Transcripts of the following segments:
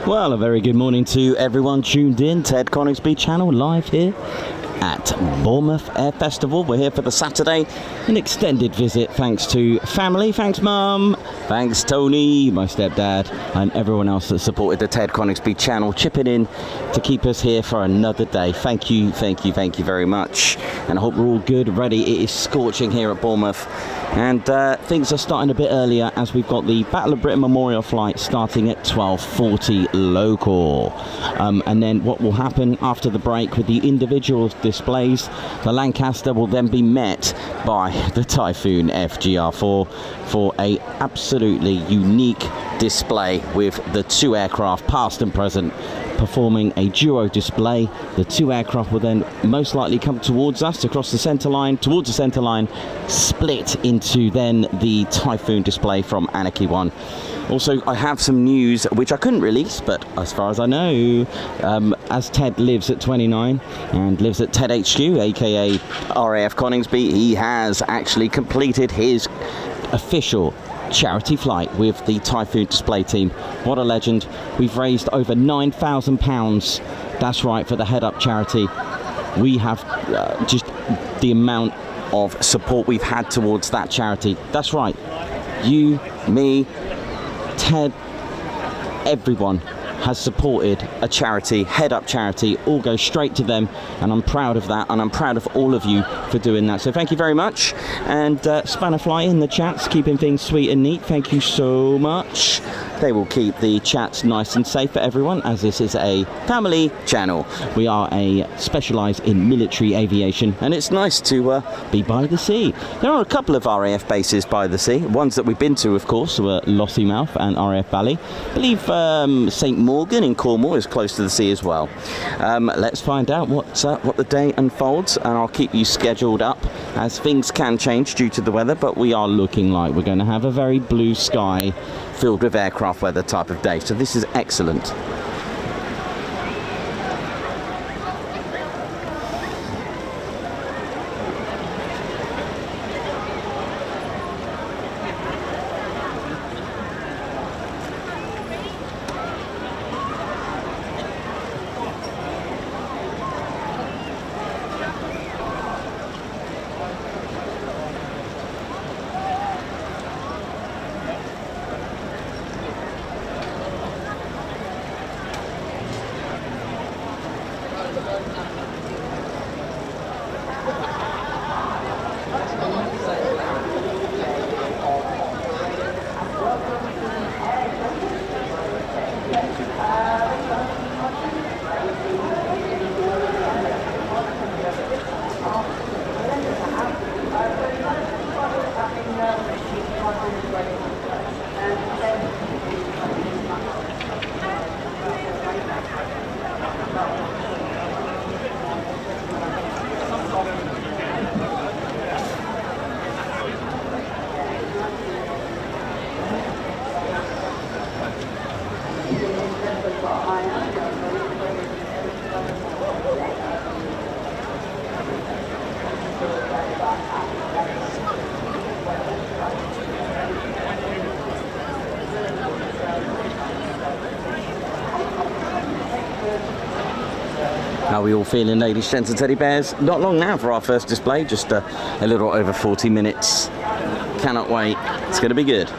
Well, a very good morning to everyone tuned in. Ted Coningsby channel live here at Bournemouth Air Festival. We're here for the Saturday, an extended visit thanks to family. Thanks Mum, thanks Tony, my stepdad, and everyone else that supported the Ted Coningsby channel, chipping in to keep us here for another day. Thank you very much, and I hope we're all good, ready. It is scorching here at Bournemouth, and things are starting a bit earlier as we've got the Battle of Britain Memorial flight starting at 12:40 local, and then what will happen after the break with the individual displays, the Lancaster will then be met by the Typhoon FGR4 for a absolutely unique display with the two aircraft, past and present, performing a duo display. The two aircraft will then most likely come towards us across the centre line, towards the centre line, split into then the Typhoon display from Anarchy 1. Also, I have some news which I couldn't release, but as far as I know, as Ted lives at 29 and lives at Ted HQ, aka RAF Coningsby, he has actually completed his official charity flight with the Typhoon display team. What a legend. We've raised over £9,000, that's right, for the Head Up charity. We have just the amount of support we've had towards that charity. That's right, you, me, Ted, everyone has supported a charity, Head Up charity. All goes straight to them, and I'm proud of that, and I'm proud of all of you for doing that. So thank you very much. And Spannerfly in the chats, keeping things sweet and neat. Thank you so much. They will keep the chats nice and safe for everyone, as this is a family channel. We are specialised in military aviation, and it's nice to be by the sea. There are a couple of RAF bases by the sea. Ones that we've been to, of course, were Lossiemouth and RAF Valley. I believe St Morgan in Cornwall is close to the sea as well. Let's find out what the day unfolds, and I'll keep you scheduled up, as things can change due to the weather, but we are looking like we're going to have a very blue sky filled with aircraft weather type of day, so this is excellent. How are we all feeling, ladies, gents and teddy bears? Not long now for our first display, just a little over 40 minutes. Cannot wait, it's going to be good.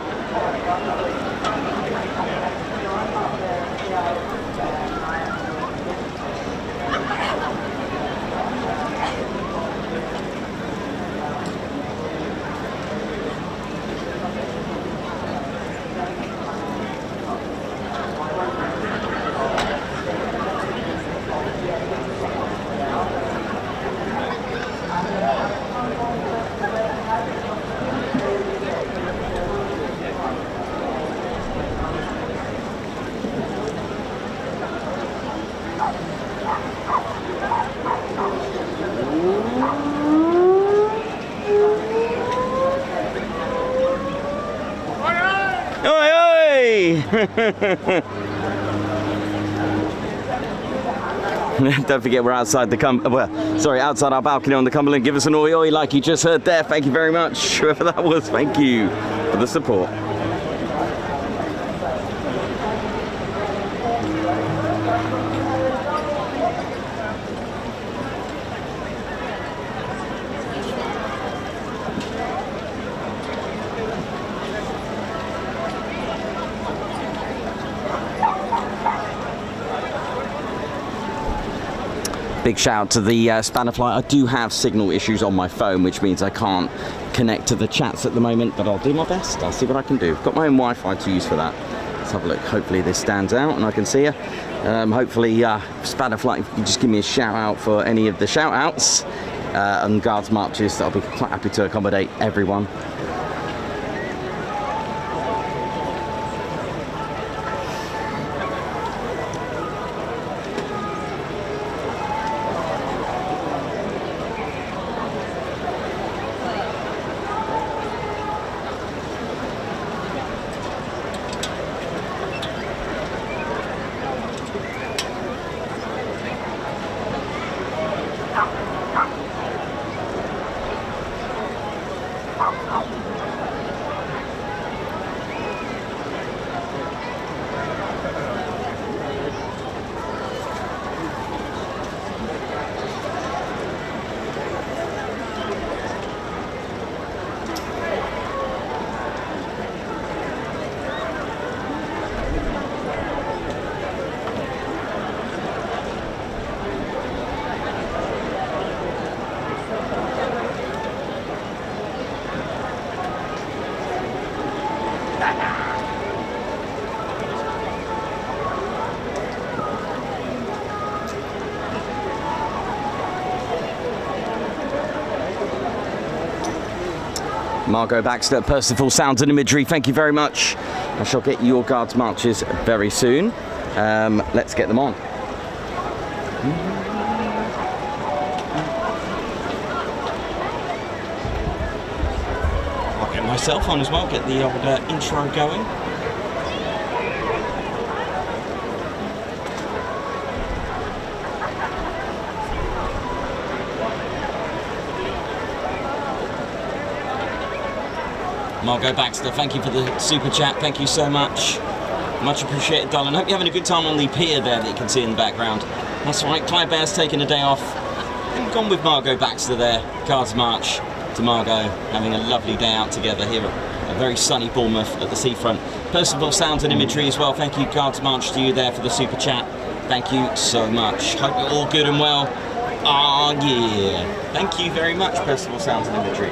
Don't forget we're outside the outside our balcony on the Cumberland. Give us an oi oi like you just heard there. Thank you very much, whoever that was. Thank you for the support. Big shout out to the Spitfire. I do have signal issues on my phone, which means I can't connect to the chats at the moment, but I'll do my best. I'll see what I can do. I've got my own Wi-Fi to use for that. Let's have a look. Hopefully this stands out and I can see you. Hopefully, Spitfire, if you can just give me a shout out for any of the shout outs and guards marches, I'll be quite happy to accommodate everyone. Margot Baxter, Percival Sounds and Imagery, thank you very much. I shall get your guards marches very soon. Let's get them on. I'll get myself on as well, get the old intro going. Margot Baxter, thank you for the super chat, thank you so much. Much appreciated, darling. Hope you're having a good time on the pier there that you can see in the background. That's right, Clyde Bear's taking a day off. I've gone with Margot Baxter there. Guards march to Margot, having a lovely day out together here at a very sunny Bournemouth at the seafront. Percival Sounds and Imagery as well, thank you. Guards march to you there for the super chat. Thank you so much. Hope you're all good and well. Ah, yeah. Thank you very much, Percival Sounds and Imagery.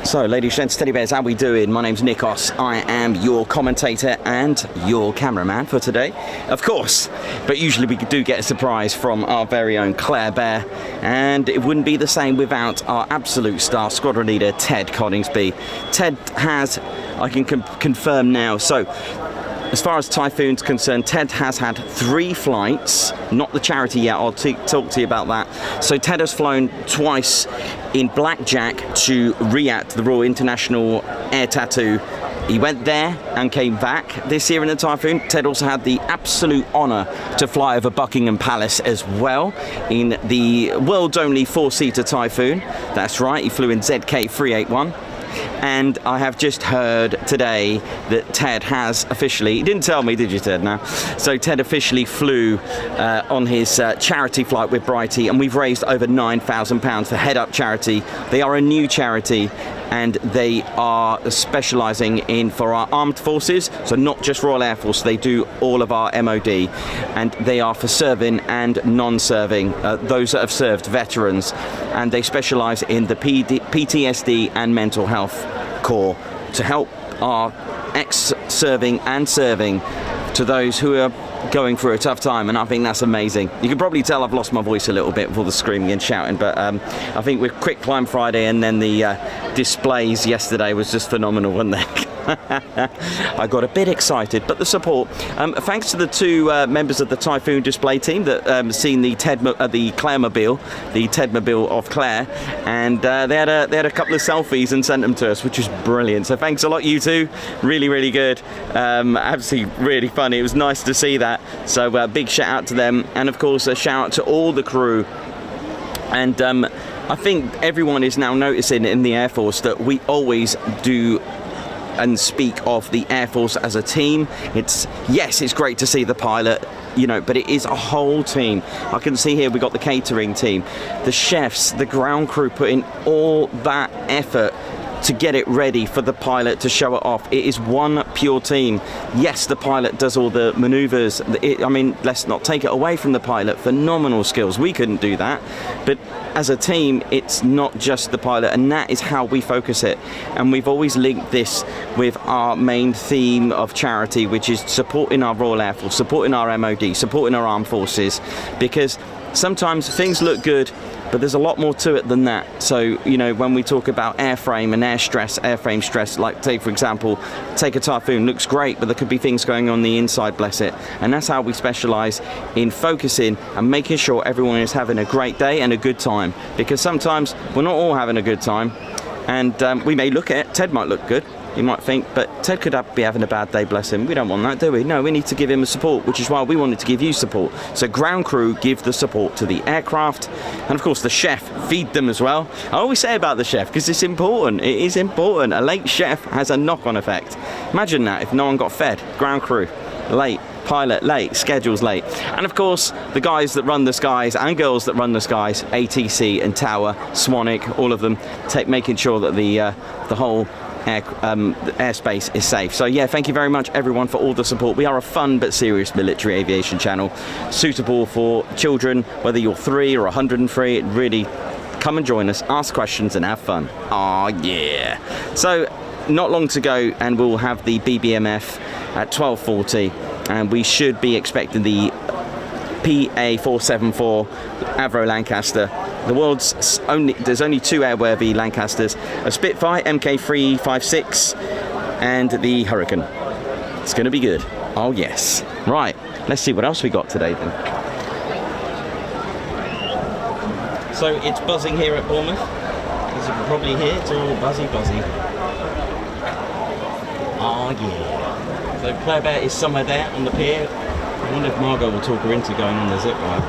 So, ladies, gents, teddy bears, how we doing? My name's Nikos. I am your commentator and your cameraman for today, of course. But usually we do get a surprise from our very own Claire Bear, and it wouldn't be the same without our absolute star squadron leader, Ted Coningsby. Ted has, I can confirm now, so as far as Typhoon's concerned, Ted has had 3 flights, not the charity yet, I'll talk to you about that. So Ted has flown twice in Blackjack to Riyadh, the Royal International Air Tattoo. He went there and came back this year in the Typhoon. Ted also had the absolute honour to fly over Buckingham Palace as well in the world's only 4-seater Typhoon. That's right, he flew in ZK381. And I have just heard today that Ted has officially, he didn't tell me, did you, Ted? No. So Ted officially flew on his charity flight with Brighty, and we've raised over £9,000 for Head Up Charity. They are a new charity, and they are specialising in for our armed forces, so not just Royal Air Force, they do all of our MOD, and they are for serving and non-serving, those that have served, veterans, and they specialise in the PTSD and mental health core to help our ex-serving and serving to those who are going through a tough time, and I think that's amazing. You can probably tell I've lost my voice a little bit with all the screaming and shouting, but I think with Quick Climb Friday and then the displays yesterday was just phenomenal, wasn't it? I got a bit excited, but the support, thanks to the 2 members of the Typhoon display team that seen the Clairemobile, the Tedmobile of Claire, and they had a couple of selfies and sent them to us, which was brilliant. So thanks a lot, you two. Really, really good. Absolutely really funny. It was nice to see that. So big shout out to them, and of course a shout out to all the crew. And I think everyone is now noticing in the Air Force that we always do and speak of the Air Force as a team. Yes, it's great to see the pilot, you know, but it is a whole team. I can see here we got the catering team, the chefs, the ground crew putting all that effort to get it ready for the pilot to show it off. It is one pure team. Yes, the pilot does all the maneuvers. I mean, let's not take it away from the pilot. Phenomenal skills. We couldn't do that. But as a team, it's not just the pilot, and that is how we focus it. And we've always linked this with our main theme of charity, which is supporting our Royal Air Force, supporting our MOD, supporting our armed forces, because sometimes things look good, but there's a lot more to it than that. So, you know, when we talk about airframe and airframe stress, like take, for example, take a Typhoon, looks great, but there could be things going on the inside, bless it. And that's how we specialize in focusing and making sure everyone is having a great day and a good time. Because sometimes we're not all having a good time, and we may look at it, Ted might look good, you might think, but Ted could be having a bad day, bless him. We don't want that, do we? No, we need to give him a support, which is why we wanted to give you support. So ground crew give the support to the aircraft, and of course the chef, feed them as well. I always say about the chef, because it's important. It is important. A late chef has a knock-on effect. Imagine that if no one got fed. Ground crew, late. Pilot late, schedules late, and of course the guys that run the skies and girls that run the skies, ATC and Tower, Swanwick, all of them, making sure that the whole airspace is safe. So yeah, thank you very much everyone for all the support. We are a fun but serious military aviation channel, suitable for children, whether you're 3 or 103. It really, come and join us, ask questions and have fun. Oh yeah. So not long to go and we'll have the BBMF at 12:40, and we should be expecting the PA474 Avro Lancaster. The world's there's only 2 airworthy Lancasters, a Spitfire MK356 and the Hurricane. It's going to be good. Oh yes. Right, let's see what else we got today then. So it's buzzing here at Bournemouth. As you can probably hear, it's all buzzy. Oh yeah. So Claire Bear is somewhere there on the pier. I wonder if Margot will talk her into going on the zip line.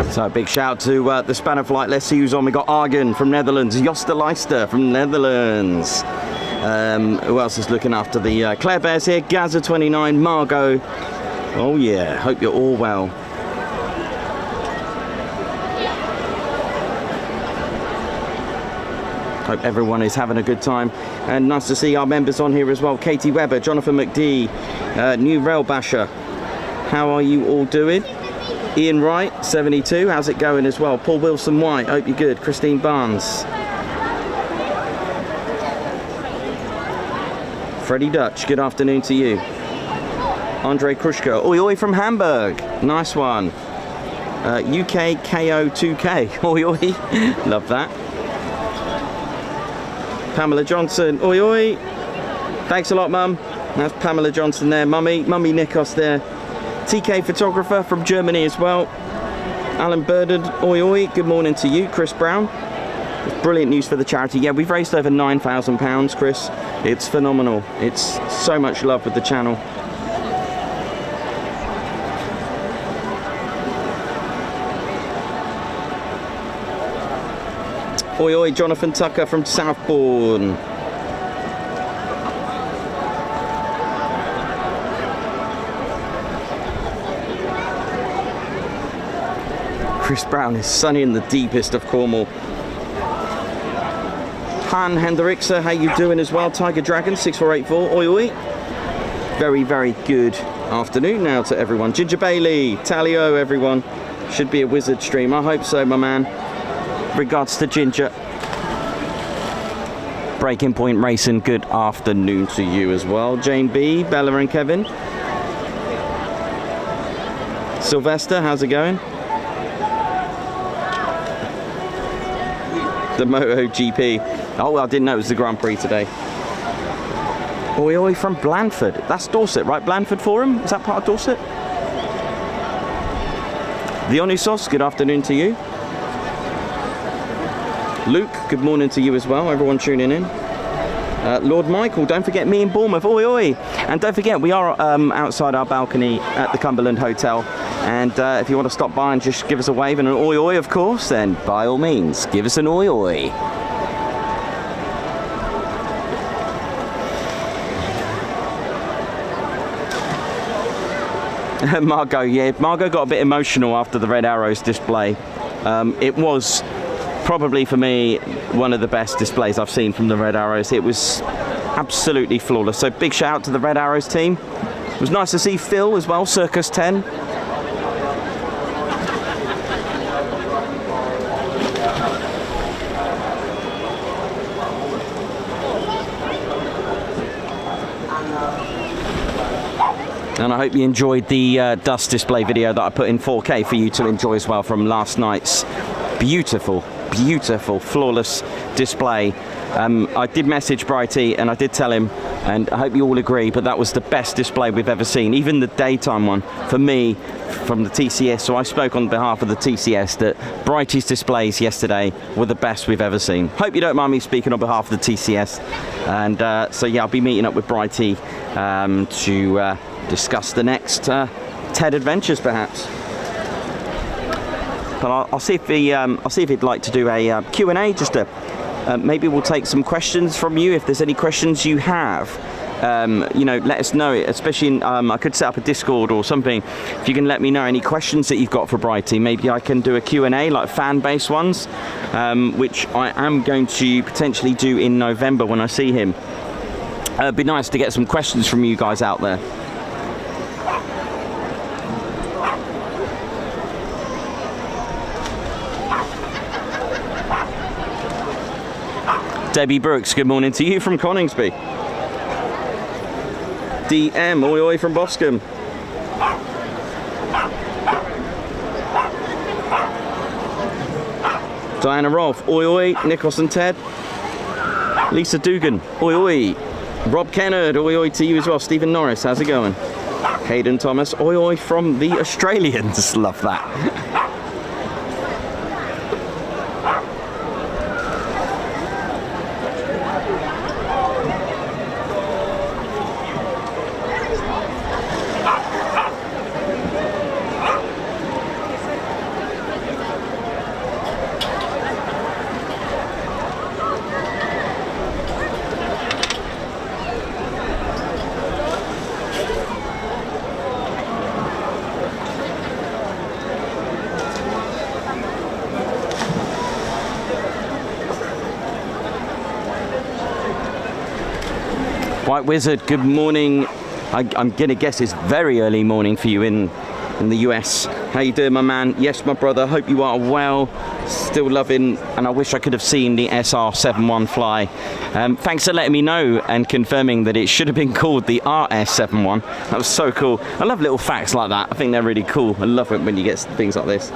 So a big shout to the spanner flight. Let's see who's on. We got Argen from Netherlands, Joster Leister from Netherlands. Who else is looking after the Claire Bears here? Gaza 29, Margot. Oh yeah, hope you're all well. Hope everyone is having a good time, and nice to see our members on here as well. Katie Webber, Jonathan McD, New Rail Basher. How are you all doing? Ian Wright, 72, how's it going as well? Paul Wilson White, hope you're good. Christine Barnes. Freddie Dutch, good afternoon to you. Andre Krushko, oi oi from Hamburg, nice one. UK KO2K, oi oi, love that. Pamela Johnson, oi oi. Thanks a lot, Mum. That's Pamela Johnson there. Mummy Nikos there. TK Photographer from Germany as well. Alan Burden, oi oi, good morning to you. Chris Brown, brilliant news for the charity. Yeah, we've raised over £9,000, Chris. It's phenomenal. It's so much love with the channel. Oi oi, Jonathan Tucker from Southbourne. Chris Brown is sunny in the deepest of Cornwall. Han Hendrickse, how you doing as well? Tiger Dragon 6484, oi oi. Very, very good afternoon now to everyone. Ginger Bailey, Talio everyone. Should be a wizard stream, I hope so, my man. Regards to Ginger. Breaking Point Racing, good afternoon to you as well. Jane B, Bella and Kevin. Sylvester, how's it going? The MotoGP. Oh, I didn't know it was the Grand Prix today. Oi oi from Blandford. That's Dorset, right? Blandford Forum? Is that part of Dorset? Dionysos, good afternoon to you. Luke, good morning to you as well. Everyone tuning in. Lord Michael, don't forget me in Bournemouth. Oi oi! And don't forget, we are outside our balcony at the Cumberland Hotel. And if you want to stop by and just give us a wave and an oi oi, of course, then by all means, give us an oi oi. Margot, yeah, Margot got a bit emotional after the Red Arrows display. It was probably for me one of the best displays I've seen from the Red Arrows. It was absolutely flawless. So big shout out to the Red Arrows team. It was nice to see Phil as well, Circus 10. And I hope you enjoyed the DUSK display video that I put in 4K for you to enjoy as well from last night's beautiful, beautiful, flawless display. I did message Brighty and I did tell him, and I hope you all agree, but that was the best display we've ever seen. Even the daytime one, for me, from the TCS. So I spoke on behalf of the TCS that Brighty's displays yesterday were the best we've ever seen. Hope you don't mind me speaking on behalf of the TCS. And so yeah, I'll be meeting up with Brighty to discuss the next TED adventures, perhaps. But I'll see if he'd like to do a Q&A. Just maybe we'll take some questions from you if there's any questions you have. You know, let us know. Especially, I could set up a Discord or something. If you can let me know any questions that you've got for Brighty, maybe I can do a Q&A, like fan-based ones, which I am going to potentially do in November when I see him. It'd be nice to get some questions from you guys out there. Debbie Brooks, good morning to you from Coningsby. DM, oi oi from Boscombe. Diana Rolfe, oi oi. Nikos and Ted. Lisa Dugan, oi oi. Rob Kennard, oi oi to you as well. Stephen Norris, how's it going? Hayden Thomas, oi oi from the Australians. Love that. White Wizard, good morning. I'm gonna guess it's very early morning for you in the US. How you doing, my man? Yes, my brother, hope you are well. Still loving, and I wish I could have seen the SR71 fly. Thanks for letting me know and confirming that it should have been called the RS71. That was so cool. I love little facts like that. I think they're really cool. I love it when you get things like this.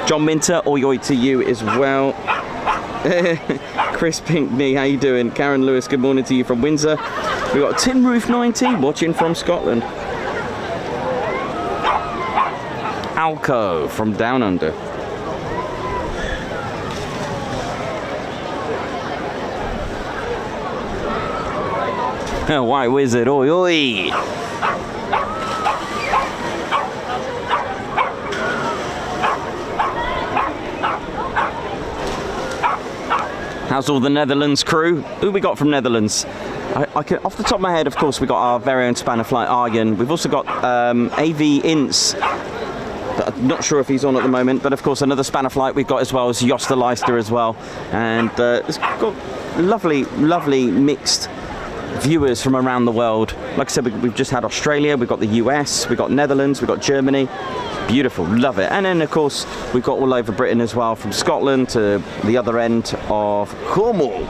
John Minter, oi oi to you as well. Chris Pinkney, how you doing? Karen Lewis, good morning to you from Windsor. We've got Tin Roof 90 watching from Scotland. Alco from Down Under. White Wizard, oi oi. How's all the Netherlands crew? Who we got from Netherlands? I can, off the top of my head, of course, we got our very own Spannerfly Arjen. We've also got AV Ince. I'm not sure if he's on at the moment, but of course another Spannerflight we've got as well as Josta Leister as well. And it's got lovely mixed viewers from around the world. Like I said, we've just had Australia, we've got the US, we've got Netherlands, we've got Germany. Beautiful, love it. And then of course we've got all over Britain as well, from Scotland to the other end of Cornwall.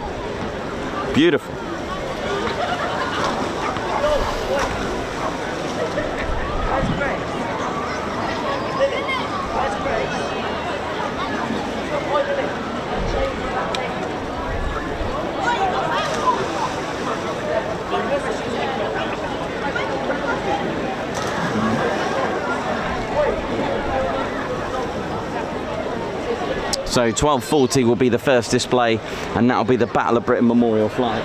Beautiful. So 12:40 will be the first display, and that'll be the Battle of Britain Memorial Flight.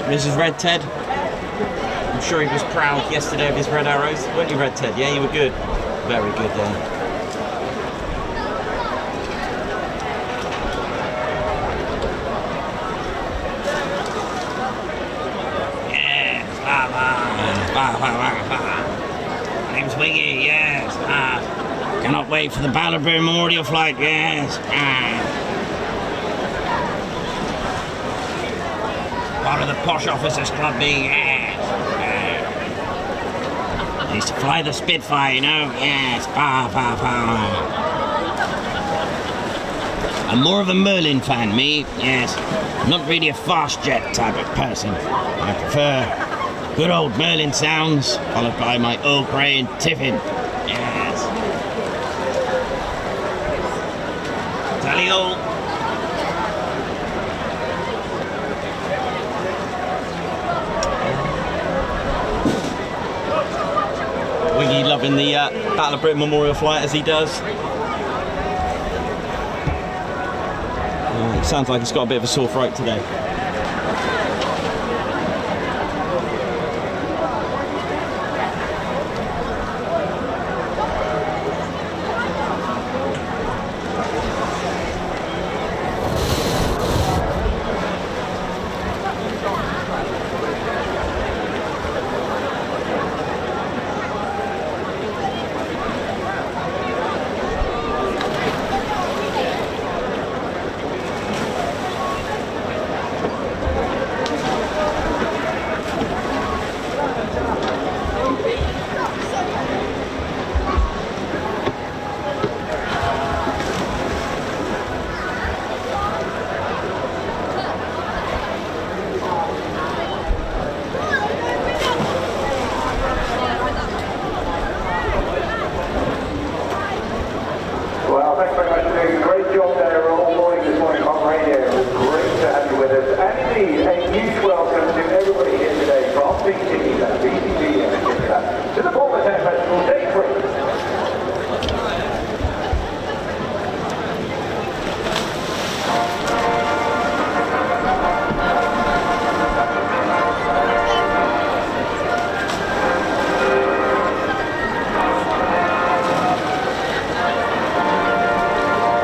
This is Red Ted. I'm sure he was proud yesterday of his red arrows. Weren't you, Red Ted? Yeah, you were good. Very good there. Yes, my name's Wiggy, yes. Cannot wait for the Battle of Britain Memorial Flight, yes. Part of the Posh Officers Club being, yes. I used to fly the Spitfire, you know, yes. I'm more of a Merlin fan, me, yes. I'm not really a fast jet type of person. I prefer good old Merlin sounds, followed by my Earl Grey and Tiffin, yes. Tally all. Wiggy loving the Battle of Britain Memorial Flight as he does. It sounds like he's got a bit of a sore throat today. To the Bournemouth Air Festival, day 3.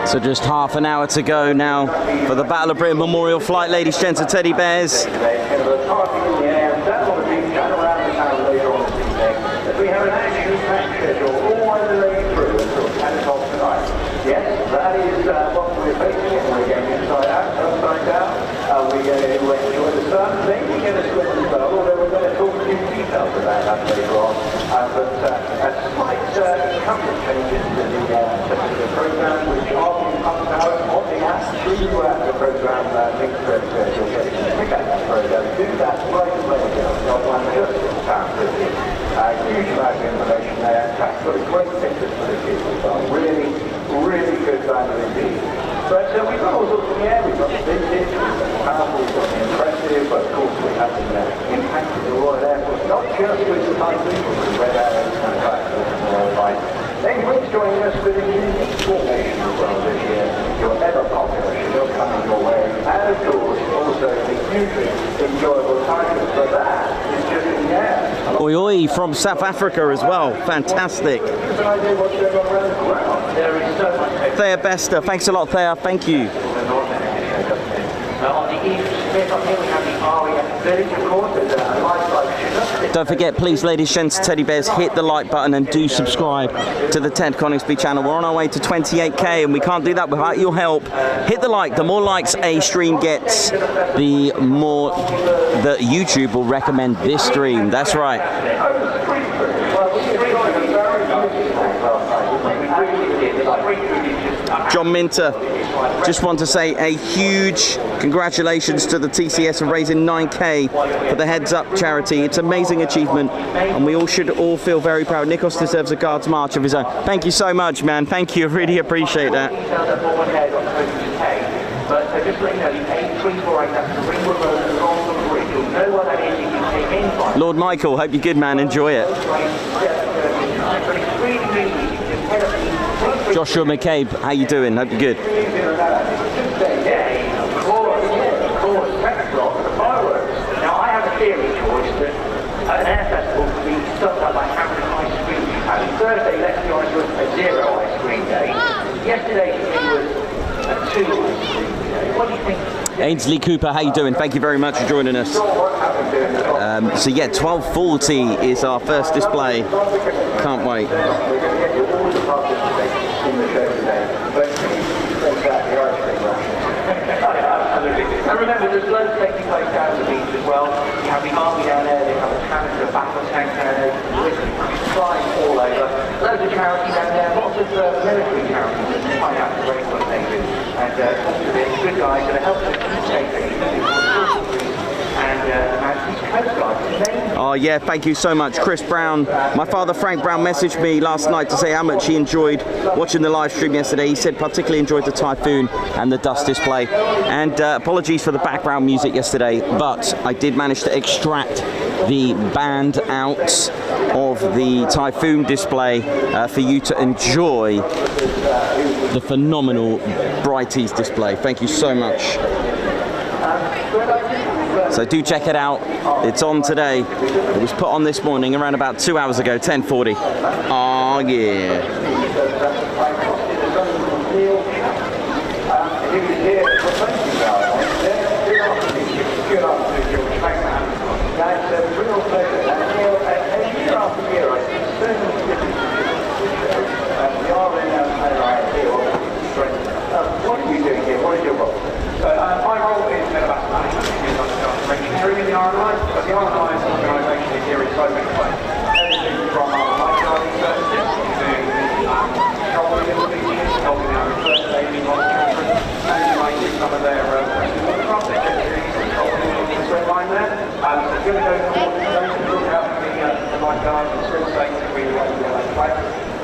So just half an hour to go now for the Battle of Britain Memorial Flight, ladies, gents and teddy bears. We have an action-packed schedule all the way through until 10 o'clock tonight. Yes, that is what we're facing, and we're going inside out, upside down. We're going to enjoy the sun, maybe get a swim as well, although we're going to talk to you details about that later on. But a slight couple of changes to the program, which are being pumped out on the app throughout the program. Links to you'll get to pick up that program. Do that right away, girls. You'll find just £6.50. Huge amount of information there. That's got a great pictures for the kids as well. Really, really good value indeed. But we've got all sorts in the air. We've got the vintage, we've got the powerful, we've got the impressive, but of course we have the impact of the Royal Air Force, not just with the Typhoon, but with the Red Arrows and the Royal Flight. David's joining us with a unique formation as well this year. Your ever popular Chinook coming your way, and of course also the hugely enjoyable Typhoon. So that is just in the air. Oi oi from South Africa as well, fantastic. Thea Bester, thanks a lot Thea, thank you. Don't forget, please, ladies, gents, teddy bears, hit the like button and do subscribe to the Ted Coningsby channel. We're on our way to 28k and we can't do that without your help. Hit the like. The more likes a stream gets, the more that YouTube will recommend this stream. That's right. John Minter, just want to say a huge congratulations to the TCS for raising 9k for the Heads Up charity. It's an amazing achievement and we all should all feel very proud. Nikos deserves a Guards March of his own. Thank you so much, man. Thank you. I really appreciate that. Lord Michael, hope you're good, man. Enjoy it. Joshua McCabe, how you doing? Hope you're good. Now I have a theory, George, that an air festival can be stopped up by having an ice cream. Thursday, let's be honest, was a 0 ice cream day. Yesterday it was a 2 ice cream day. What do you think? Ainsley Cooper, how you doing? Thank you very much for joining us. So yeah, 12:40 is our first display. Can't wait. And remember, there's loads taking place down at the beach as well. You have the army down there, they have a Canada battle tank down there, flying all over. Loads of charity down there, lots of military charities that find out the great what they do. And talk to this good guy going to help them keep safe. Oh yeah, thank you so much, Chris Brown. My father Frank Brown messaged me last night to say how much he enjoyed watching the live stream yesterday. He said particularly enjoyed the Typhoon and the DUSK display. And apologies for the background music yesterday, but I did manage to extract the band out of the Typhoon display for you to enjoy the phenomenal Brighties display. Thank you so much. So do check it out. It's on today. It was put on this morning around about 2 hours ago, 10:40. Oh yeah. What are you doing here? What is your role? My role is about engineering in the RNI, but the RNI's organisation is here in so many ways. Everything from our lifeguarding services to controlling the beaches, helping out with first aid on children, managing some of their traffic controlling the swim line there. So it's going to go towards the station, look out for the lifeguards and swim stations that we want to play.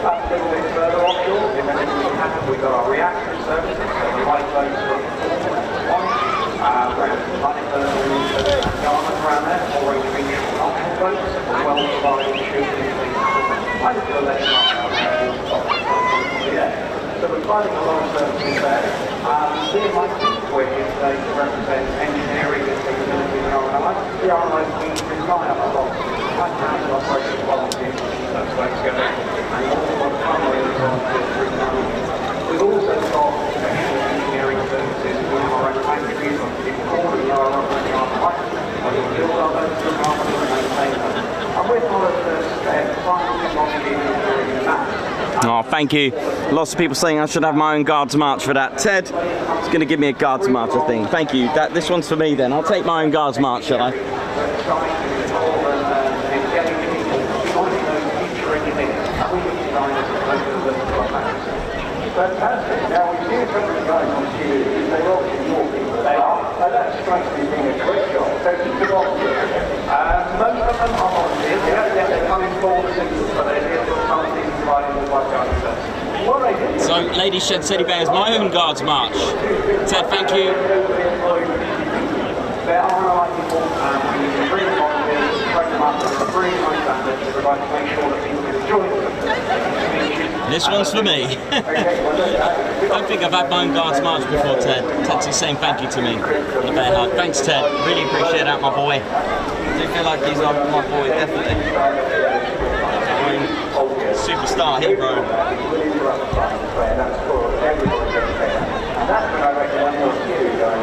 A little bit further offshore, if anything happens, we've got our reaction services, so we like those from around there, always reach multiple boats, as well as providing shooting. I just feel less so we're providing a lot of services there. Here my team, which is to represent engineering and capability in the RNI. The RNI, we rely on a lot of high-powered operational volunteers to keep those boats going, and also on fundraisers volunteers. We've also got professional engineering services with our own factories on the corner of our life. We build our boats, look after them, and maintain them. And we're one of the final technology engineering in that. Oh, thank you. Lots of people saying I should have my own Guards March for that. Ted is going to give me a Guards March, I think. Thank you. This one's for me then. I'll take my own Guards March, shall I? Fantastic. Now we see some of the guys on TV, they're all walking. They are. That strikes me being a great job. So keep them on here. Most of them are volunteers. They come in for the signals, but they're here for some things providing the lifeguarding service. What I did. So, Ladies Shed City Bears, my own Guards March. Ted, thank you. There are like people, we bring volunteers, train them up, and bring them standards to provide to make sure that people can enjoy them. This one's for me. I don't think I've had my own Guards March before, Ted. Ted's just saying thank you to me. A bear hug. Thanks, Ted. Really appreciate that, my boy. I do feel like he's my boy, definitely. Superstar hero. And that's when I recommend those two going,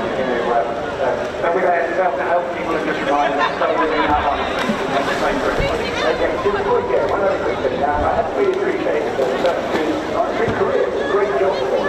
So we're there to help people and just remind them to stay within that line. Okay, just before we get one other quick thing now, I have to really appreciate it. Great career, great job for them.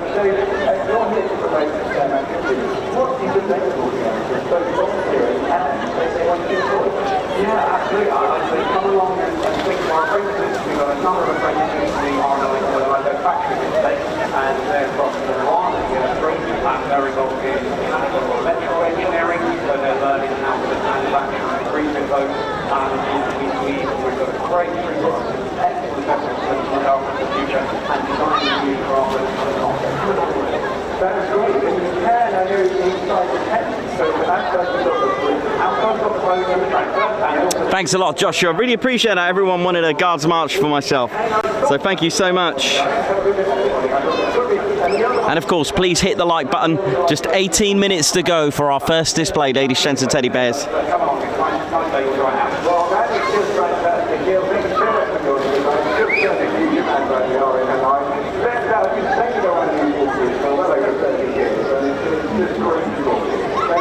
So, you're here to promote the STEM activities. What do you think they will be able to do? Both volunteering and they want to do it? Yeah, absolutely. I'd say come along and think of our apprentices. We've got a number of apprentices in the R&O like their factory estate, and they're across the line. We have three, and they're involved in mechanical or electrical engineering, so they're learning how to manufacture and refit those. We've got a great resource, excellent investments to look after the future, and design the new craft and that's great. And you can, I know, inside the tent, so outside the clothes and the tractor. Thanks a lot, Joshua. Really appreciate that. Everyone wanted a Guards March for myself. So thank you so much. And of course, please hit the like button. Just 18 minutes to go for our first display, ladies, gents and teddy bears. Thank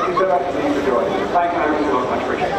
you so much for joining. Thank you very much. Appreciate it.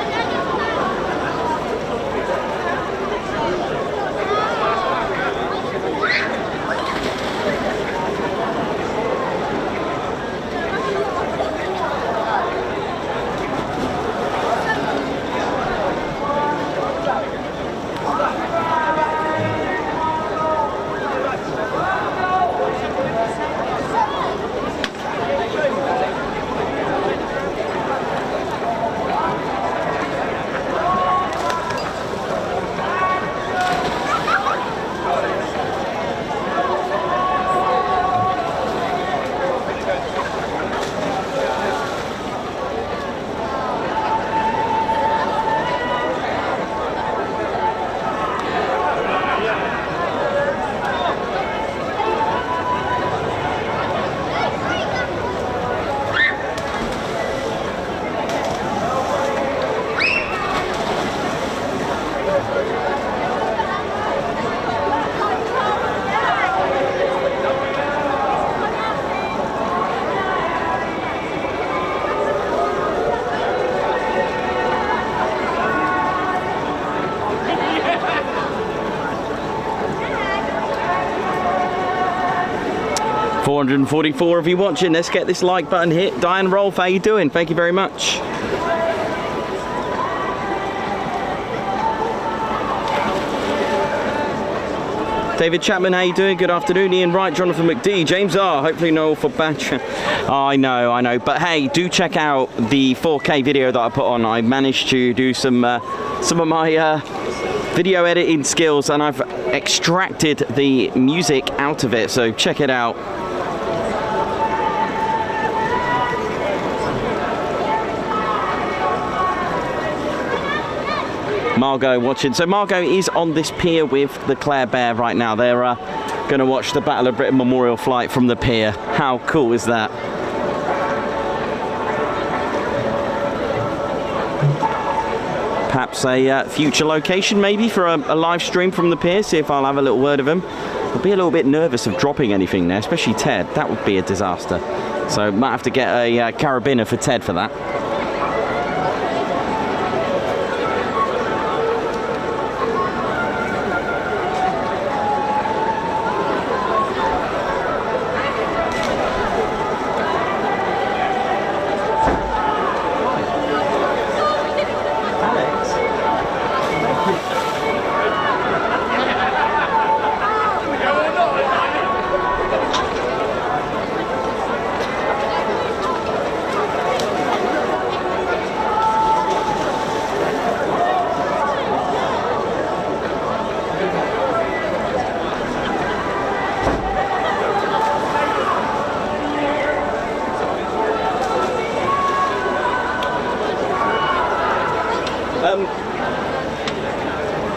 444 of you watching. Let's get this like button hit. Diane Rolfe, how you doing? Thank you very much. David Chapman, how you doing? Good afternoon. Ian Wright, Jonathan McD, James R. Hopefully no for batch. I know. But hey, do check out the 4K video that I put on. I managed to do some of my video editing skills, and I've extracted the music out of it. So check it out. Margot watching. So Margot is on this pier with the Claire Bear right now. They're going to watch the Battle of Britain Memorial flight from the pier. How cool is that? Perhaps a future location maybe for a live stream from the pier. See if I'll have a little word of him. I'll be a little bit nervous of dropping anything there, especially Ted. That would be a disaster. So might have to get a carabiner for Ted for that.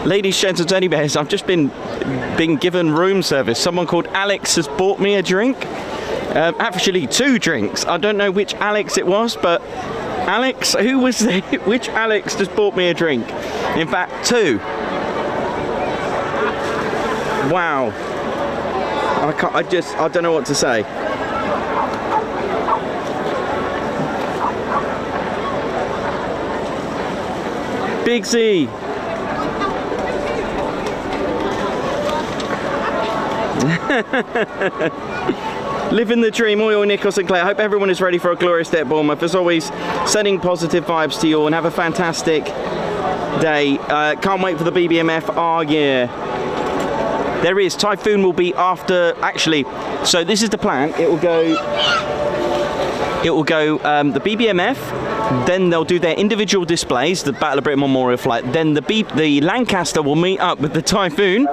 Ladies, gents and teddy bears, I've just been given room service. Someone called Alex has bought me a drink. Actually, 2 drinks. I don't know which Alex it was, but Alex, who was there? Which Alex just bought me a drink? In fact, 2. Wow. I don't know what to say. Big Z. Living the dream, Oil, Nichols and Claire. I hope everyone is ready for a glorious day at Bournemouth. As always, sending positive vibes to you all and have a fantastic day. Can't wait for the BBMF. Oh yeah. There is. Typhoon will be after, actually, so this is the plan. It will go the BBMF, then they'll do their individual displays, the Battle of Britain Memorial Flight, then the Lancaster will meet up with the Typhoon.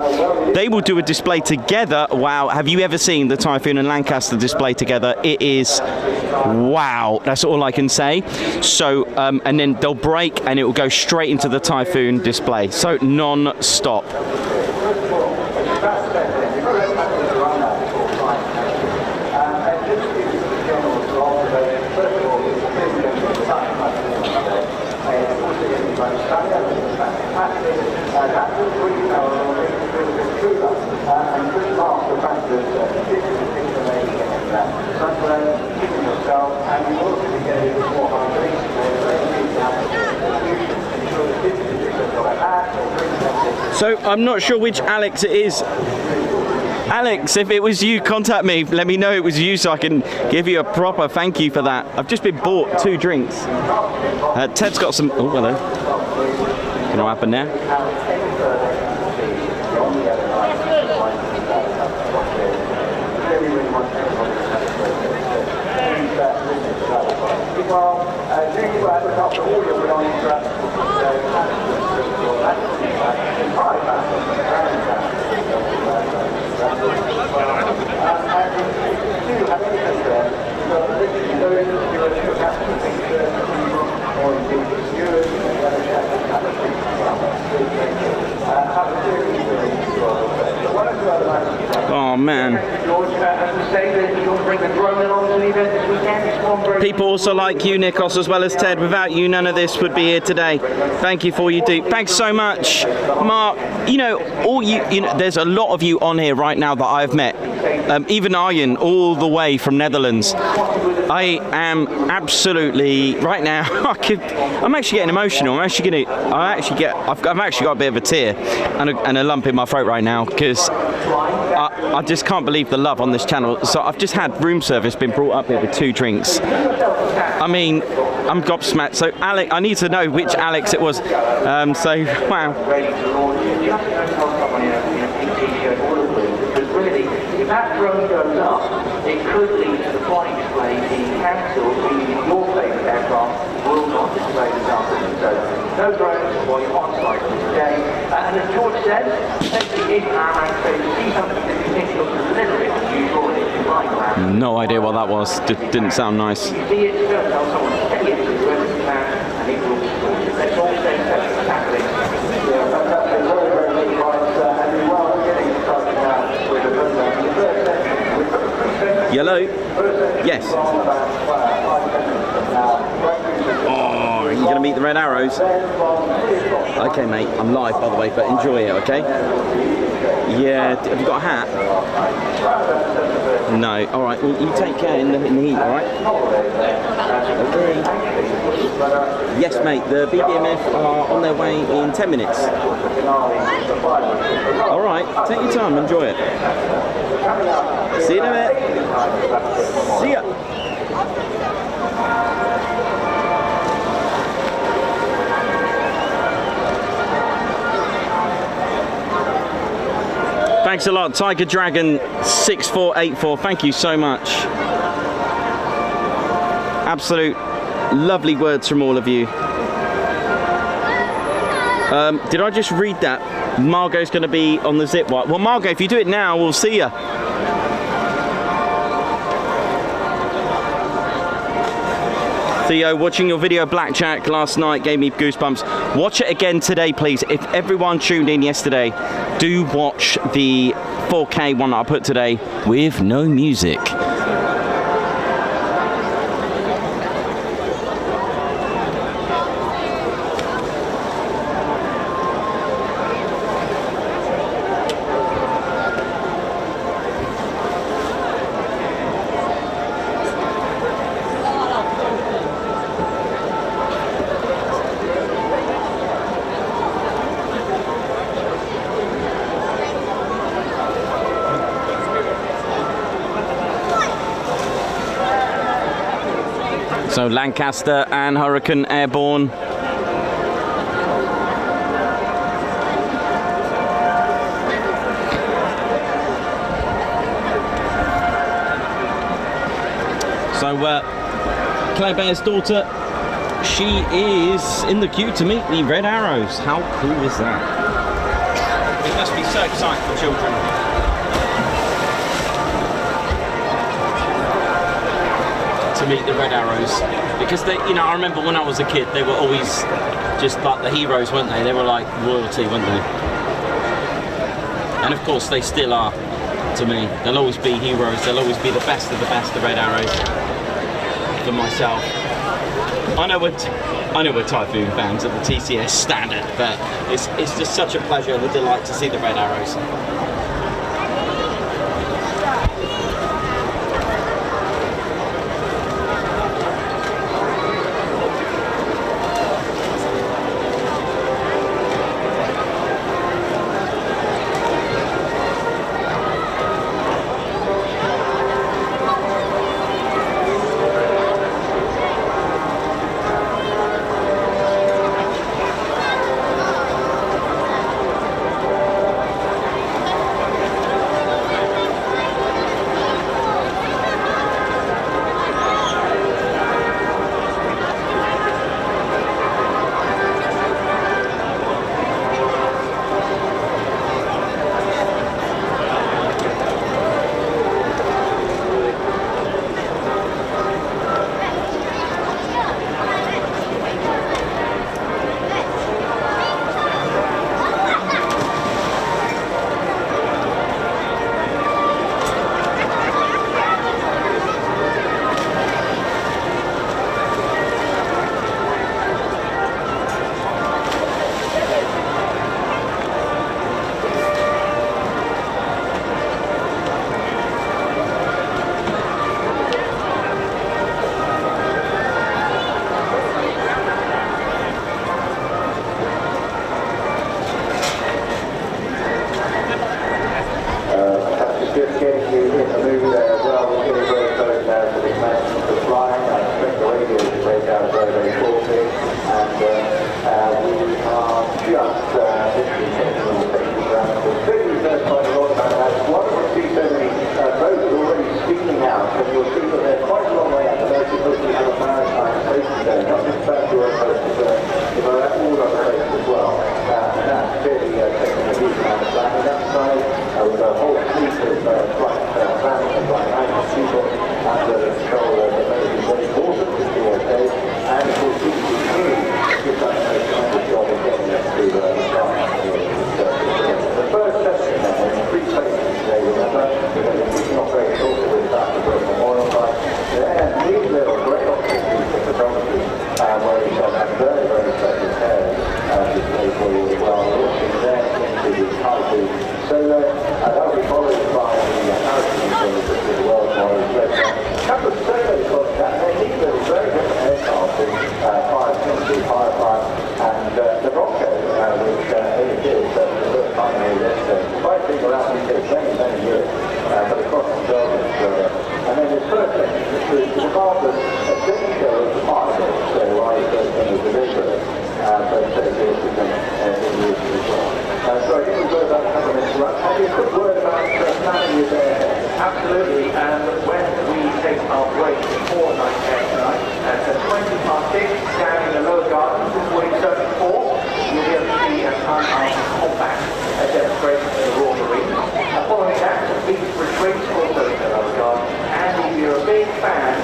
They will do a display together. Wow, have you ever seen the Typhoon and Lancaster display together? It is, wow, that's all I can say. So, and then they'll break and it will go straight into the Typhoon display. So, non-stop. So I'm not sure which Alex it is. Alex, if it was you, contact me. Let me know it was you so I can give you a proper thank you for that. I've just been bought 2 drinks. Ted's got some... Oh, hello. What's going to happen now? Oh man. People also like you, Nikos, as well as Ted. Without you, none of this would be here today. Thank you for all you do. Thanks so much, Mark. You know, there's a lot of you on here right now that I've met. Even Arjen, all the way from Netherlands. I am absolutely right now. I'm actually getting emotional. I've actually got a bit of a tear and a lump in my throat right now because I just can't believe the love on this channel. So I've just had room service been brought up here with 2 drinks. I mean, I'm gobsmacked. So Alex, I need to know which Alex it was. So wow. If that drone goes up, it could lead to the flying display being cancelled, meaning your favourite aircraft will not display this afternoon. So no drones while you're on site today. And as George said, safety is paramount, so if you see something that you think looks a little bit unusual and it's flying around. No idea what that was. Didn't sound nice. If you see it, don't tell someone to stay into the weather plan and it will be sorted. Let's all stay safe and tackling. Yeah, fantastic. Very, very good advice. And we're getting started now with the program. Yellow? Yes. Oh, are you going to meet the red arrows? Okay, mate. I'm live, by the way, but enjoy it, okay? Yeah. Have you got a hat? No. All right. Well, you take care in the heat, all right? Okay. Yes, mate. The BBMF are on their way in 10 minutes. All right. Take your time. Enjoy it. See you in a bit. See ya. Thanks a lot, Tiger Dragon 6484. Thank you so much. Absolute lovely words from all of you. Did I just read that? Margot's going to be on the zip wire. Well, Margot, if you do it now, we'll see ya. Theo, watching your video Blackjack last night gave me goosebumps. Watch it again today, please. If everyone tuned in yesterday, do watch the 4K one that I put today with no music. So Lancaster and Hurricane airborne. So Claire Bear's daughter, she is in the queue to meet the Red Arrows. How cool is that? It must be so exciting for children. To meet the Red Arrows, because they, you know, I remember when I was a kid, they were always just like the heroes, weren't they? They were like royalty, weren't they? And of course, they still are to me. They'll always be heroes. They'll always be the best of the best, the Red Arrows. For myself, I know we're Typhoon fans at the TCS standard, but it's just such a pleasure and a delight to see the Red Arrows. Firefly and the Bronco, which is the first time here this. Despite being around here many years, but across the world. And then his first thing is the marvellous adventure of the pilot, so I was going to deliver it, but it is in use as well. So I think we've got about a couple of minutes left. Maybe a quick word about planning your day ahead. Absolutely, and when we take our break before 9 p.m. tonight, at 20 past 6, down in the lower gardens, this is what it's searching for. You'll be able to see a time of compact demonstration of the Royal Marine. Following that, a big retreat also in the lower garden, and if you're a big fan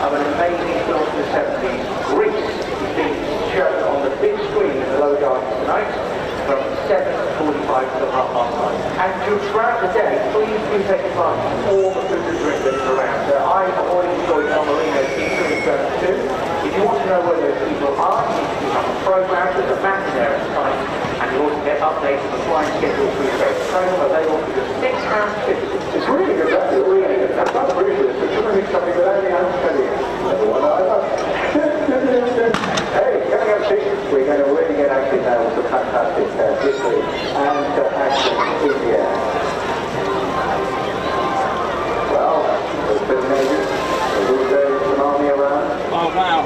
of an amazing film from the 70s, Grease, is being shown on the big screen in the lower garden tonight, from 7:45 to 9:30. And throughout the day, please do take advantage of all the food and drink that is around. I've already enjoyed El Marino's pizza in Zone 2. If you want to know where those people are, you can look up the program. There's a map there at the time, and you also get updates on the flying schedule through the program available for just £6.50. It's really good, that's really good. That's not really good. It's really something that only I'm telling you. Everyone I love. Hey, coming up soon, we're going to really get active now with some fantastic history and action in the air. Well, there's been some army around. Oh wow,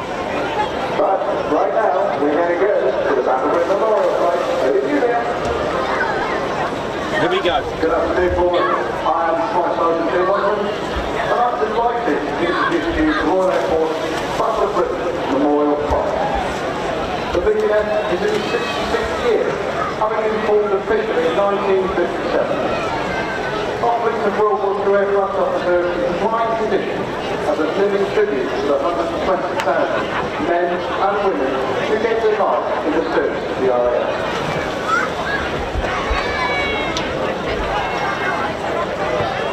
Alexander with the memorial plate. Over to you there. Here we go. Good afternoon, Bournemouth. I am Flight Sergeant T1, and I'm delighted to introduce to you the Royal Air Force Battle of Britain Memorial Plaque. The VNF is in its 66th year, having been formed officially in 1957. Offering the World War II aircraft officers in flying condition as a living tribute to the 120,000 men and women who gave their life in the service of the RAF.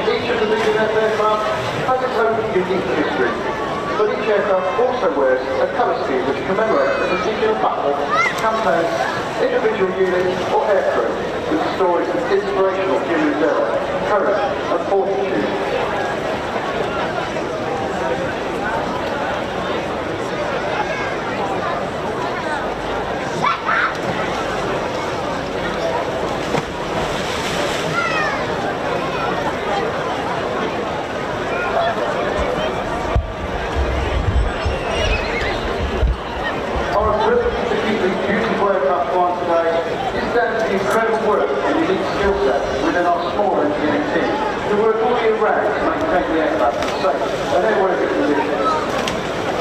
Each of the VNF aircraft has its own unique history, but each aircraft also wears a colour scheme which commemorates a particular battle, campaign, individual unit or aircrew with stories of inspirational human endeavour, courage and fortitude. Incredible work and unique skill set within our small engineering team, who work all year round to maintain the aircraft safe and airworthy conditions.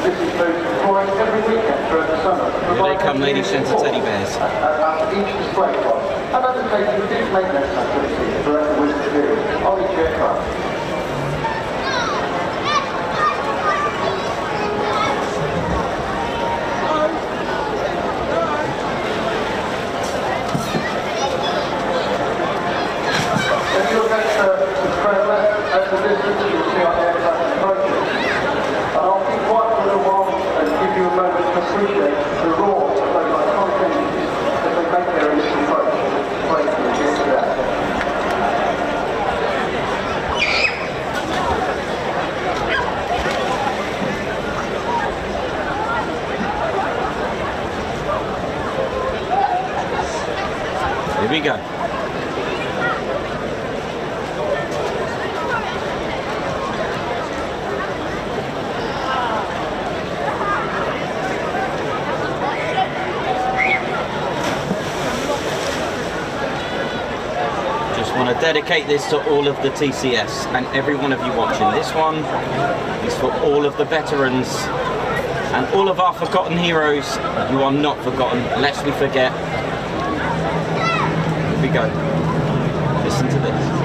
This includes deploying every weekend throughout the summer. Here they come, ladies and teddy bears. After each display flight, and undertaking deep maintenance activities throughout the winter period on each aircraft. Here we go. Want to dedicate this to all of the TCS and every one of you watching. This one is for all of the veterans and all of our forgotten heroes. You are not forgotten, lest we forget. Here we go. Listen to this.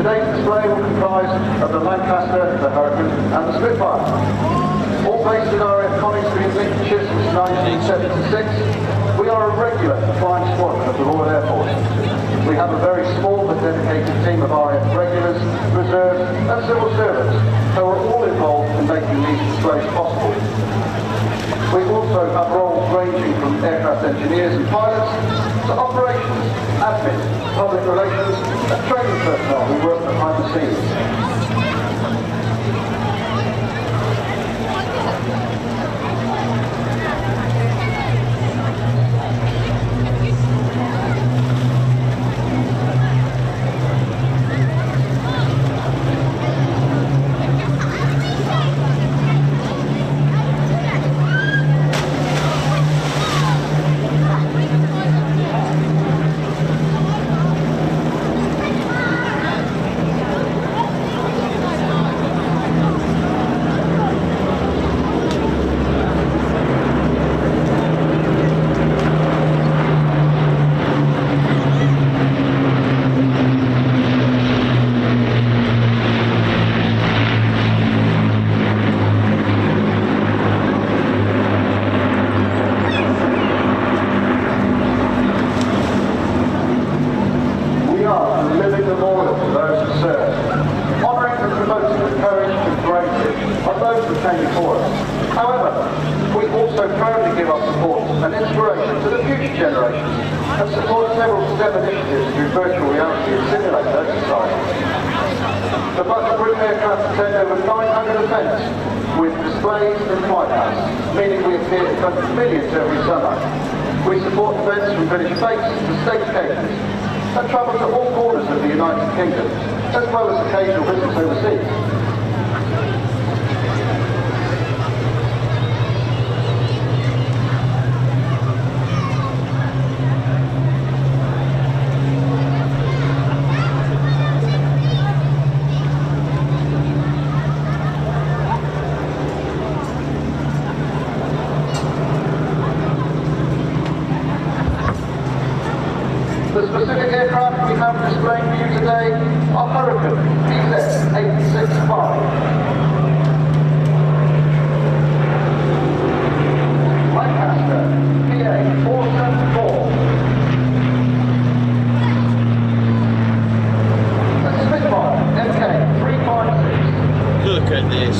Today's display will comprise of the Lancaster, the Hurricane and the Spitfire. All based in our iconic Lincolnshire since 1976, we are a regular flying squadron of the Royal Air Force. We have a very small but dedicated team of RAF regulars, reserves and civil servants who are all involved in making these displays possible. We also have roles ranging from aircraft engineers and pilots to operations, admin, public relations and training personnel who work behind the scenes. living memorial to those who served, honouring and promoting the courage and bravery of those who came before us. However, we also proudly give our support and inspiration to the future generations and support several STEM initiatives through virtual reality and simulator exercises. The Butler Group aircraft attend over 900 events with displays and flight paths, meaning we appear in front of millions every summer. We support events from village fates to state occasions and travel to all corners of the United Kingdom, as well as occasional visits overseas. The specific aircraft we have displaying for you today are Hurricane HC6A, Lancaster PA474, and Spitfire MK356. Look at this.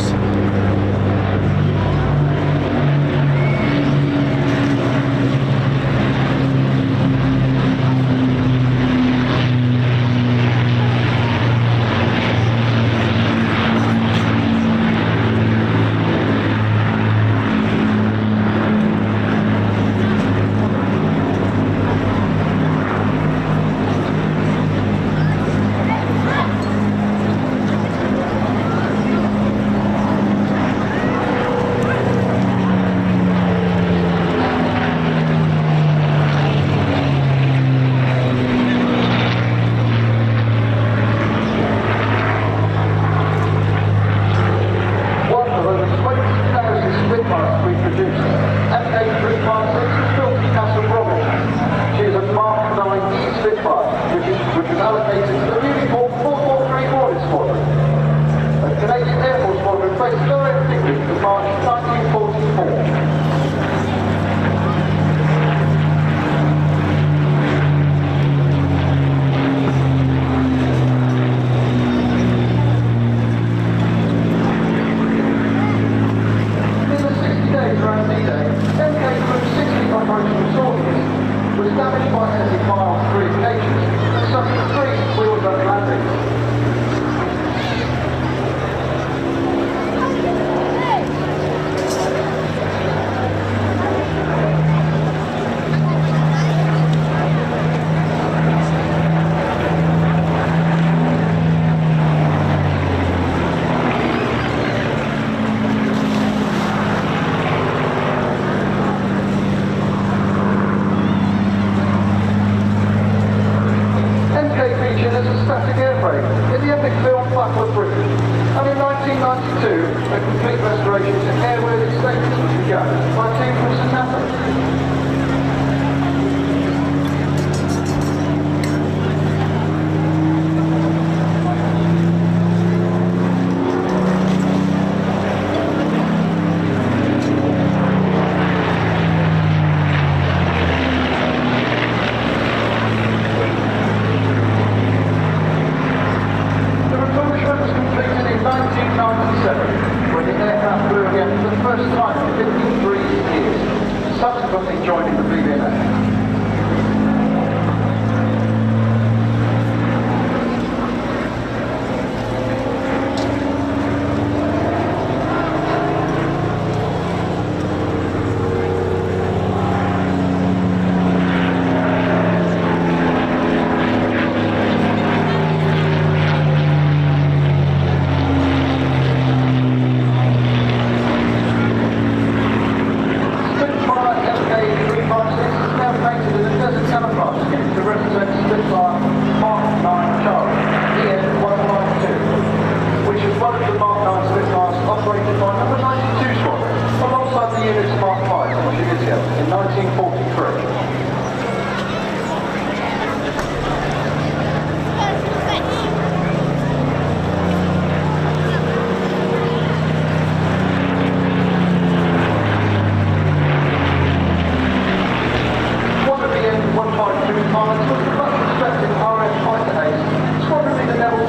When the aircraft flew again for the first time in 53 years. Such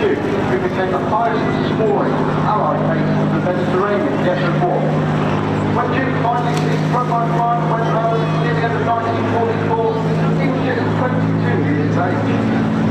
June, we became the highest scoring Allied base of the Mediterranean yet before. When June finally ceased frontline fire and went home near the end of 1944, he was just 22 years of age.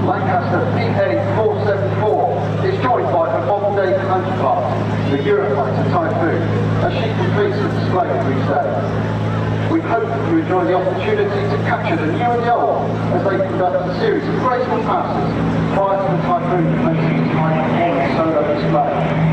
Lancaster PA474 is joined by her modern-day counterpart, the Eurofighter Typhoon, as she completes the display each day. We hope you enjoy the opportunity to capture the new and the old as they conduct a series of graceful passes prior to the Typhoon commencing its high-performance solo display.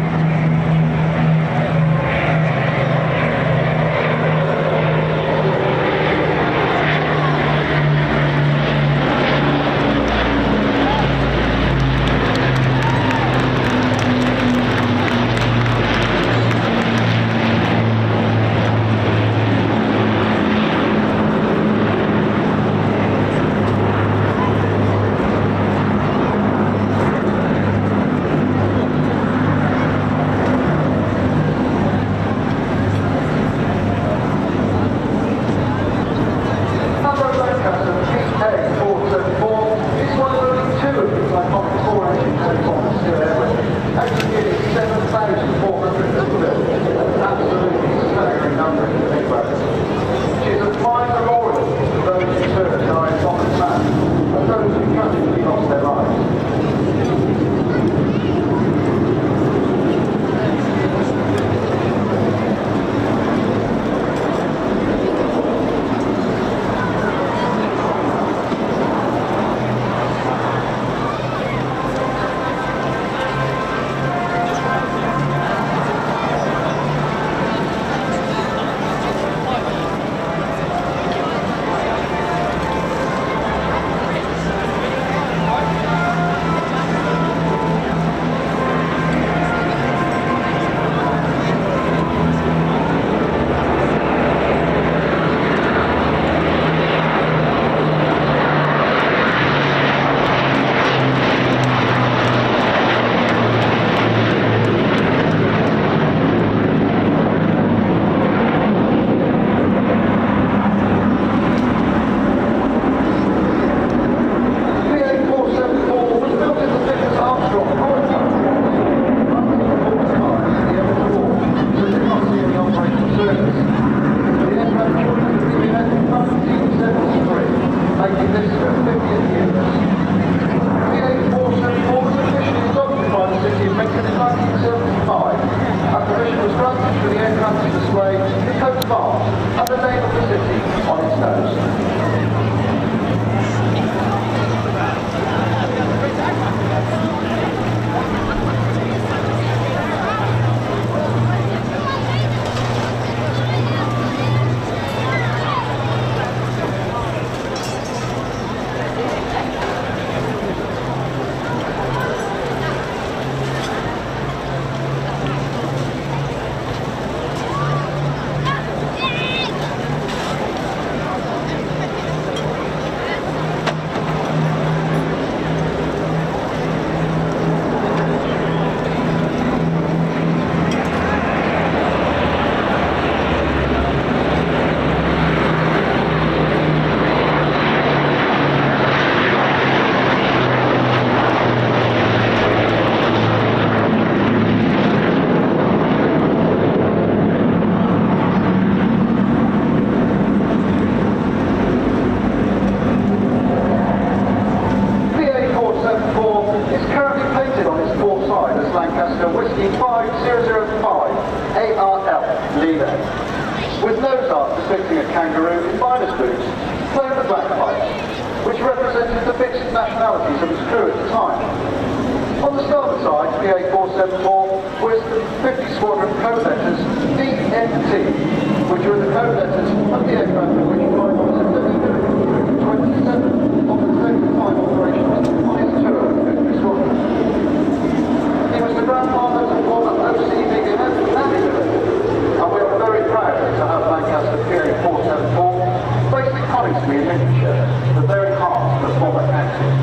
making this their 50th year. VA474 was officially adopted by the City of Lincoln in 1975. And permission was granted for the aircraft to display the coat of arms and the name of the city on its nose. Lancaster Whiskey 5005 ARL leader, with nose art depicting a kangaroo in miner's boots playing the bagpipes, which represented the mixed nationalities of its crew at the time. On the starboard side, VA474 was the 50 Squadron code letters DNT, which were the code letters of the aircraft in which flight officer W. 27 of the 35 operations on his tour of the 50 Squadron. He was the grandfather of former OC Big Navy, and we are very proud to have Lancaster VA474 based in Coningsby in Lincolnshire, the very heart of the former active.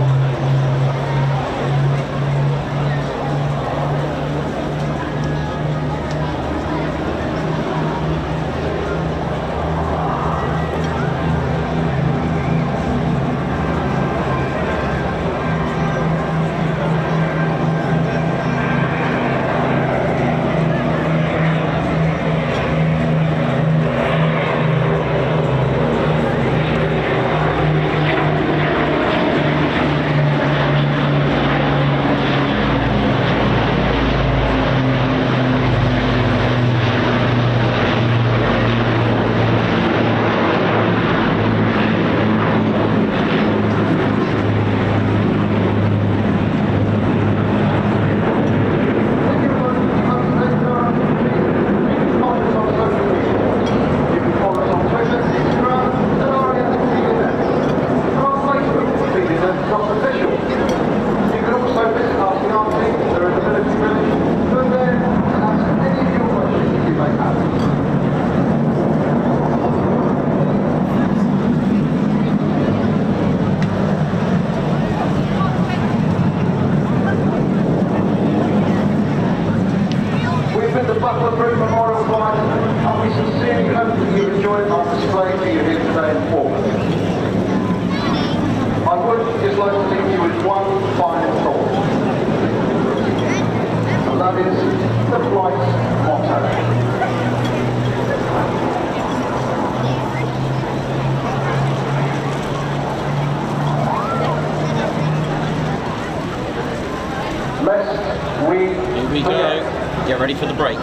Here we go. Get ready for the break.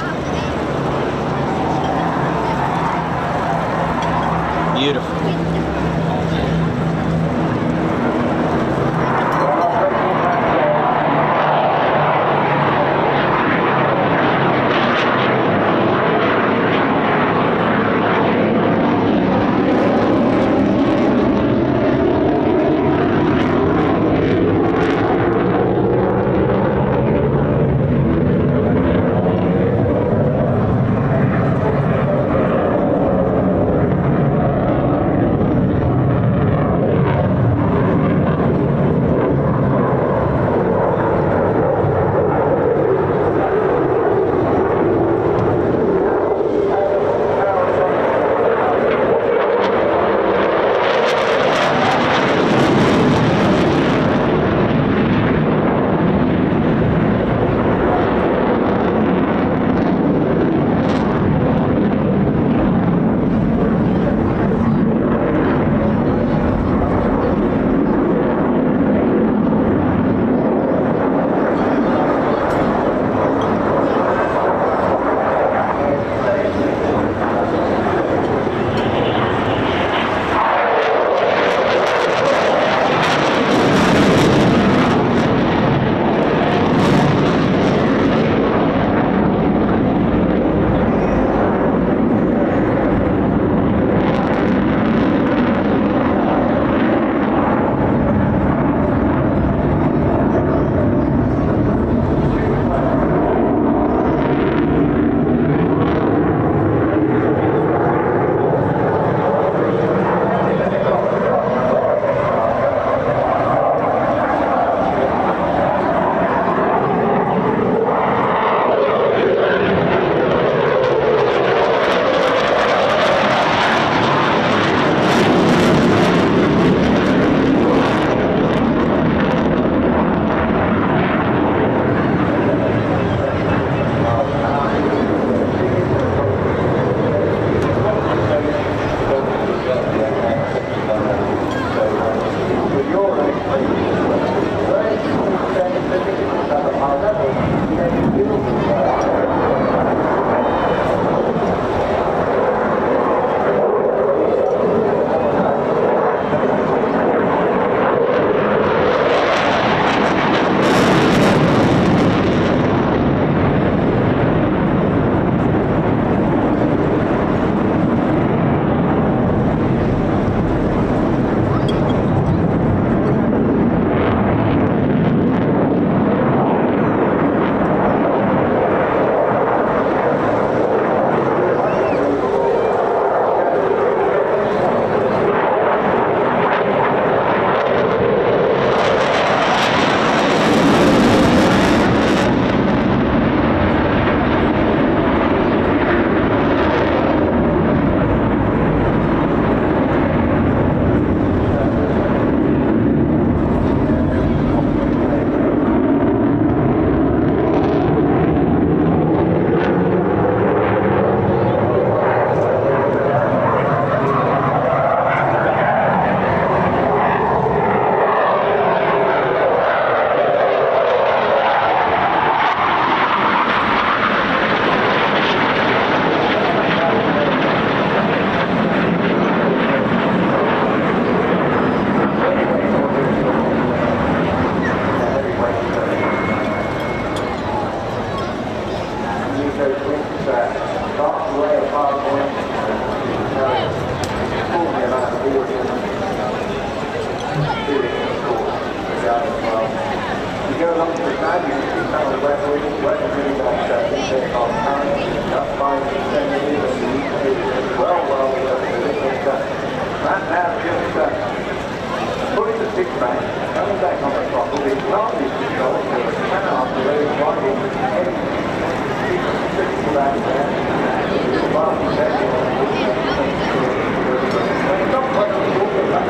Beautiful. six back, coming back on the throttle, the advantage control, so the cannon after those driving heavy, to that there, and the advantage there, not quite on the water,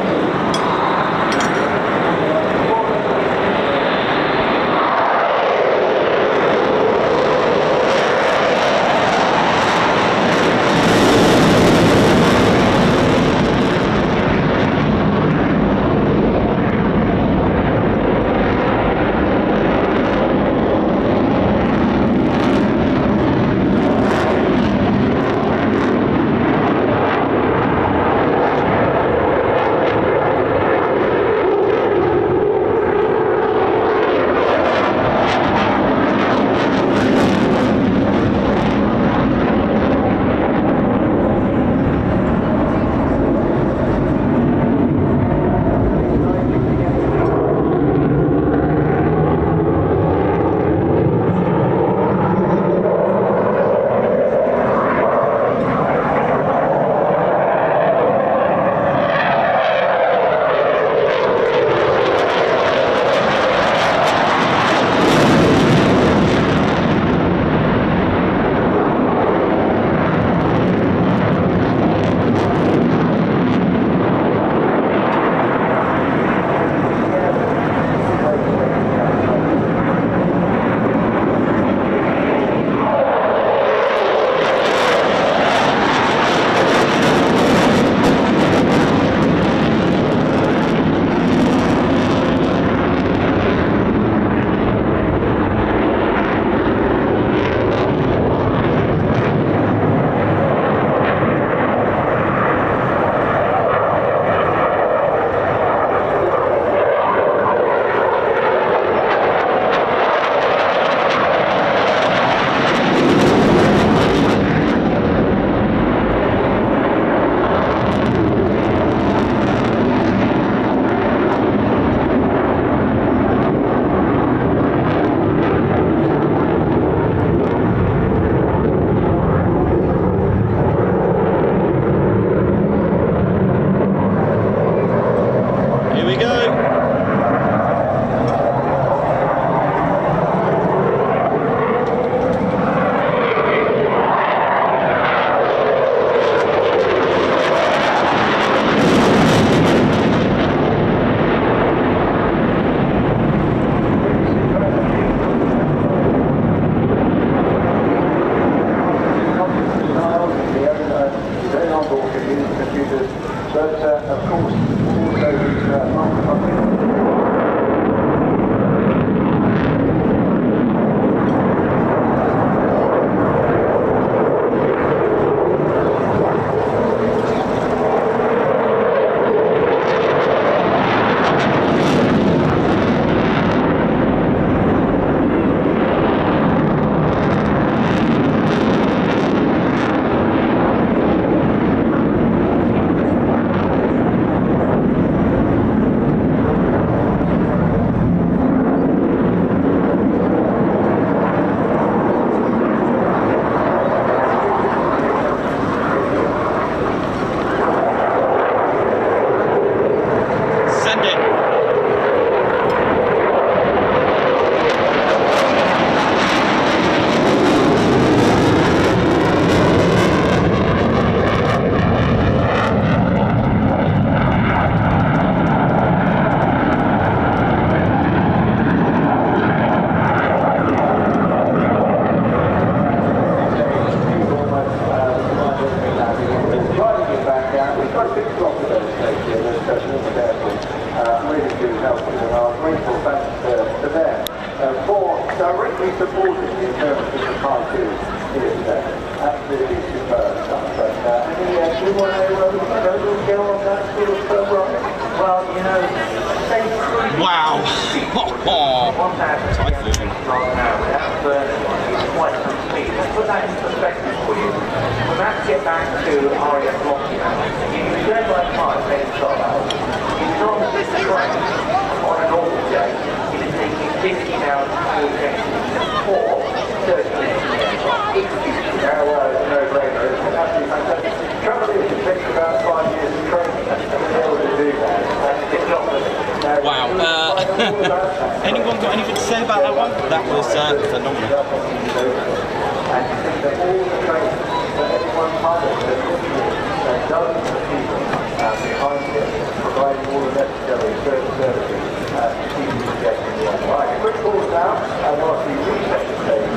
directly supported in terms of the cartoon here today. Absolutely superb stuff. But any do you want to go on that sort of ride? Well, you know, stay true. Wow. Typhoon. Without burning is quite some speed. Let's put that in perspective for you. When that get back to RAF Lockyer, if you go by 5 days start, it's on this train on a normal day, it is taking 50 hours to or 30 minutes. It's no brainer. It's absolutely fantastic. The trouble is, it takes about 5 years of training to be able to do that. It's not that Wow. Anyone got anything to say about that one? That was phenomenal. And you think that all the training that everyone pilots and does for the people behind it, providing all the necessary services to keep the jet in the air. Right, quick pause now, and whilst we reset the stage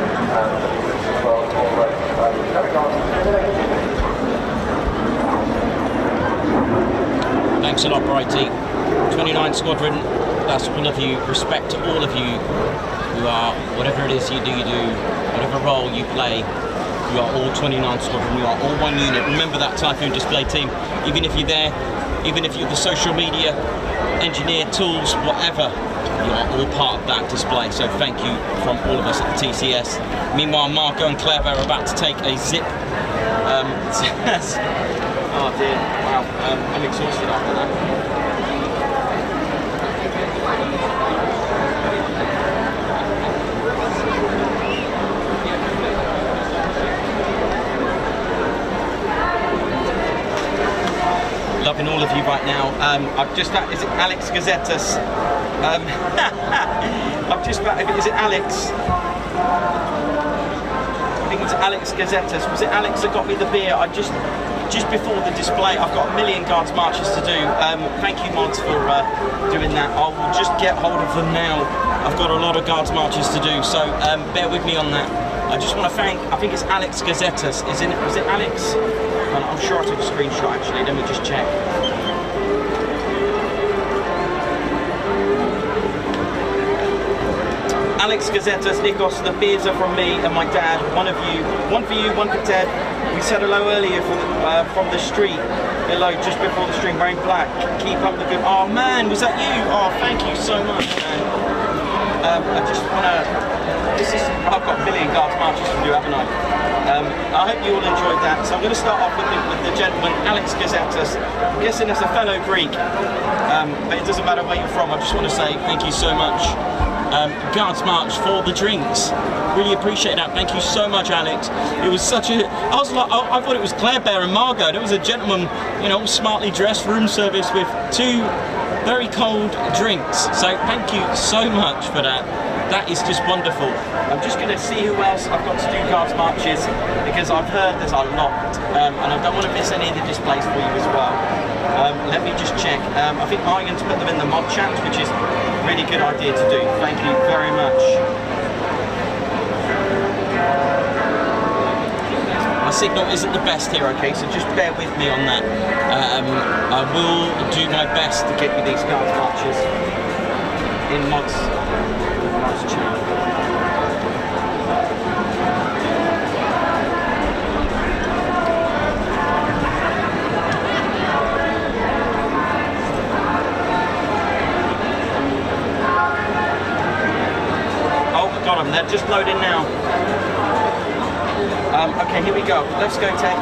for the operation, carry on in the next few minutes. Thanks a lot, Brighty. 29 Squadron, that's all of you. Respect to all of you who are, whatever it is you do, whatever role you play, you are all 29 Squadron, you are all one unit. Remember that Typhoon display team, even if you're there, even if you're the social media, engineer, tools, whatever, you are all part of that display. So thank you from all of us at the TCS. Meanwhile, Marco and Claire are about to take a zip. Oh dear, wow, I'm exhausted after that. Loving all of you right now. I've just is it Alex Gazettas? I've just about, is it Alex? I think it's Alex Gazettas. Was it Alex that got me the beer? Just before the display, I've got a million guards marches to do. Thank you, mods, for doing that. I will just get hold of them now. I've got a lot of guards marches to do, so bear with me on that. I just want to thank, I think it's Alex Gazettas. Was it Alex? I'm sure I took a screenshot actually, let me just check. Alex Gazettas, Nikos, the beers are from me and my dad. One for you, one for Ted. We said hello earlier from the street below, just before the stream, wearing black. Keep up the good. Oh man, was that you? Oh, thank you so much, man. I just want to. I've got a million guards marches to do, haven't I? I hope you all enjoyed that. So I'm going to start off with the gentleman, Alex Gazettas. I'm guessing as a fellow Greek, but it doesn't matter where you're from. I just want to say thank you so much. Guards March for the drinks. Really appreciate that. Thank you so much, Alex. It was such a. I was like, I thought it was Claire Bear and Margot. There was a gentleman, you know, smartly dressed, room service with 2 very cold drinks. So thank you so much for that. That is just wonderful. I'm just going to see who else I've got to do guards marches, because I've heard there's a lot, and I don't want to miss any of the displays for you as well. Let me just check. I think Argen's put them in the mod chat, which is a really good idea to do. Thank you very much. My signal isn't the best here, okay, so just bear with me on that. I will do my best to get you these guards marches in mods channel. Oh, got them, they're just loading now. Okay, here we go. Let's go, Ted.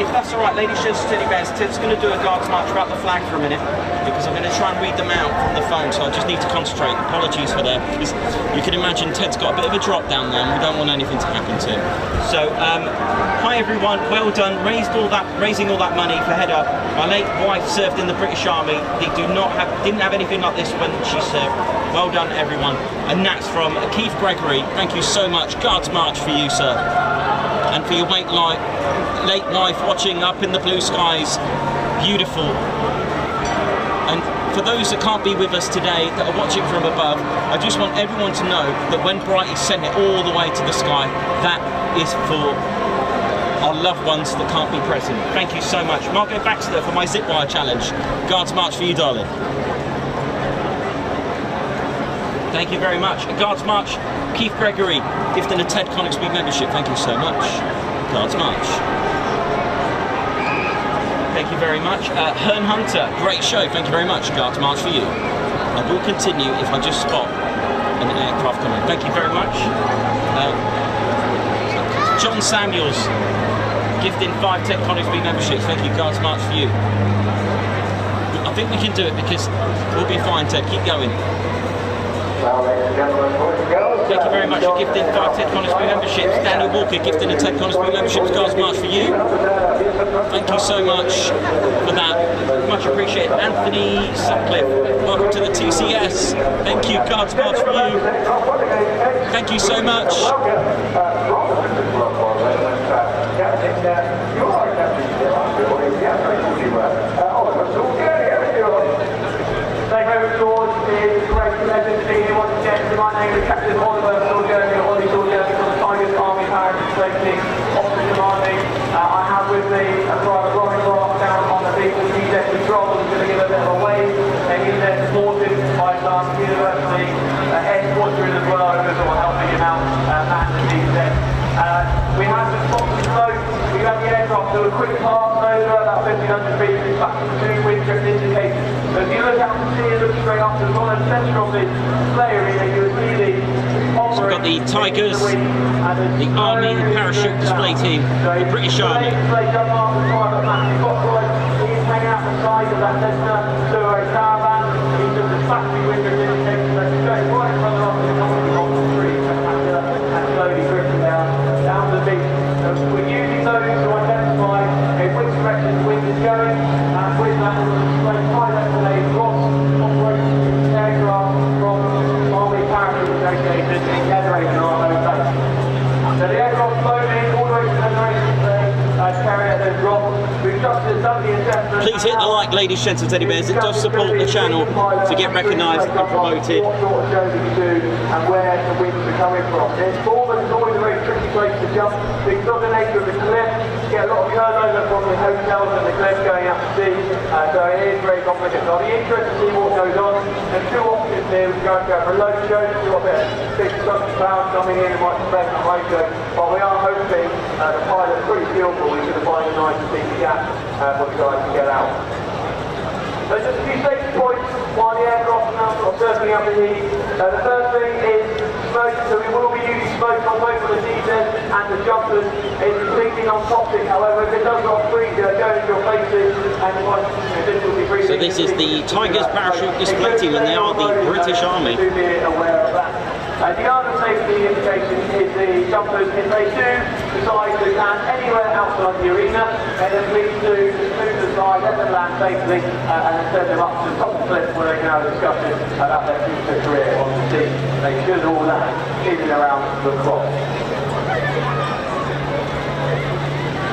If that's all right, ladies, gents, teddy bears, Ted's going to do a guards march about the flag for a minute, because I'm going to try and read them out from the phone, so I just need to concentrate. Apologies for that, because you can imagine Ted's got a bit of a drop down there, and we don't want anything to happen to him. So, hi everyone, well done. Raising all that money for Head Up. My late wife served in the British Army. They didn't have anything like this when she served. Well done, everyone. And that's from Keith Gregory. Thank you so much. Guards march for you, sir. And for your late wife watching up in the blue skies. Beautiful. And for those that can't be with us today, that are watching from above, I just want everyone to know that when Brighty sent it all the way to the sky, that is for our loved ones that can't be present. Thank you so much. Margot Baxter for my zip wire challenge. Guards march for you, darling. Thank you very much. Guards march, Keith Gregory, gifting a Ted Coningsby membership. Thank you so much. Guards march. Thank you very much. Hearn Hunter, great show. Thank you very much. Guards march for you. I will continue if I just spot an aircraft coming. Thank you very much. John Samuels, gifting 5 Ted Coningsby memberships. Thank you. Guards march for you. I think we can do it, because we'll be fine, Ted. Keep going. Well, ladies and gentlemen, boys and girls. Thank you very much for gifting 5 Ted Conisby memberships. Daniel Walker gifting a Ted Conisby membership. Guys March for you. Thank you so much for that. Much appreciated. Anthony Sutcliffe, welcome to the TCS. Thank you. Cards March for you. Thank you so much. Thank you very much, it's a great pleasure to be here once again. My name is Captain Oliver Sorgoni, Ollie Sorgoni from the Tigers Army Power Safety Officer Commanding. I have with me a private Robin Rock down on the vehicle DZ control. I'm going to give a bit of a wave. He's there supported by some University head squadron as well, who are helping him out man the DZ. We have some spots of smoke. We have the aircraft do a quick pass over about 1,500 feet back to the wind drift indicators. So if you look out to sea and look straight up to the bottom centre of the display arena, you will see the So we've got the Tigers, the Army parachute display team, the British Army. He's hanging out the side of that Cessna 208 caravan. He's just a factory wind drift indicator that's going right in front of us in the company of the street and slowly drifting down the beach. So we're using those to identify which direction the wind is going, and with that we'll display pilot a Royce operating aircraft from Army Parachute Negotiators in Netherhaven on our home base. So the aircraft's loading all the way to the Netherhaven carrier has dropped. We've just done the assessment. Please hit the like, ladies, gents and teddy bears. It does support the channel to get recognised and promoted. What sort of shows you do and where the winds are coming from. Bournemouth is always a very tricky place to jump because of the nature of the cliff. You get a lot of turnover from the hotels and the cliff going out to sea. So it is very complicated. So I'll be interested to see what goes on. There's two options here. We can go for a low show. We've got a bit of big clouds coming in and might spread on the high show. But we are hoping the pilot's pretty skillful. He's going to find a nice big gap for the guys to get out. So just a few safety points while the aircraft is now sort of circling up in the heat. The first thing is smoke, so we will be using smoke on both of the DZ and the jumpers. It's completely non-toxic, however, if it does not freeze, it'll go into your faces and you might difficulty breathing. So this is the Tigers parachute display team, and they are the British Army. To be aware of that. The other safety indication is the jumpers. If they do decide to land anywhere outside the arena, then please do move to the side, let them land safely, and then send them up to the top of the cliff where they can have a discussion about their future career on the sea. They should all land in and around the cross.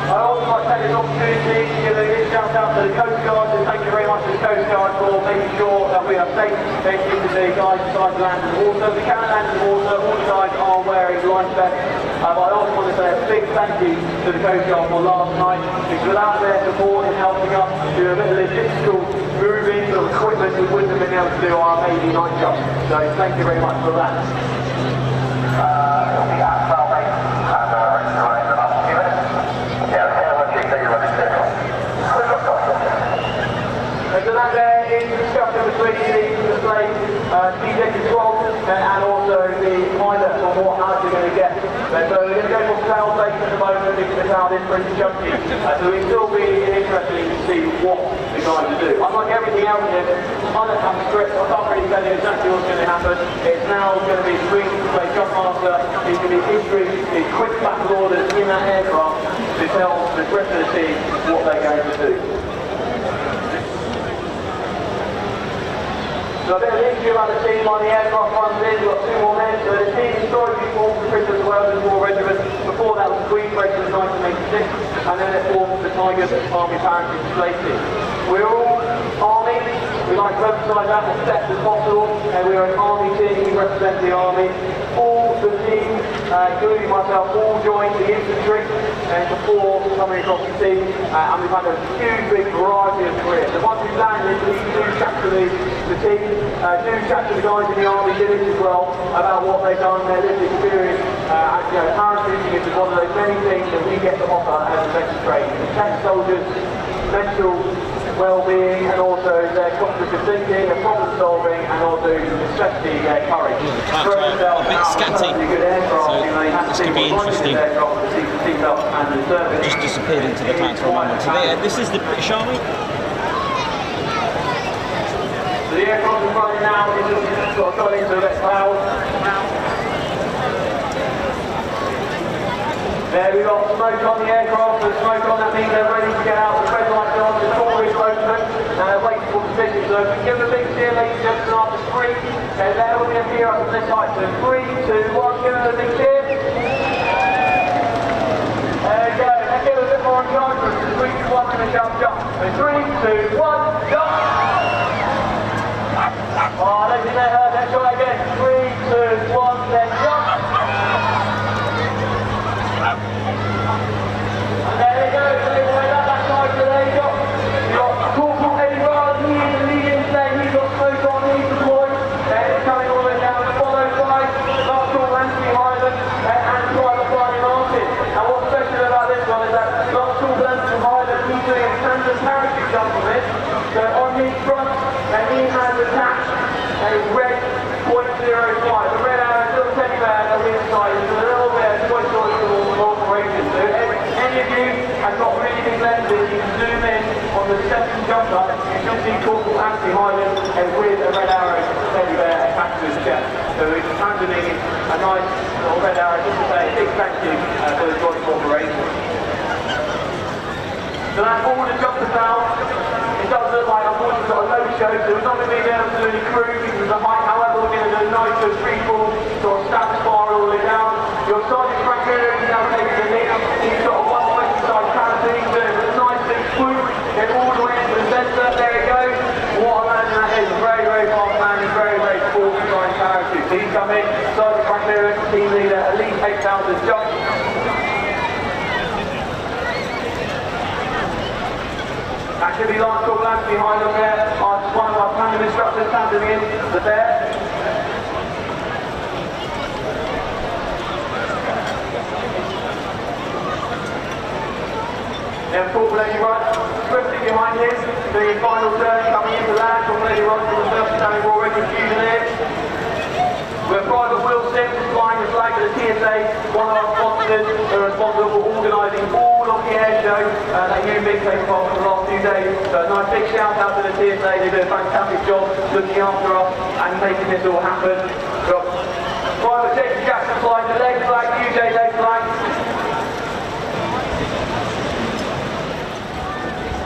I'd also like to take this opportunity to give a big shout out to the Coast Guard, and thank you very much to the Coast Guard for making sure that we are safe keeping the guys inside the land and water. We can land in the water, all the guys are wearing life vests. But I also want to say a big thank you to the Coast Guard for last night, because without their support in helping us do a bit of logistical moving of equipment, we wouldn't have been able to do our amazing night jump. So thank you very much for that. So that there is discussion between the display DZ control and also the pilot on what house you're going to get. So we're going to go for cloud base at the moment because the cloud is pretty chunky. So we'll still be interesting to see what the guys will do. Unlike everything else here, I don't have a script, I can't really tell you exactly what's going to happen. It's now going to be swing to play jump master. He's going to be issuing his quick battle orders in that aircraft to tell the rest of the team what they're going to do. So a bit of history about the team while the aircraft runs in. We've got two more men. So the team historically formed the Christmas Wales War Regiment. Before that was Queen Regiment 1986, and then it formed the Tigers Army Parachute Display Team. We're all Army. We like to emphasise that as best as possible. And we're an Army team. We represent the Army. All the team, including myself, all joined the infantry before coming across the sea. And we've had a huge, big variety of careers. So once we've landed, we do chat to the team. Do chat to the guys in the Army village as well about what they've done, their lived experience. Parachuting is one of those many things that we get to offer as a veteran trade. It protects soldiers, mental well-being, and also their cognitive thinking and problem solving, and also especially their courage. A bit scatty, so this could be interesting. Just disappeared into the clouds for a moment. So this is the British Army. The aircraft is running now, it's just got into the cloud. There we've got smoke on the aircraft, the smoke on, that means they're ready to get out, the red light's on, the door is open, and they're waiting for position. So if we give them a big steer, ladies and gentlemen, after 3, and they're all going to appear up to this height. So 3, 2, 1, give them a big steer. There we go, let's give it a bit more encouragement. 3, 2, 1, and a jump, jump. So 3, 2, 1, jump! Oh, I don't think they heard, let's try again. 3, 2, 1, then jump! There you go, so they went up that side, so there you got Corporal Eddie Ryan, he is the leading today, he's got smoke on, he's deployed, he's coming all the way down, followed by Last Corporal Anthony Hyland and Private Brian Martin. Now what's special about this one is that Last Corporal Anthony Hyland, he's doing a tandem parachute jump on this, so on his front, and he has attached a red .05, the red arrow, little teddy bear on the inside, is a little bit of Toy Story operation. So any of you have got really big lenses, you can zoom in on the second jump up, you can see Corporal Anthony Hyland with a red arrow teddy bear attached to his chest. So it's underneath a nice little red arrow just to say a big thank you for the joint cooperation. So that's all the jumpers out. It does look like unfortunately we've got a low show, so we're not going to be able to do any crew because of the height. However, we're going to do a nice free fall, sort of stack spire all the way down. Your Sergeant Frank Miller is now taking the lead. He's got a one-way side canopy, he's doing a nice big swoop, get all the way into the centre. There you go. What a man that is, a very, very fast man, he's very, very sporty flying parachute. So he's come in, Sergeant Frank Miller, team leader, at least 8,000 jumps. That should be Lance Corporal Anthony Hyland there, one of our tandem instructors standing in the bear. Then Corporal Eddie Rudd, swiftly behind him, doing his final turn, coming into land. Corporal Eddie Rudd from the first standing raw red confusion. We're Private Will Sims, flying the flag of the TSA, one of our sponsors, who are responsible for organising all of the air show that you've been taking part for the last few days. So a nice big shout out to the TSA, they do a fantastic job looking after us and making this all happen. Private Jason Jackson flying the leg flag, UJ leg flag.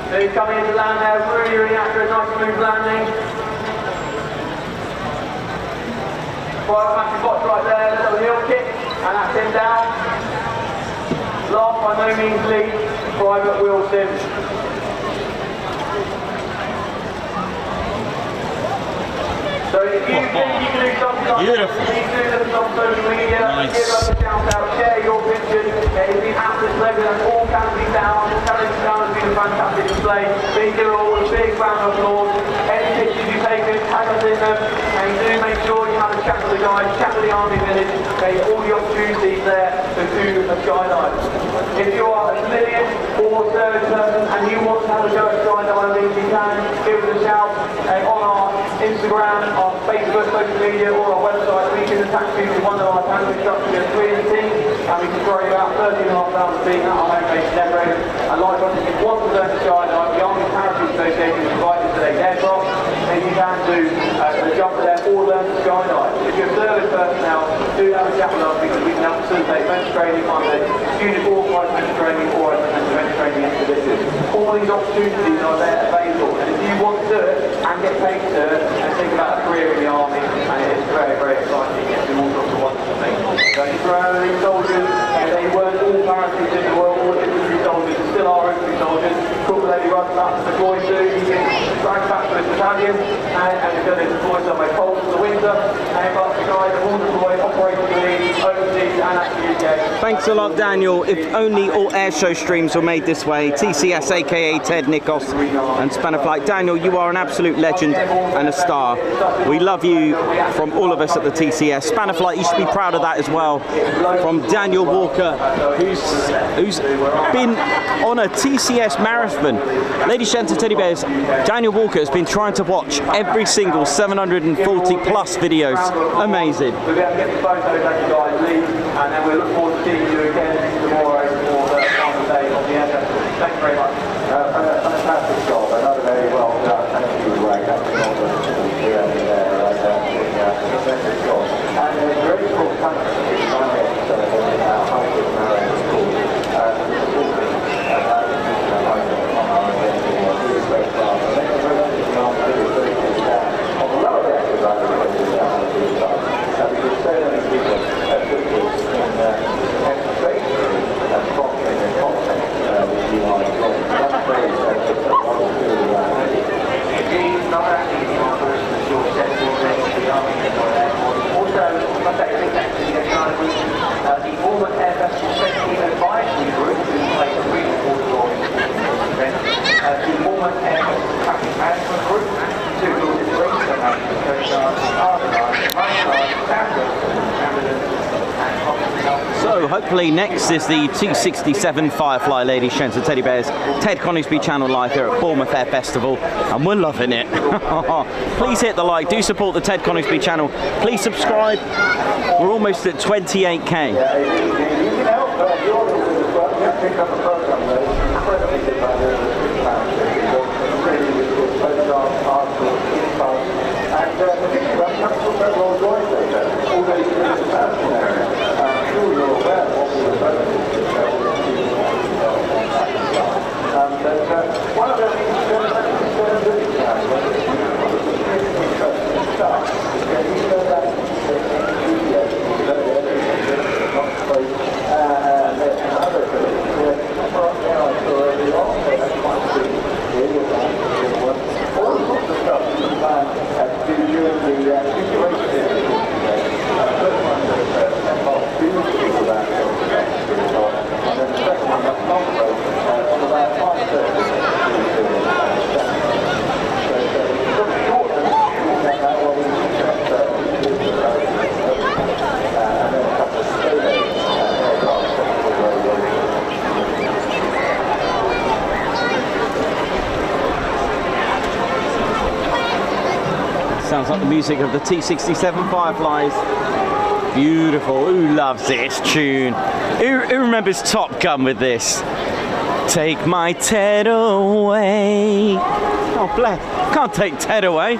So he's coming into land there, really, really after a nice smooth landing. Private Matthew Box right there, a little heel kick, and that's him down. Last by no means least, Private Will Sims. So if you think you can do something like that, please do this on social media, give us a shout out, share your pictures. It'll be absolute pleasure, that's all canopy down, challenge down has been a fantastic display. Please give it all a big round of applause. Any pictures you take, tag us in them, and do make sure you have a chat with the guys, chat with the Army Village, all the opportunities there to do a skydive. If you are a civilian or service person and you want to have a go at skydiving, you can give us a shout on our Instagram, our Facebook, social media, or our website. We can attach you to one of our tandem instructors in 3 in the team, and we can throw you out 13,500 feet at our home base in Denver. And likewise, if you want to learn to skydive, the Army Parachute Association is invited today's aircraft, and you can do the jump there or learn to skydive. If you're a service personnel, do have a chat with us because we can help facilitate bench training on the unit authorised bench training or bench training expeditions. All these opportunities are there available, and if you want to do it and get paid to do it and think about a career in the Army, and it is very, very exciting. It's all sorts of wonderful things. So for our these soldiers, they weren't all parachutes in the world, all infantry soldiers, they still are infantry soldiers. Corporal Eddie Rudd up to deploy to, he's been dragged back to his battalion, and he's going to deploy somewhere cold for the winter, but the guys are all deployed operationally, overseas and actually UK. Thanks a lot, Daniel. If only all airshow streams were made this way. TCS, aka Ted Nikos and Spitfire. Daniel, you are an absolute legend and a star. We love you from all of us at the TCS. Spitfire, you should be proud of that as well. From Daniel Walker, who's been on a TCS marathon. Ladies and gentlemen, teddy bears, Daniel Walker has been trying to watch every single 740 plus videos. Amazing. We'll be able to get the photos as you guys leave, and then we look forward to seeing you again tomorrow for the final day of the Air Festival. Thanks very much. Fantastic job, another very well done. Thank you, Captain Norton, here and there. Tremendous job. And a very cool country, so 100 Marines. So hopefully next is the 267 Firefly Ladies Gents and Teddy Bears Ted Coningsby channel live here at Bournemouth Air Festival, and we're loving it. Please hit the like, do support the Ted Coningsby channel, please subscribe. We're almost at 28k. Sounds like the music of the T67 Fireflies. Beautiful. Who loves this tune? Who remembers Top Gun with this? Take my Ted away. Oh, bless. Can't take Ted away.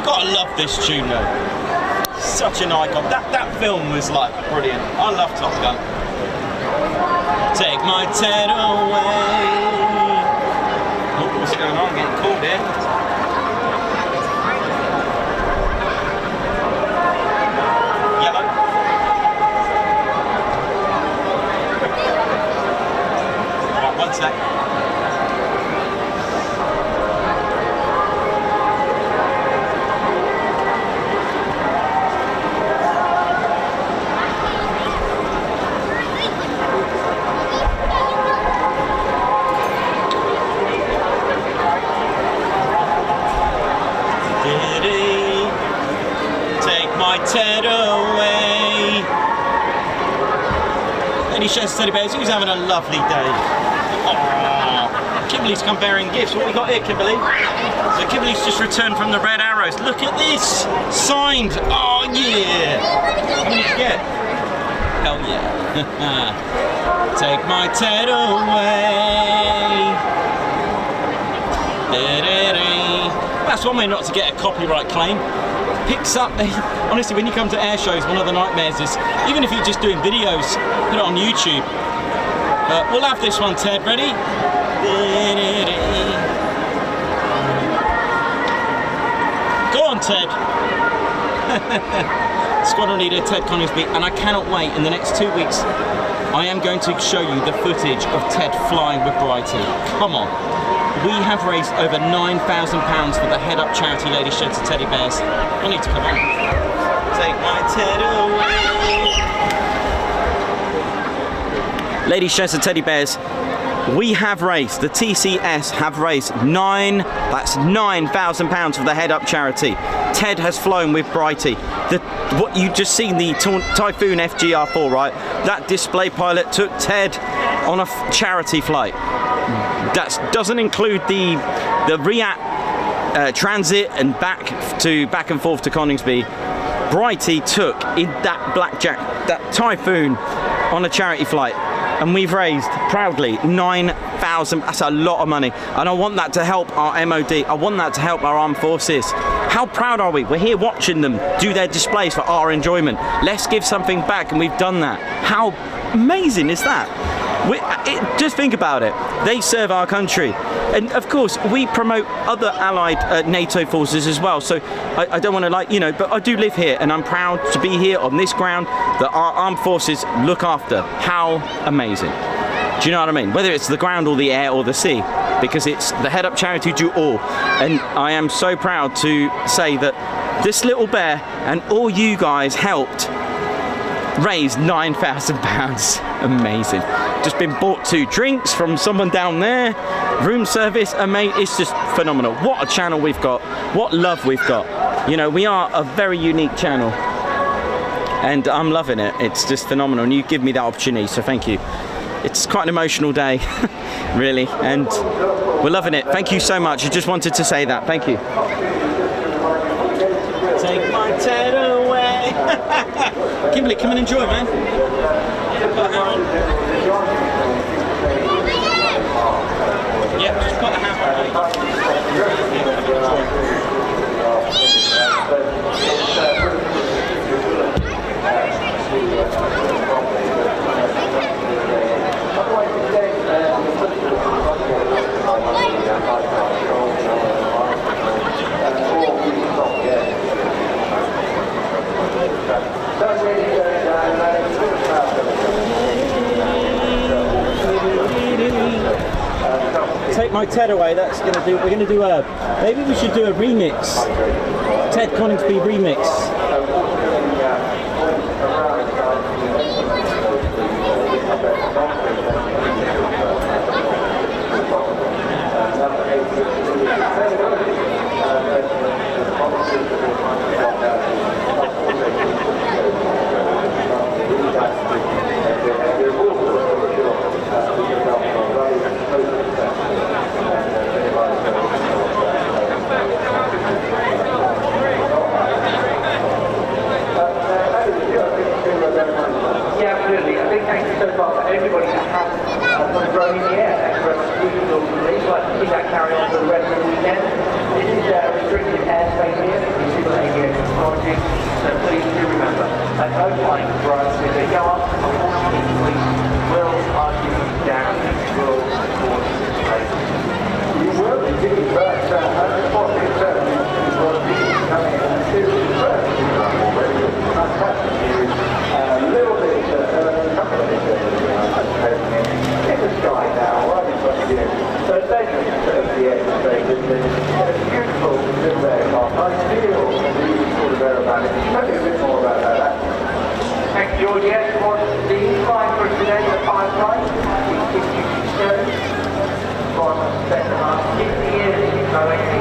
I love this tune though. Such an icon. That film was like brilliant. I love Top Gun. Take my Ted away. Oh, what's going on? I'm getting called here. Yellow. Right, one sec. Ted away. Lady Chess Teddy Bears, who's having a lovely day? Oh, Kimberly's come bearing gifts. What we got here, Kimberly? So Kimberly's just returned from the Red Arrows. Look at this! Signed! Oh yeah! What did you get? Hell yeah. Take my Ted away. That's one way not to get a copyright claim. Picks up, honestly, when you come to air shows, one of the nightmares is, even if you're just doing videos, put it on YouTube. We'll have this one, Ted. Ready? Go on, Ted. Squadron leader Ted Coningsby, and I cannot wait. In the next 2 weeks, I am going to show you the footage of Ted flying with Brighty. Come on. We have raised over £9,000 for the Head Up charity, Lady Sheds and Teddy Bears. I need to come on. Take my Ted away. Lady Sheds and Teddy Bears, we have raised, the TCS have raised £9,000 for the Head Up charity. Ted has flown with Brighty. What you just seen, the Typhoon FGR4, right? That display pilot took Ted on a charity flight. That doesn't include the transit and back and forth to Coningsby. Brighty took in that that Typhoon on a charity flight, and we've raised proudly £9,000. That's a lot of money, and I want that to help our MOD. I want that to help our armed forces. How proud are we? We're here watching them do their displays for our enjoyment. Let's give something back, and we've done that. How amazing is that? Just think about it. They serve our country, and of course we promote other allied NATO forces as well. So I don't want to but I do live here, and I'm proud to be here on this ground that our armed forces look after. How amazing. Do you know what I mean? Whether it's the ground or the air or the sea, because it's the Head Up Charity Do All, and I am so proud to say that this little bear and all you guys helped raise £9,000. Amazing. Just been bought 2 drinks from someone down there, room service, amazing. It's just phenomenal. What a channel we've got, what love we've got. You know, we are a very unique channel and I'm loving it. It's just phenomenal, and you give me that opportunity, so thank you. It's quite an emotional day really, and we're loving it. Thank you so much. I just wanted to say that. Thank you. Take my Ted away. Kimberly, come and enjoy, man. Yeah, just put a hat on. Take my Ted away. That's gonna do. We're gonna do a. Maybe we should do a remix. Ted Coningsby remix. Yeah, absolutely. I think thank you so far for everybody that has put a drone in the air. Thank you very much. We'd like to see that carry on for the rest of the weekend. This is restricted airspace here. You see what aviation technology. So please do remember that no flying drones, if they go up, unfortunately, police will argue you down and will report this place. You will indeed, but unfortunately, certainly, will be coming in a serious threat. Fantastic news. A little bit, a couple of minutes in the sky now, right in front of you. So basically, of the airspace, it's a beautiful little aircraft. I feel really sort of aerobatic. Tell me a bit more about that. Thank you, George. Yes, was the flying for today, the Firefly. We keep you concerned. For the second half, 60 years, so 18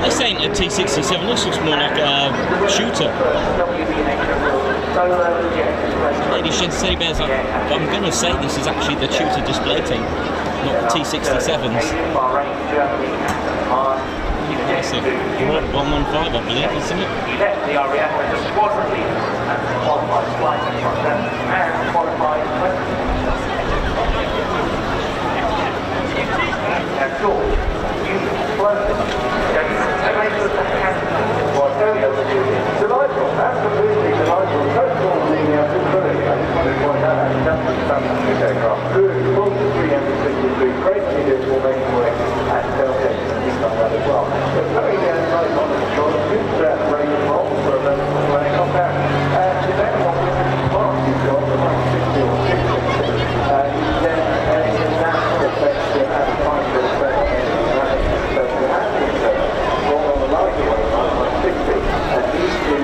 This ain't a T67, this looks more like a shooter. Ladies and teddy bears, I'm going to say this is actually the Tutor Display team, not the T67s. Impressive. You're on 115, I believe, isn't it? He left the RAF as a squadron leader and qualified flight instructor and qualified George, you flown delightful, absolutely delightful. First of all, the facility, I just want to point out, that's a fantastic aircraft. Good, full to 363, great leaders will make work at tailgates and things like that as well. But very nice on the control, good range of roll for a vertical flying up there. And depending on which part you've got, the like 60 or 66, you get an international effect and a final effect. So you have to roll on the line here, like 60, and these two,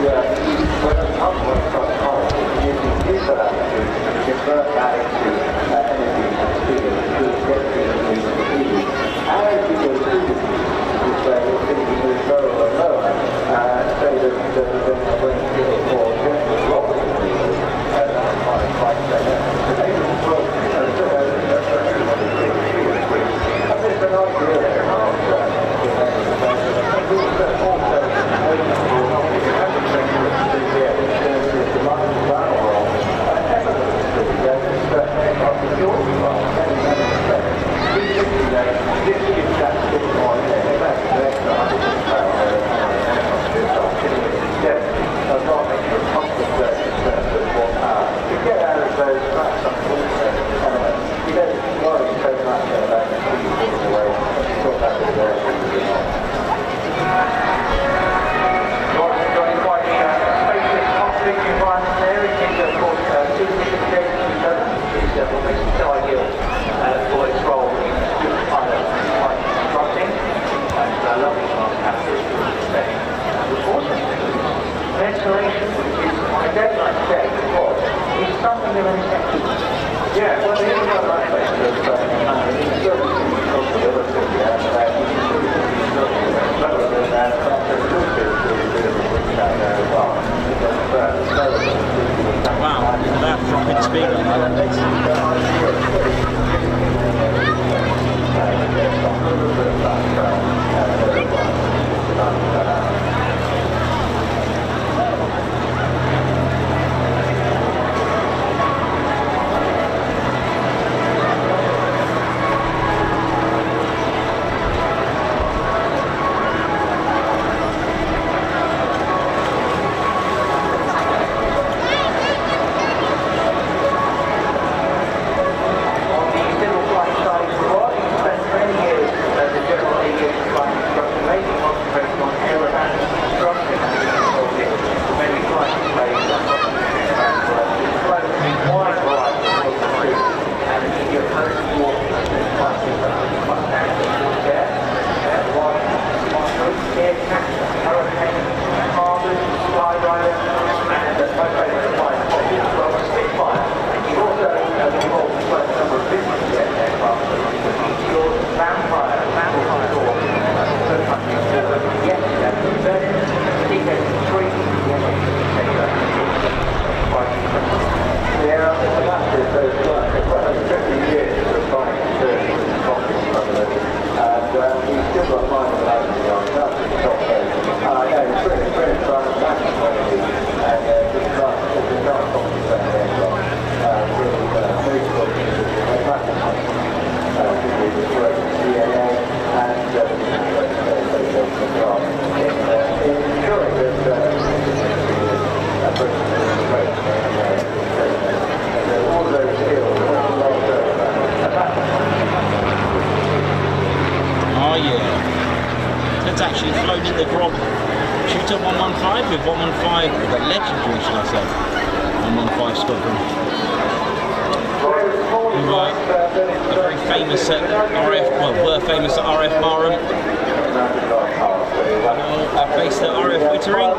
when it comes when it comes home, you can use that attitude to convert that into energy and speed to get to the speed. As you go through this, you're thinking move lower and lower, so that when you get it more gentle rolling, that's quite better. The name of the book, and there's an idea there Tutor 115 with 115, the legendary, should I say, 115 squadron. Right, a very famous at RF, well, were famous at RF Barham. Based at RF Wittering.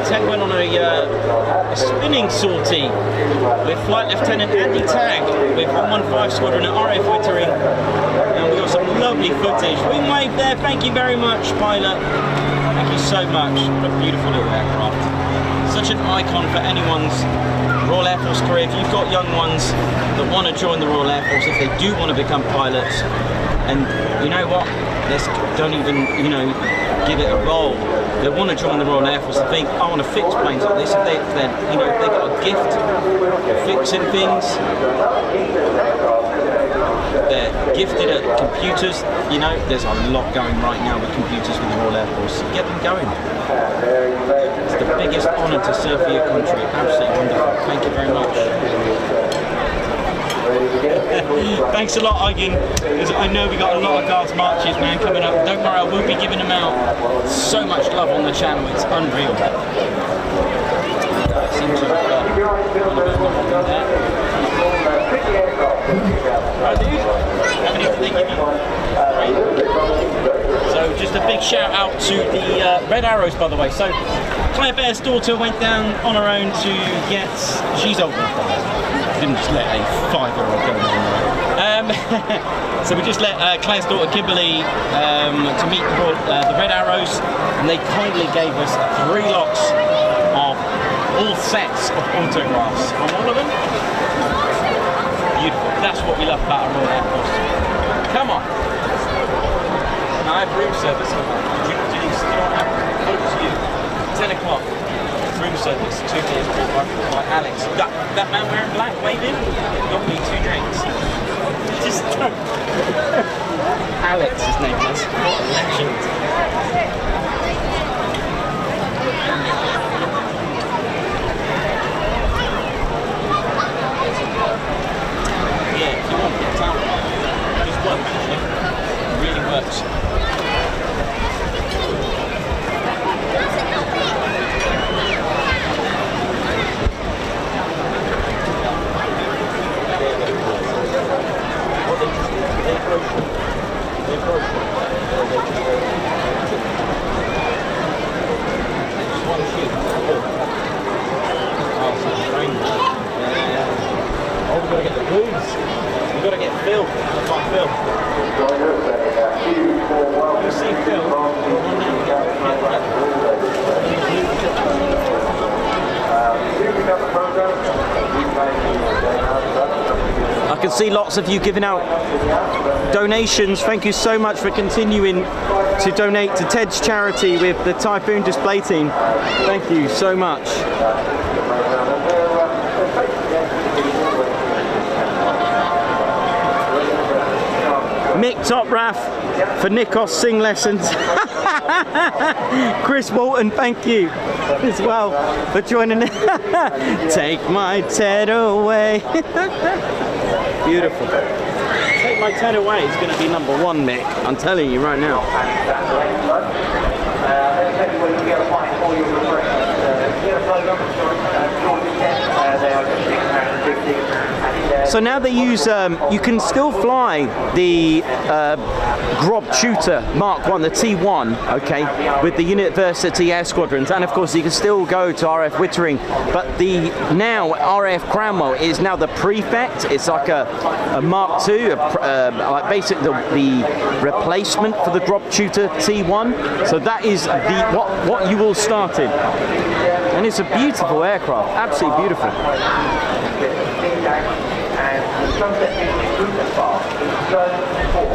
Ted went on a spinning sortie with Flight Lieutenant Andy Tagg with 115 Squadron at RF Wittering, and we got some lovely footage. Wing wave there, thank you very much, pilot. Thank you so much. What a beautiful little aircraft. such an icon for anyone's Royal Air Force career. If you've got young ones that want to join the Royal Air Force, if they do want to become pilots, and you know what, don't even, you know, give it a roll. They want to join the Royal Air Force and think, I want to fix planes like this. If they've got a gift for fixing things, they're gifted at computers. You know, there's a lot going right now with computers with the Royal Air Force. Get them going. It's the biggest honour to serve for your country. Absolutely wonderful. Thank you very much. Thanks a lot, Eigen. I know we got a lot of guards marches, man, coming up. Don't worry, I will be giving them out. So much love on the channel, it's unreal. So just a big shout out to the Red Arrows, by the way. So Claire Bear's daughter went down on her own to get, she's old enough, by the way. Didn't just let a 5-year-old go down the road. So we just let Claire's daughter Kimberly to meet the Red Arrows, and they kindly gave us 3 lots of all sets of autographs on all of them. Beautiful. That's what we love about our Royal Air Force. Come on. Now I have room service. Do you not have you? 10 o'clock. Room service, 2 beers by Alex. That man wearing black waving? Got me 2 drinks. Just Alex, his name was. What a legend. Yeah, if you want to get out, just work actually. It really works. Oh, we've got to get the booze. We've got to get Phil. I'll find Phil. You see Phil? I can see lots of you giving out donations. Thank you so much for continuing to donate to Ted's charity with the Typhoon Display team. Thank you so much. Mick Toprath for Nikos sing lessons. Chris Walton, thank you as well for joining. Take my Ted away. Beautiful. Take my Ted away is going to be #1, Mick. I'm telling you right now. So now they use, you can still fly the Grob Tutor Mark 1, the T1, okay, with the University Air Squadrons, and of course you can still go to RF Wittering, but the now RF Cranwell is now the Prefect. It's like a Mark II, like basically the replacement for the Grob Tutor T1. So that is the what you all started, and it's a beautiful aircraft, absolutely beautiful. And the sunset is super fast, it's zone 4.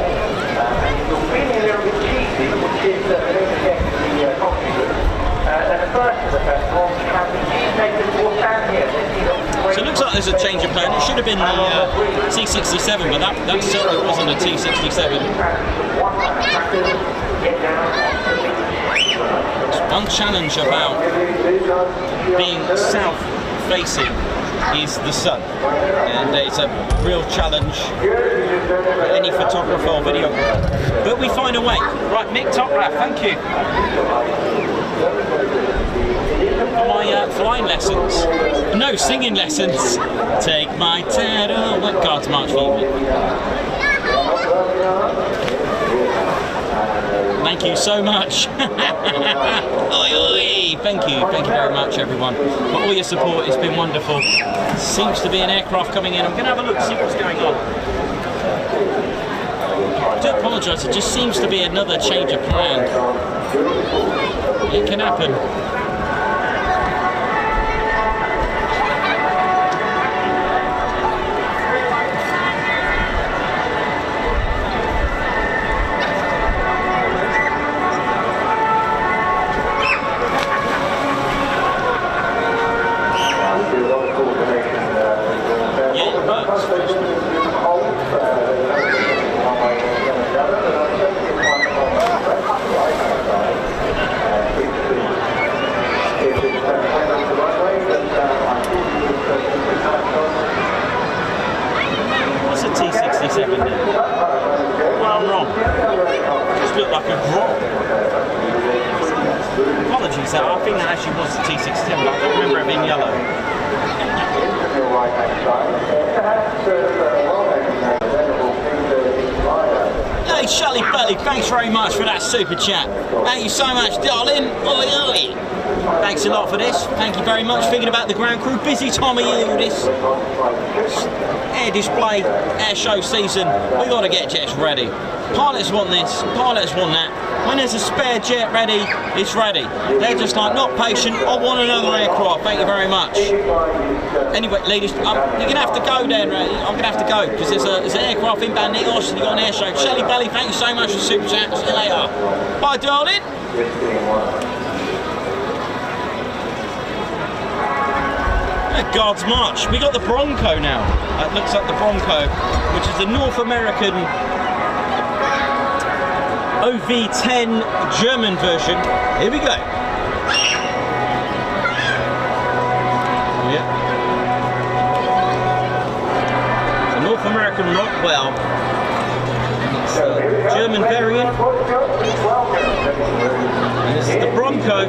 And you're feeling a little bit cheesy, which is that they're going to get the coffee room. And the first of the festival, we have the cheesemakers will stand here. So it looks like there's a change of plan. It should have been the T67, but that certainly wasn't a T67. One challenge about being south-facing is the sun, and it's a real challenge for any photographer or videographer, but we find a way. Right, Mick Toprath, thank you for my flying lessons, no, singing lessons. Take my Ted away. Guards march for you. Thank you so much. Oi, oi. Thank you very much everyone for all your support. It's been wonderful. Seems to be an aircraft coming in. I'm going to have a look to see what's going on. I do apologise, it just seems to be another change of plan. It can happen. T67 there. Well, I'm wrong. Just looked like a grot. Apologies, I think that actually was the T67, but I don't remember it being yellow. Hey, Shelley Belly, thanks very much for that super chat. Thank you so much, darling. Oi, oi. Thanks a lot for this. Thank you very much. Thinking about the ground crew. Busy time of year, all this. Air display, air show season. We got to get jets ready. Pilots want this, pilots want that. When there's a spare jet ready, it's ready. They're just like, not patient, I want another aircraft, thank you very much. Anyway, ladies, you're going to have to go there, I'm going to have to go, because there's an aircraft inbound near us, and you've got an air show. Shelley Belly, thank you so much for the super chat, see you later. Bye, darling. Guards March. We got the Bronco now. That looks like the Bronco, which is the North American OV10 German version. Here we go. Yeah. The North American Rockwell. It's the German variant. And this is the Bronco.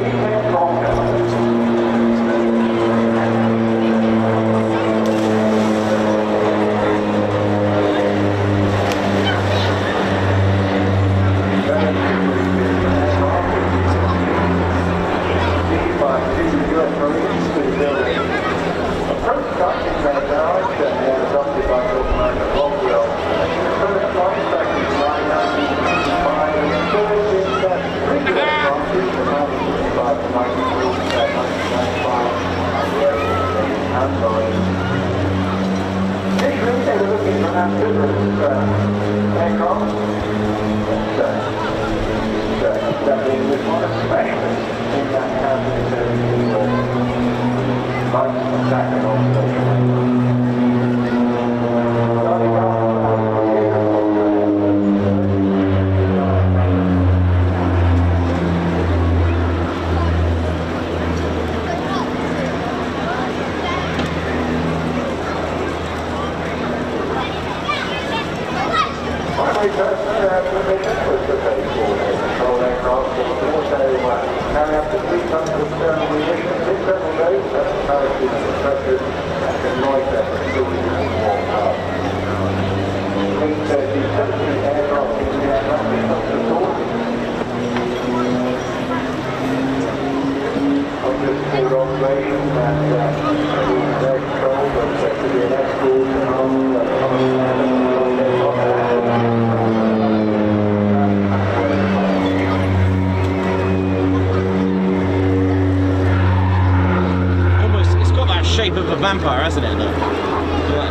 Vampire, hasn't it? Look.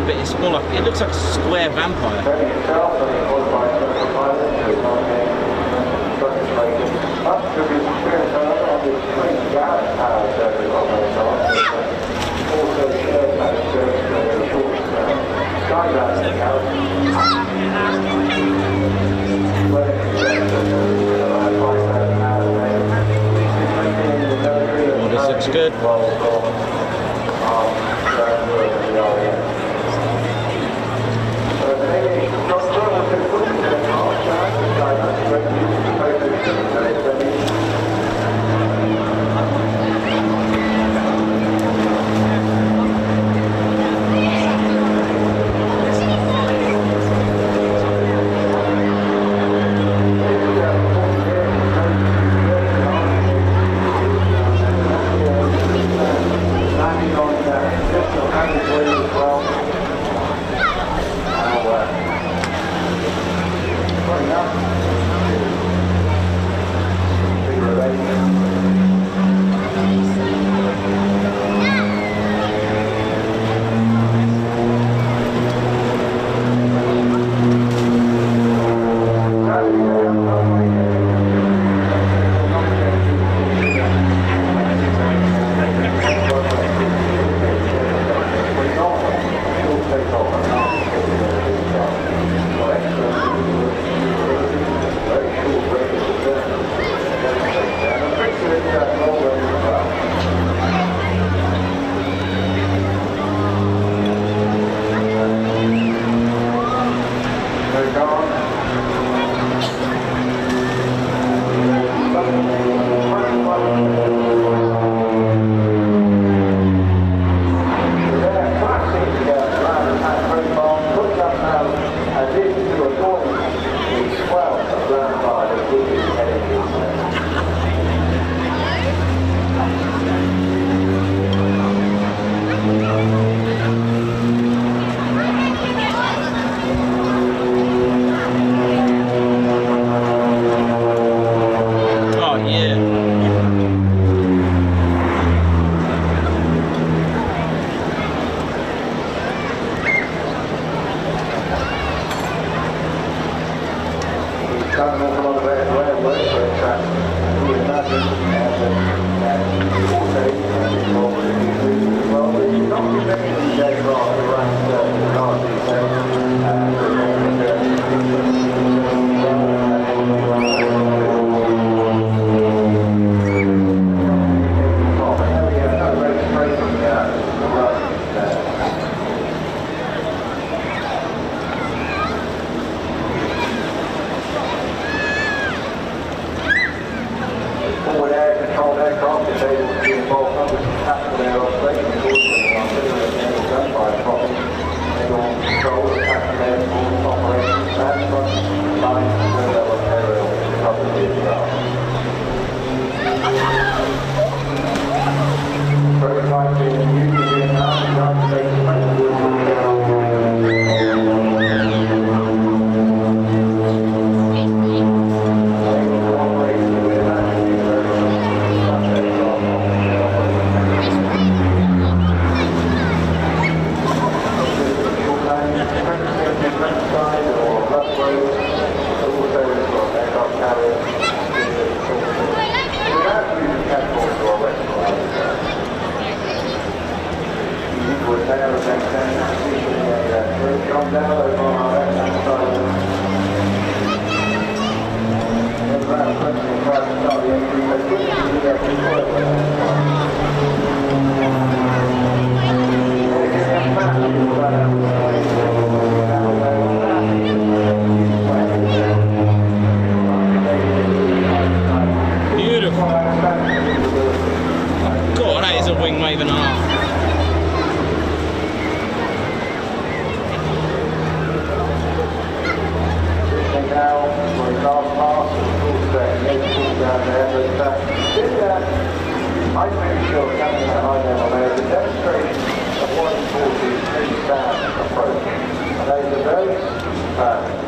It's more like, it looks like a square vampire. Oh, this looks good.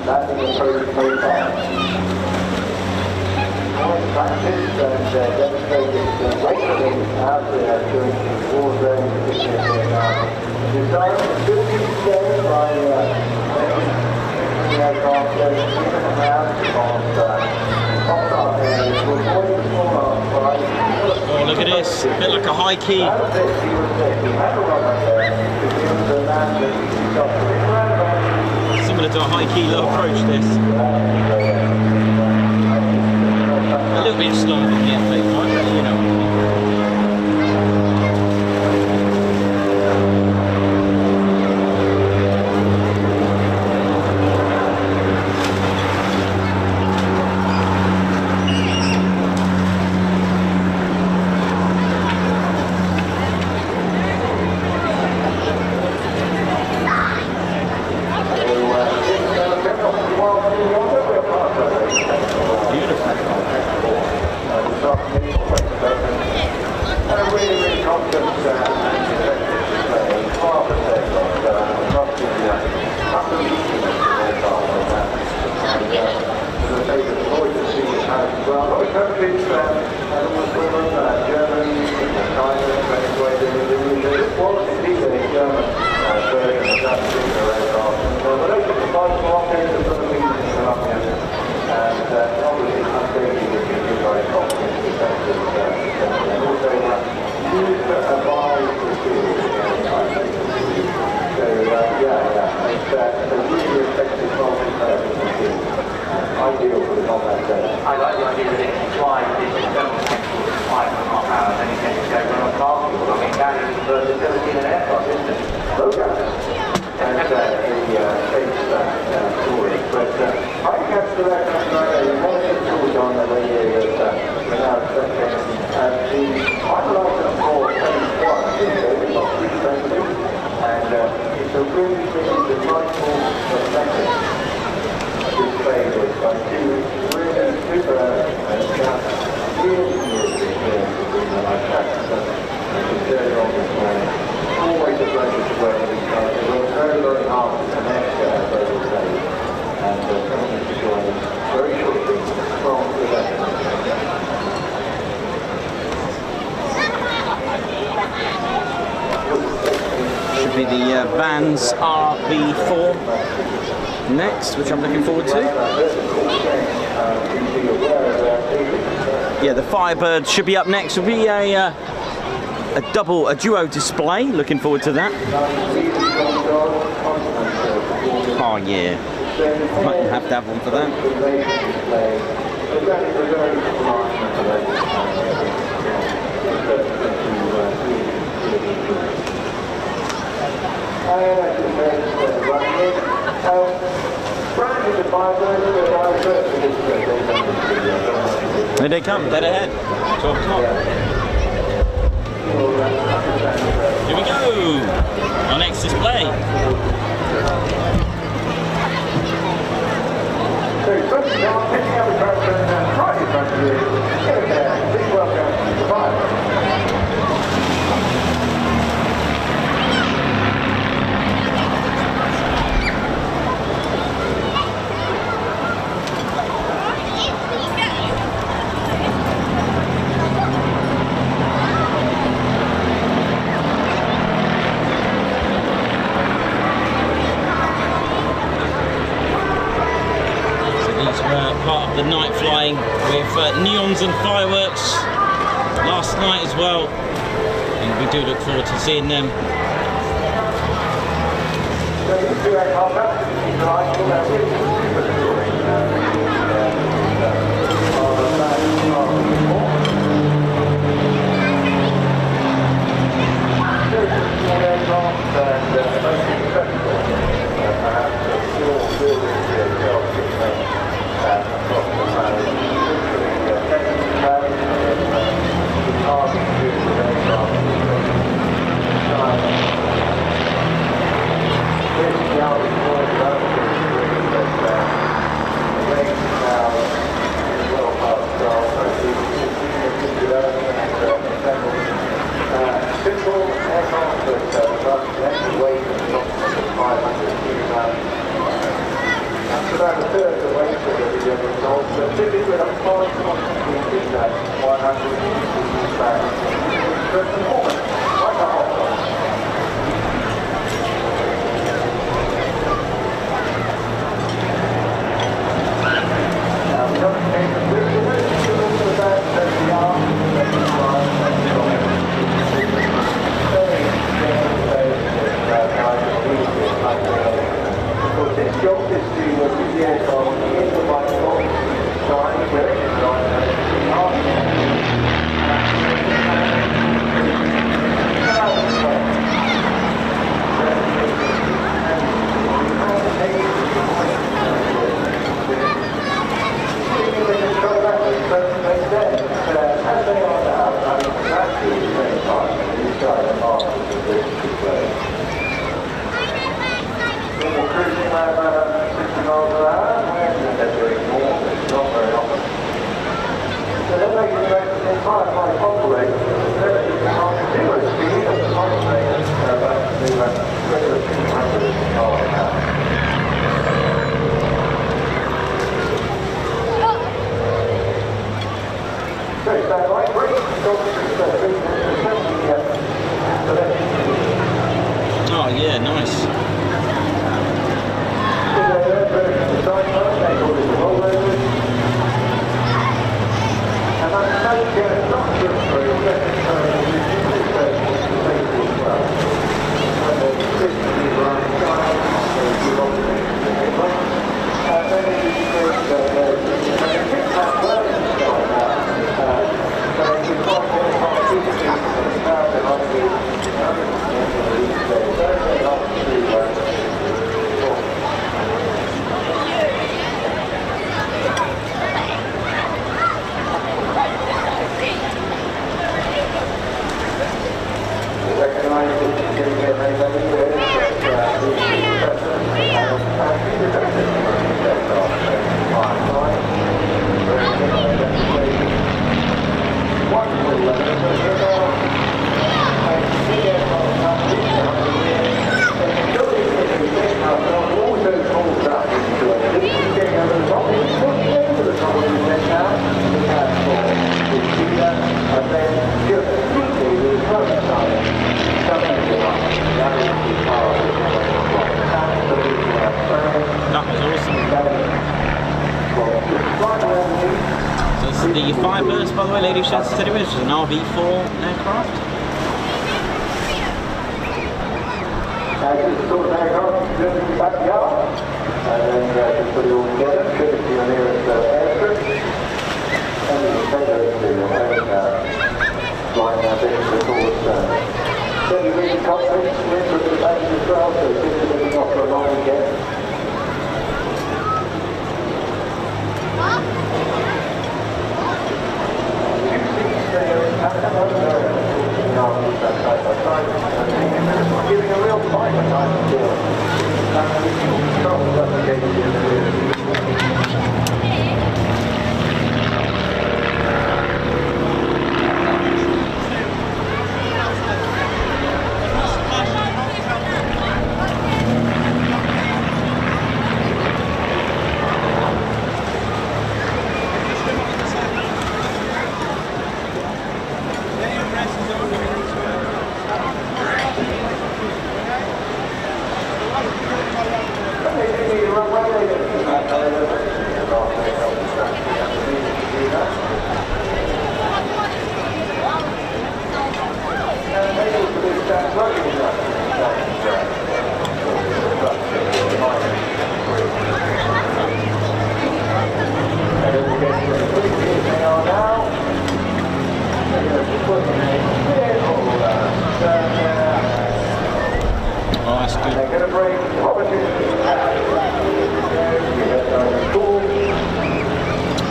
landing approach profile. Royce practiced and demonstrated regularly out there during the war zone, particularly in Vietnam. Designed to be stayed by the aircraft going in and out of hostile areas to avoid small arms flight. Oh, look at this. A bit like a high key. Out of this, he was sick. He had a rubber there to be able to land the easy Similar to a high key low approach, this. A little bit slower than the F85, but you know. Should be the Vans RV4 next, which I'm looking forward to. Yeah, the Firebirds should be up next. Will be a duo display. Looking forward to that. Oh yeah, might have to have one for that. Here they come, dead ahead. Top. Here we go. Our next display. So, first of all, picking up the person right in front of you. Please welcome the Firefly. Part of the night flying with neons and fireworks last night as well, and we do look forward to seeing them. around a third of the weight of the result, but typically that's 5 constituted at 160 pounds. For performance, like a hot dog. Now, we don't take the bridge of it, it's also about 70 yards, this job is to give the aircraft in the right spot, trying to get it right as they are now, that's the same time, these guys are masters of this display. Normal cruising around 60 miles an hour, they're doing more, but it's not very often. So they're making the entire flight operate, they're on zero speed at the top rate, about the regular 200 miles an hour. So stand by, break, Oh yeah, nice. The Firebirds, by the way, ladies and gentlemen, which is an RV4 aircraft. This is the sort of aircraft you can do in the backyard, and then just put it all together, ship it to your nearest airstrip, and you can take those to your own flying ambitions towards then you read the cockpit, we're for the baggage as well, so it's just moving off for a long weekend. Giving a real fight at times still.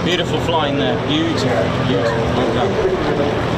Beautiful flying there, beautiful, beautiful. Well done.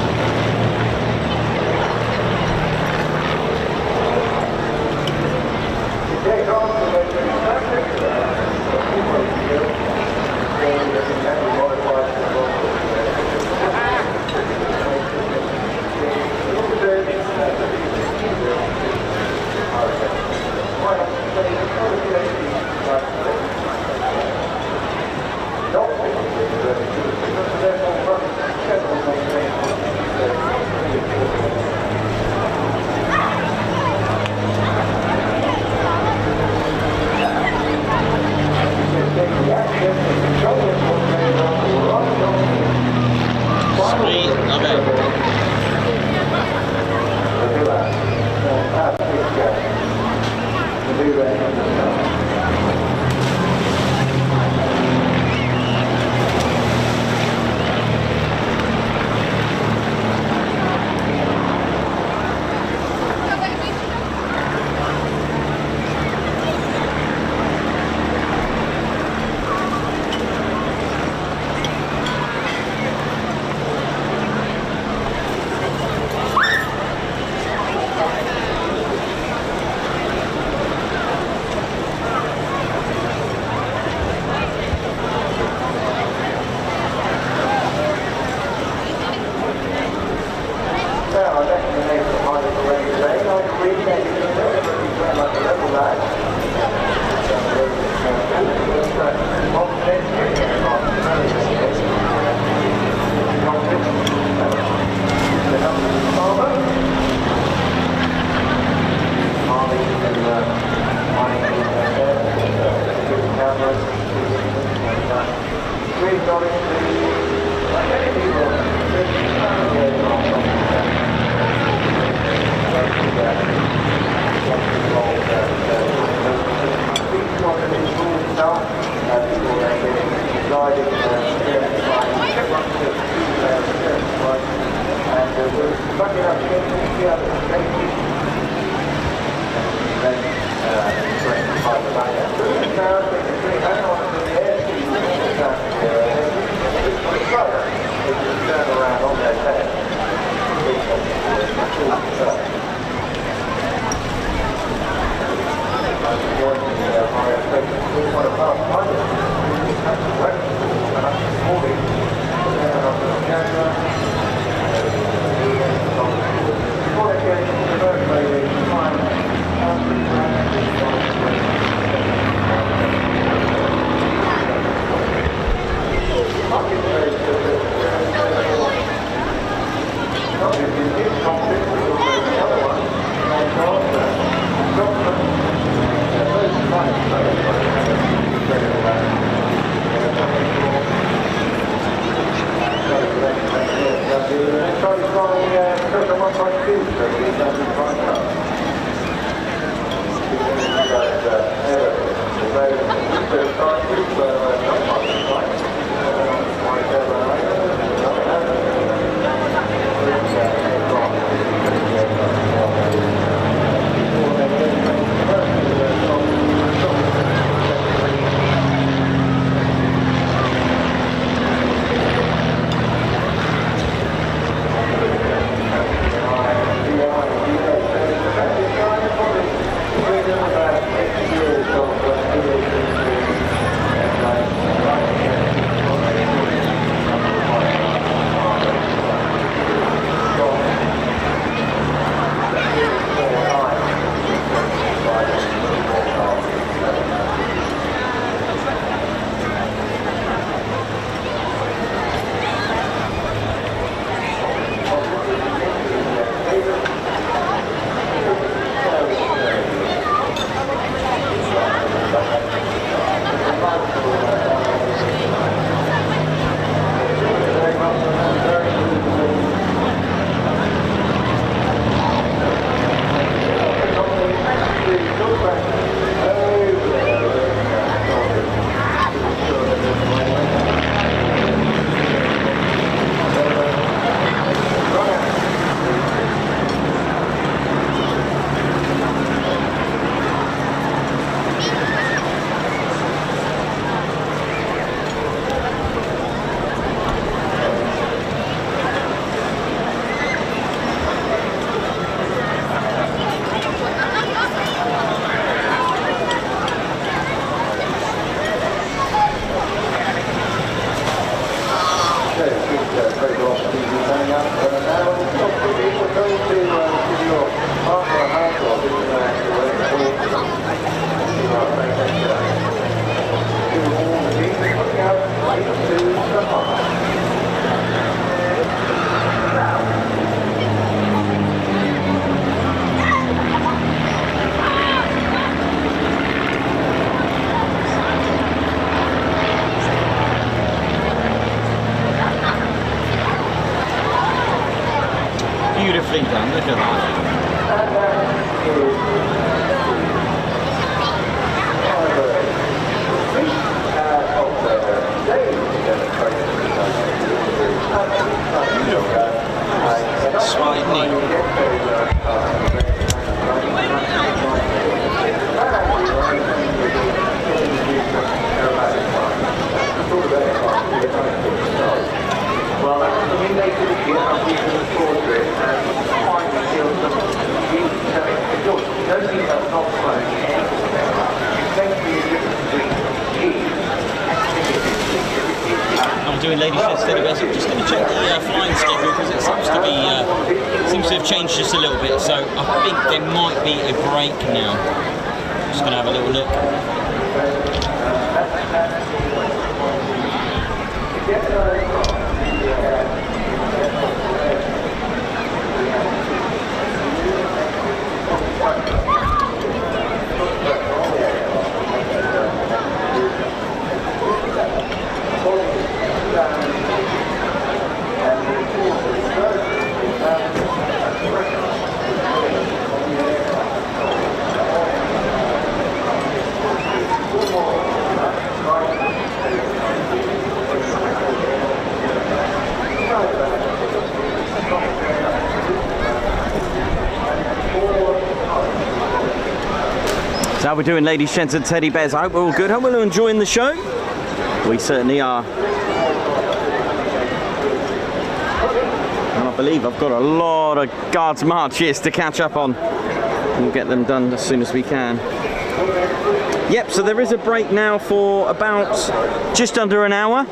Beautifully done, look at that. Well, I mean, they could get up here to the portrait and find the skills of those things are not fun. I'm doing ladies instead of us. I'm just going to check the flying schedule because it seems to have changed just a little bit. So I think there might be a break now. Just going to have a little look. How we doing, ladies, gents and teddy bears? I hope we're all good. Hope we're all enjoying the show. We certainly are. And I believe I've got a lot of guards marches to catch up on. We'll get them done as soon as we can. Yep, so there is a break now for about just under an hour.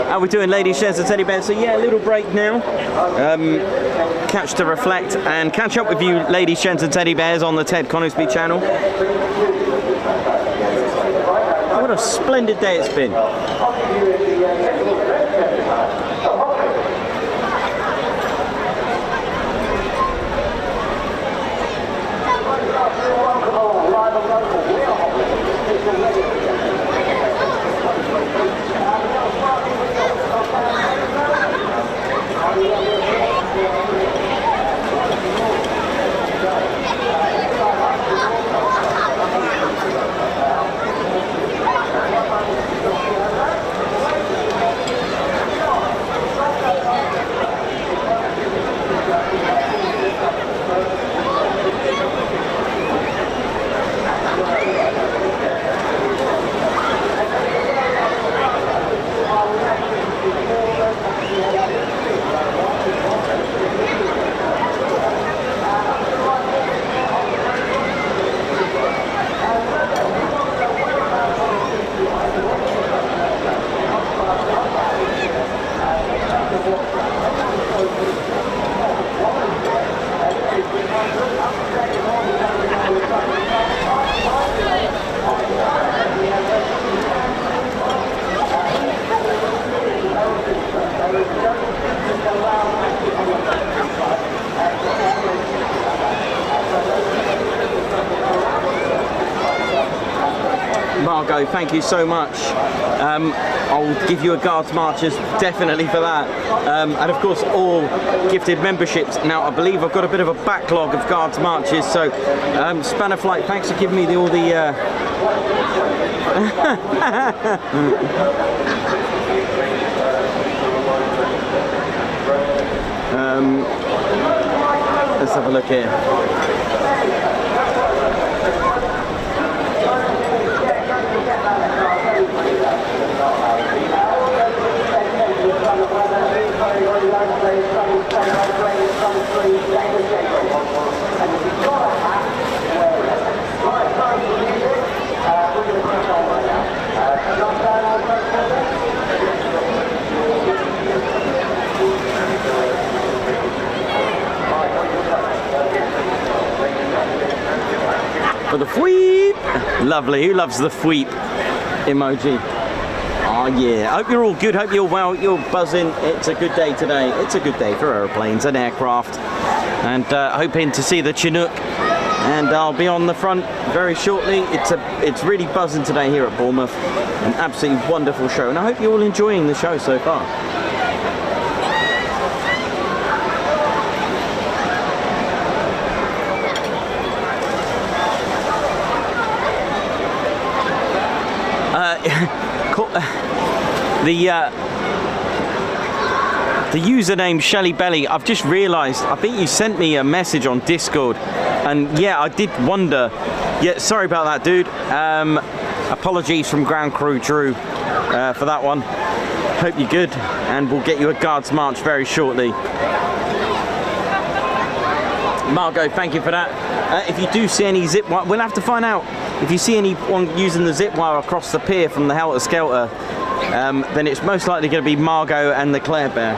How we doing, ladies, gents and teddy bears? So yeah, a little break now. Catch to reflect and catch up with you, ladies, gents and teddy bears, on the Ted Conisbee channel. What a splendid day it's been. Margot, thank you so much. I'll give you a Guards Marches definitely for that. And of course all gifted memberships. Now I believe I've got a bit of a backlog of Guards Marches, so Spanner Flight, thanks for giving me all the let's have a look here. For the fweep! Lovely, who loves the fweep emoji? Oh yeah, hope you're all good, hope you're well, you're buzzing. It's a good day today. It's a good day for aeroplanes and aircraft. And hoping to see the Chinook. And I'll be on the front very shortly. It's really buzzing today here at Bournemouth. An absolutely wonderful show. And I hope you're all enjoying the show so far. The username Shelly Belly, I've just realised, I think you sent me a message on Discord, and yeah, I did wonder. Yeah, sorry about that, dude. Apologies from Ground Crew Drew for that one. Hope you're good, and we'll get you a Guards March very shortly. Margot, thank you for that. If you do see any zip wire, we'll have to find out. If you see anyone using the zip wire across the pier from the Helter Skelter, then it's most likely going to be Margot and the Claire Bear.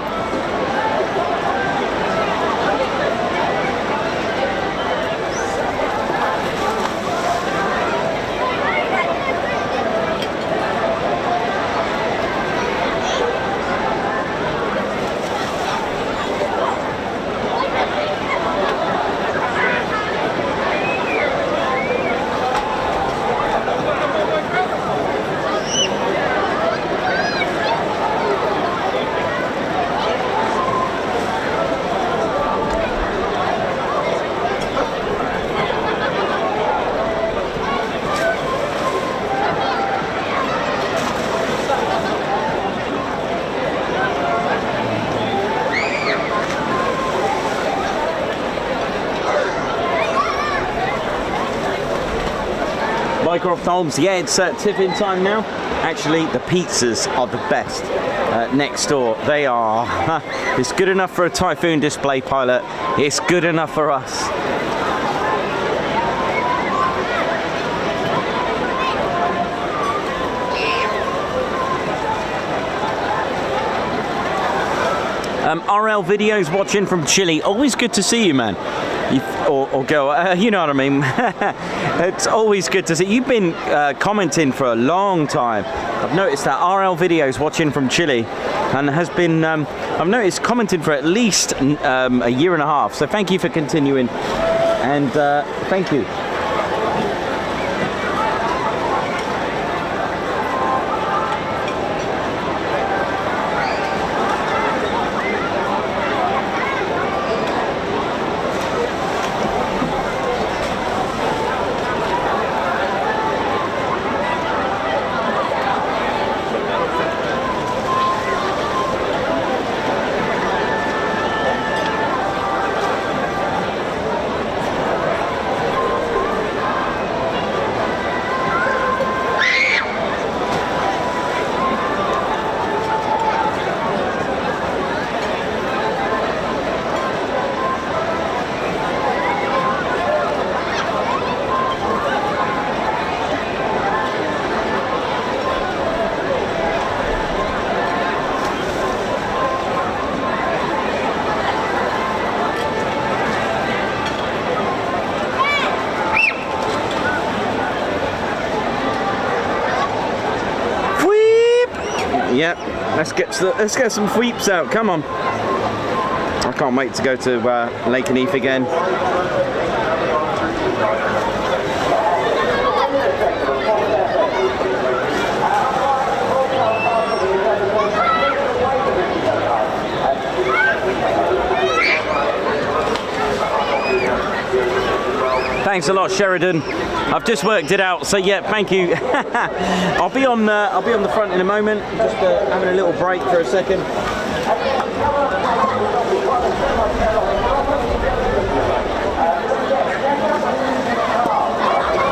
Mycroft Holmes, yeah, it's tiffin time now. Actually, the pizzas are the best next door. They are. It's good enough for a Typhoon display pilot. It's good enough for us. RL videos watching from Chile. Always good to see you, man. Or girl, you know what I mean. It's always good to see. You've been commenting for a long time. I've noticed that RL videos watching from Chile, and has been, I've noticed commenting for at least a year and a half. So thank you for continuing, and thank you. Yep, let's get some sweeps out. Come on! I can't wait to go to Lake Neath again. Thanks a lot, Sheridan. I've just worked it out, so yeah, thank you. I'll be on the front in a moment. Just having a little break for a second.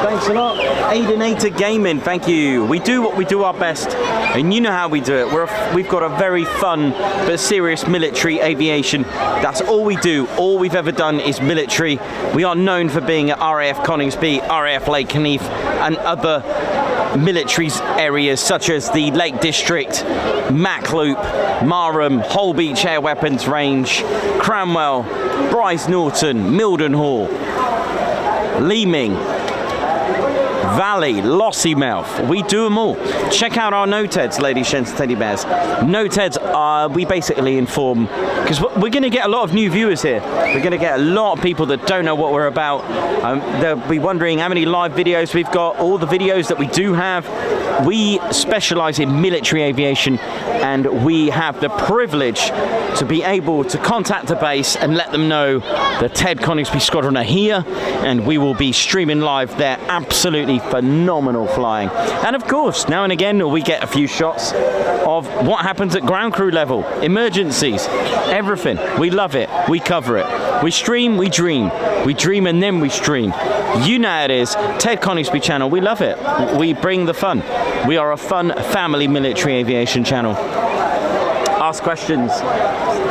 Thanks a lot. Aidenator Gaming, thank you. We do what we do our best, and you know how we do it. We've got a very fun but serious military aviation. That's all we do. All we've ever done is military. We are known for being at RAF Coningsby, RAF Lake Neath, and other military areas such as the Lake District, Mac Loop, Marham, Holbeach Air Weapons Range, Cranwell, Bryce Norton, Mildenhall, Leeming, Valley, Lossiemouth. We do them all. Check out our noteheads, ladies, gents, teddy bears. Noteheads are, we basically inform, because we're going to get a lot of new viewers here. We're going to get a lot of people that don't know what we're about. They'll be wondering how many live videos we've got, all the videos that we do have. We specialize in military aviation, and we have the privilege to be able to contact the base and let them know the Ted Coningsby Squadron are here, and we will be streaming live their absolutely phenomenal flying. And of course, now and again, we get a few shots of what happens at ground crew level, emergencies, everything. We love it. We cover it. We stream, we dream. We dream and then we stream. You know how it is. Ted Coningsby channel, we love it. We bring the fun. We are a fun family military aviation channel. ask questions,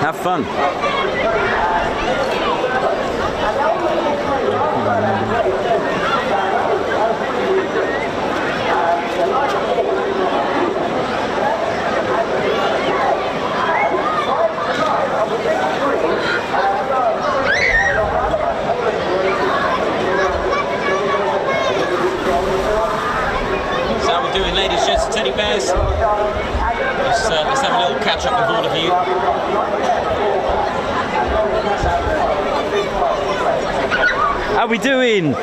have fun. Doing, ladies, gents, teddy bears. Let's have a little catch up with all of you. How we doing?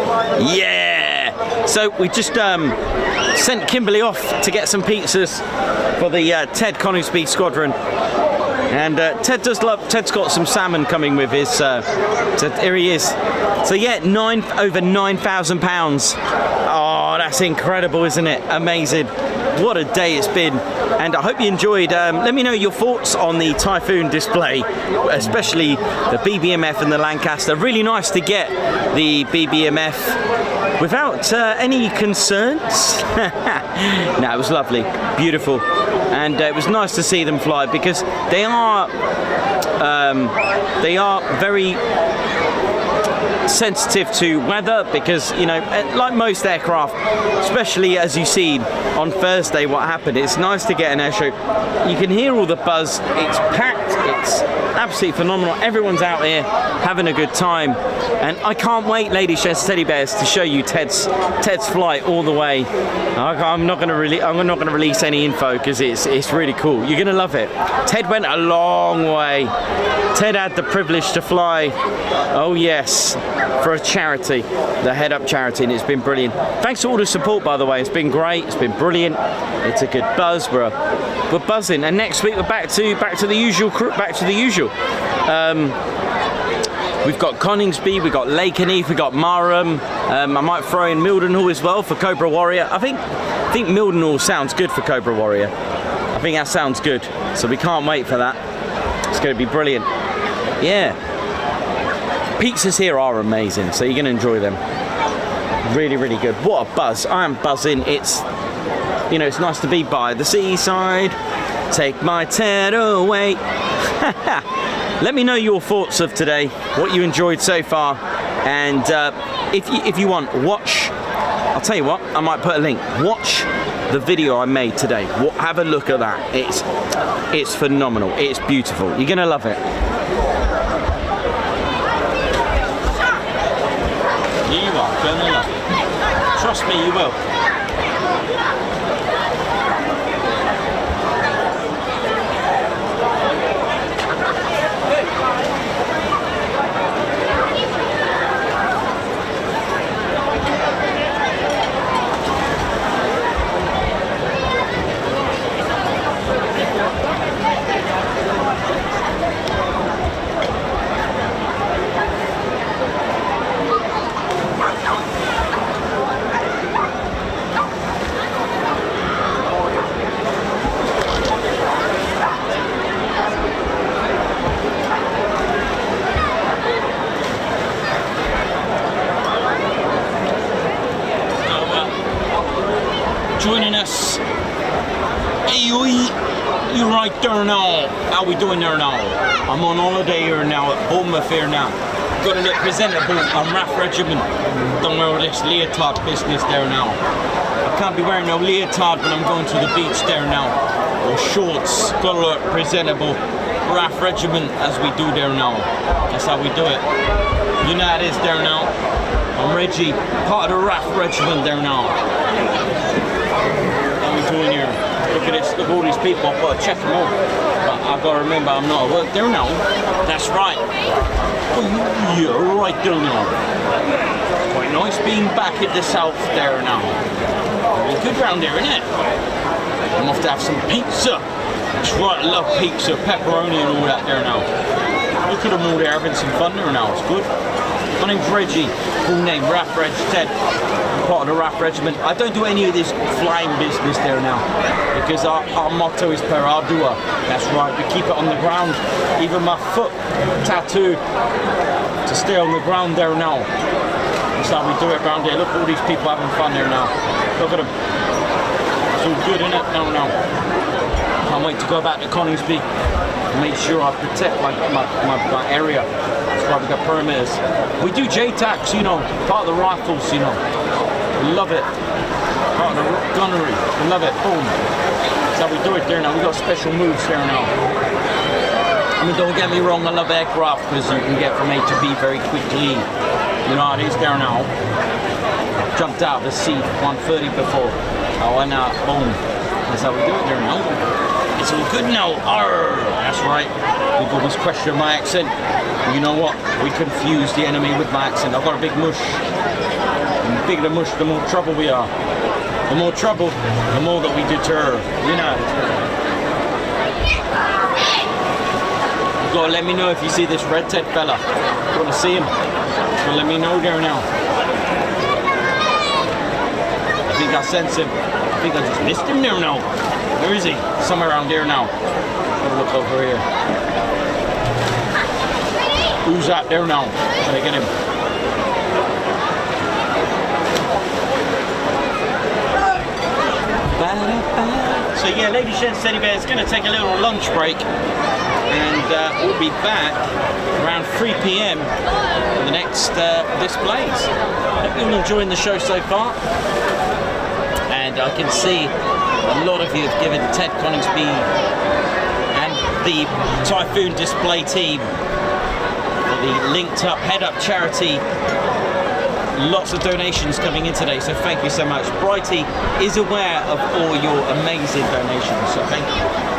Yeah. So we just sent Kimberly off to get some pizzas for the Ted Coningsby squadron. And Ted's got some salmon coming with his. So here he is. So yeah, over £9,000. Oh, that's incredible, isn't it? Amazing. What a day it's been. And I hope you enjoyed. Let me know your thoughts on the Typhoon display, especially the BBMF and the Lancaster. Really nice to get the BBMF without any concerns. No, it was lovely, beautiful, and it was nice to see them fly because they are very sensitive to weather, because you know, like most aircraft, especially as you see on Thursday what happened, it's nice to get an air show. You can hear all the buzz, it's packed, it's absolutely phenomenal, everyone's out here having a good time, and I can't wait, ladies, gents, teddy bears, to show you Ted's flight all the way. I'm not going to release any info because it's really cool. You're going to love it. Ted went a long way. Ted had the privilege to fly, oh yes, for a charity, the Head Up charity, and it's been brilliant. Thanks for all the support, by the way. It's been great, it's been brilliant, it's a good buzz, we're buzzing, and next week we're back to the usual crew, we've got Coningsby, we've got Lakenheath, we've got Marham. I might throw in Mildenhall as well for Cobra Warrior. I think Mildenhall sounds good for Cobra Warrior. I think that sounds good, so we can't wait for that. It's going to be brilliant. Yeah. Pizzas here are amazing, so you're going to enjoy them. Really, really good. What a buzz. I am buzzing. It's, you know, it's nice to be by the seaside. Take my Ted away. Let me know your thoughts of today, what you enjoyed so far, and if you want, watch. I'll tell you what, I might put a link. Watch the video I made today. Have a look at that. It's phenomenal. It's beautiful. You're gonna love it. You are gonna love it. Trust me, you will. Joining us. Hey, you right there now. How we doing there now? I'm on holiday here now at Bournemouth here now. Got to look presentable. I'm RAF Regiment. Don't wear this leotard business there now. I can't be wearing no leotard when I'm going to the beach there now. Or shorts. Got to look presentable. RAF Regiment as we do there now. That's how we do it. You know how it is there now. I'm Reggie, part of the RAF Regiment there now. Doing here. Look at this, look at all these people, I've got to check them all. But I've got to remember I'm not at work there now. That's right. Oh, yeah, right there now. Quite nice being back at the south there now. Very good round there, isn't it? I'm off to have some pizza. That's right, I love pizza, pepperoni and all that there now. Look at them all there having some fun there now, it's good. My name's Reggie, full name RAF Reg Ted. Part of the RAF Regiment. I don't do any of this flying business there now because our motto is per ardua. That's right, we keep it on the ground. Even my foot tattooed to stay on the ground there now. That's how we do it around here. Look at all these people having fun there now. Look at them. It's all good, isn't it? No. Can't wait to go back to Coningsby. make sure I protect my area. That's why we got perimeters. We do JTACs, you know, part of the rifles, you know. We love it. Part of the gunnery. We love it. Boom. That's how we do it there now. We got special moves there now. I mean, don't get me wrong, I love aircraft because you can get from A to B very quickly. You know how it is there now. Jumped out of the C-130 before. Oh, and boom. That's how we do it there now. It's all good now. Arr, that's right. People always question my accent. You know what? We confuse the enemy with my accent. I've got a big mush. And the bigger the mush, the more trouble we are. The more trouble, the more that we deter. You know. You've got to let me know if you see this red Ted fella. You want to see him? So let me know there now. I think I sense him. I think I just missed him there now. Where is he? Somewhere around there now. I'll look over here. Who's that there now? Try to get him. So yeah, ladies, gents, teddy bears, going to take a little lunch break, and we'll be back around 3 p.m. for the next displays. Hope you're enjoying the show so far, and I can see a lot of you have given Ted Coningsby and the Typhoon Display team for the Linked Up Head Up charity. Lots of donations coming in today, so thank you so much. Brighty is aware of all your amazing donations, so thank you.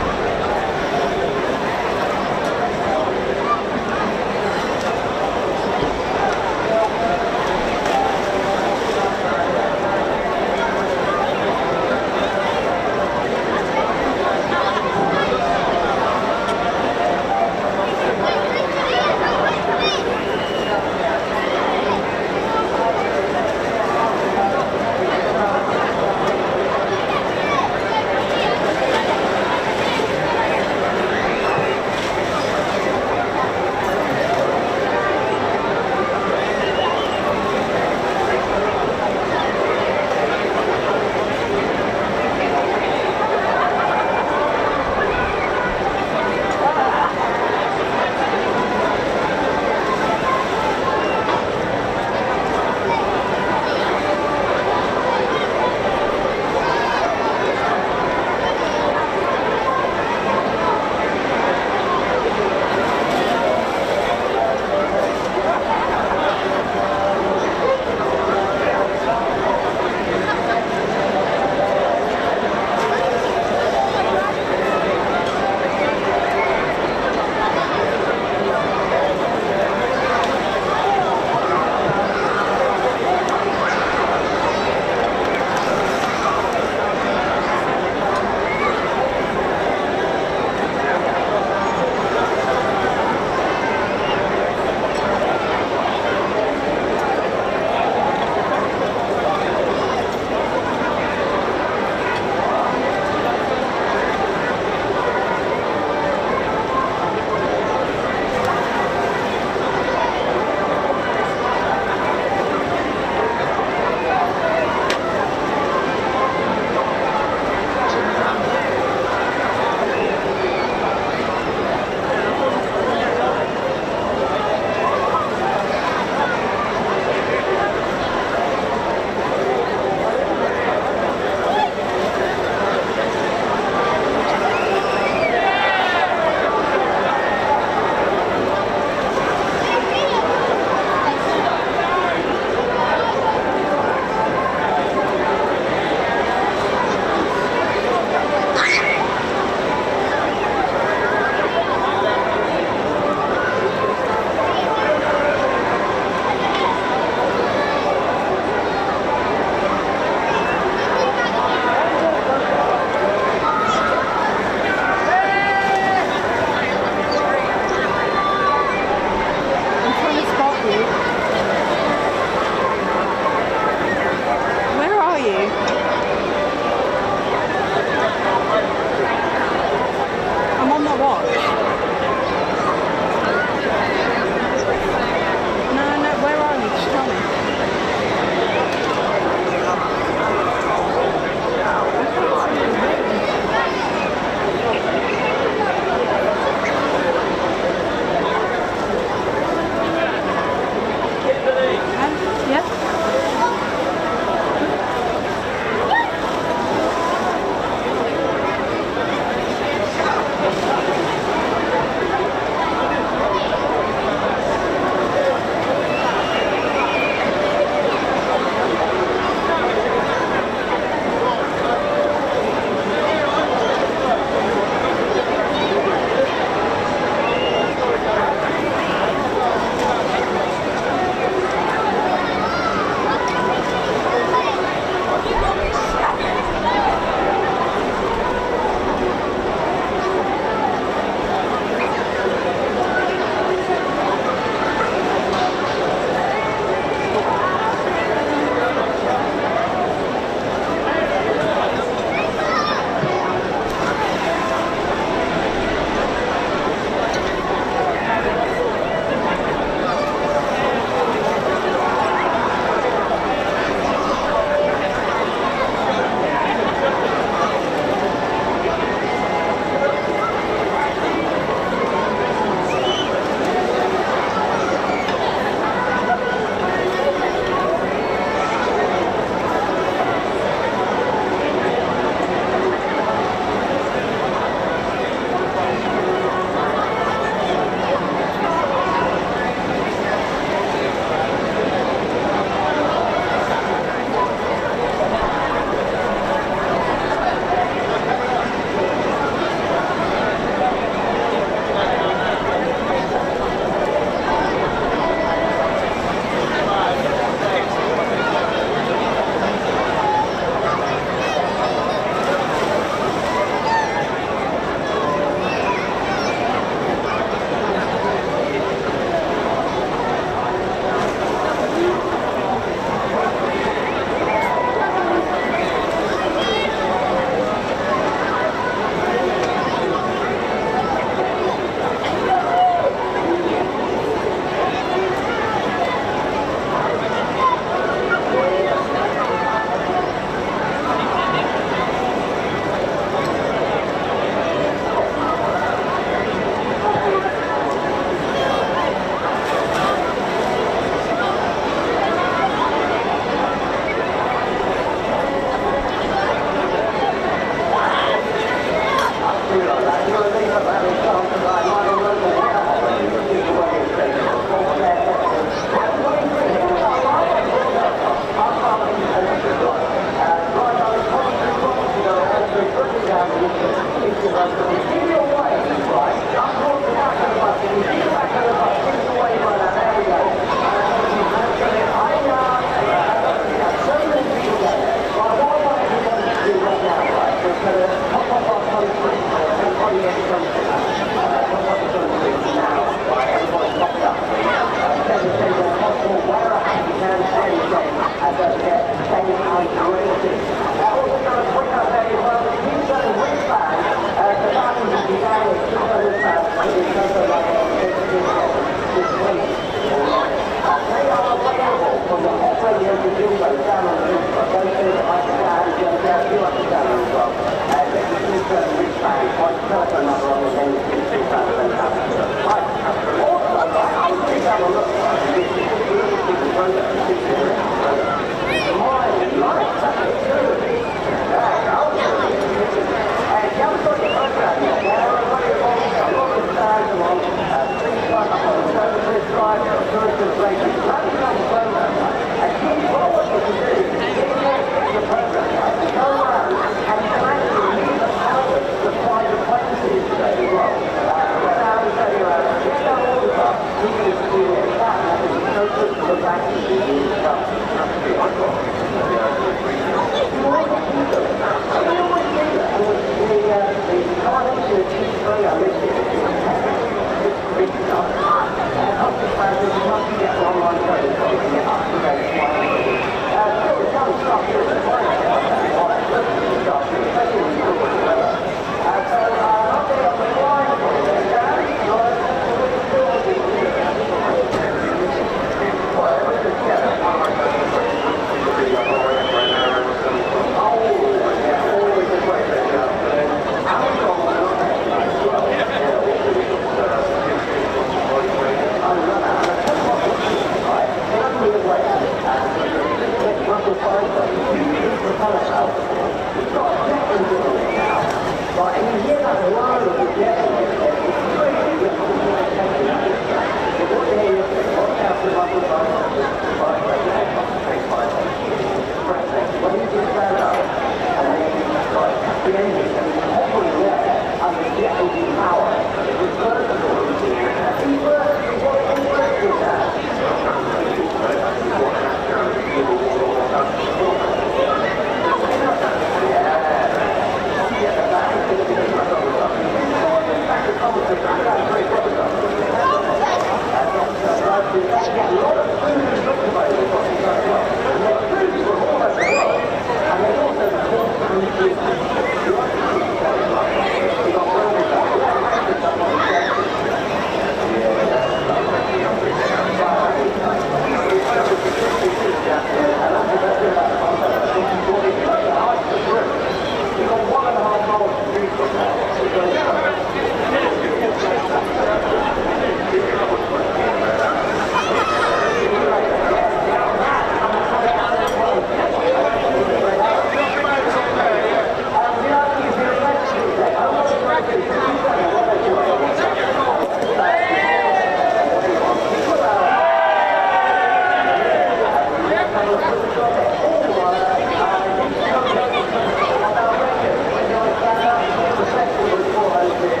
Thank you.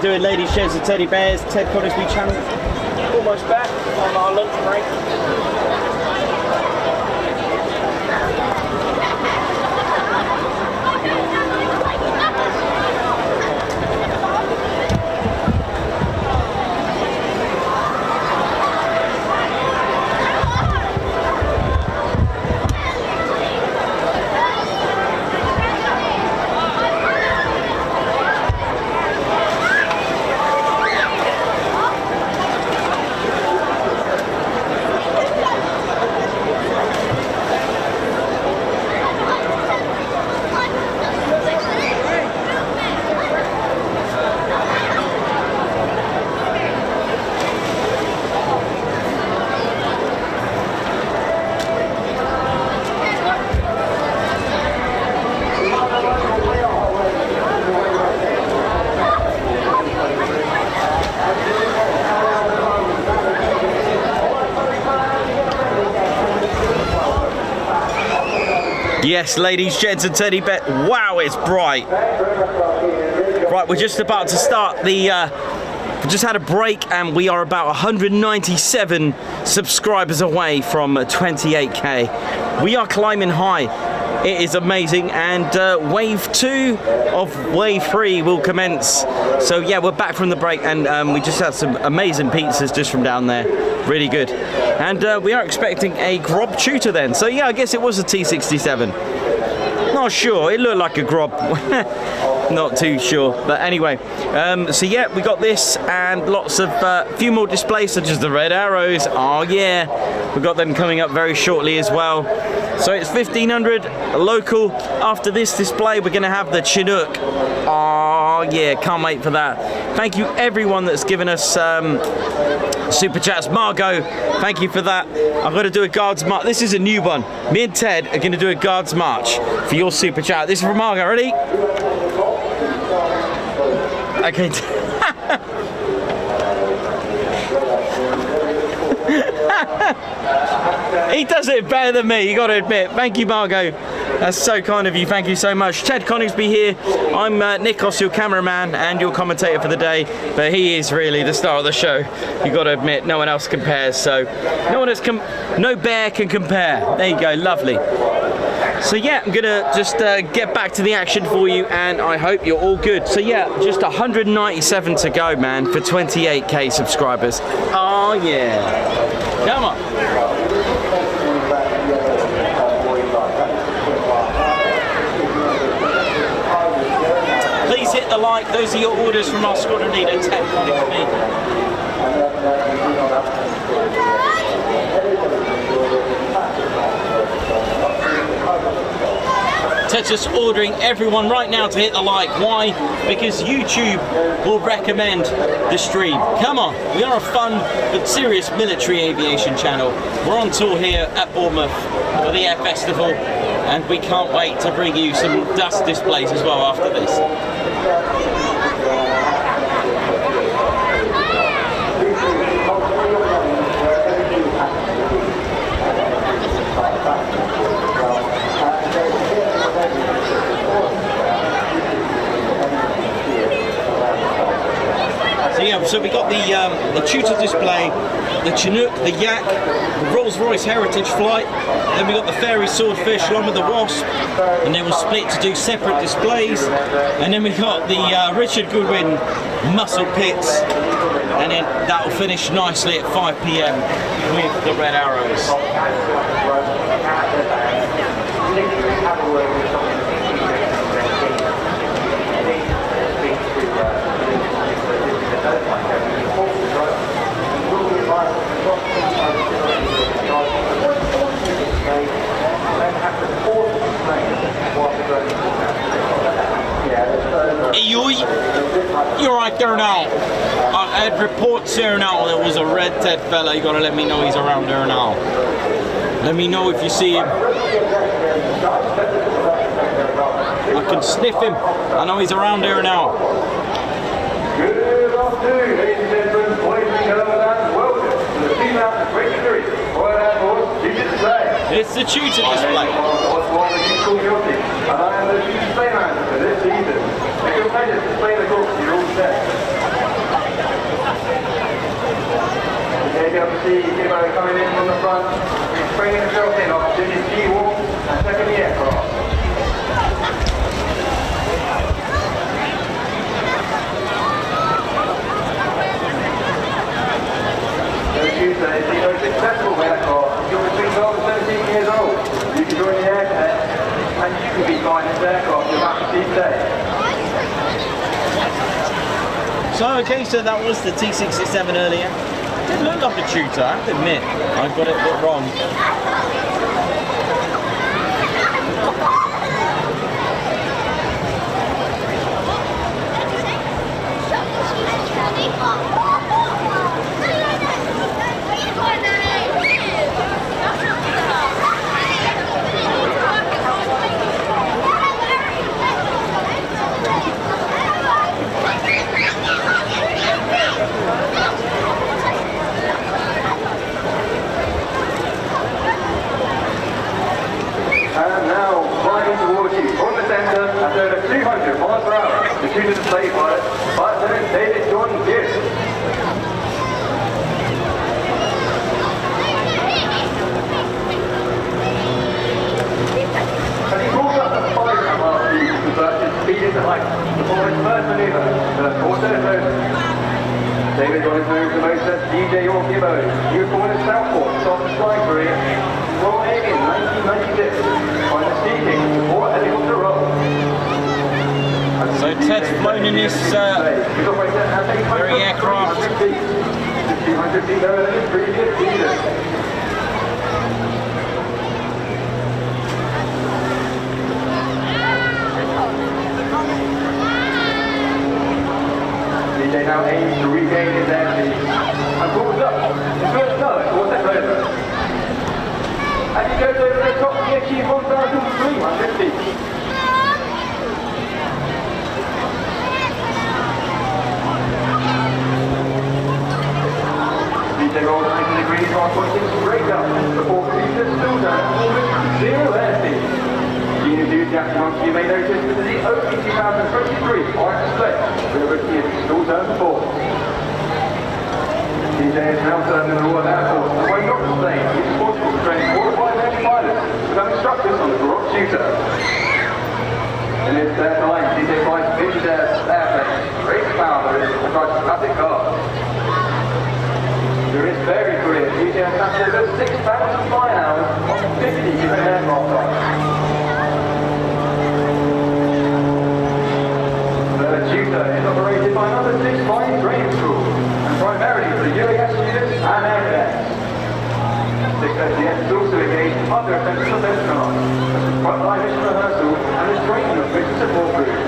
doing, ladies, gents and teddy bears? Ted Conisbee channel. Almost back on our lunch break. Yes, ladies, gents and teddy bear. Wow, it's bright. Right, we're just about to start the... we just had a break and we are about 197 subscribers away from 28k. We are climbing high. It is amazing, and wave 2 of wave 3 will commence. So yeah, we're back from the break, and we just had some amazing pizzas just from down there. Really good. And we are expecting a Grob Tutor then. So yeah, I guess it was a T67. Not sure, it looked like a Grob. Not too sure, but anyway. So yeah, we got this and lots of few more displays such as the red arrows. Oh yeah, we've got them coming up very shortly as well. So it's 1500 local. After this display, we're going to have the Chinook. Oh yeah, can't wait for that. Thank you everyone that's given us super chats. Margot, thank you for that. I'm going to do a guards march. This is a new one. Me and Ted are going to do a guards march for your super chat. This is from Margot. Ready? Okay. He does it better than me, you got to admit. Thank you, Margot. That's so kind of you. Thank you so much. Ted Conisbee here. I'm Nikos, your cameraman and your commentator for the day. But he is really the star of the show. You got to admit, no one else compares. So no bear can compare. There you go. Lovely. So yeah, I'm gonna just get back to the action for you, and I hope you're all good. So yeah, just 197 to go, man, for 28k subscribers. Oh yeah, come on. Please hit the like. Those are your orders from our squadron leader, Ted Conisbee. Ted's just ordering everyone right now to hit the like. Why? Because YouTube will recommend the stream. Come on, we are a fun but serious military aviation channel. We're on tour here at Bournemouth for the Air Festival, and we can't wait to bring you some DUSK displays as well after this. So we got the Tutor display, the Chinook, the Yak, the Rolls-Royce Heritage Flight, then we got the Fairey Swordfish along with the Wasp, and then we'll split to do separate displays, and then we got the Richard Goodwin Muscle Pits, and then that'll finish nicely at 5 PM with the red arrows. You're right there now. I had reports here now there was a red Ted fella. You gotta let me know he's around there now. Let me know if you see him. I can sniff him. I know he's around there now. Good afternoon, ladies and gentlemen, boys and girls, and welcome to the 2023 Royal Air Force Tutor Display. It's the Tutor display. And I am the Tutor Display Manager for this season. It's a pleasure to display the course to you all today. be able to see Gibbo coming in from the front. He's bringing himself in off Tutor T1 and second the aircraft. Tuesday is the most successful aircraft. You're between 12 and 17 years old. You can join the air cadet and you can be flying this aircraft you're about to see today. So, okay, so that was the T667 earlier. It did look like a Tutor, I have to admit. I got it a bit wrong. And now, flying towards you from the centre at over 200 miles per hour, the Tutor Display pilot, Flight Lieutenant David John Gibbs. As he pulls up the 5 mile speed to convert his speed into height before his first manoeuvre, the Auto David John is known to most as DJ or Gibbo. He was born in Southport, started flying career in Royal Navy in 1996. By the Sea King, before helicopter roll. So Ted's flown in this very aircraft. 200 feet lower than his previous season. DJ now aims to regain his airspeed and pulls up his first nose towards that rover. As he goes over the top, he achieves 1,300 feet. DJ rolls 90 degrees while pointing straight up before completing still down almost zero airspeed. Keen enthusiastic amongst you may notice that the only 2023 on display with a rookie in still turn 4. DJ is now serving in the Royal Air Force, and when not displaying, he's responsible for training 4 to 5 Navy pilots without instructors on the Baroque Tutor. In his spare time, DJ flies vintage airplanes, race founders, and drives classic cars. During his Fairey career, DJ has passed over 6,000 flying hours on 50 different aircraft types. The Tutor is operated by another 6 flying training schools, and primarily for UAS students and air cadets. 6 SDS is also engaged in other offensive defense commands, such as frontline mission rehearsal and the training of mission support groups.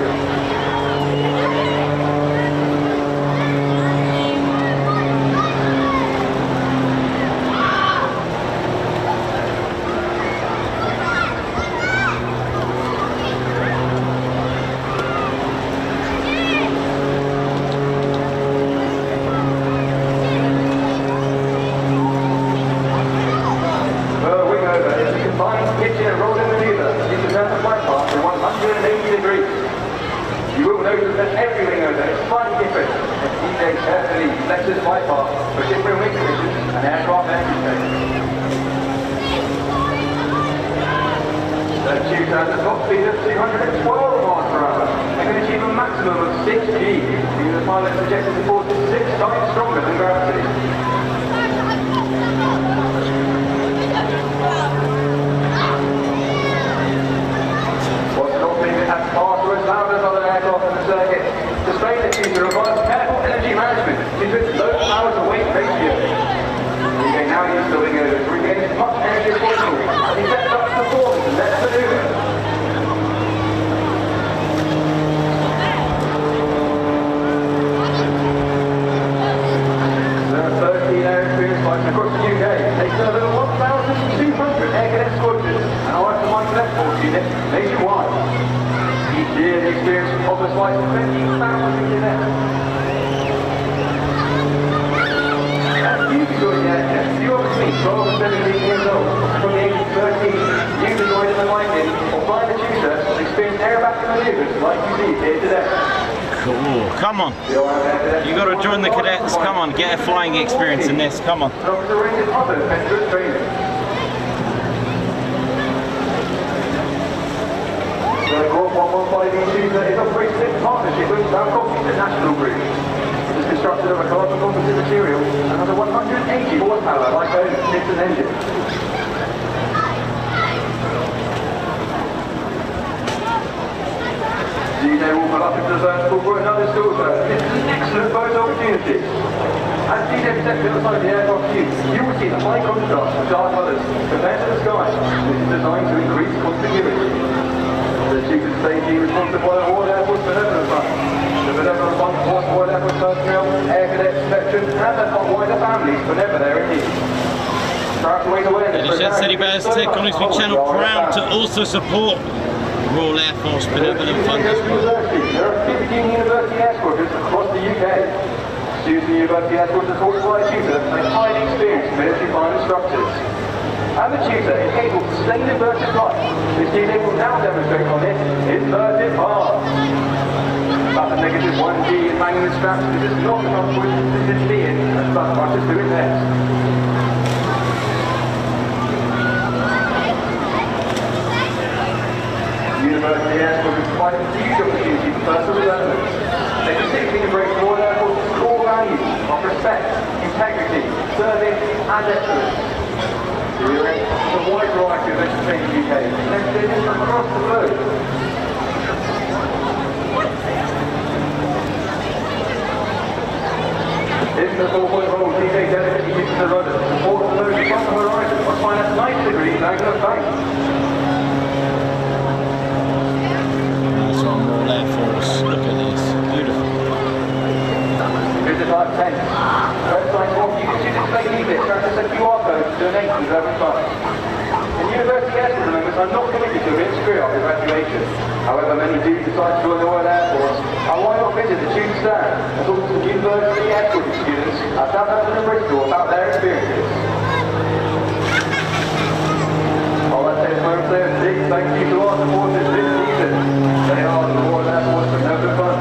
Cool. Come on. You got to join the cadets. Come on, get a flying experience in this. Come on. Group 115 is operated in partnership with Bronco International Group. It is constructed of a carbon composite material and has a 180 horsepower like a Nixon engine. DJ will pull up into the vertical for another silver. This is an excellent photo opportunity. As DJ steps inside the aircraft view, you will see the high contrast of dark colours compared to the sky. This is designed to increase continuity. The chief of safety responsible for all airports benevolent fund. The benevolent fund supports all airport personnel, air cadets, veterans, and their wider families whenever they're in need. Ladies and City Bears, Ted Coningsby channel proud to also support Royal Air Force Benevolent Fund as well. There are 15 university air squadrons across the UK. Students in university air squadrons are taught by a tutor and highly experienced military fine instructors. And the tutor is able to stay in inverted flight, which DJ will now demonstrate on this inverted path. About the negative 1G in manual straps, this is not enough for consistency in, and but rushers do it next. University air squadrons provide a huge opportunity for personal development. They distinctly embrace Royal Air Force's core values of respect, integrity, service, and excellence. We are in a wide variety of education in the UK, and across the globe. In the 4.0 DJ delicately uses the rudder to support the motion from the horizon or find a 90 degrees angle of bank. That's on Royal Air Force. Look at this. Beautiful. Visit our tent. Website for you can see display leaflet showing us a QR code to donate to every fund. The university air squadron members are not committed to a rich career after graduation. However, many do decide to join the Royal Air Force. And why not visit the tube stand and talk to the university air squadron students at Southampton and Bristol about their experiences. I'd like to take a moment to say a big thank you to our supporters this season. They are the Royal Air Force Benevolent Fund,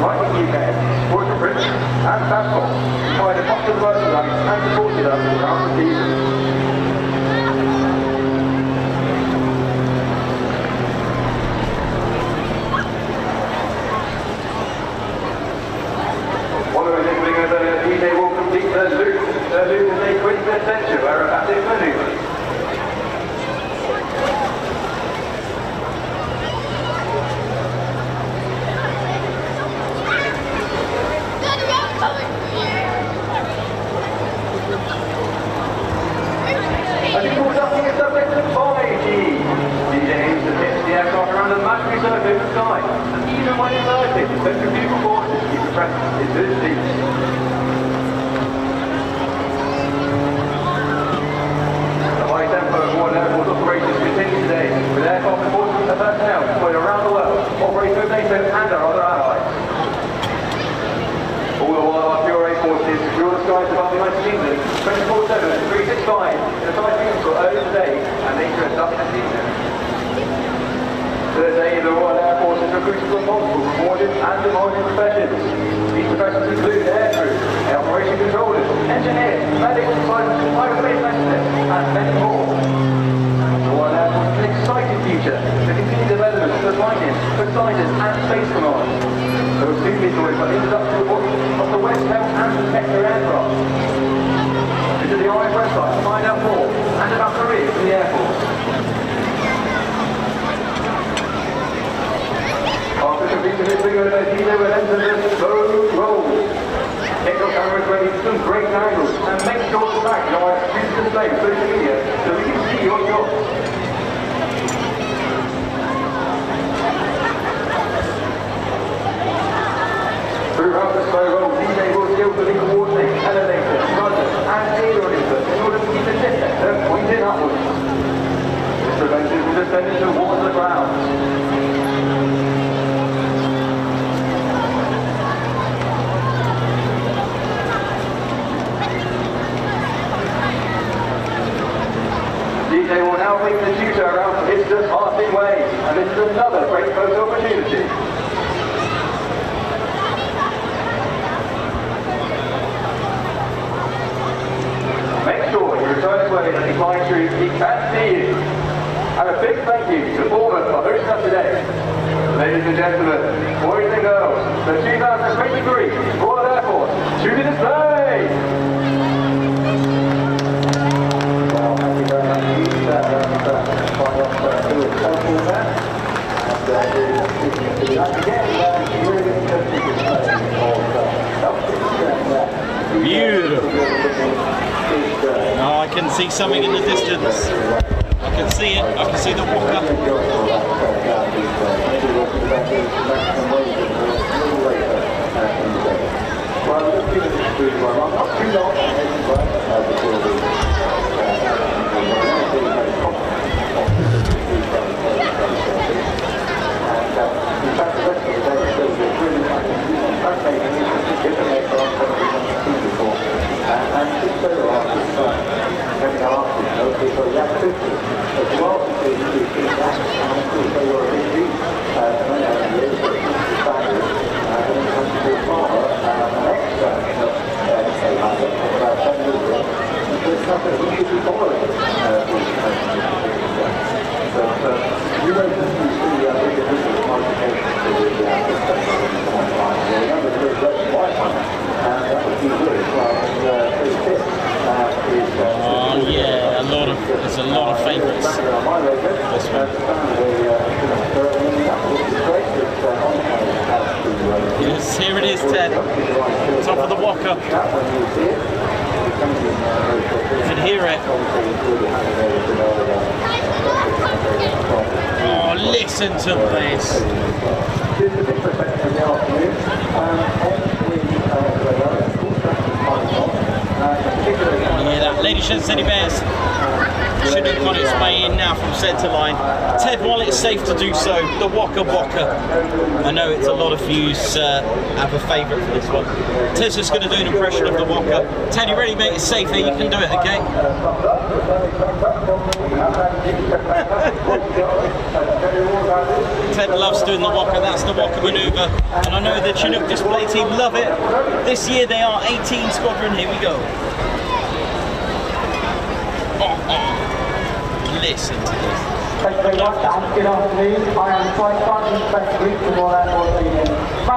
right in the UK, supported Britain and Bangkok, provided much of the merchandise and supported us throughout the season. Following this maneuver, the DJ will complete their loop. Their loop is a quintessential aerobatic maneuver. As you pull up, you subject to 5G. DJ aims to pitch the aircraft around a imaginary surface of sky, and even when inverted, the centrifugal forces keep the pressure into its seat. The high tempo of Royal Air Force operations continue today, with aircraft reports from the personnel deployed around the world, operating with NATO and our other allies. All the while, our pure air forces secure the skies above the United Kingdom 24/7, 365 in a Typhoon for early today and later at dusk this evening. Today, the Royal Air Force is recruiting from multiple rewarded and demanding professions. These professions include aircrew, air operation controllers, engineers, medics, pilots, aerospace specialists, and many more. The Royal Air Force is an exciting future to continue development of the mining, Poseidon, and Space Command. They will soon be joined by the introduction of the West Help and Protector aircraft. Visit the RF website to find out more and about careers in the Air Force. After completing this video, the DJ will enter the slow roll. Get your cameras ready for some great angles and make sure to tag your exclusive display on social media so we can see your shots. Throughout the slow roll, DJ will skillfully coordinate elevator, rudder, and aileron inputs in order to keep the tip sector pointing upwards. This prevents it from descending towards the ground. DJ will now bring the tutor around for his departing way, and this is another great photo opportunity. enjoying the flying through, he can see you. And a big thank you to Bournemouth for hosting us today. Ladies and gentlemen, boys and girls, the 2023 Royal Air Force Tutor Display! Well, thank you very much indeed. Quite off to a telephone there. And again, really interesting display of Beautiful. Oh, I can see something in the distance. I can see it. I can see the walker. Oh yeah, there's a lot of favourites. This one. Yes, here it is, Ted. Top of the walker. You can hear it. Oh, listen to this. Yeah, that Ladies and City Bears. Chinook on its way in now from centre line. Ted, while it's safe to do so, the Waka Waka. I know it's a lot of views have a favourite for this one. Ted's just going to do an impression of the Waka. Ted, you ready, mate? It's safe here. You can do it, okay? Ted loves doing the Waka. That's the Waka manoeuvre. And I know the Chinook display team love it. This year they are 18 squadron. Here we go. Listen to this. Thank you very much, and good afternoon. I am Flight Sergeant Secretary to Royal Air Force Union. It's a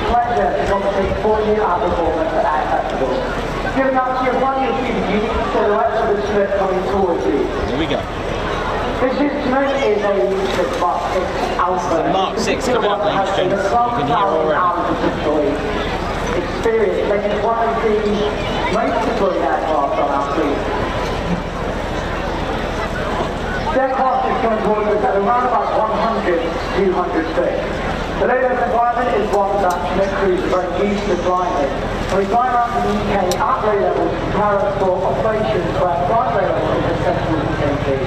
pleasure to complete 4-year performance at Air Festival. Giving up to your one, you'll see the unique silhouette of the Chinook coming towards you. Here we go. This Chinook is a Mark 6 Alpha. Mark 6 coming up, ladies and gents. You can hear already. Experience making one of the most deployed aircraft on our fleet. The aircraft is going towards us at around about 100 to 200 feet. The low-level environment is one that Chinook crews are very used to flying in. And we fly around the UK at low levels to prepare us for operations where flight low level is essential to guarantee.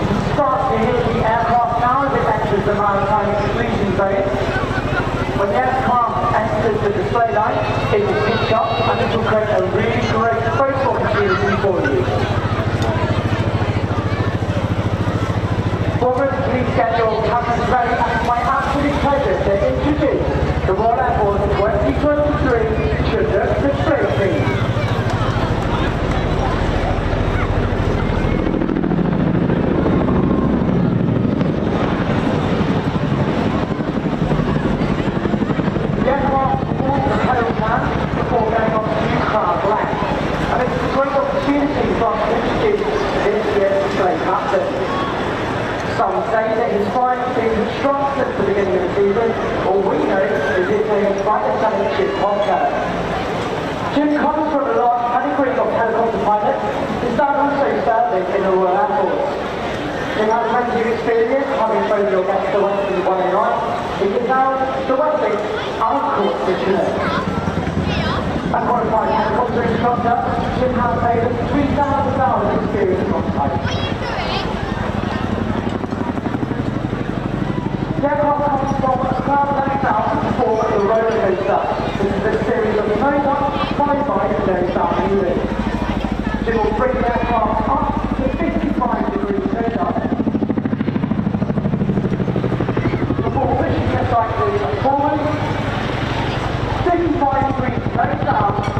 You can start to hear the aircraft now as it enters the maritime exclusion zone. When the aircraft enters the display line, it will pitch up and this will create a really great photo opportunity for you. Bournemouth, please get your cameras ready, and it's my absolute pleasure to introduce the Royal Air Force 2023 Tutor Display team. Some say that his flying seems strong since the beginning of the season. All we know is his name is Fighter Chip Bronco. Jim comes from a large pedigree of helicopter pilots. His dad also served in the Royal Air Force. Jim has plenty of experience, having flown your best to Western 109. He is now the Wessex Uncle to Chinook. A qualified helicopter instructor, Jim has over 3,000 hours of experience on type. The aircraft comes from a cloud left out to form the roller coaster. This is a series of no-one, fly-by and no-sound moving. Jim will bring the aircraft up to 55 degrees touch-up. Before pushing the cycle forward, 55 degrees nose down.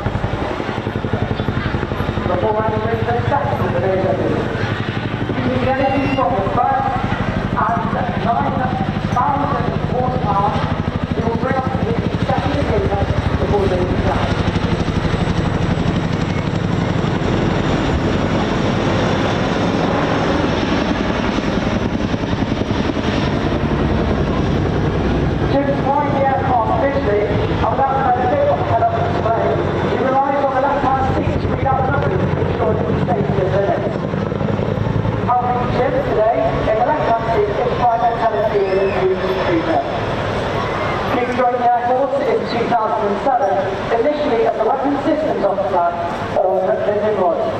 Initially as a weapons systems officer or living Royce.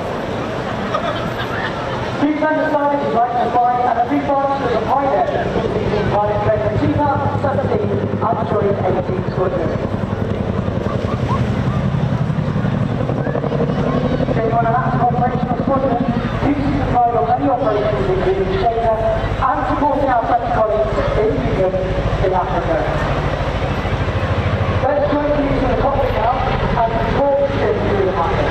Chief then decided he'd like to fly and a rebranch as a pilot in pilot training in 2017 and joined 18 Squadron. Being on an active operational squadron, Tutor supplied on many operations including Shaker and supporting our French colleagues in Europe in Africa. Let's join you in the cockpit now and talk through the matter.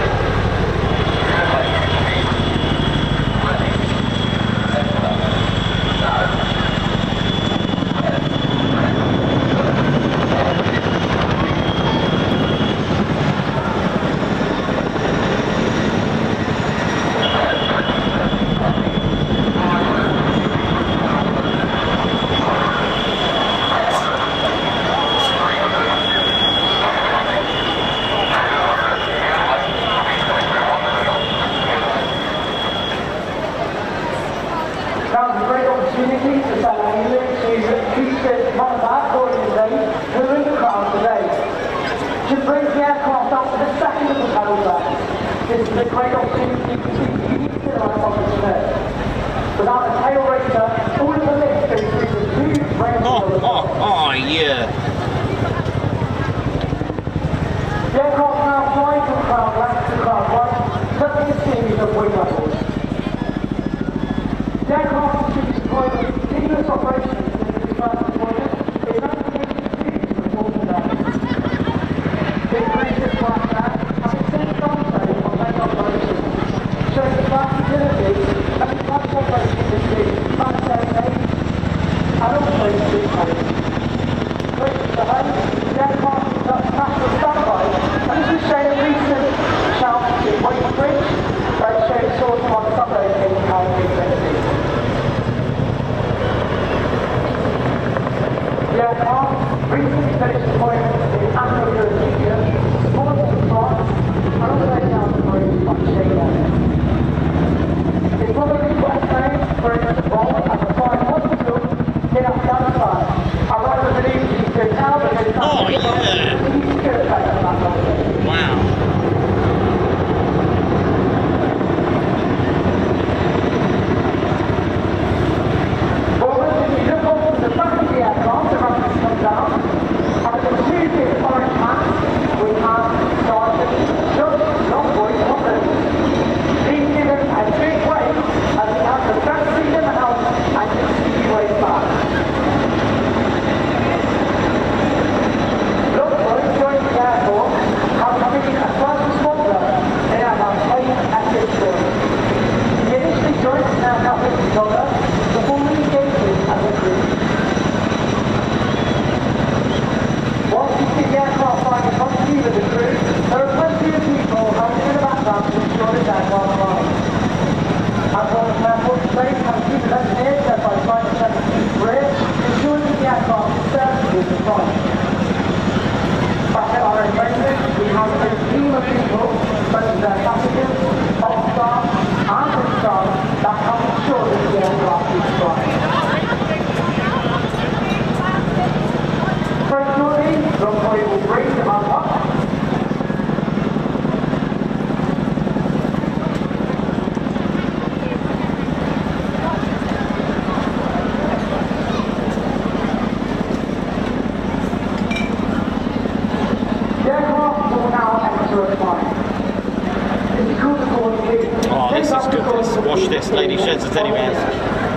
Oh, this is good. This. Watch this, lady sheds a teddy bears.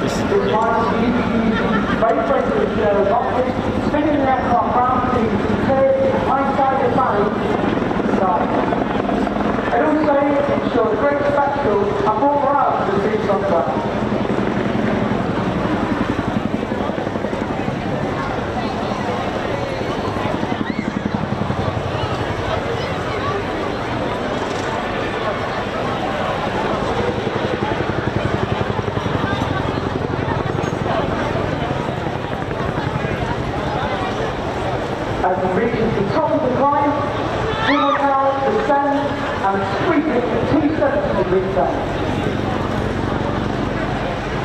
This is brilliant. Spinning the aircraft round to the hindsight of money. And also ensure the great spectacle and more morale to the troops on the ground. extend and sweeping the 270 turn.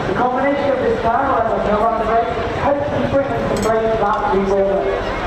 The combination of this turn, however, no run the race, hopefully bringing some race back to Bournemouth.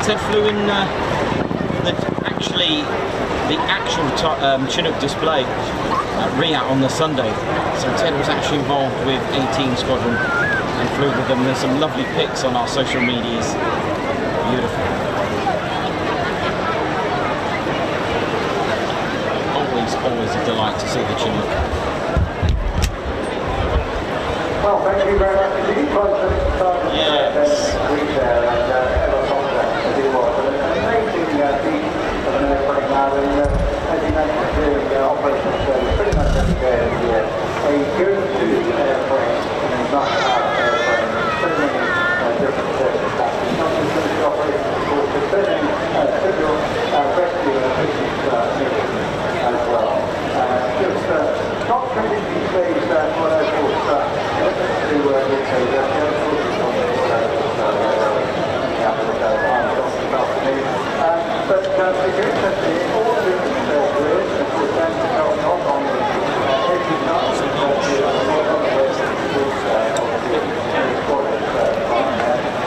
Ted flew in the actual Chinook display at Riyadh on the Sunday. So Ted was actually involved with 18 Squadron and flew with them. There's some lovely pics on our social medias. Beautiful. Always a delight to see the Chinook. Well, thank you very much indeed. Yes. As you mentioned, doing operational service pretty much every day of the year. A go-to airframe in a must-have airframe in so many different circumstances. Not just in the operation, of course, but certainly civil rescue and assistance missions as well. Just not completely safe for those sorts of to but if you're interested in all the different careers, of course, then to go on on the every night,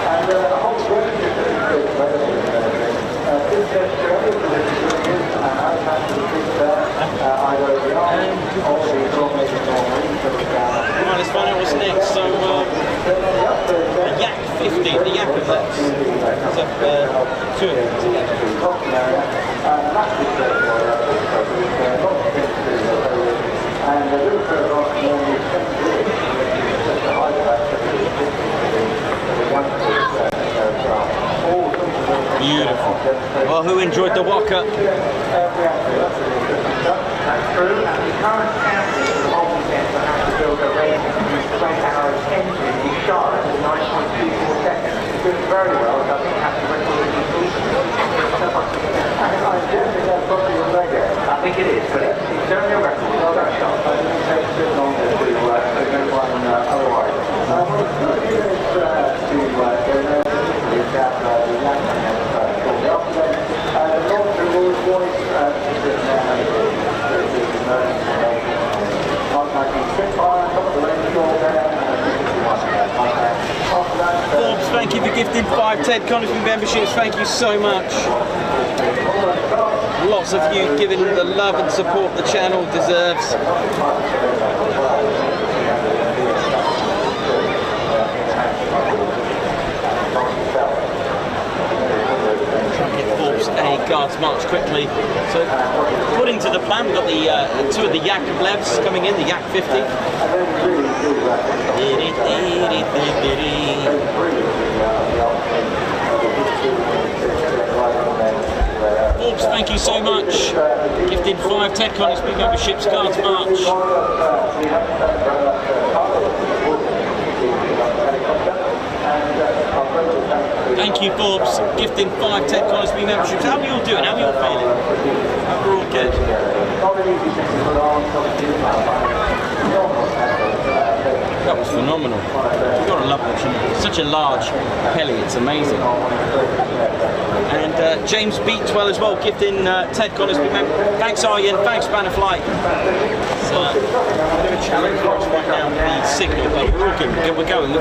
and a whole range of different careers relevant this journey for the careers and outcasting there, either the army or the Bromley Right, let's find out what's next. So, the Yak 50, the Yakovlev. There's two of them. Beautiful. Well, who enjoyed the walk-up? That's true, and the current county of the holding centre has to build a race to 20 hours entry in Charlotte at 9.24 seconds. It's doing very well, so I think that's the record of completion. I definitely that's probably a record. I think it is, but it's certainly a record. Well done, Charlotte. I think it takes a bit longer to make one otherwise. What it's good is to go there, is that the Yankees have shortly after them. The launch of Royce, Spitfire, top of the range short there, thank you for gifting 5 Ted Conisby memberships. Thank you so much. Lots of you giving the love and support the channel deserves. A guards march quickly. So, according to the plan, we've got the 2 of the Yakovlevs coming in, the Yak 50. Forbes, thank you so much. Gifted 5 Ted Conisby memberships, guards march. Thank you, Forbes, gifting 5 Ted Conisby memberships. How are you all doing? How are you all feeling? Hope we're all good. That was phenomenal. You've got to love watching it. It's such a large heli, it's amazing. And James Beatwell as well, gifting Ted Conisby memberships. Thanks, Arjen. Thanks, Bannerfly. It's a bit of a challenge for us right now with the signal, but we're all good. We're going.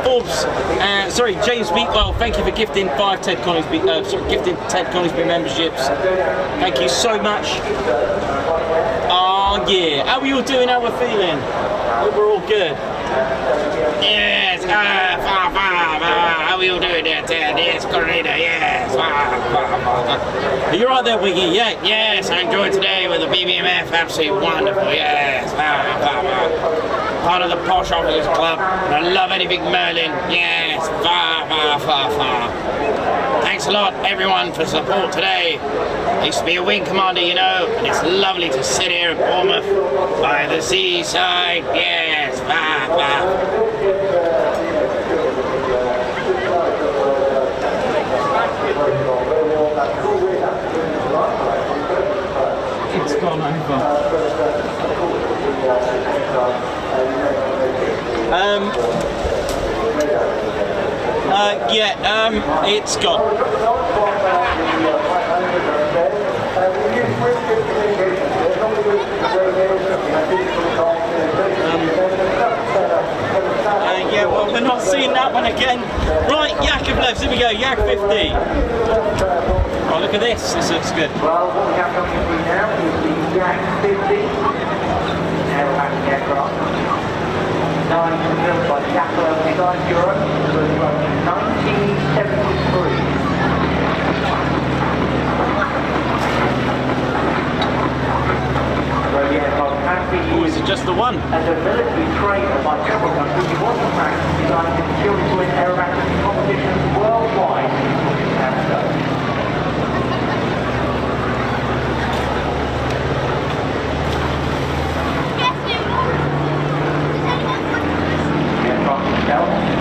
Forbes, sorry, James Beatwell, thank you for gifting 5 Ted Conisby, gifting Ted Conisby memberships. Thank you so much. Oh yeah, how are you all doing? How we're feeling? Hope we're all good. Yes, how are you all doing there, Ted? Yes, Corrida, yes. Are you right there, Wiggy? Yeah, yes, I enjoyed today with the BBMF, absolutely wonderful, yes. Part of the Posh Officers Club, and I love anything Merlin, yes. Thanks a lot, everyone, for support today. I used to be a wing commander, you know, and it's lovely to sit here in Bournemouth by the seaside, yes. It's gone over. It's gone. Yeah, well, we're not seeing that one again. Right, Yakovlevs, here we go, Yak 50. Oh, look at this looks good. Well, what we have coming through now is the Yak 50 aerobatic aircraft. Designed and built by the Yakovlev Design Bureau in 1973. Oh, is it just the one? As a military trainer by several countries, he was in fact designed to secure to win aerobatic competitions worldwide.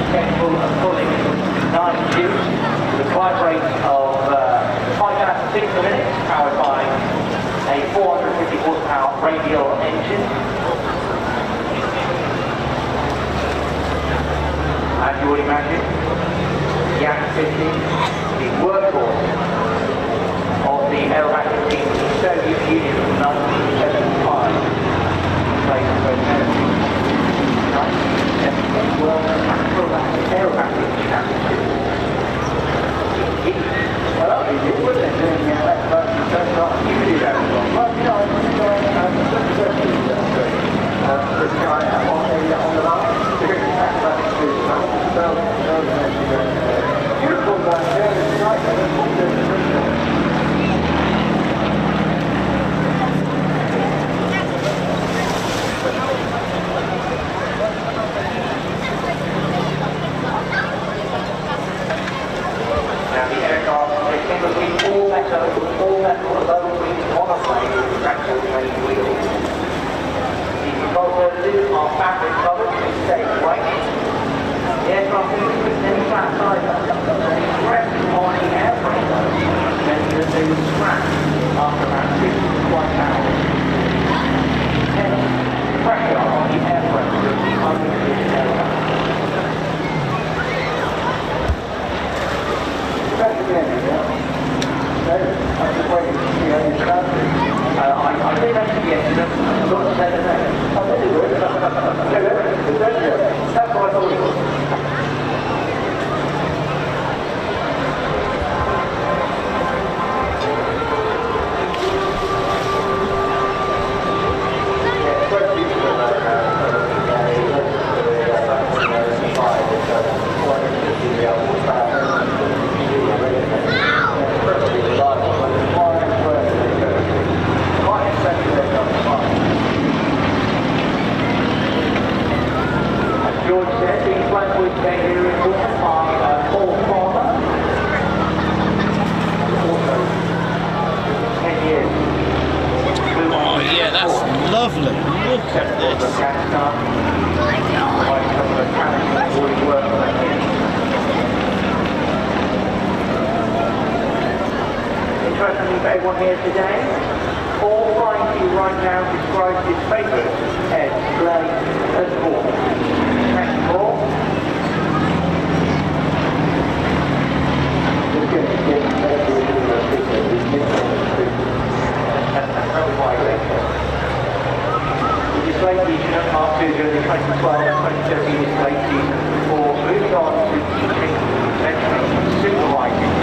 Capable of pulling 9 tubes with a climb rate of 5,600 a minute, powered by a 450 horsepower radial engine. As you would imagine, the Yak 50, the workhorse of the aerobatic team in the Soviet Union from 1975, placed both World Aerobatic Championship. Well, he did, wasn't it? Doing that first time. You do that as well. Well, you know, I was enjoying this guy on the line. Beautiful guy there. It's nice. All metal low-wing monoplane with traction training wheels. The control surfaces are fabric covered with safe weight. The aircraft is equipped in flat either. The stress on the airframe meant that they would scratch after about 6 to 1 hours. Hence, pressure on the airframe under this aircraft. I'm just waiting to see how you start. I think that's the end. I'm not saying that. I really would. That's what I thought it was. George said, being flown with today here in Bournemouth by Paul Farmer. Also, 10 years. Oh yeah, that's lovely. Look at this. Afghanistan. Quite some of the talent that already work on that here. Interestingly for everyone here today, all flying to you right now describes his favourite air display as Bournemouth. Thank you all. The display season at Mark II during the 2012-2013 display season before moving on to teaching, mentoring and supervising.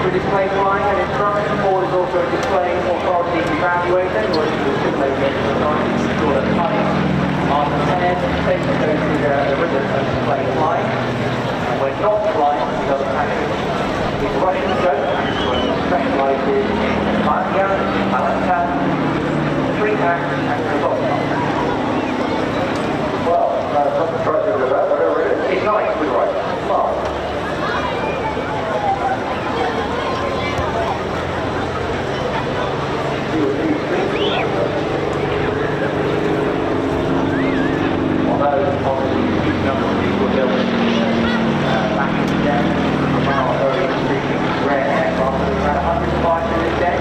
Display flying and instruction, Paul is also a display authority evaluator, who works with simulating exercise, ensure that pilots are prepared to take the rhythm of display flying, and when not flying, he doesn't actually. He's a Russian goat, who specialises in Mustang, Lancaster, tree hack, and robotics. Well, something tries to do that, whatever it is. It's nice, we're right. Well, although obviously a huge number of people built back in the day, now are very extremely rare aircraft, there's about 105 in this day.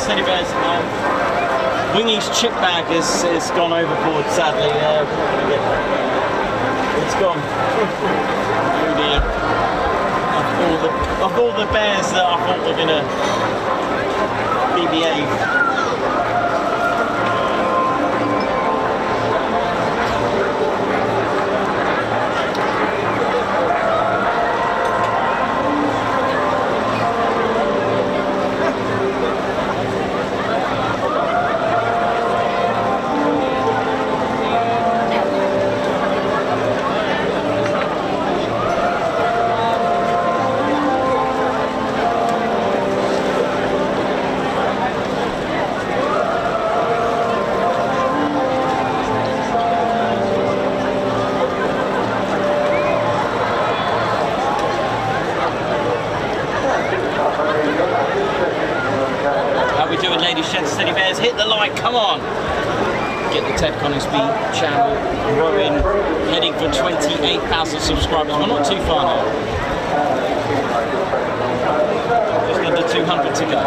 Steady Bears. Wingy's chip bag has gone overboard, sadly. It's gone. Oh dear. Of all the bears that I thought were gonna behave. Steady Bears, hit the like, come on! Get the Ted Coningsby channel growing, heading for 28,000 subscribers. We're not too far now. Just under 200 to go.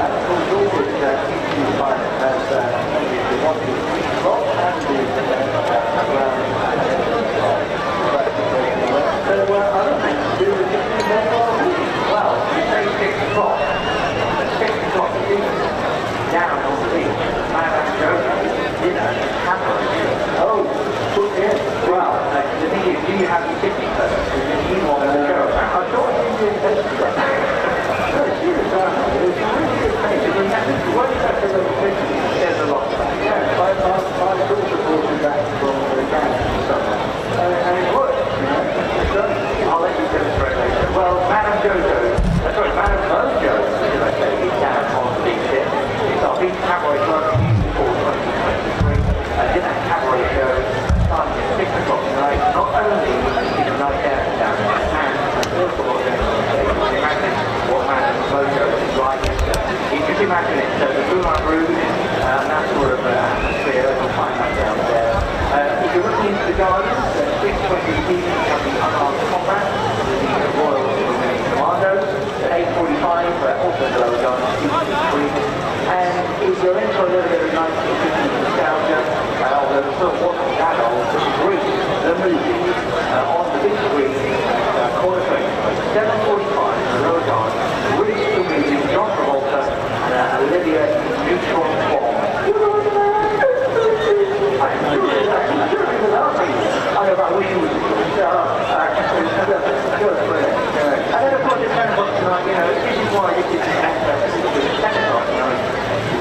Down on the beach, oh, yeah. Well, the thing is, do you have your ticket first? Because you want to go. I thought you did this. No, serious, it's a really good place. What is that little picture? There's a lot of that. Yeah, my daughter brought me back from the camp and it works, you know. I'll let you demonstrate later. Well, Madame Jojo, sorry, Madame Mojo, should I say, is down on the beach here. Our big cabaret show for 2023. Did that cabaret show starting at 6 o'clock tonight. Not only is the night there down there, and also what we're going to say, you can imagine what Madame Mojo is like. You can imagine it, so the Moulin Rouge, that sort of atmosphere, you'll find that down there. If you're looking into the gardens, 6:20 p.m. have the unarmed combat with the Royal Commandos. At 8:45, also the lower gardens, and if you're into a little bit of 1950s nostalgia, although the film wasn't that old, but Grease, the movie, on the big screen, corner train, 7:45, the lower garden, really still music, John Travolta, and Olivia Newton-Fong. I wish you was and then of course at 10 o'clock tonight, you know, this is why this is 10 o'clock tonight.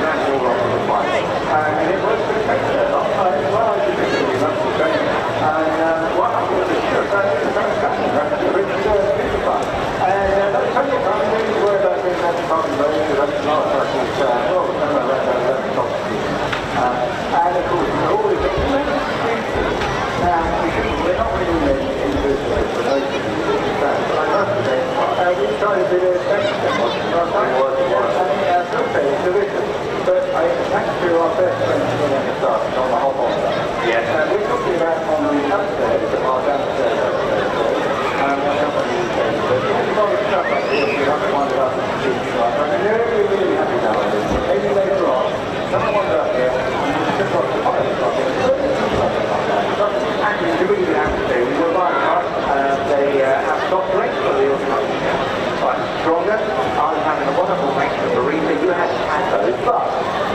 Ran all off the flight. And it was spectacular. Well, I did really love the train. And what happened was it's just that it's very fashion, right? It's super fun. And that's totally fun. I'm really worried about being that party road, because that's not a person who's, well, no, that's not and of course, we're always now, we're not really individuals for those of you who understand, but I must admit, we tried to do a spectacle. But thanks to our first friends from the start, on the whole box. Yes. We're talking about on the upstairs, our downstairs and the company says, but there's a lot of stuff up here, we have to wind it up and see it right. I'm really, really happy now with this. Maybe later on, someone wants up here, and you just got to find it up here. Actually, you really have to do. We were buying cars, they have soft drinks for the automatic. Slightly stronger. I was having a wonderful Mexican burrito. You had those, but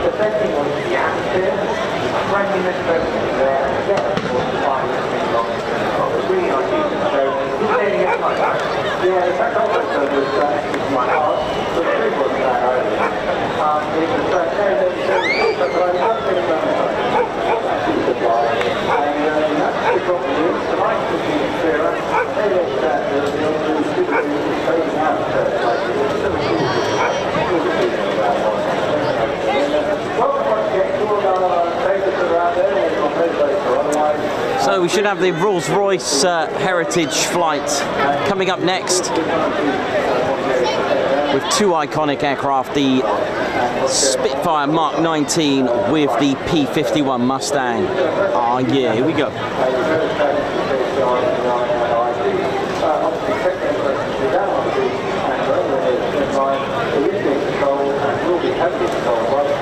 the best thing was the atmosphere, the friendliness of everything there, and again, of course, the fire was really long. It was really nice evening. So, just standing up like that. Yeah, in fact, also was my heart, but the food wasn't that early. It was but I love things about it. Actually, the bar. And that's the problem is, tonight was the experience. Maybe it's that the old super is fading out. So we should have the Rolls-Royce Heritage flight coming up next with two iconic aircraft, the Spitfire Mark 19 with the P-51 Mustang. Oh yeah, here we go. Control and will be heavily controlled by the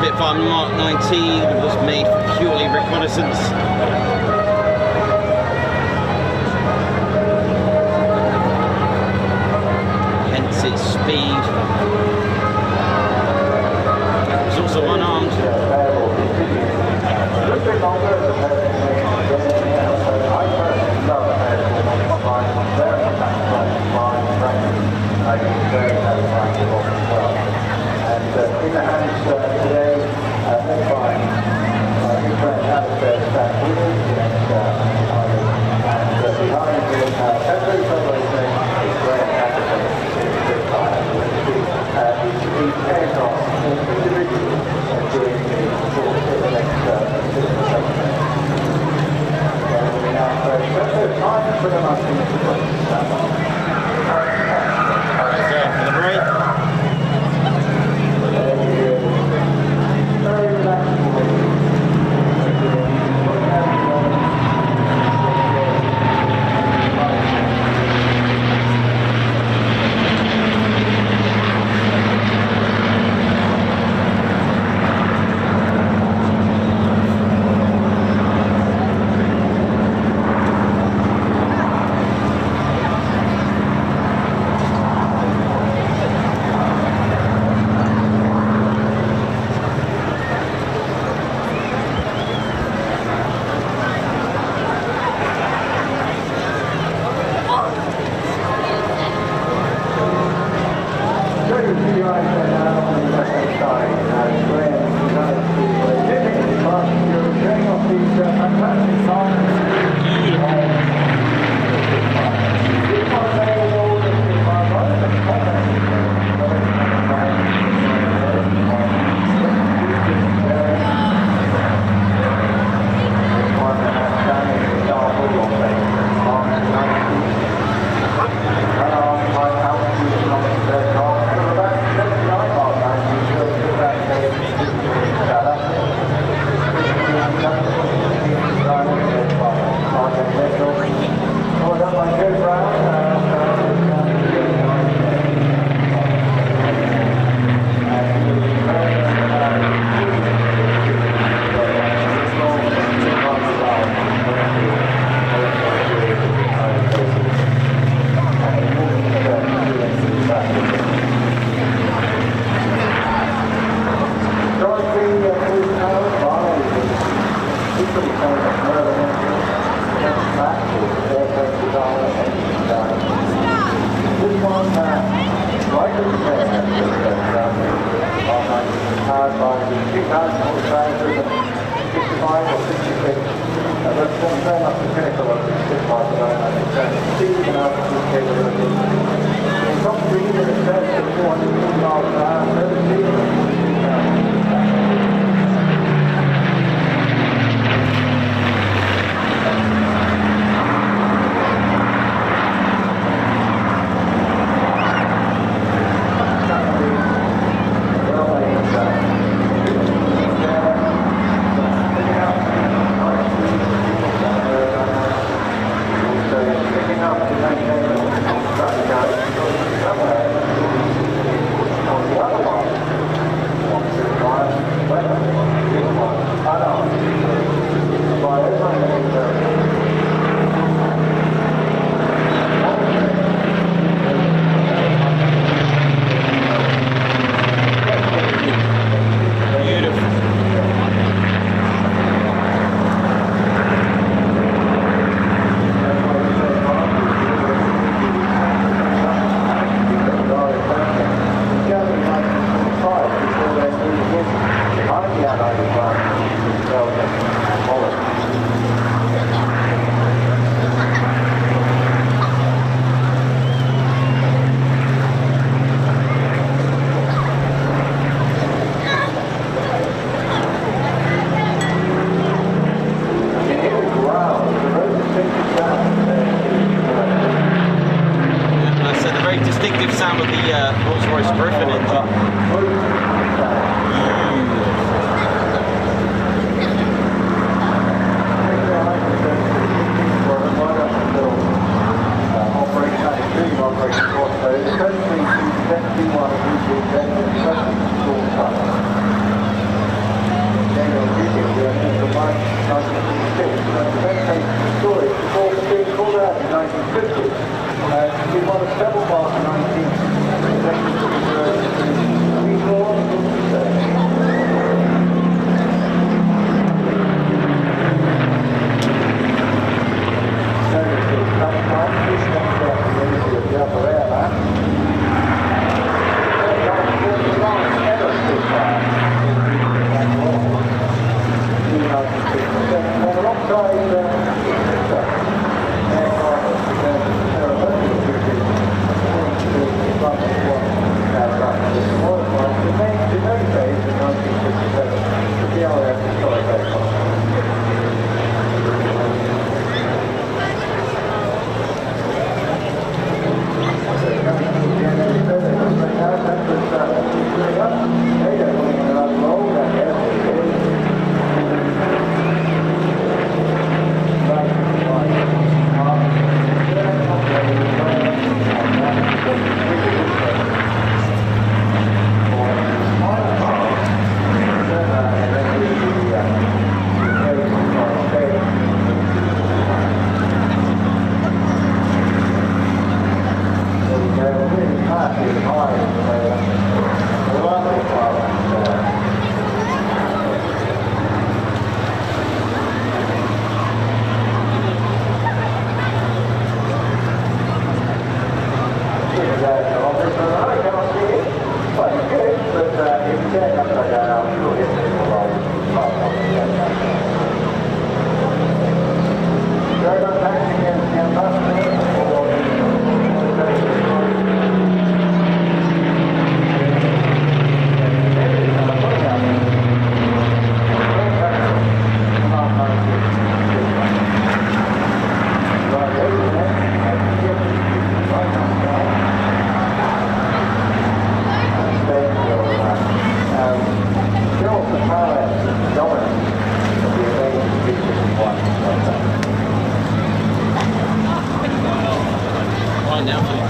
Spitfire Mark 19 was made for purely reconnaissance. Hence its speed. It's also unarmed. In the hands today, led by his friend Lancaster, and behind him, every celebration is Graham Anderson, the aircraft individually during the next time for the Mustang. the Rolls-Royce Griffin engine.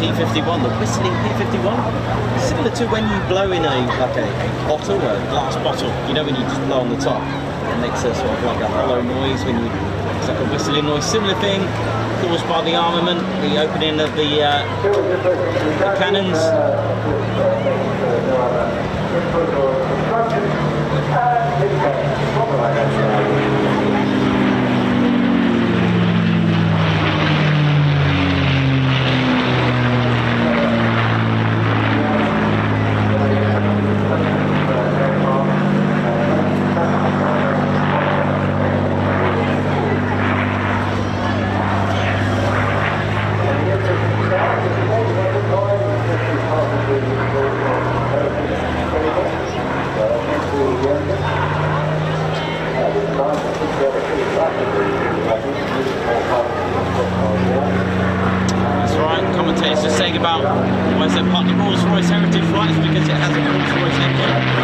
P51, the whistling P51, similar to when you blow in a bottle, a glass bottle. You know when you just blow on the top, it makes a sort of like a hollow noise when you. It's like a whistling noise. Similar thing caused by the armament, the opening of the cannons. That's right, commentators just saying about why is it partly Rolls-Royce heritage flights because it has a Rolls-Royce engine.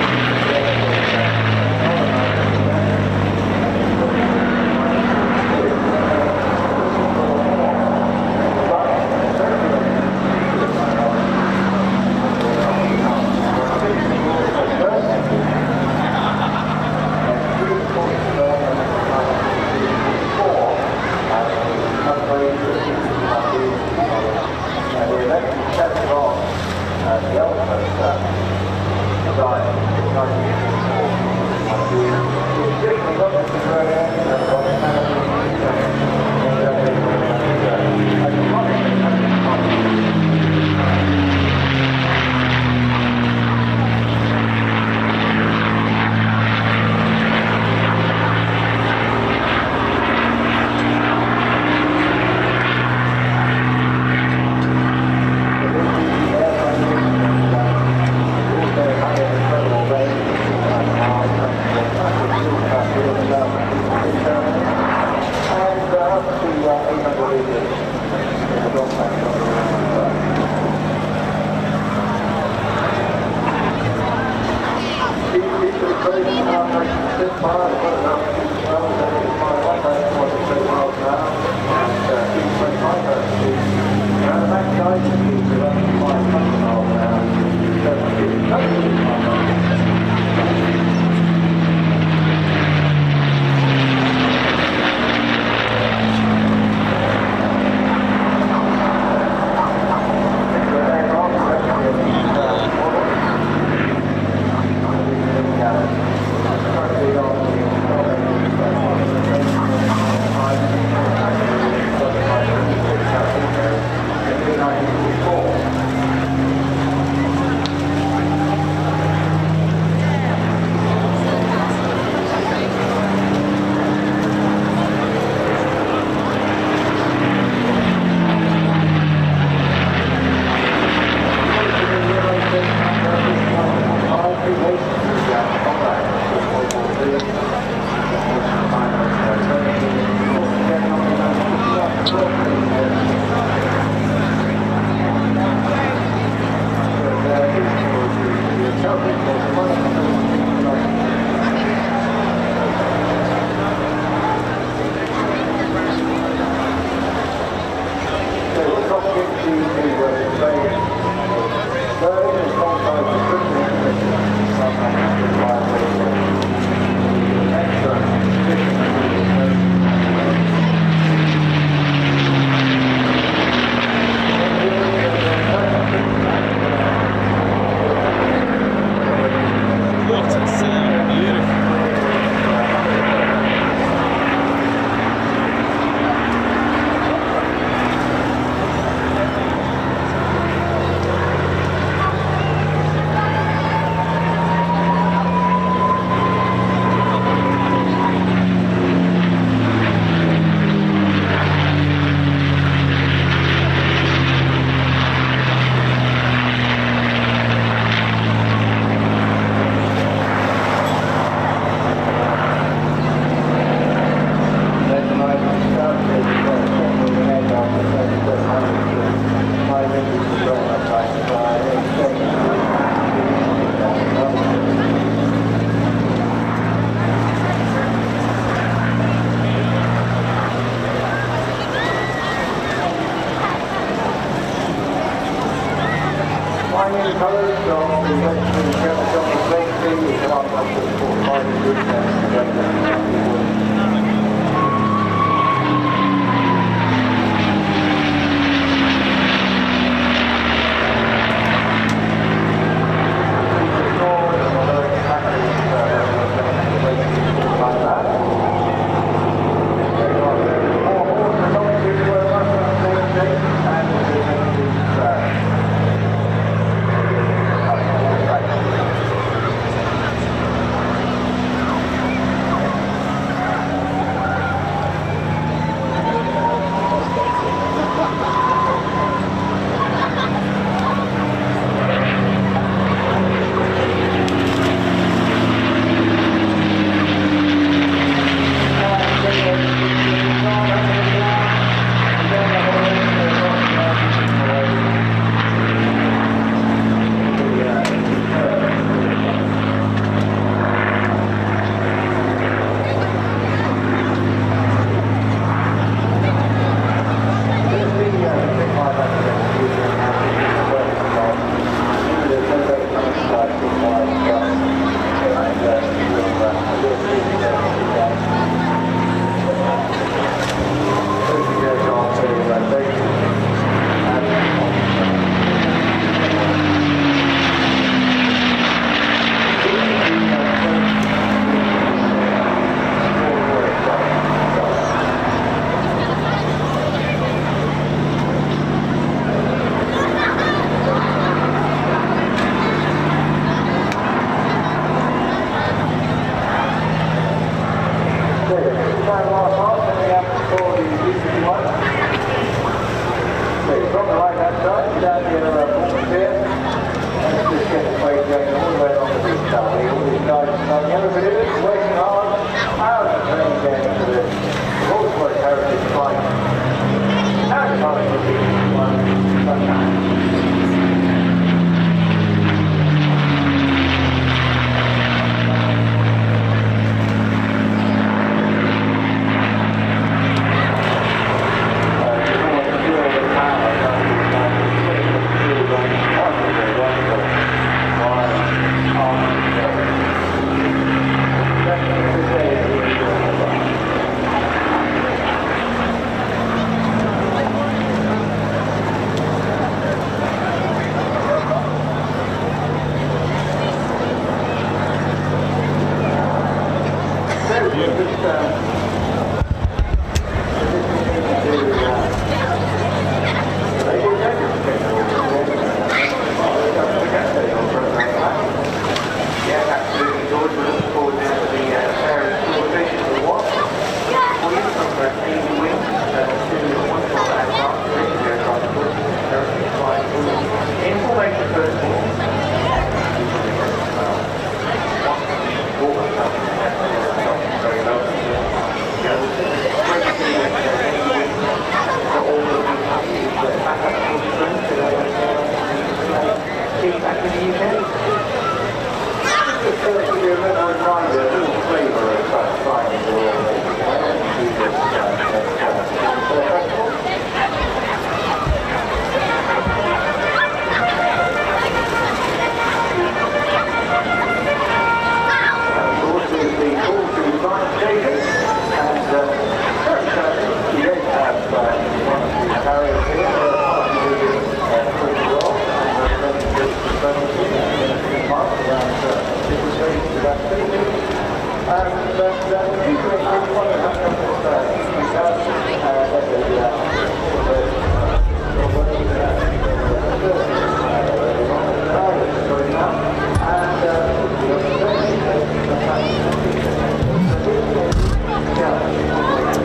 back to the UK.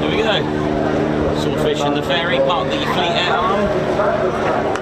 There we go. Swordfish and the Fairey, part of the Fleet Air arm.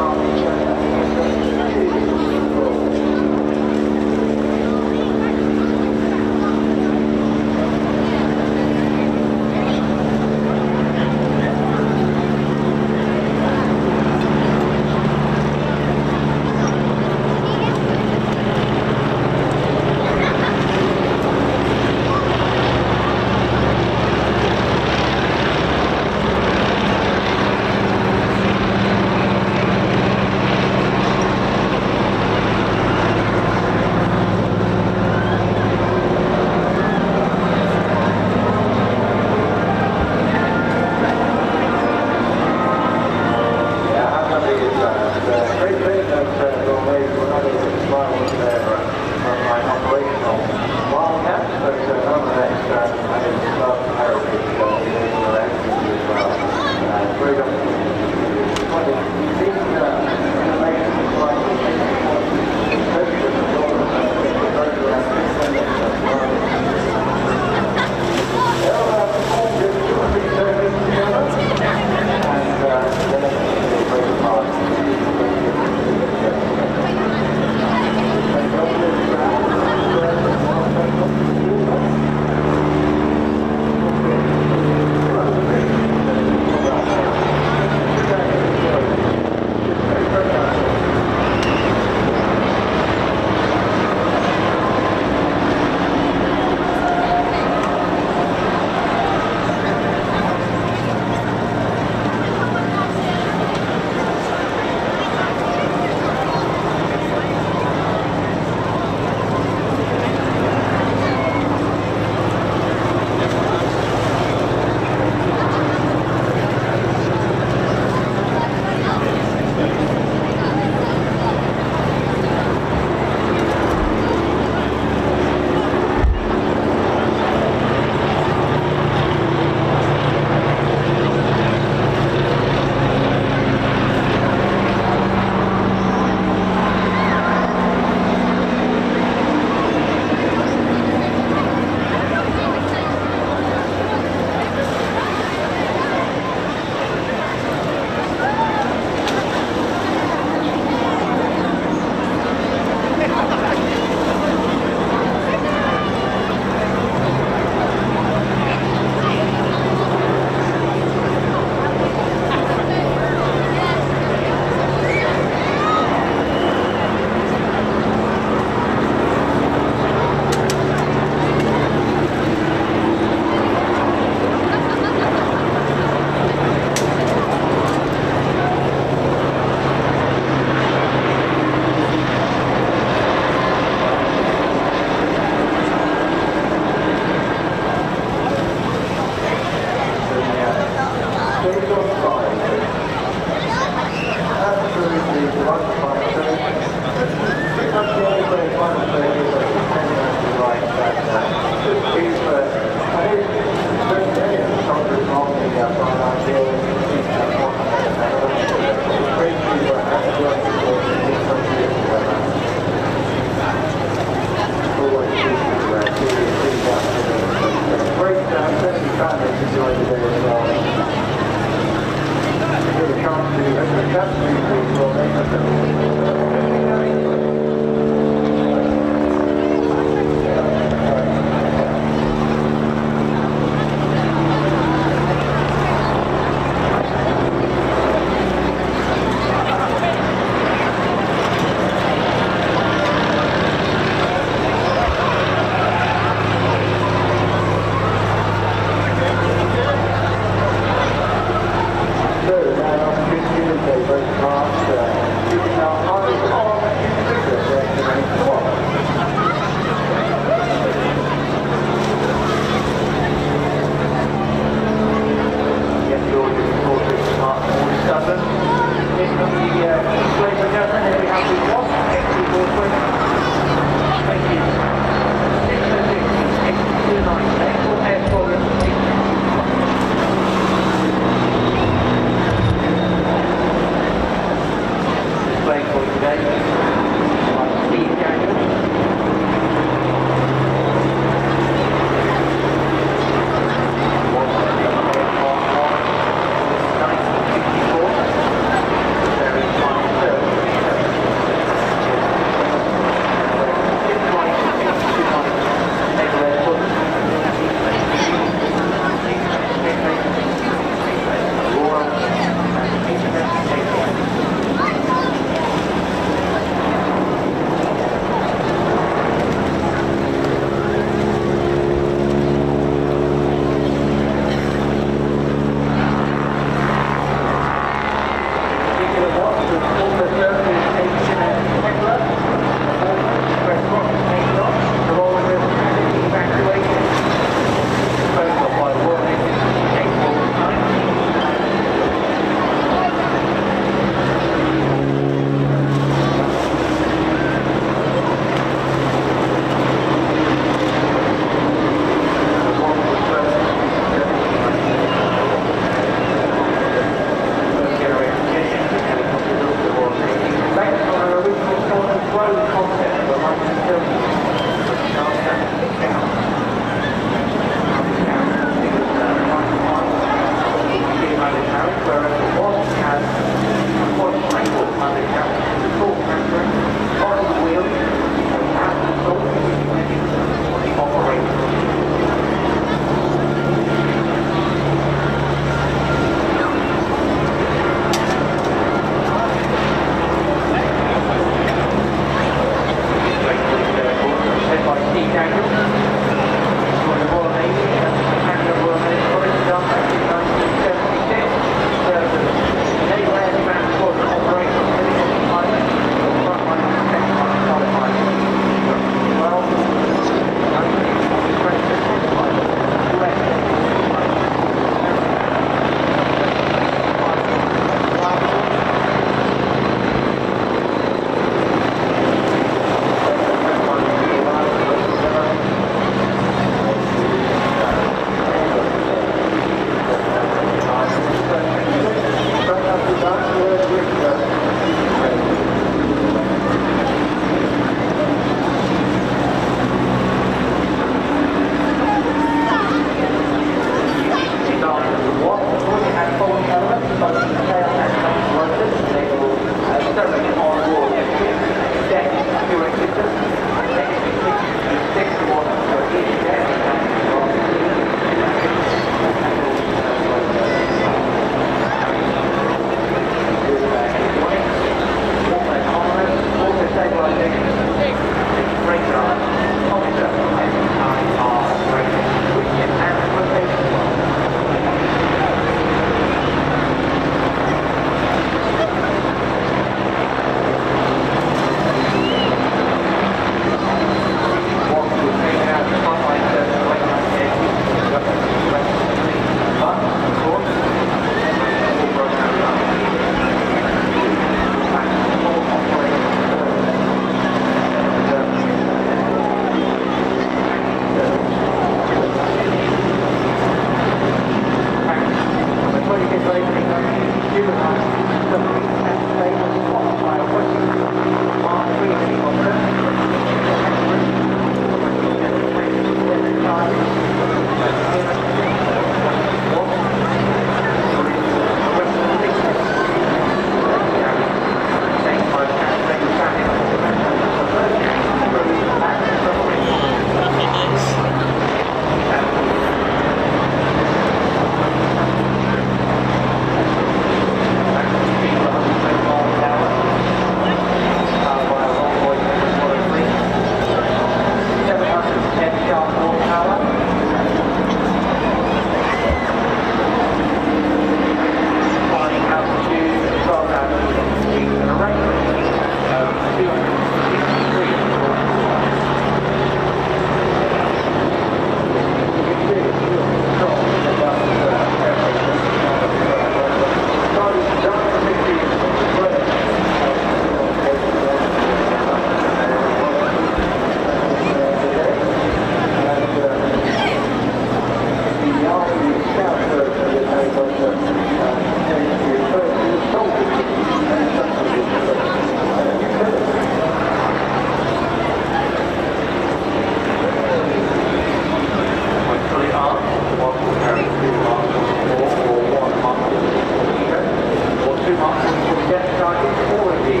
jet started or indeed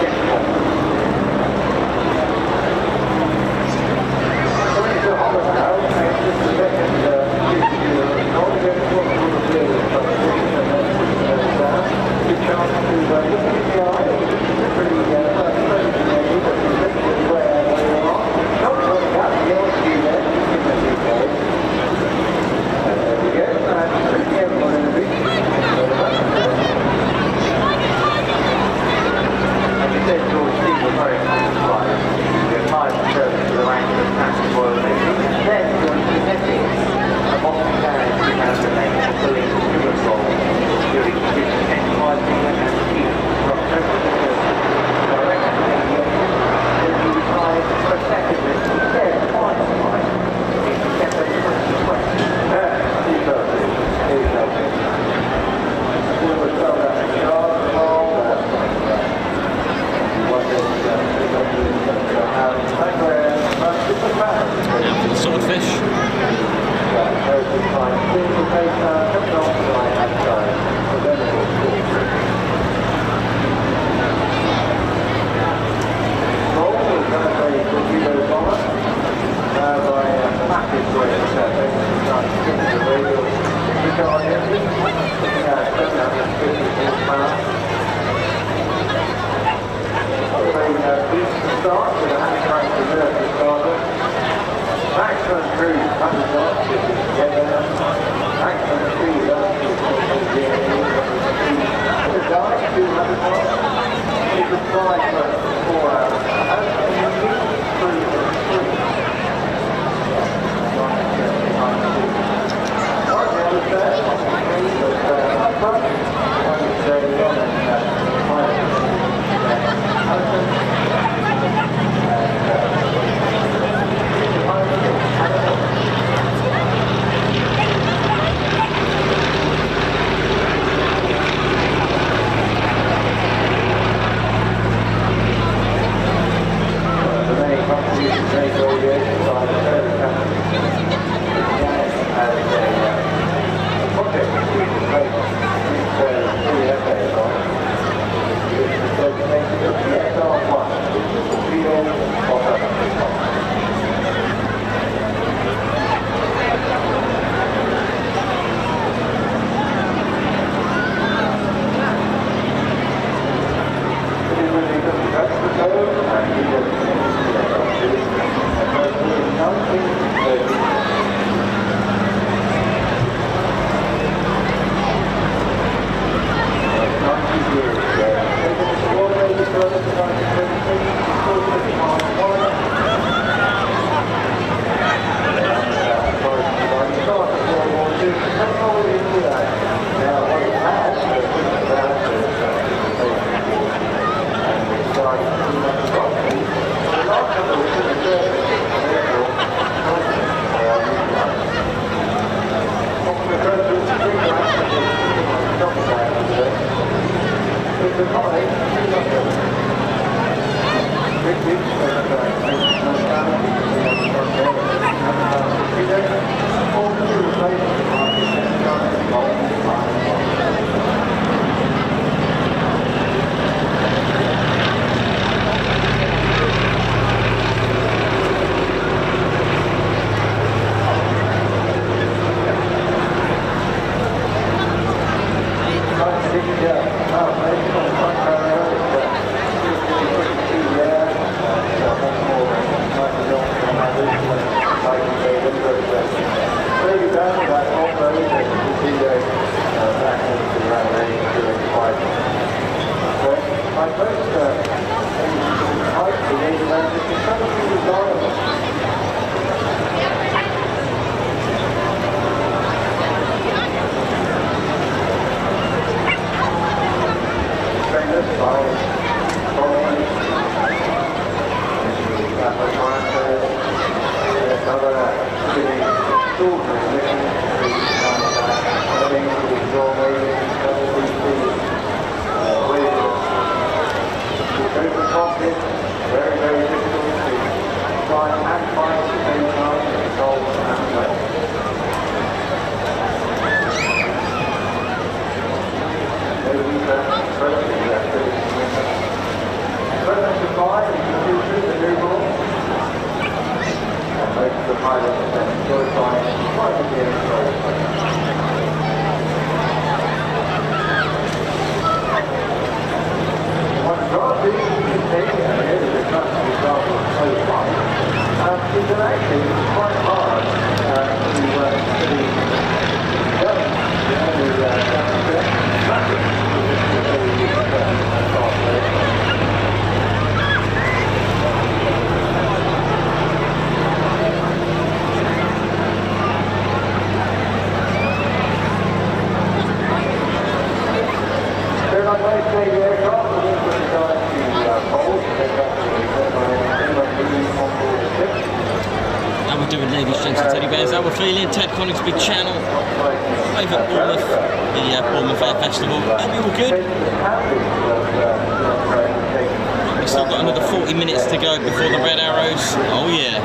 jet form. Coming to Holland now, and just a second, not again what we will do is start pushing and then pushing those down. Good chance to look at the eye, pretty maybe, but essentially where we are. Not coming out the LQ there, in the details. There we go, and pretty everyone in the beach. As you said, George, these were very nice flights. You have high service to the rank of National Royal Navy. Then you're kinetic, a Mustang 2008 fully instrument role, doing vision enterprising and speed from temperature direction to the engine. Then you decide for a second that instead of final flight, in December 2020. For the Swordfish. Maximum cruise, 100 knots, together. Maximum speed, the dive, 200 knots. You could fly for 4 hours. And you need cruise for 3. Right now, the third up front, one is very long How we're doing, ladies, gents and teddy bears? How we're feeling? Ted Coningsby channel over at Bournemouth, the Bournemouth Air Festival. Hope you all good. We've still got another 40 minutes to go before the red arrows. Oh yeah.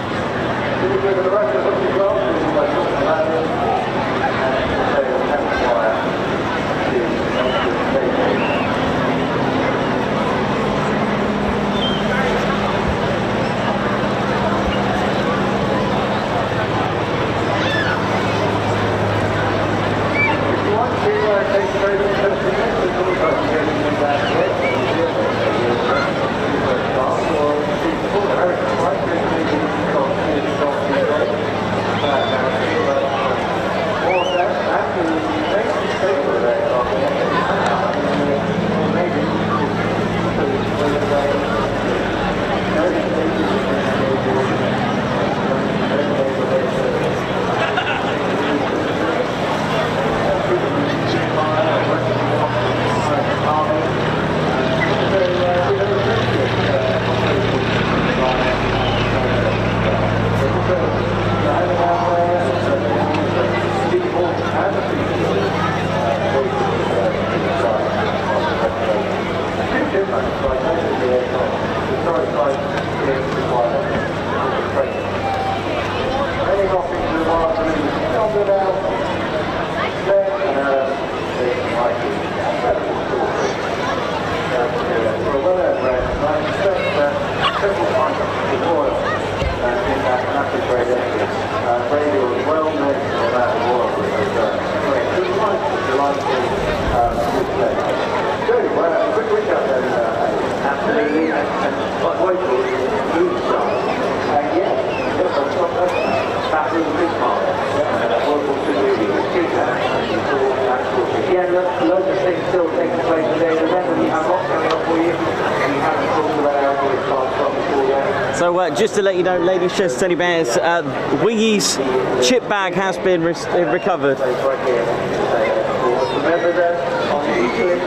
So just to let you know, ladies, gents, teddy bears, Wiggy's chip bag has been recovered. Remember that on the East it's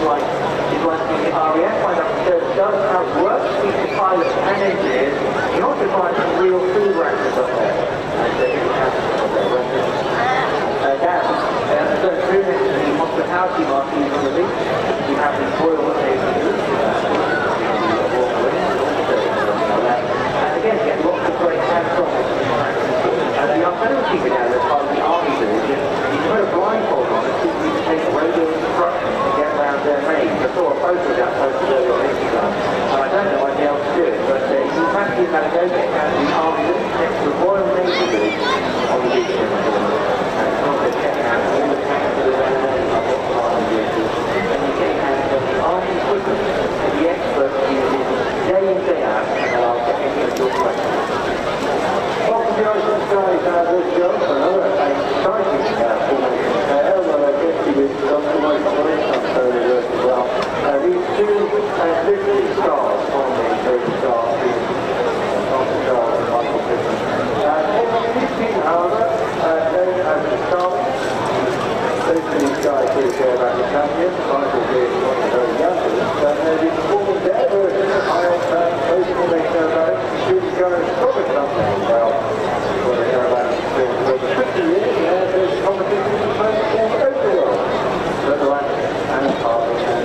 like the RAF find out that it does have work for pilots and engineers. You also find some real food rations up there. And they have down. So through next to the hospitality market on the beach, we have the Royal and again, you get lots of great hands-on. And the alternative we have as part of the army division, you put a blindfold on and see if you can take radio instructions and get around their main. I saw a photo of that posted earlier on Instagram, and I don't know if I'd be able to do it, but you can see how to go get down to the army next to the Royal Navy Village on the beach in Bournemouth. And it's not just getting out all the tanks that are there, and I've got some army vehicles, and you get hands on the army equipment and the experts using day in, day out, and I'll get any of your questions. Welcome to the Ocean Skies, this show for another exciting with Dr. Royce as well. These two literally stars on the Ocean Stars, Dr. Charles and Michael Pittman. These team, however, known as the Starlings. Those two guys here share about the champions. Michael being one of the very youngest. They've been performing their version of Airshow, most of them know about it. Shooting guys probably something well. What they know about it for 50 years, there's competition in most all over the world. But the land and Harvard and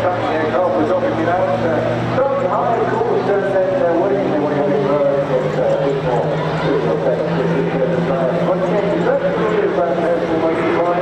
company aircraft was obviously out. Starting high, of course, then winning. They want to get a bit more effect. Once again, it's very good about the way you fly.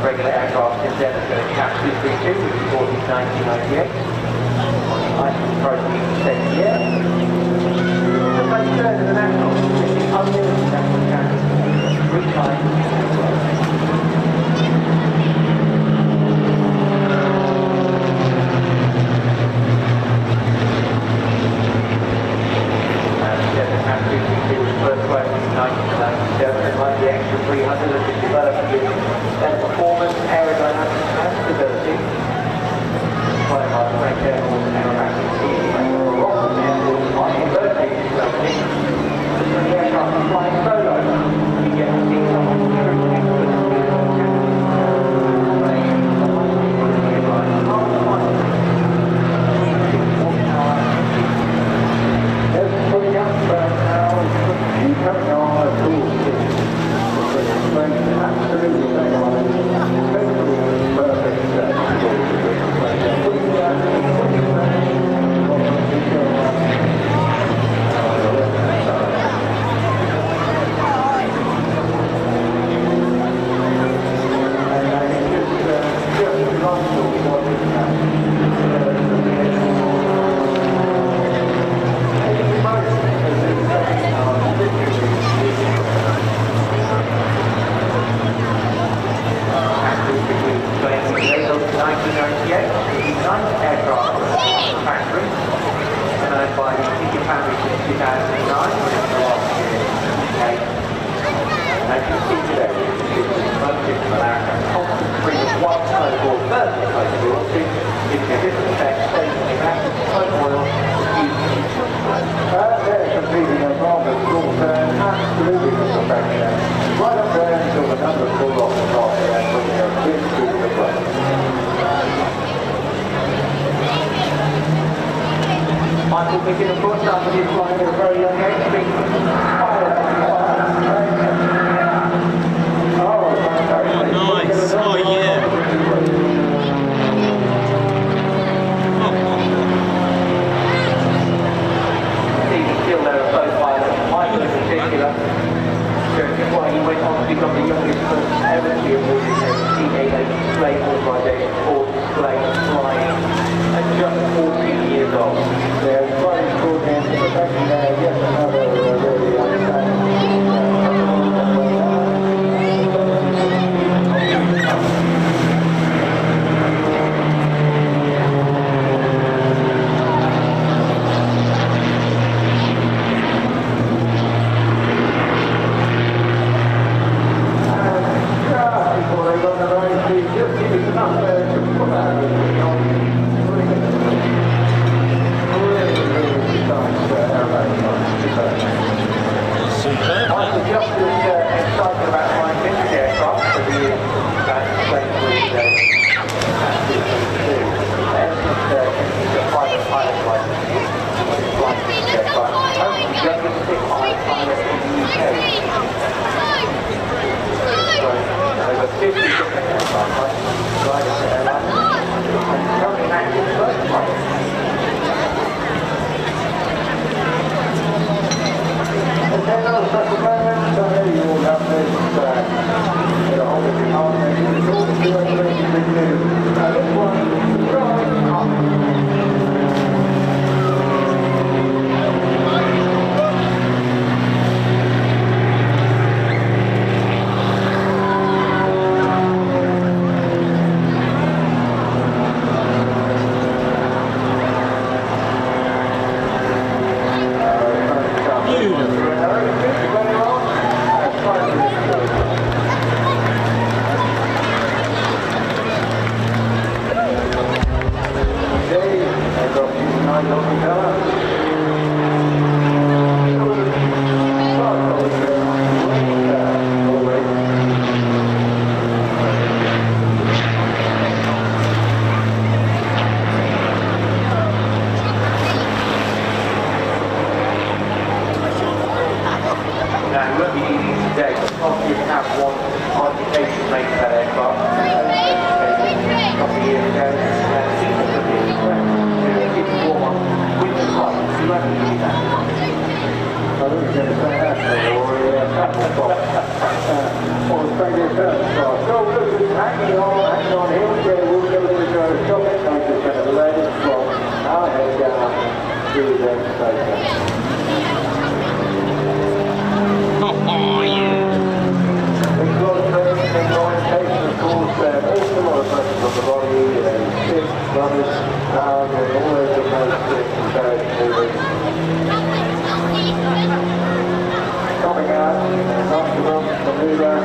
Regular aircraft is then going to catch 232, which is 1998. On the ice protein same year. The first third of the national, unlimited national catch, 3 times. First flight in 1997, and like the extra 300 has been developed with better performance, aerodynamics and stability. Flying by French Air Force and Aeronautics team, Royce Air Force on the University Company. The aircraft is flying solo. You get to see someone through excellent coming on a cool thing. Absolutely right up there until the number of pull off the top and bring their big food to the front. Michael picking a foot up and he's flying at a very young age, being Nice, oh yeah. Stephen still there at both pilots, Michael in particular, doing quite radio turn. So good, hanging on, here we go, we'll go to the shopping centre, kind of the latest from our head down to the station. Oh, yeah. There's a lot of training and orientation, of course, also a lot of pressures on the body, stiff, rubbish, power, and all those things coming out, comfortable, maneuver,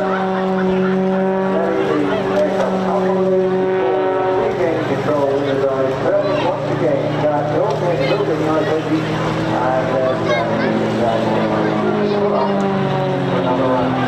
letting the aircraft unload before regaining control in the dive. But once again, that all makes a little bit nice, and then pull up for another round.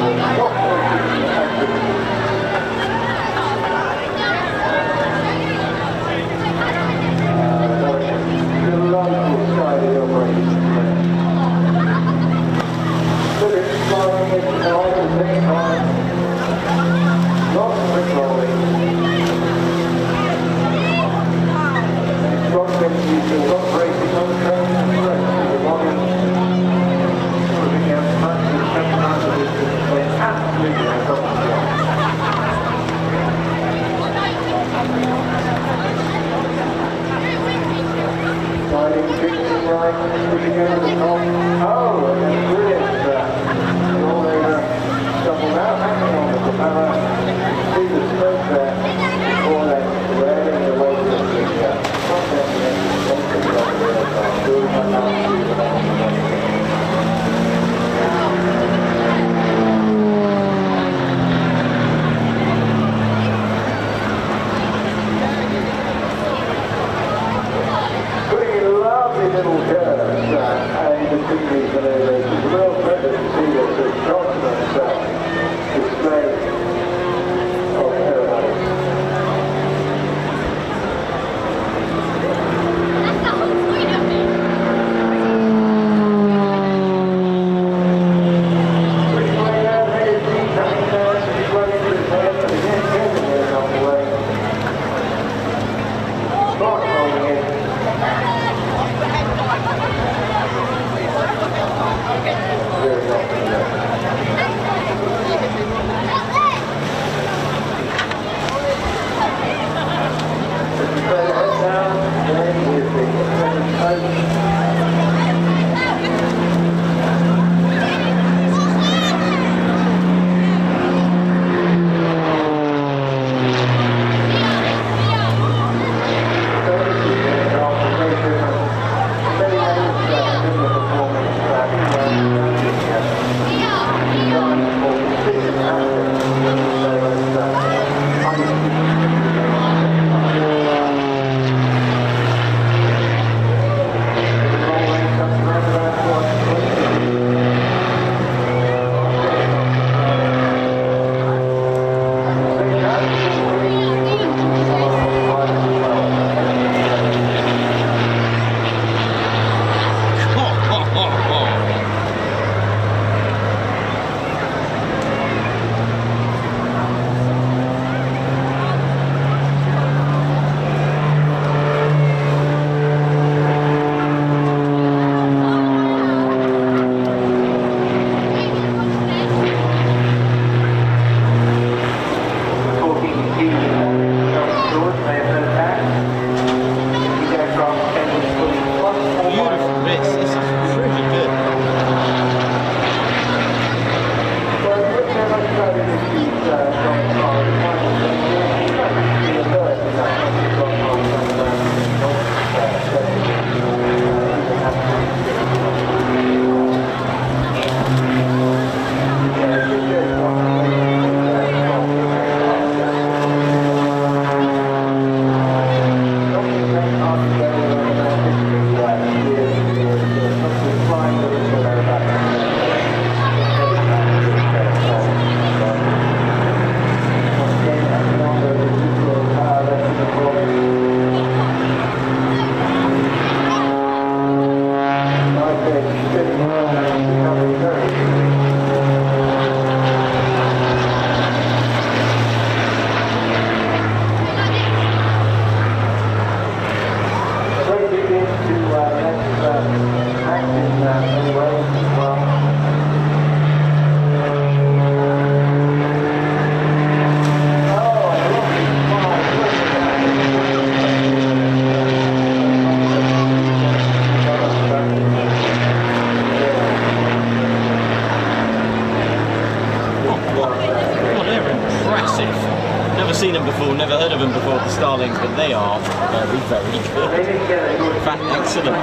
Never seen them before, never heard of them before, the Starlings, but they are very, very good. In fact, excellent.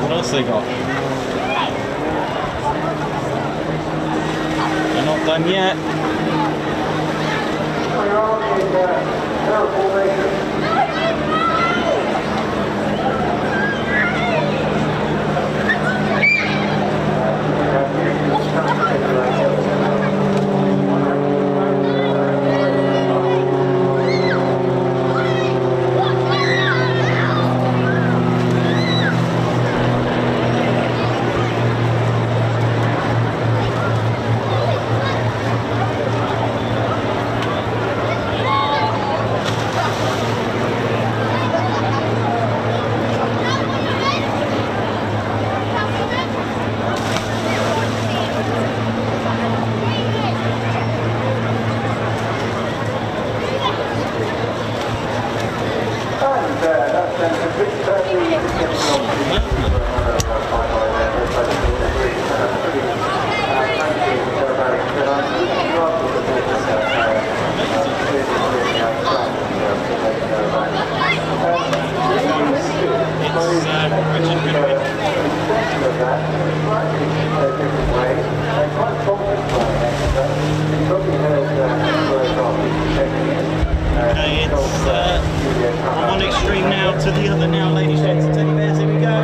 What else they got? They're not done yet. From one extreme now to the other now, ladies and gents, teddy bears, here we go.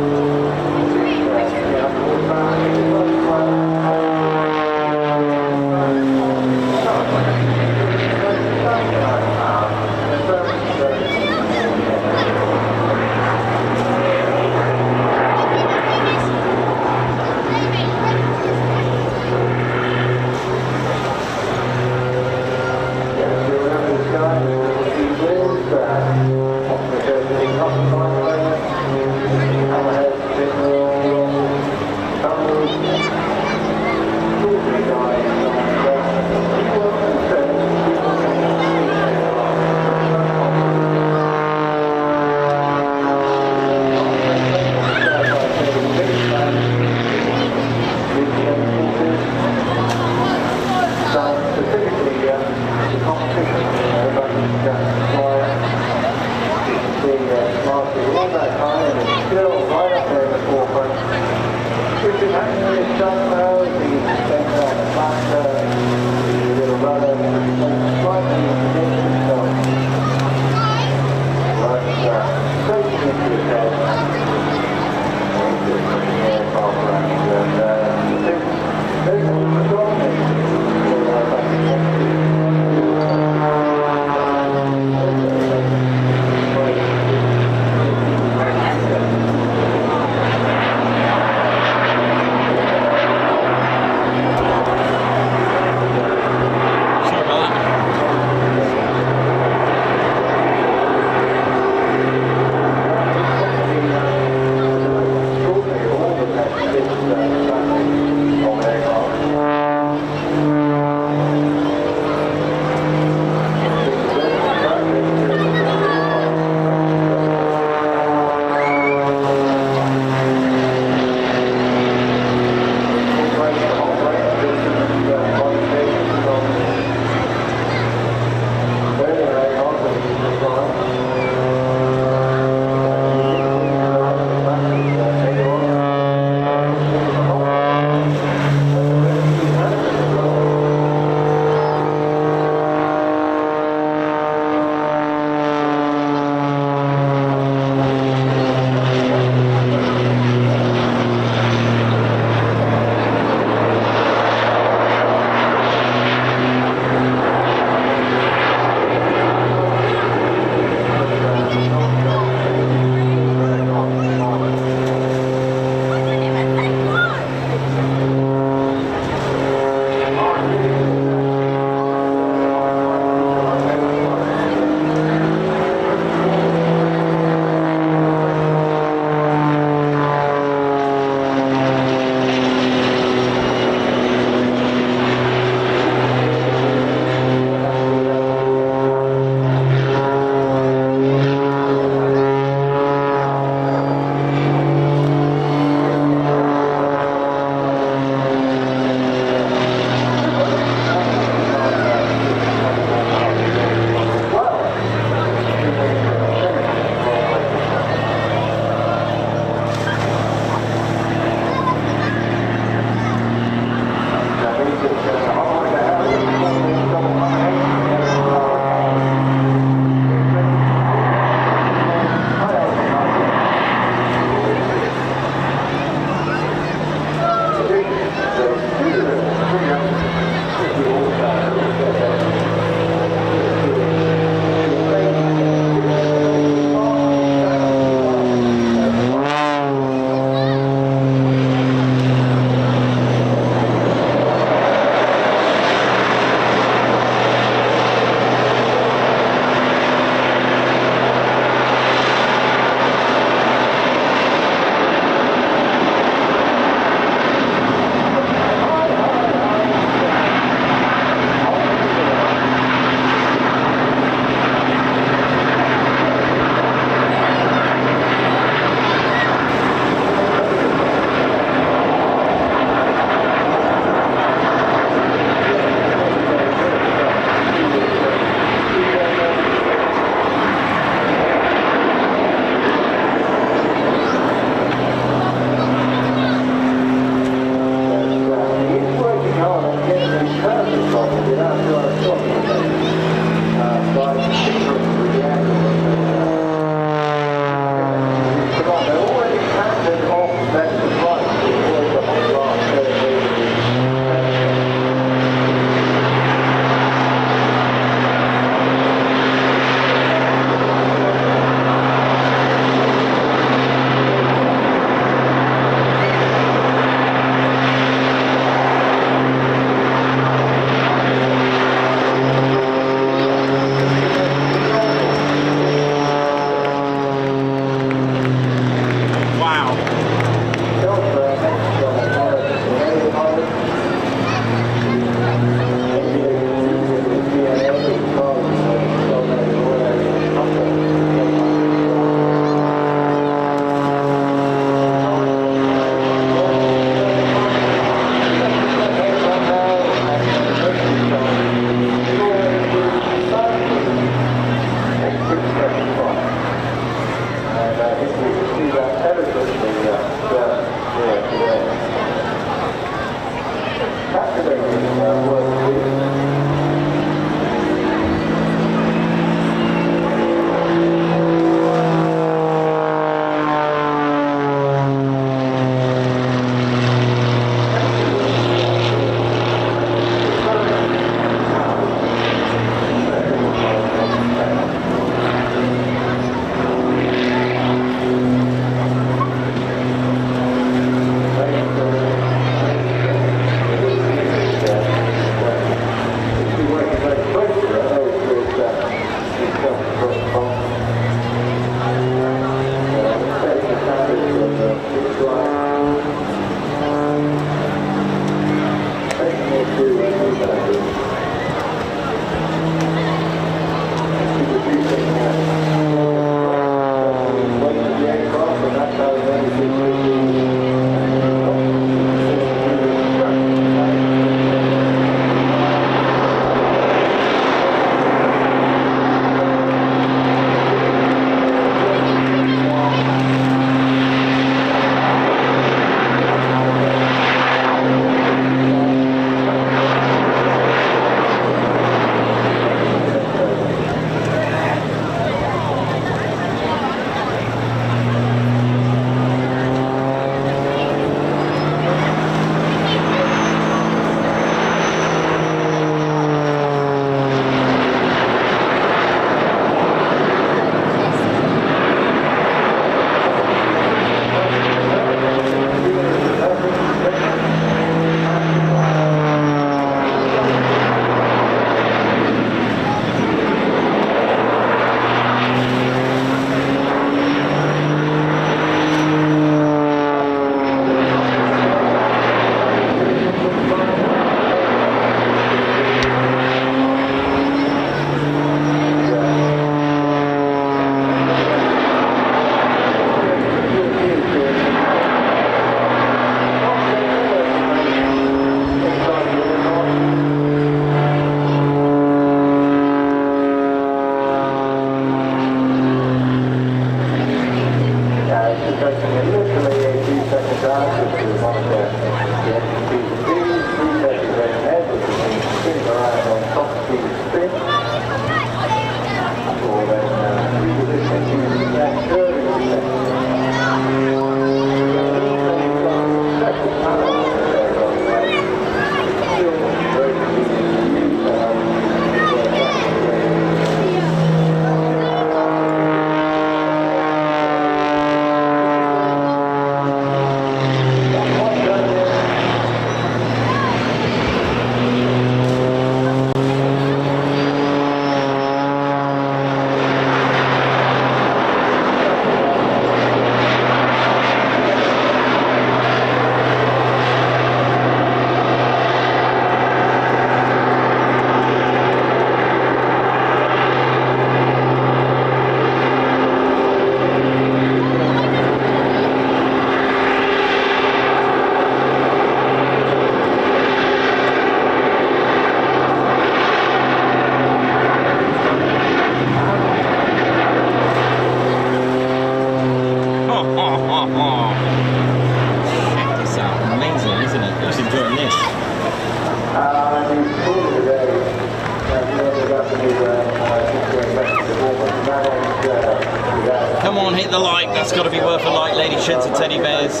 Come on, hit the like. That's got to be worth a like, ladies, gents, and teddy bears.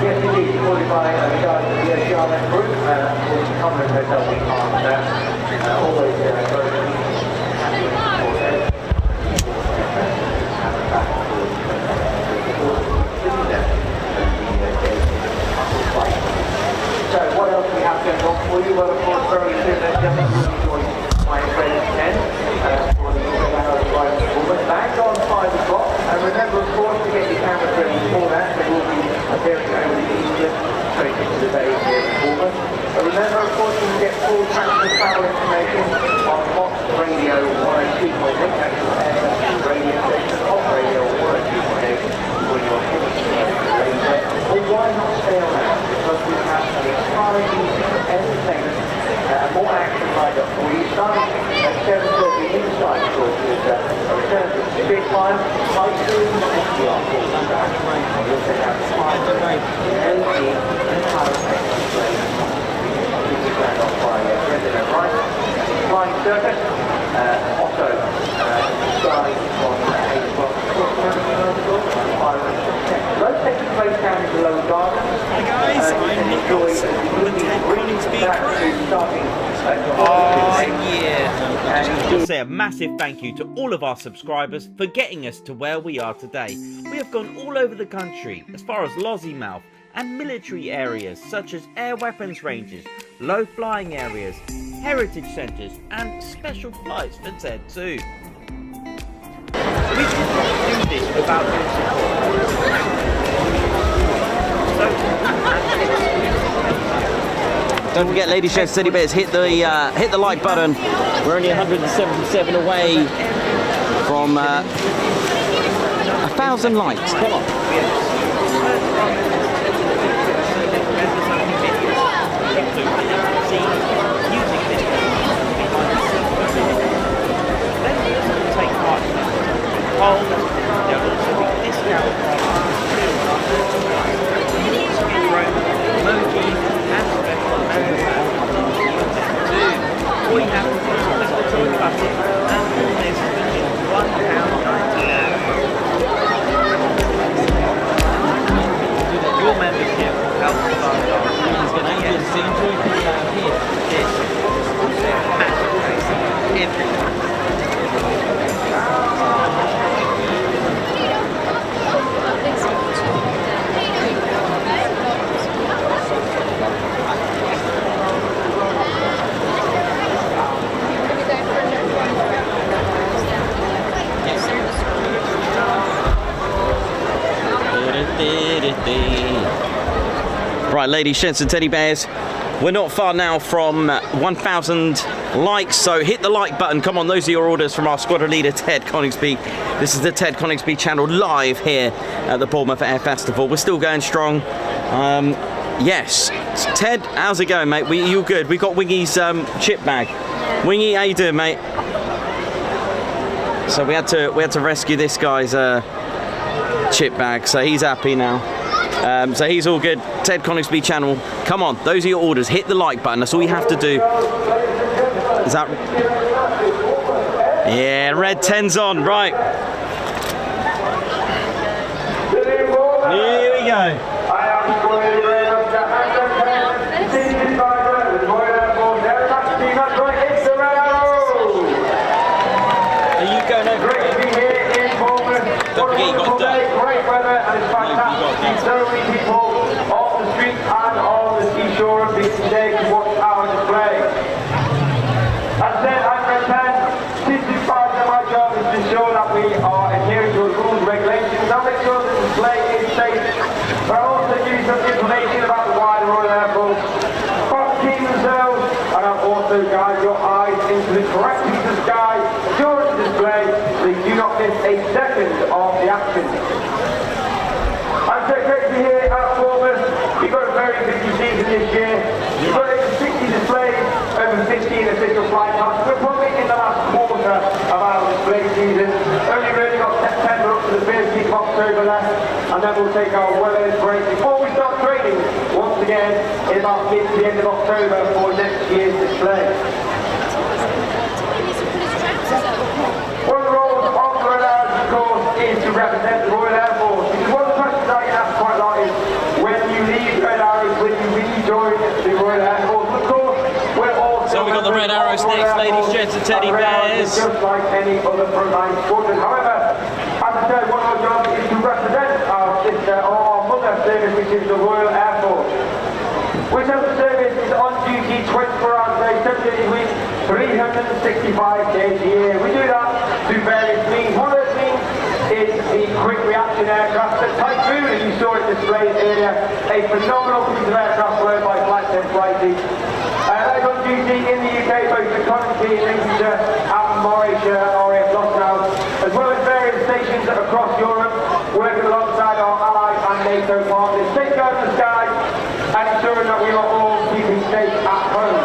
Yes, indeed, supported by the guys at the Airshow group, the Conference Hotel we are there. Always very So what else do we have going on for you? Well, of course, very soon, gentlemen, we'll be joined by Friends 10 for the Bournemouth back on 5 o'clock. And remember, of course, to get your camera ready for that, there will be appearing over the Eastern straight into the day here in Bournemouth. But remember, of course, you can get full transfer travel information on Fox Radio 102.8, that's the radio station of Radio 102.8 when you're hitting the radio. Or why not stay around? Because we have an entire evening of entertainment, more action lined up for you, starting at 7:30 inside, of course, with a return to Spitfire, Typhoon FGR4, and we also have Firebirds RV4 and Typhoon Display. This is planned off by President Royce, Flying Circus, Otto, Starlings from 8 o'clock, those taking place down in the lower garden. Hi guys, I'm Nicholas from the Ted Coningsby crew. I just want to say a massive thank you to all of our subscribers for getting us to where we are today. We have gone all over the country, as far as Lossiemouth and military areas such as air weapons ranges, low flying areas, heritage centres and special flights for Ted too. We could not do this without your support. Don't forget, ladies, gents, teddy bears, hit the like button. We're only 177 away from 1,000 likes. Come on. Right, ladies, gents and teddy bears, we're not far now from 1,000 likes, so hit the like button. Come on, those are your orders from our squadron leader, Ted Coningsby. This is the Ted Coningsby channel live here at the Bournemouth Air Festival. We're still going strong. Yes, Ted, how's it going, mate? You good? We got Wingy's chip bag. Wingy, how you doing, mate? So we had to rescue this guy's chip bag, so he's happy now. So he's all good. Ted Coningsby channel. Come on, those are your orders. Hit the like button. That's all you have to do. Is that? Yeah, red 10's on. Right. Here we go. Are you going over? Don't forget you got dirt. Great weather and it's fantastic. So many people off the street and on the seashore have been today to watch our display. As said, I'm Red 10. This is part of my job is to ensure that we are adhering to the rules and regulations and make sure the display is safe. But I'll also give you some information about the wider Royal Air Force. Keep themselves, and I'll also guide your eyes into the correct piece of sky during the display so you do not miss a second of the action. I'm so great to be here at Bournemouth. We've got a very busy season this year. We've got over 60 displays, over 15 official flight paths. We're probably in the last quarter of our display season. Only really got September up to the first week of October left, and then we'll take our well-earned break before we start training again in about mid to the end of October for next year's display. One of the roles of the Red Arrows, of course, is to represent the Royal Air Force. Because one of the questions I get asked quite a lot is, when you leave Red Arrows, will you rejoin the Royal Air Force? Of course, we're all... So we've got the Red Arrows next, ladies, gents and teddy bears. Just like any other frontline squadron. However, as I said, one of our jobs is to represent our sister or our mother service, which is the Royal Air Force. Which of the service is on duty 24 hours a day, 7 days a week, 365 days a year. We do that through various means. One of those means is the quick reaction aircraft. The Typhoon, as you saw it displayed earlier, a phenomenal piece of aircraft flown by Flight Test Flighty. That is on duty in the UK, both in Coventry, Lincolnshire, and Morayshire, RAF Glasgow, as well as various stations across Europe, working alongside our allies and NATO partners, safeguarding the skies and ensuring that we are all keeping safe at home.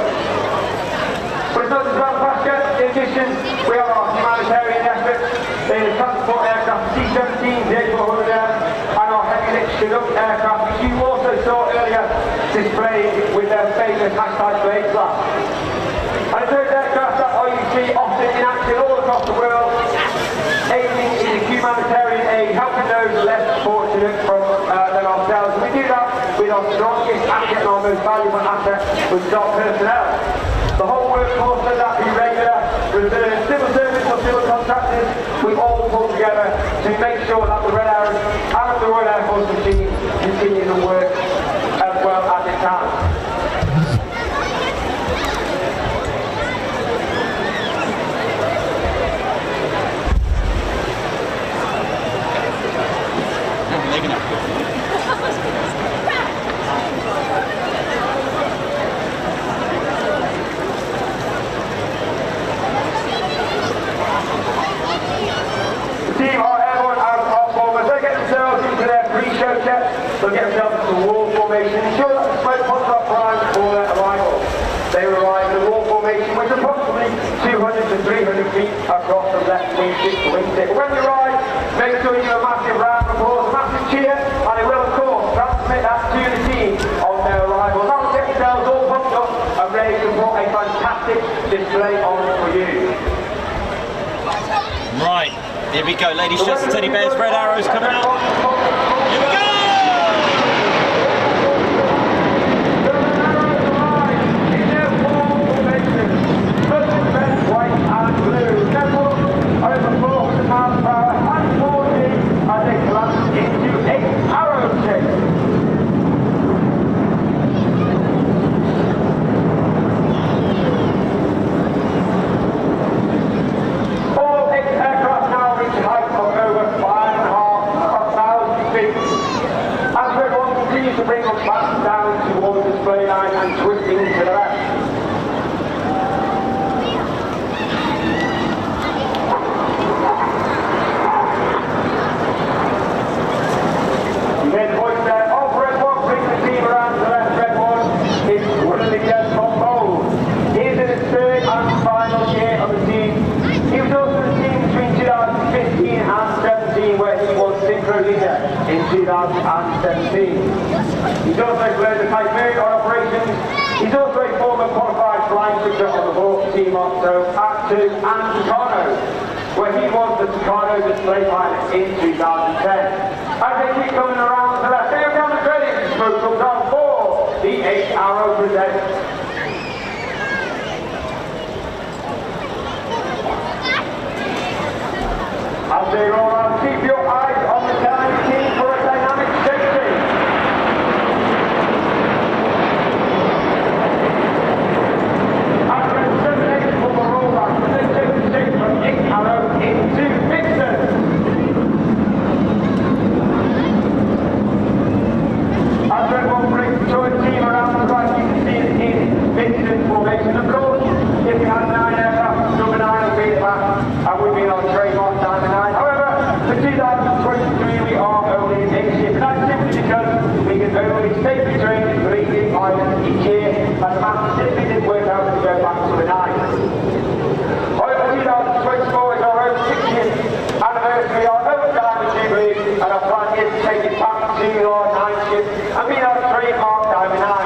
But it's not just about pasture. In addition, we have our humanitarian efforts, the transport aircraft C-17, the A400, and our heavy-lift Chinook aircraft, which you also saw earlier displayed with their famous #blade class. And it's those aircraft that you see often in action all across the world, aiming in humanitarian aid, helping those less fortunate than ourselves. And we do that with our strongest asset and our most valuable asset, which is our personnel. The whole workforce, whether that be regular, reserve, civil service or civil contractors, we all pull together to make sure that the Red Arrows and the Royal Air Force machine continue to work as well as it can. They'll get themselves into the wall formation, ensure that the smoke pots are primed for their arrival. They arrive in the wall formation, which is approximately 200 to 300 feet across from left wing tip to wing tip. When you arrive, make sure you give a massive round of applause, a massive cheer, and they will, of course, transmit that to the team on their arrival. Now get themselves all pumped up and ready to put a fantastic display on for you. Right, here we go, ladies, gents and teddy bears, Red Arrows coming out. Here we go! In 2017. He's also led the Typhoon on operations. He's also a former qualified flying instructor on the Bournemouth team Otto, Actu and Tucano, where he was the Tucano display pilot in 2010. As they keep coming around to the left, they go down the credits, smoke comes down for the 8 Arrow presents. As they roll on, keep your eyes on the Challenge team for a dynamic safety. After a 7-8 for the rollback, they take the shape from 8 Arrow into Vixen. As everyone brings the choice team around the right, you can see it in Vixen formation. Of course, if we had 9 aircraft, number 9 would be the back, and we'd be on trademark down the 9. However, for 2023 we are only in 8 ships. That's simply because we can only safely train 3 new pilots each year, and the math simply didn't work out to go back to the 9. However, 2024 is our own 60th anniversary, our own Diamond Jubilee, and our plan is to take it back to our 9 ships and be our trademark Diamond 9.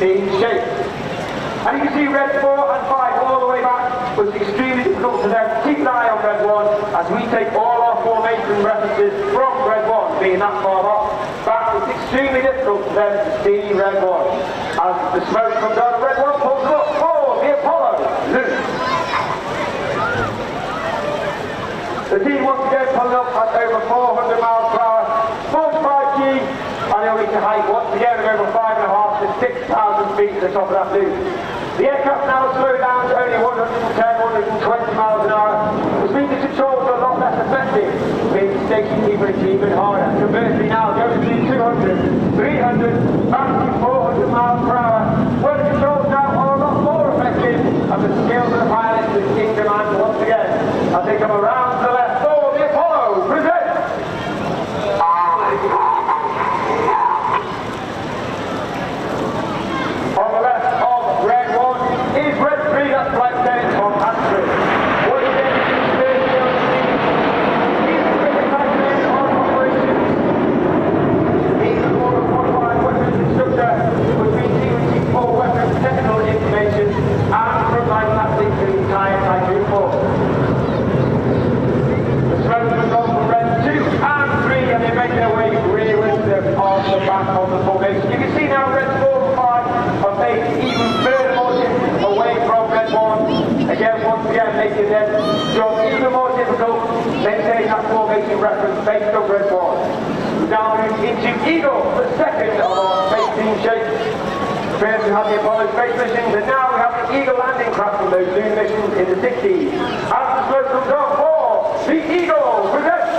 team shape. And you can see red 4 and 5 all the way back was extremely difficult to them. Keep an eye on red 1 as we take all our formation references from red 1, being that far off. Back, it's extremely difficult for them to see red 1. As the smoke comes out of red 1, pulls up for the Apollo. Loose. The team once again pulling up at over 400 miles per hour, 45G, and they'll reach a height once again of over 5.5 to 6,000 feet to the top of that loop. The aircraft now slowed down to only 110, 120 miles an hour. The speed controls are a lot less effective, making station keeper even harder. Conversely now, going to 200, 300, back to 400 miles per hour. Where the controls now are a lot more effective, and the skills of the pilots is in demand once again. As they come around to the left, for the Apollo presents. On the left of red 1 is red 3, that's Flight 10 on Astrid. Once again, he's quickly taking in on operations. He's a more qualified weapons instructor with BT for weapons technical information and frontline tactics for the entire Typhoon force. The smoke has gone from red 2 and 3 and they make their way rearwards on the back of the formation. You can see now red 4 and 5 are made even further margin away from red 1. Again, once again, making their job even more difficult, maintaining that formation reference based on red 1. We now move into Eagle, the second of our space team shapes. First we had the Apollo space missions, and now we have the Eagle landing craft from those lunar missions in the 60s. As the smoke comes on for the Eagle presents.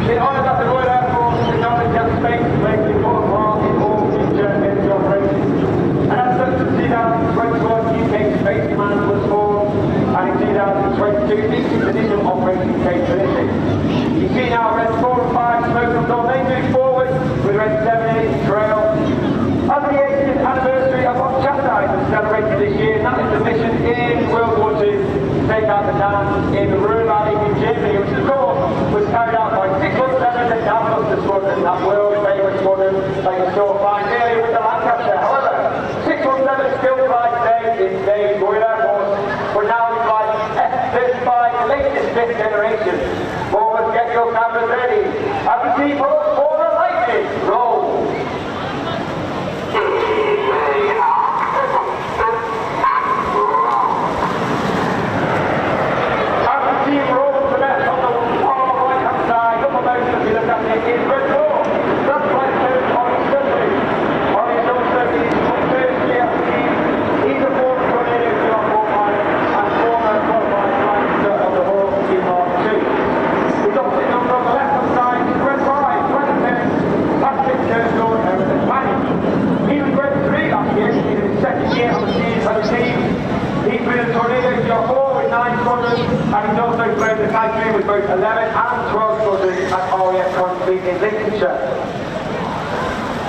In honour that the Royal Air Force acknowledged that space plays an important part in all future military operations. And as such, in 2021, UK Space Command was formed, and in 2022, this is additional operation capability. You see now red 4 and 5 smoke comes on, they move forward with red 7 in trail. As the 80th anniversary of what Chastise was celebrated this year, and that is the mission in World War II to take out the dam in the Ruhr Valley in Germany, which of course was carried out by 617 and Yakovlev squadron, that world famous squadron that you saw flying earlier with the Lancaster. However, 617 still flies today in today's Royal Air Force, but now we fly F-35, the latest 5th generation. Bournemouth, get your cameras ready. As the team for the lightning roll. And he's also flown the Typhoon with both 11 and 12 squadrons at RAF Confleet in Lincolnshire.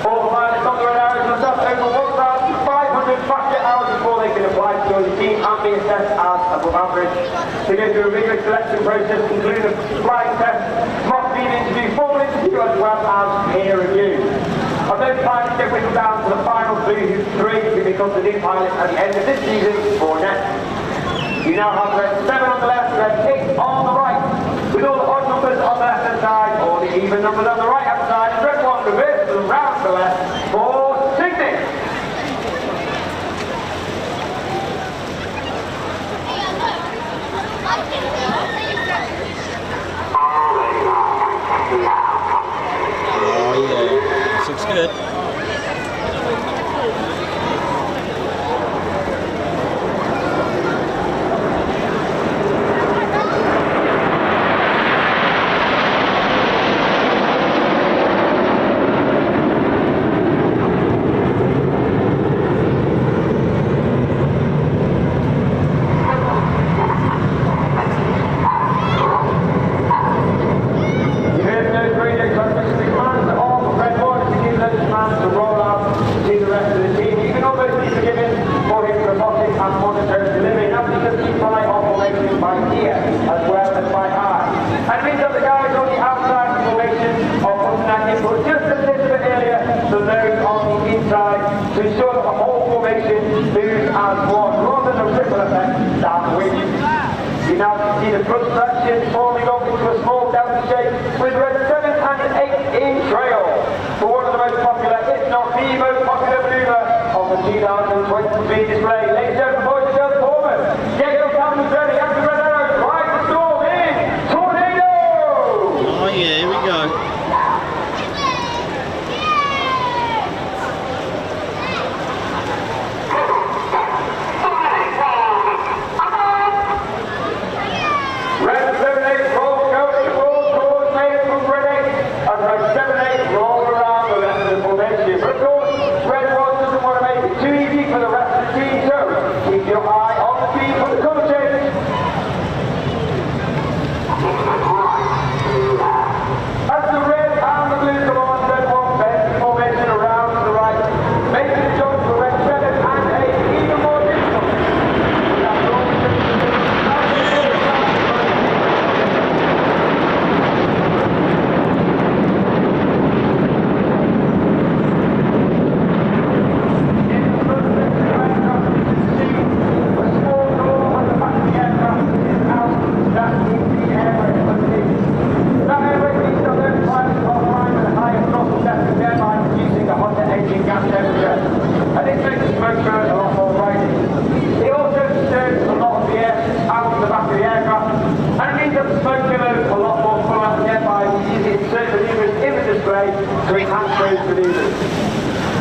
All the pilots on the red arrows must have over 1,500 fast-jet hours before they can apply to join the team and be assessed as above average. They go through a rigorous selection process, including a flying test, mock beam interview, formal interview, as well as peer review. Of those pilots get whittled down to the final three who become the new pilots at the end of this season for next. You now have red 7 on the left, red 8 on the right. With all the odd numbers on the left hand side, all the even numbers on the right hand side, red 1 reverses and round to the left for Sydney. Oh yeah, this looks good. downwind. You now see the front section forming up into a small delta shape with red 7 and 8-inch trail for one of the most popular, if not the most popular maneuver on the 2023 display. Ladies and gentlemen, boys and girls, Bournemouth, get your cameras ready, after red arrows, ride the storm in Tornado! Oh yeah, here we go. Red 7-8 roll going towards Maiden from Red 8 and Red 7-8 roll around the rest of the formation. But of course, Red 1 doesn't want to make it too easy for the rest of the team, so keep your eye on the speed for the colour change. As the red and the blue come on, Red 1 bends the formation around to the right, making the jump for Red 7 and 8 even more difficult. to enhance those maneuvers.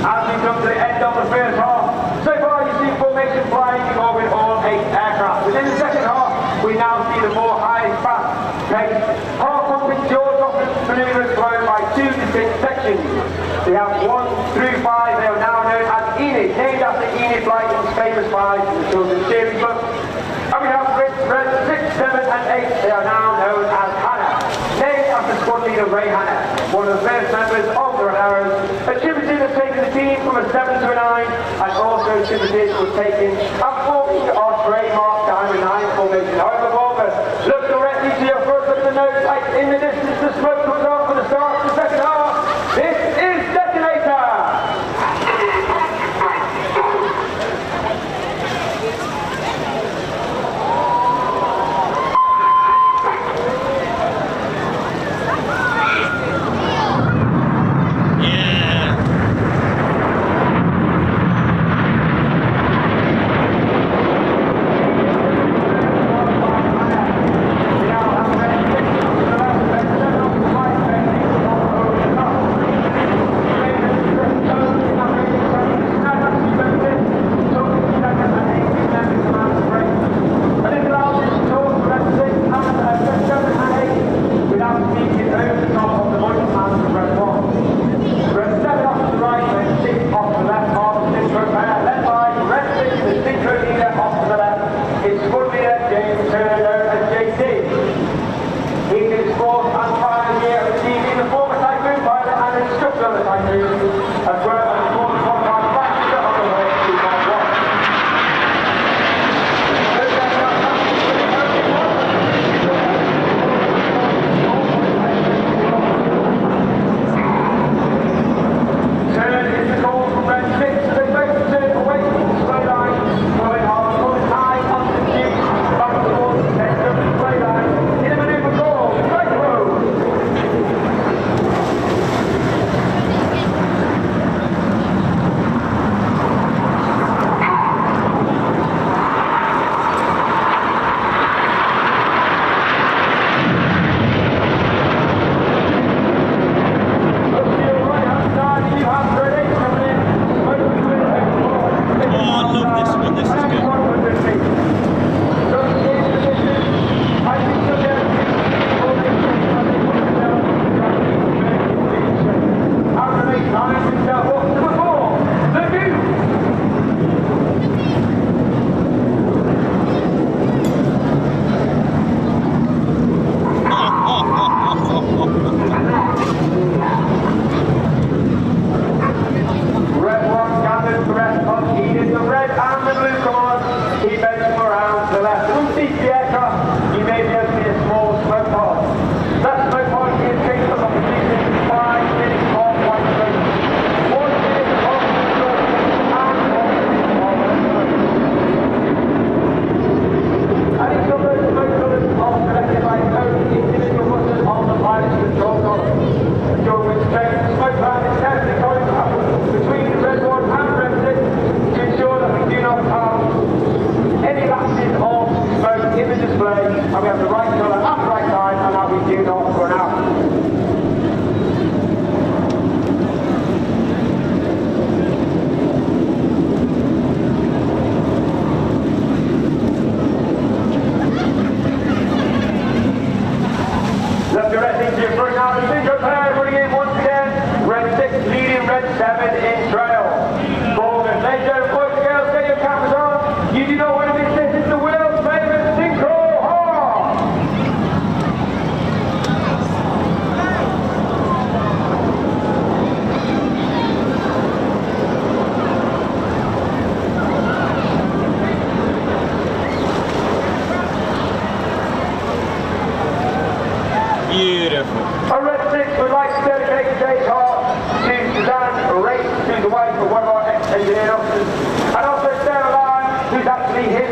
As we come to the end of the first half, so far you see formation flying in orbit all 8 aircraft. Within the second half, we now see the more high fast pace half-pumping jaws off maneuvers flown by 2 distinct sections. We have 1 through 5, they are now known as Enid, named after Enid Blyton's famous 5 in the children's series book. And we have Red 6, 7 and 8, they are now known as Hannah, named after squad leader Ray Hannah, one of the first members of the Red Arrows. Attributed as taking the team from a 7 to a 9, and also attributed was taken and forming our trademark Diamond 9 formation. However, Bournemouth, look directly to your front of the nose light in the distance. The smoke comes off for the start of the second half. This is Detonator!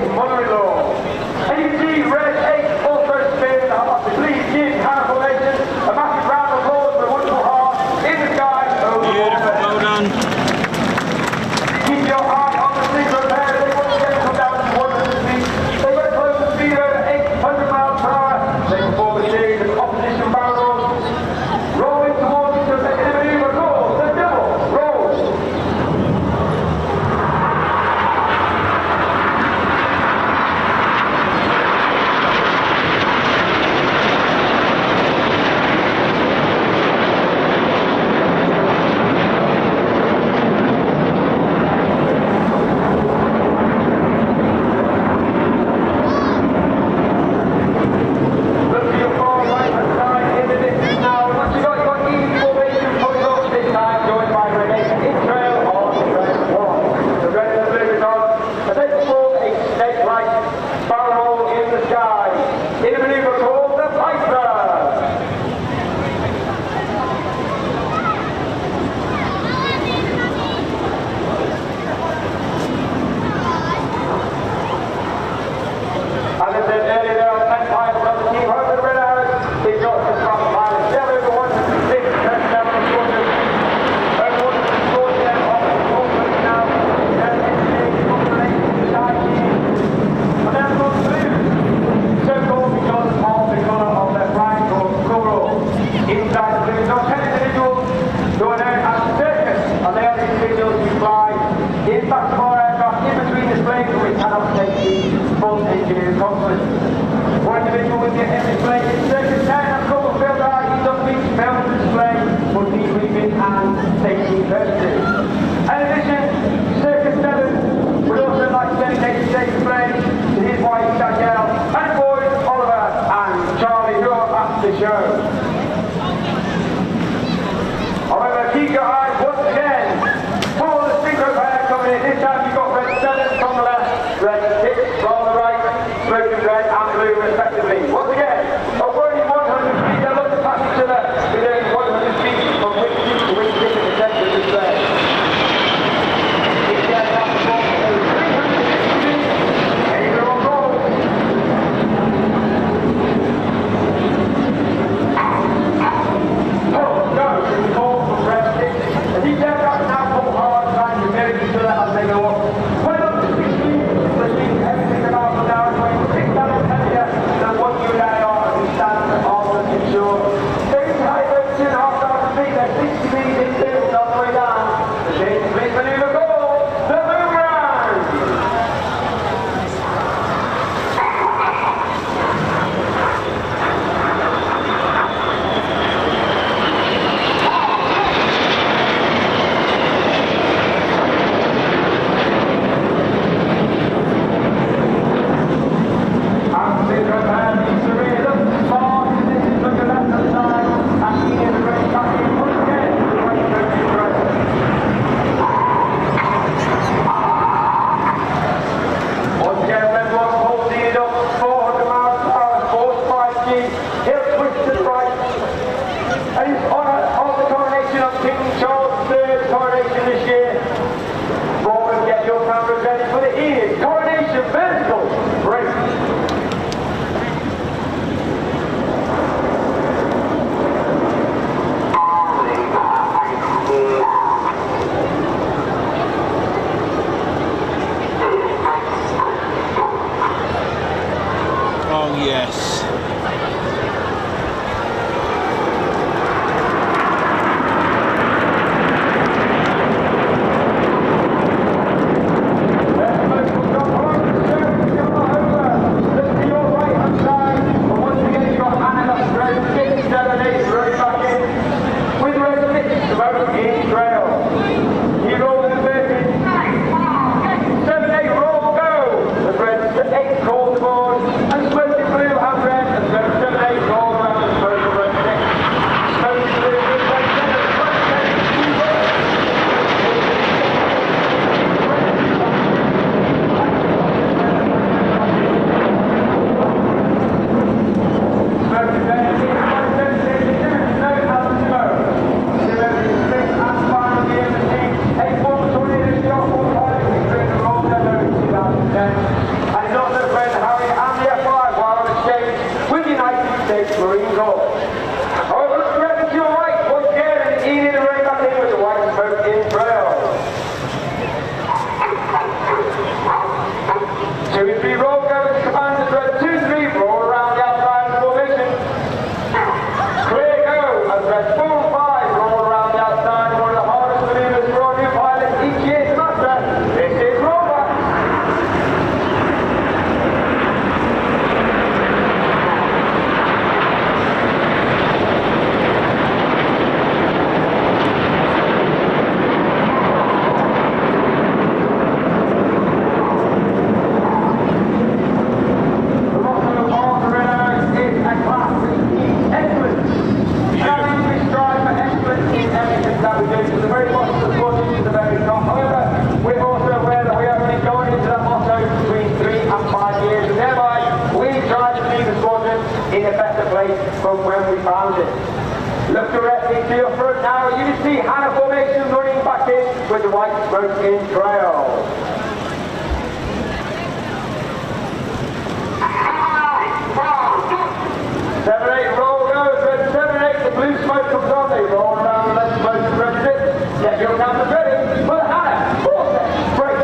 his mother-in-law. And you can see Red 8 also spins the please give hand formation a massive round of applause for a wonderful heart in the sky. Beautiful, well done. Keep your eye on the sleeper pair. They want to get to come down to 100 feet. They went close to speed over 800 miles per hour. They perform a series of opposition barrel rolls, rolling towards each other in a maneuver called the double roll. Look to your far right-hand side in the distance now. Once you've got easy formation pulling off this time, joined by Renee in trail on Red 1. The red and the blue is on, and they perform a snake-like barrel roll in the sky in a maneuver called the Piper. As I said earlier, there are 10 pilots on the team. However, the red arrows, they've got the front pilots. They have over 106 personnel on quarters. Over 140 them on the quarters now. They're engineering population side team. And then on blue, so called because of the colour of their flying coverall. Inside the blue, not 10 individuals who are known as circus, and they are the individuals who fly in back of our aircraft in between displays, and we cannot take the full engineering conflict. One individual will get every display in circus 10 and couple of field eye, he does meet film display for debriefing and safety purposes. In addition, circus 7 would also like to dedicate today's display to his wife Danielle and boys Oliver and Charlie who are at the show. However, keep your eyes once again for the synchro pair coming in. This time you've got red 7 from the left, red 6 from the right, smoking red and blue respectively. Once again, avoiding 100 feet, they look to pass each other within 100 feet from which seat to which seat in the centre of the display. Each aircraft performs a 360 feet, and you go on roll. Oh, go, it's called from red 6. And these aircraft now pull hard, trying to mirror each other as they go up. When up to 60, lifting everything about them down, weighing 6 times heavier than what you and I are as we stand on the inshore. Very high over 2,500 feet, they're 60 meters in field all the way down. The change of police maneuver called the boomerang! Oh, yes. a better place from when we found it. Look directly to your front now. You can see Hannah formation running back in with the white smoke in trail. 7-8 roll goes, red 7-8, the blue smoke comes on, they roll around the red smoke and red 6. Get your cameras ready for Hannah, 4 sets, break.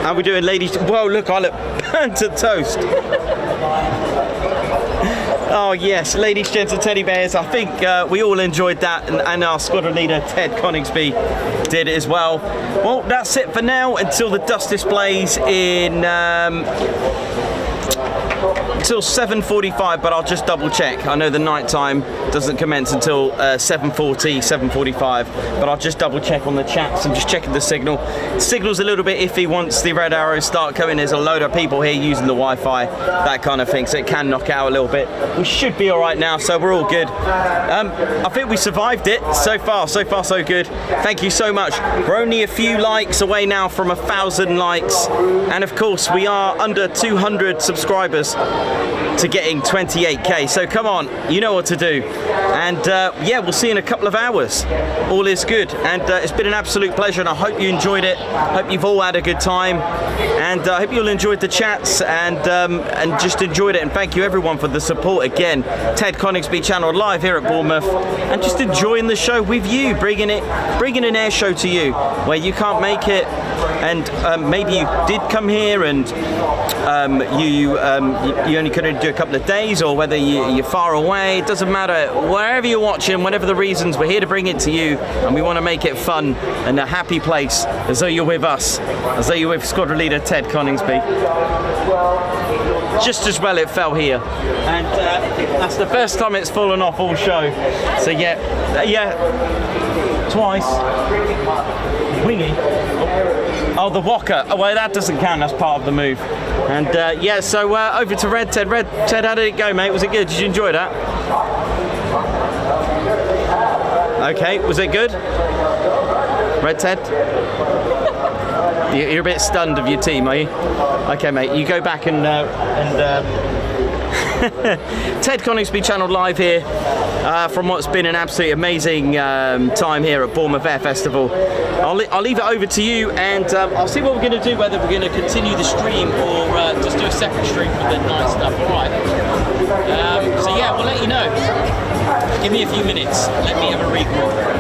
How we doing, ladies? Whoa, look, I look burnt to toast. Oh yes, ladies, gents and teddy bears, I think we all enjoyed that, and our squadron leader Ted Coningsby did it as well. Well, that's it for now until the DUSK displays in until 7:45, but I'll just double check. I know the night time doesn't commence until 7:40, 7:45, but I'll just double check on the chats. I'm just checking the signal. Signal's a little bit iffy once the red arrows start coming. There's a load of people here using the Wi-Fi, that kind of thing, so it can knock out a little bit. We should be all right now, so we're all good. I think we survived it. So far so good. Thank you so much. We're only a few likes away now from 1,000 likes, and of course we are under 200 subscribers, hours to getting 28k. So come on, you know what to do. And yeah, we'll see you in a couple of hours. All is good, and it's been an absolute pleasure, and I hope you enjoyed it. Hope you've all had a good time, and I hope you all enjoyed the chats and just enjoyed it. And thank you everyone for the support again. Ted Coningsby channel live here at Bournemouth, and just enjoying the show with you, bringing an air show to you where you can't make it, and maybe you did come here and you only couldn't do a couple of days, or whether you're far away. It doesn't matter. Wherever you're watching, whatever the reasons, we're here to bring it to you, and we want to make it fun and a happy place, as though you're with us, as though you're with squadron leader Ted Coningsby. Just as well it fell here, and that's the first time it's fallen off all show. So yeah, twice. Wingy. Oh, the Walker. Oh, well, that doesn't count. That's part of the move. And yeah, so over to Red Ted. Red Ted, how did it go, mate? Was it good? Did you enjoy that? Okay, was it good? Red Ted? You're a bit stunned of your team, are you? Okay, mate. You go back and Ted Coningsby channel live here from what's been an absolutely amazing time here at Bournemouth Air Festival. I'll leave it over to you, and I'll see what we're going to do, whether we're going to continue the stream or just do a separate stream for the night stuff. All right. So yeah, we'll let you know. Give me a few minutes. Let me have a regroup.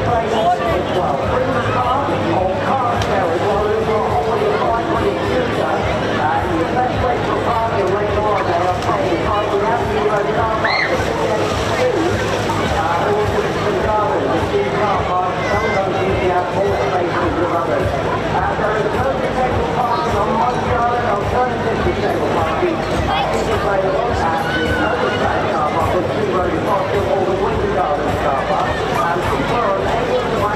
display as well. Bring the car on car share as well. There's always a 500 user. The best way to park your regular on there, I'm saying, is like we have the car park at 58 or the gardens, the two car parks. Some of those usually have more spaces than others. There is no disabled parking on one garden, alternative disabled parking is available at the overflow car park, the two road parking or the winter garden car park. And people are unable to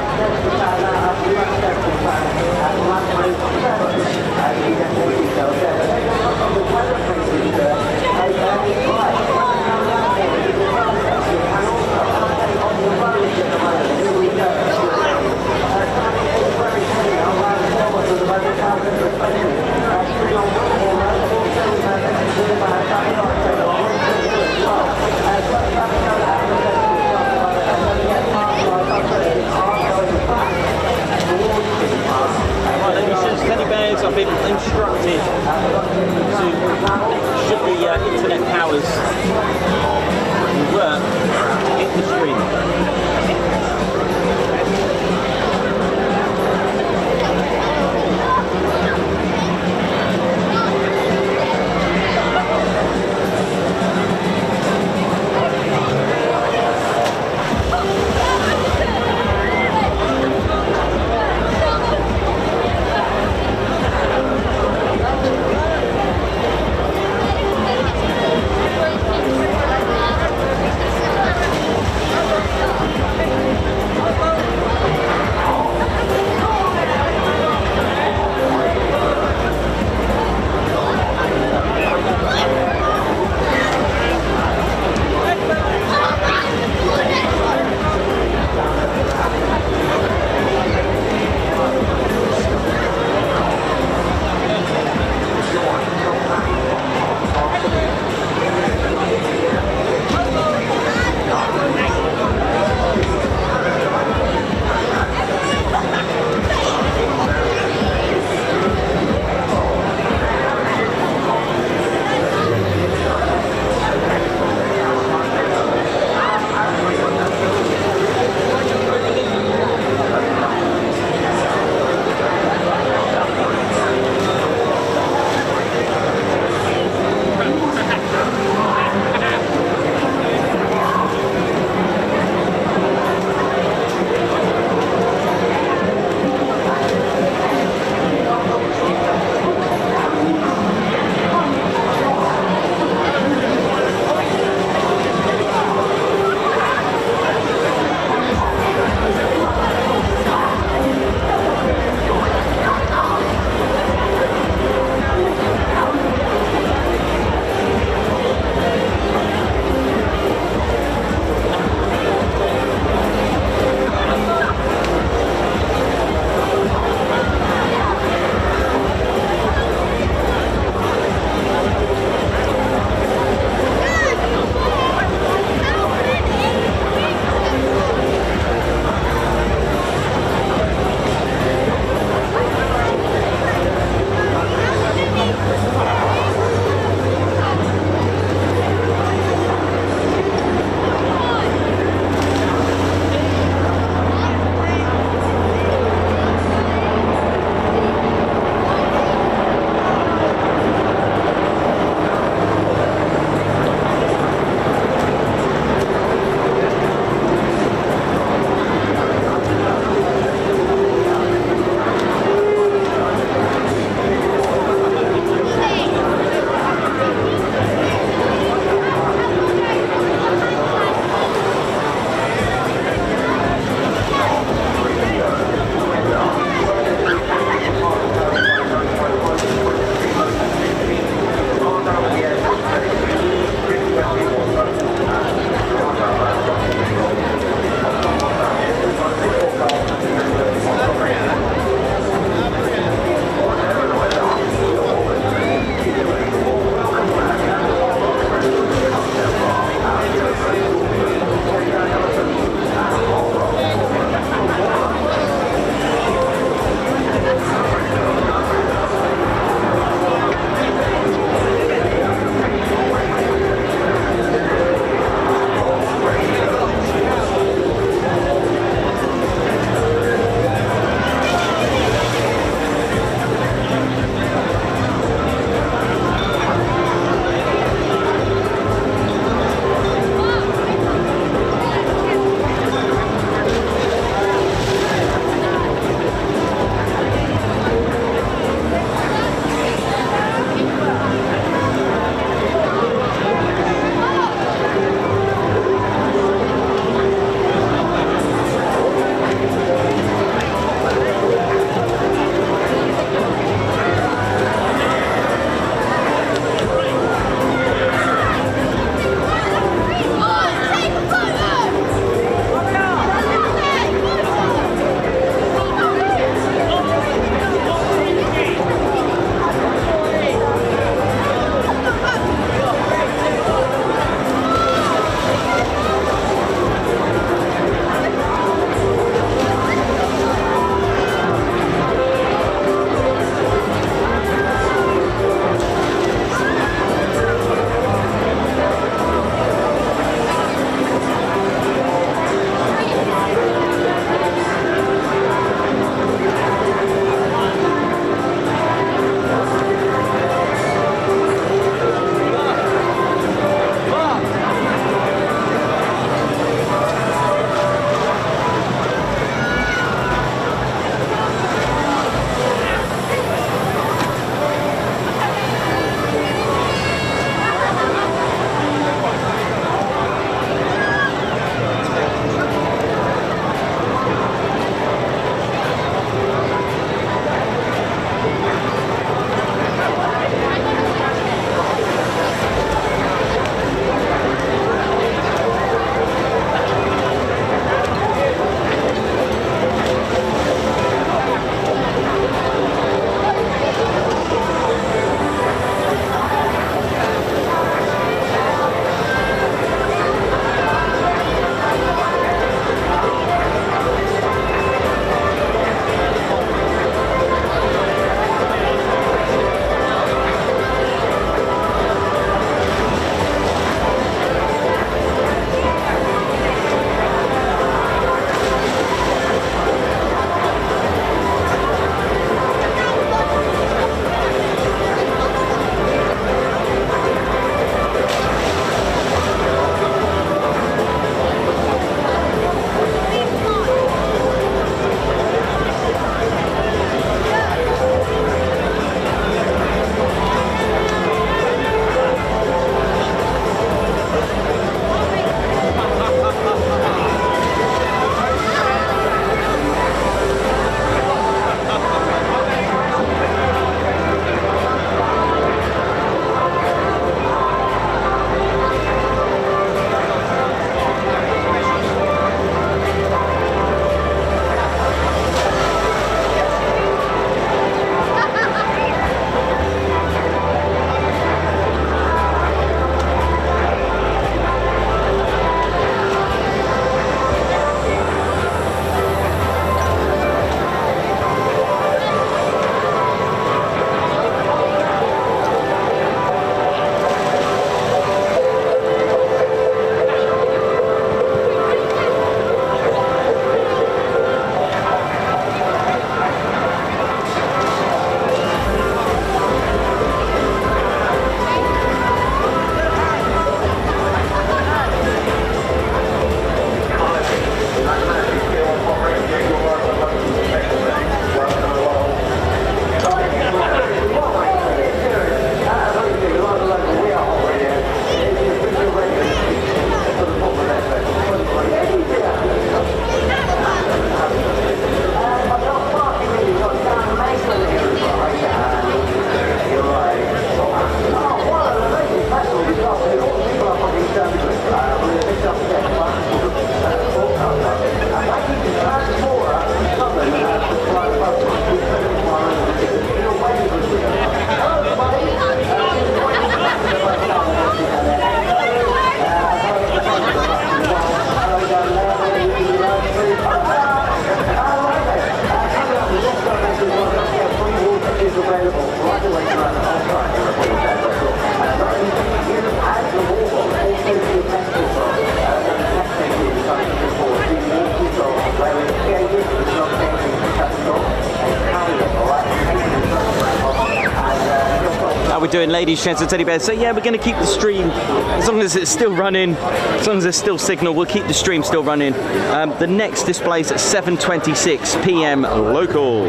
we're doing, ladies, gents and teddy bears. So yeah, we're going to keep the stream, as long as it's still running, as long as there's still signal, we'll keep the stream still running. The next display is at 7:26 p.m. local.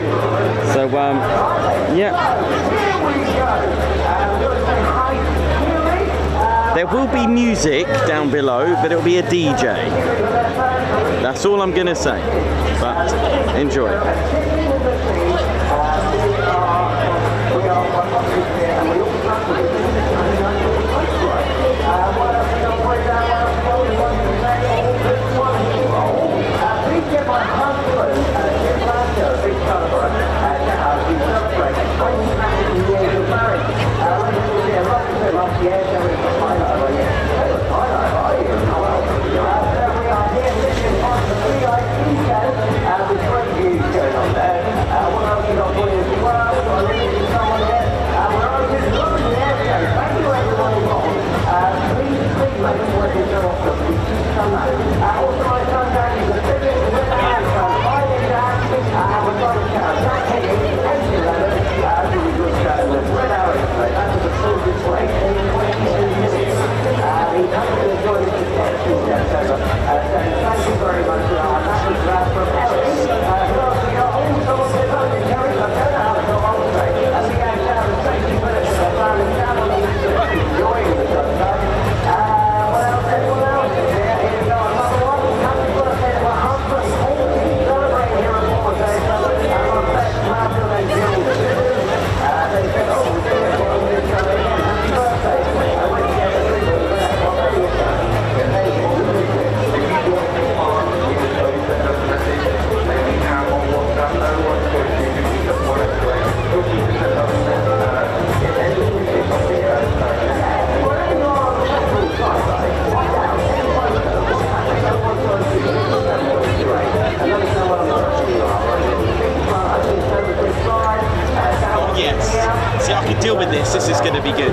So yeah. There will be music down below, but it'll be a DJ. That's all I'm going to say. But enjoy. This is going to be good.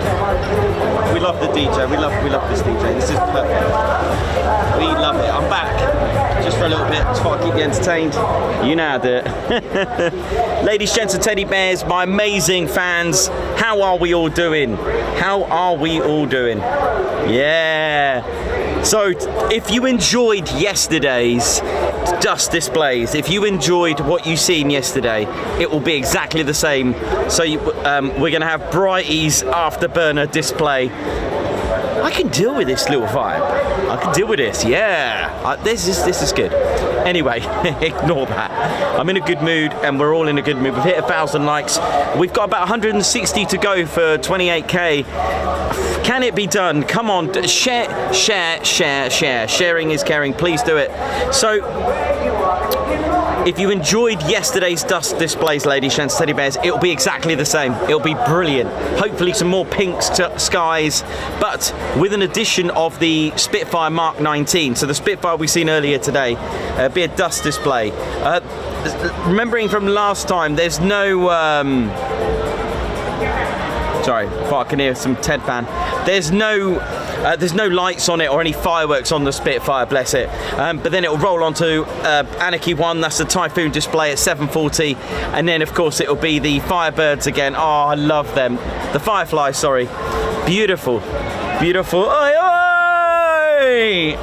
We love the DJ. We love this DJ. This is perfect. We love it. I'm back just for a little bit so I keep you entertained. You know how to do it. Ladies, gents, and teddy bears, my amazing fans, how are we all doing? How are we all doing? Yeah. So, if you enjoyed yesterday's DUSK displays, if you enjoyed what you seen yesterday, it will be exactly the same. So we're going to have Brighty's afterburner display. I can deal with this little vibe. I can deal with this. Yeah, this is good. Anyway, ignore that. I'm in a good mood, and we're all in a good mood. We've hit 1,000 likes. We've got about 160 to go for 28k. Can it be done? Come on, share. Sharing is caring. Please do it. So, if you enjoyed yesterday's DUSK displays, ladies, gents, teddy bears, it'll be exactly the same. It'll be brilliant. Hopefully some more pink skies, but with an addition of the Spitfire Mark 19. So the Spitfire we've seen earlier today, be a DUSK display. Remembering from last time, there's no... sorry, I thought I can hear some Ted fan. There's no lights on it or any fireworks on the Spitfire, bless it. But then it will roll onto Anarchy 1, that's the Typhoon display at 7:40. And then, of course, it will be the Firebirds again. Oh, I love them. The Firefly, sorry. Beautiful. Beautiful. Oi, oi!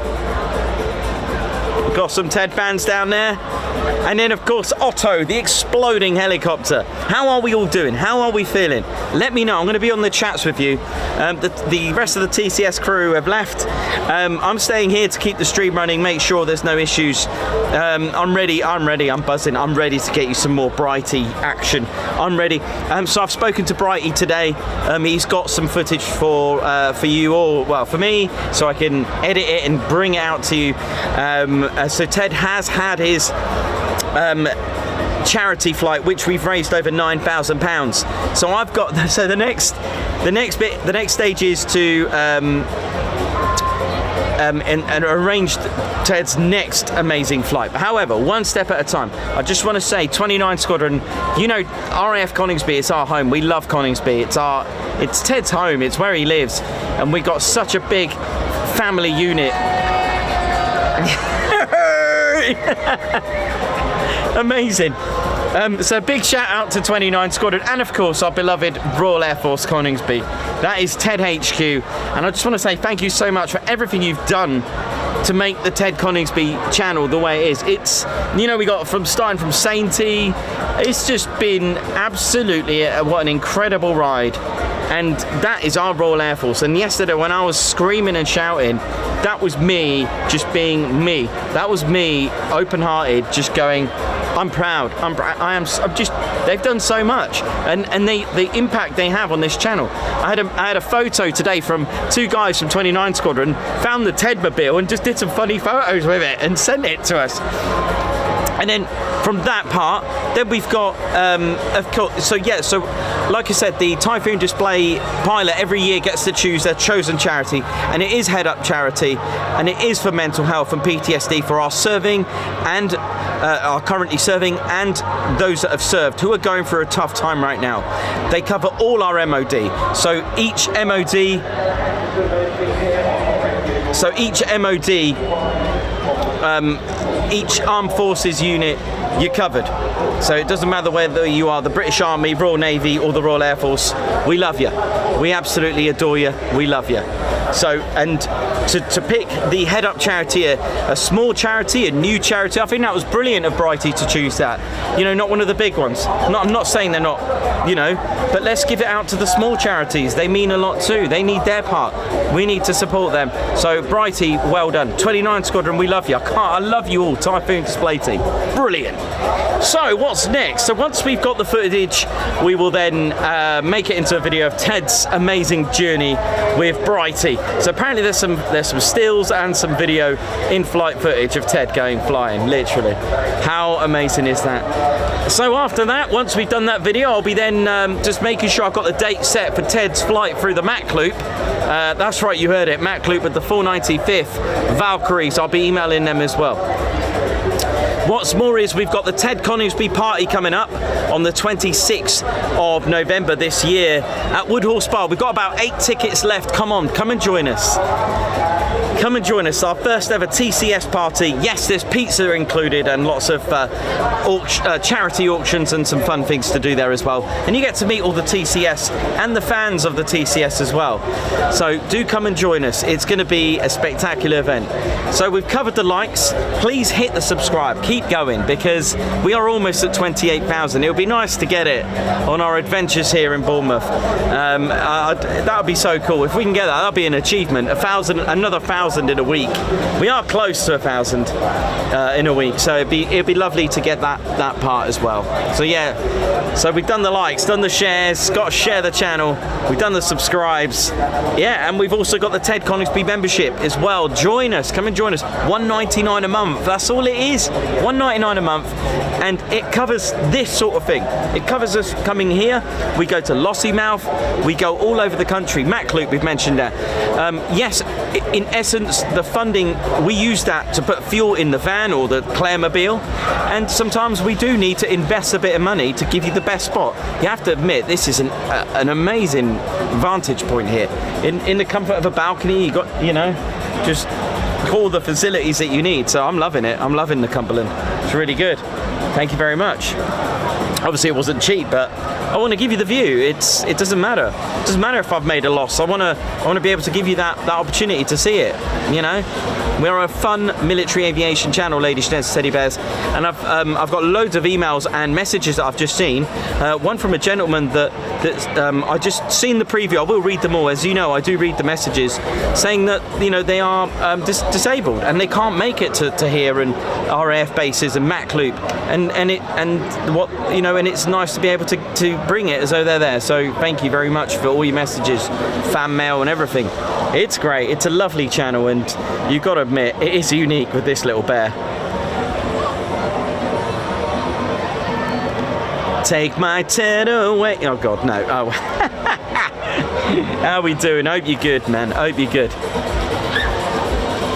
We've got some Ted fans down there. And then, of course, Otto, the exploding helicopter. How are we all doing? How are we feeling? Let me know. I'm going to be on the chats with you. The rest of the TCS crew have left. I'm staying here to keep the stream running, make sure there's no issues. I'm ready. I'm buzzing. I'm ready to get you some more Brighty action. I'm ready. So I've spoken to Brighty today. He's got some footage for you all, well, for me, so I can edit it and bring it out to you. So Ted has had his charity flight, which we've raised over £9,000. So I've got, so the next stage is to and arranged Ted's next amazing flight. But however, one step at a time. I just want to say, 29 Squadron, you know, RAF Coningsby, it's our home. We love Coningsby. It's Ted's home. It's where he lives, and we got such a big family unit. Amazing. So big shout out to 29 Squadron and of course our beloved Royal Air Force Coningsby. That is Ted HQ, and I just want to say thank you so much for everything you've done to make the Ted Coningsby channel the way it is. It's, you know, we got starting from Sainty. It's just been absolutely what an incredible ride. And that is our Royal Air Force. And yesterday when I was screaming and shouting, that was me just being me. That was me, open-hearted, just going, I'm proud. I'm just. They've done so much, and the impact they have on this channel. I had a photo today from two guys from 29 Squadron, found the Tedmobile and just did some funny photos with it and sent it to us. And then from that part, then we've got, of course, so like I said, the Typhoon Display pilot every year gets to choose their chosen charity, and it is Head Up Charity, and it is for mental health and PTSD for our serving and are currently serving and those that have served who are going through a tough time right now. They cover all our MOD, so each MOD, each armed forces unit, you're covered. So it doesn't matter whether you are the British Army, Royal Navy or the Royal Air Force, we love you. We absolutely adore you, we love you. So, and to pick the Head Up charity, a small charity, a new charity, I think that was brilliant of Brighty to choose that. You know, not one of the big ones. I'm not saying they're not, you know, but let's give it out to the small charities. They mean a lot too. They need their part. We need to support them. So Brighty, well done. 29 Squadron, we love you. I love you all, Typhoon Display team. Brilliant. So what's next? So once we've got the footage, we will then make it into a video of Ted's amazing journey with Brighty. So apparently there's some stills and some video in-flight footage of Ted going flying, literally. How amazing is that? So after that, once we've done that video, I'll be then just making sure I've got the date set for Ted's flight through the Mac Loop. That's right, you heard it, Mac Loop with the 495th Valkyries. I'll be emailing them as well. What's more is we've got the Ted Coningsby party coming up on the 26th of November this year at Woodhall Spa. We've got about 8 tickets left. Come on, come and join us. Come and join us, our first ever TCS party. Yes, there's pizza included and lots of charity auctions and some fun things to do there as well. And you get to meet all the TCS and the fans of the TCS as well. So do come and join us. It's going to be a spectacular event. So we've covered the likes. Please hit the subscribe. Keep going because we are almost at 28,000. It would be nice to get it on our adventures here in Bournemouth. That would be so cool. If we can get that, that'd be an achievement. Another 1,000 in a week. We are close to 1,000 in a week, so it'd be lovely to get that part as well. So yeah, so we've done the likes, done the shares, got to share the channel, we've done the subscribes, yeah, and we've also got the Ted Coningsby membership as well. Join us, come and join us. $1.99 a month, that's all it is. $1.99 a month, and it covers this sort of thing. It covers us coming here. We go to Lossiemouth, we go all over the country. Mac Loop, we've mentioned that. Yes, in essence, the funding, we use that to put fuel in the van or the Claremobile, and sometimes we do need to invest a bit of money to give you the best spot. You have to admit, this is an amazing vantage point here. In the comfort of a balcony, you got, you know, just all the facilities that you need. So I'm loving it. I'm loving the Cumberland. It's really good. Thank you very much. Obviously it wasn't cheap, but I want to give you the view. It doesn't matter. It doesn't matter if I've made a loss. I want to be able to give you that opportunity to see it. You know, we're a fun military aviation channel, ladies and gents, teddy bears, and I've got loads of emails and messages that I've just seen. One from a gentleman that I just seen the preview. I will read them all, as you know. I do read the messages, saying that, you know, they are disabled and they can't make it to here and RAF bases and Mac Loop, and what, you know, and it's nice to be able to bring it as though they're there. So thank you very much for all your messages, fan mail and everything. It's great. It's a lovely channel, and you've got to admit it is unique with this little bear. Take my Ted away. Oh God, no. Oh. How we doing? Hope you're good, man. Hope you're good.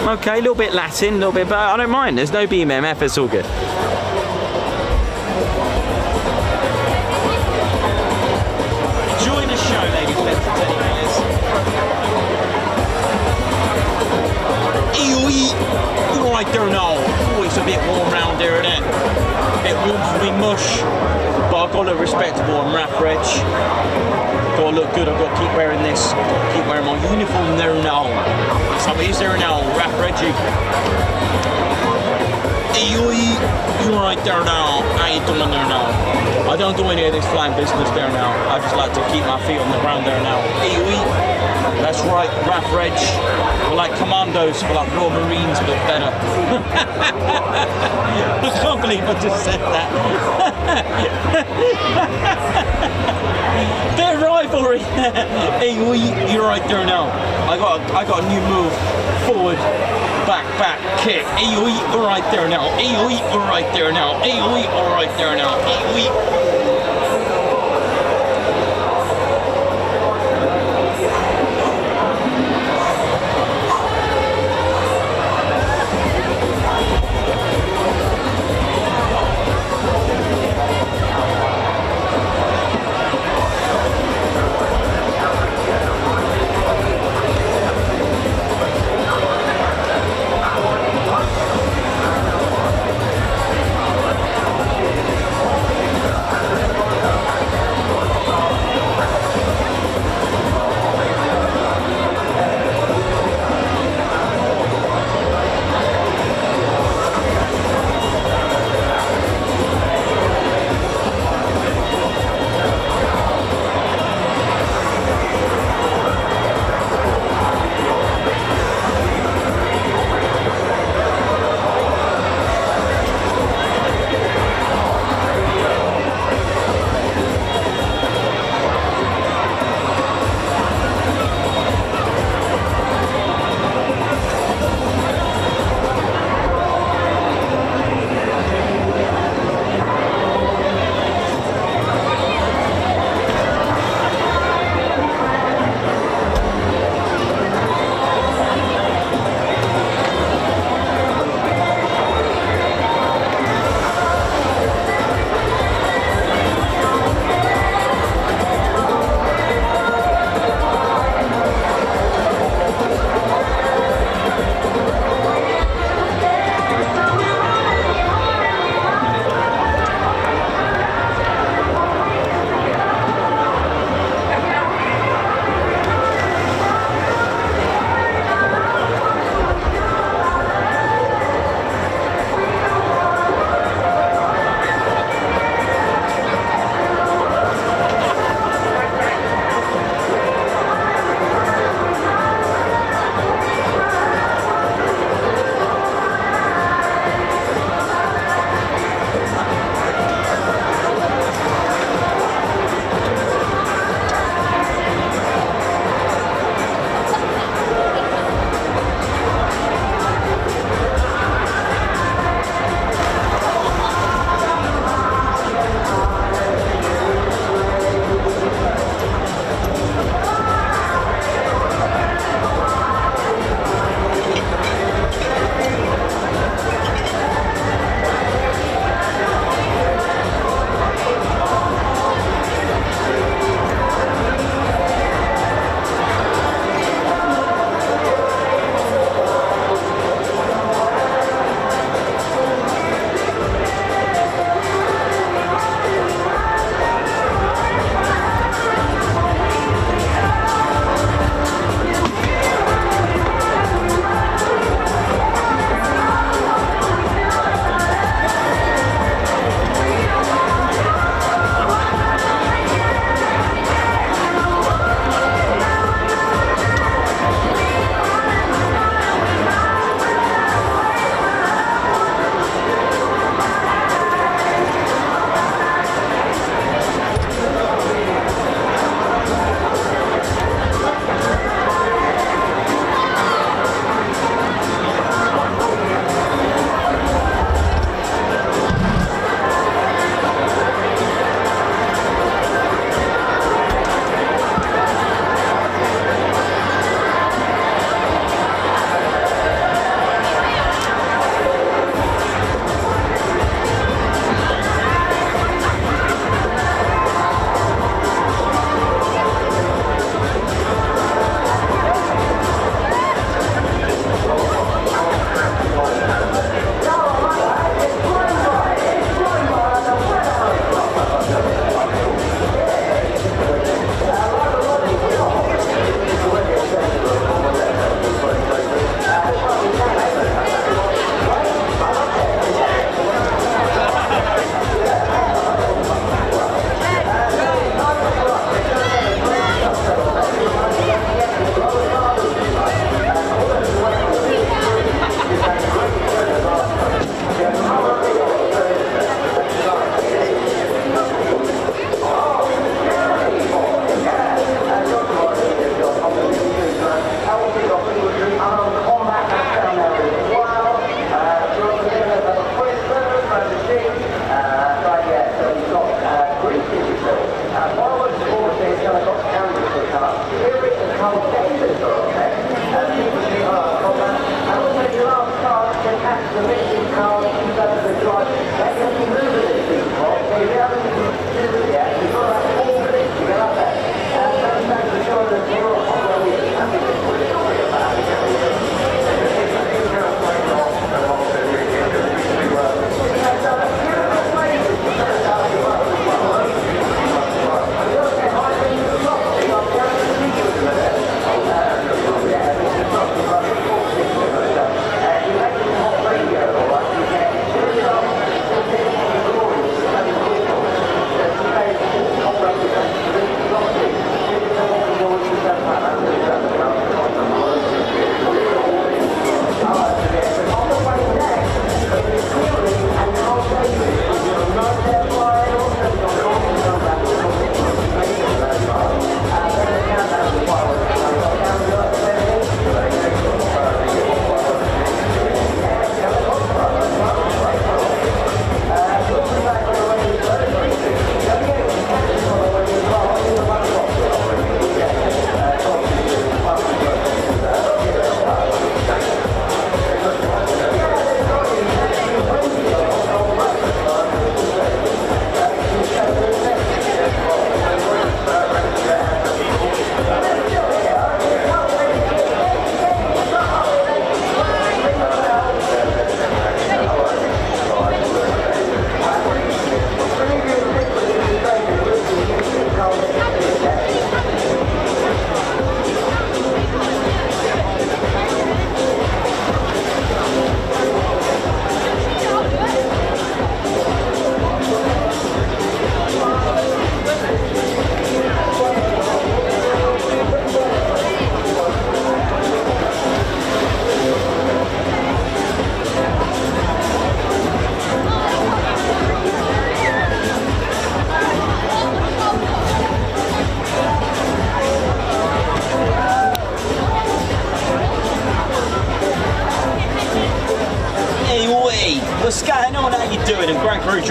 Okay, a little bit Latin, a little bit, but I don't mind. There's no BMF. It's all good. Enjoy the show, ladies and gentlemen. Right there now. Oh, it's a bit warm round there, isn't it? A bit warm known for me mush, but I've got to look respectable. I'm RAF Reg. Got to look good. I've got to keep wearing this. Keep wearing my uniform there now. Somebody's there now. RAF Reggie. Hey, you right there now? How you doing there now? I don't do any of this flying business there now. I just like to keep my feet on the ground there now. Hey, that's right, RAF Reg. We're like commandos, we're like Royal Marines, but better. I can't believe I just said that. Bit of rivalry. Hey, you're right there now. I got a new move. Forward, back, kick. Hey, you're right there now. Hey, you're right there now. Hey, you're right there now. Hey,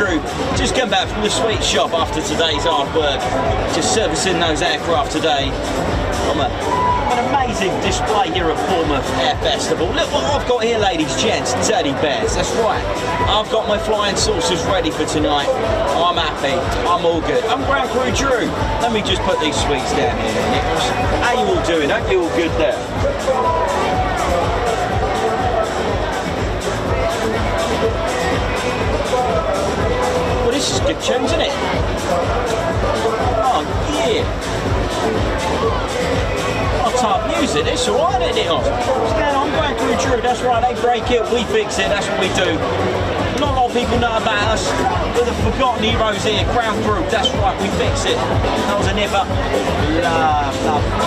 Drew. Just come back from the sweet shop after today's hard work. Just servicing those aircraft today. An amazing display here at Bournemouth Air Festival. Look what I've got here, ladies, gents, teddy bears. That's right. I've got my flying saucers ready for tonight. I'm happy. I'm all good. I'm Ground Crew Drew. Let me just put these sweets down here, Nicholas. How you all doing? Hope you all good there. Well, this is good tunes, isn't it? Oh, yeah. Type music, it's alright, isn't it? I'm going through Drew, that's right, they break it, we fix it, that's what we do. Not a lot of people know about us. We're the forgotten heroes here, Ground Crew, that's right, we fix it. That was a nipper.